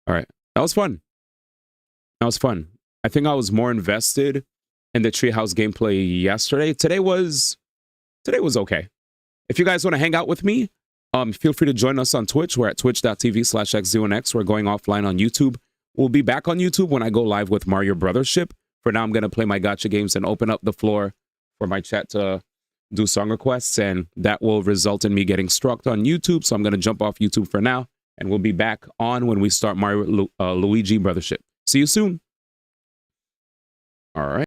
Speaker 6: All right, that was fun. I think I was more invested in the Treehouse gameplay yesterday. Today was okay. If you guys want to hang out with me, feel free to join us on Twitch. We're at twitch.tv/XD1X. We're going offline on YouTube. We'll be back on YouTube when I go live with Mario Brothership. For now, I'm going to play my gacha games and open up the floor for my chat to do song requests, and that will result in me getting struck on YouTube. So I'm going to jump off YouTube for now, and we'll be back on when we start Mario Luigi Brothership. See you soon. All right.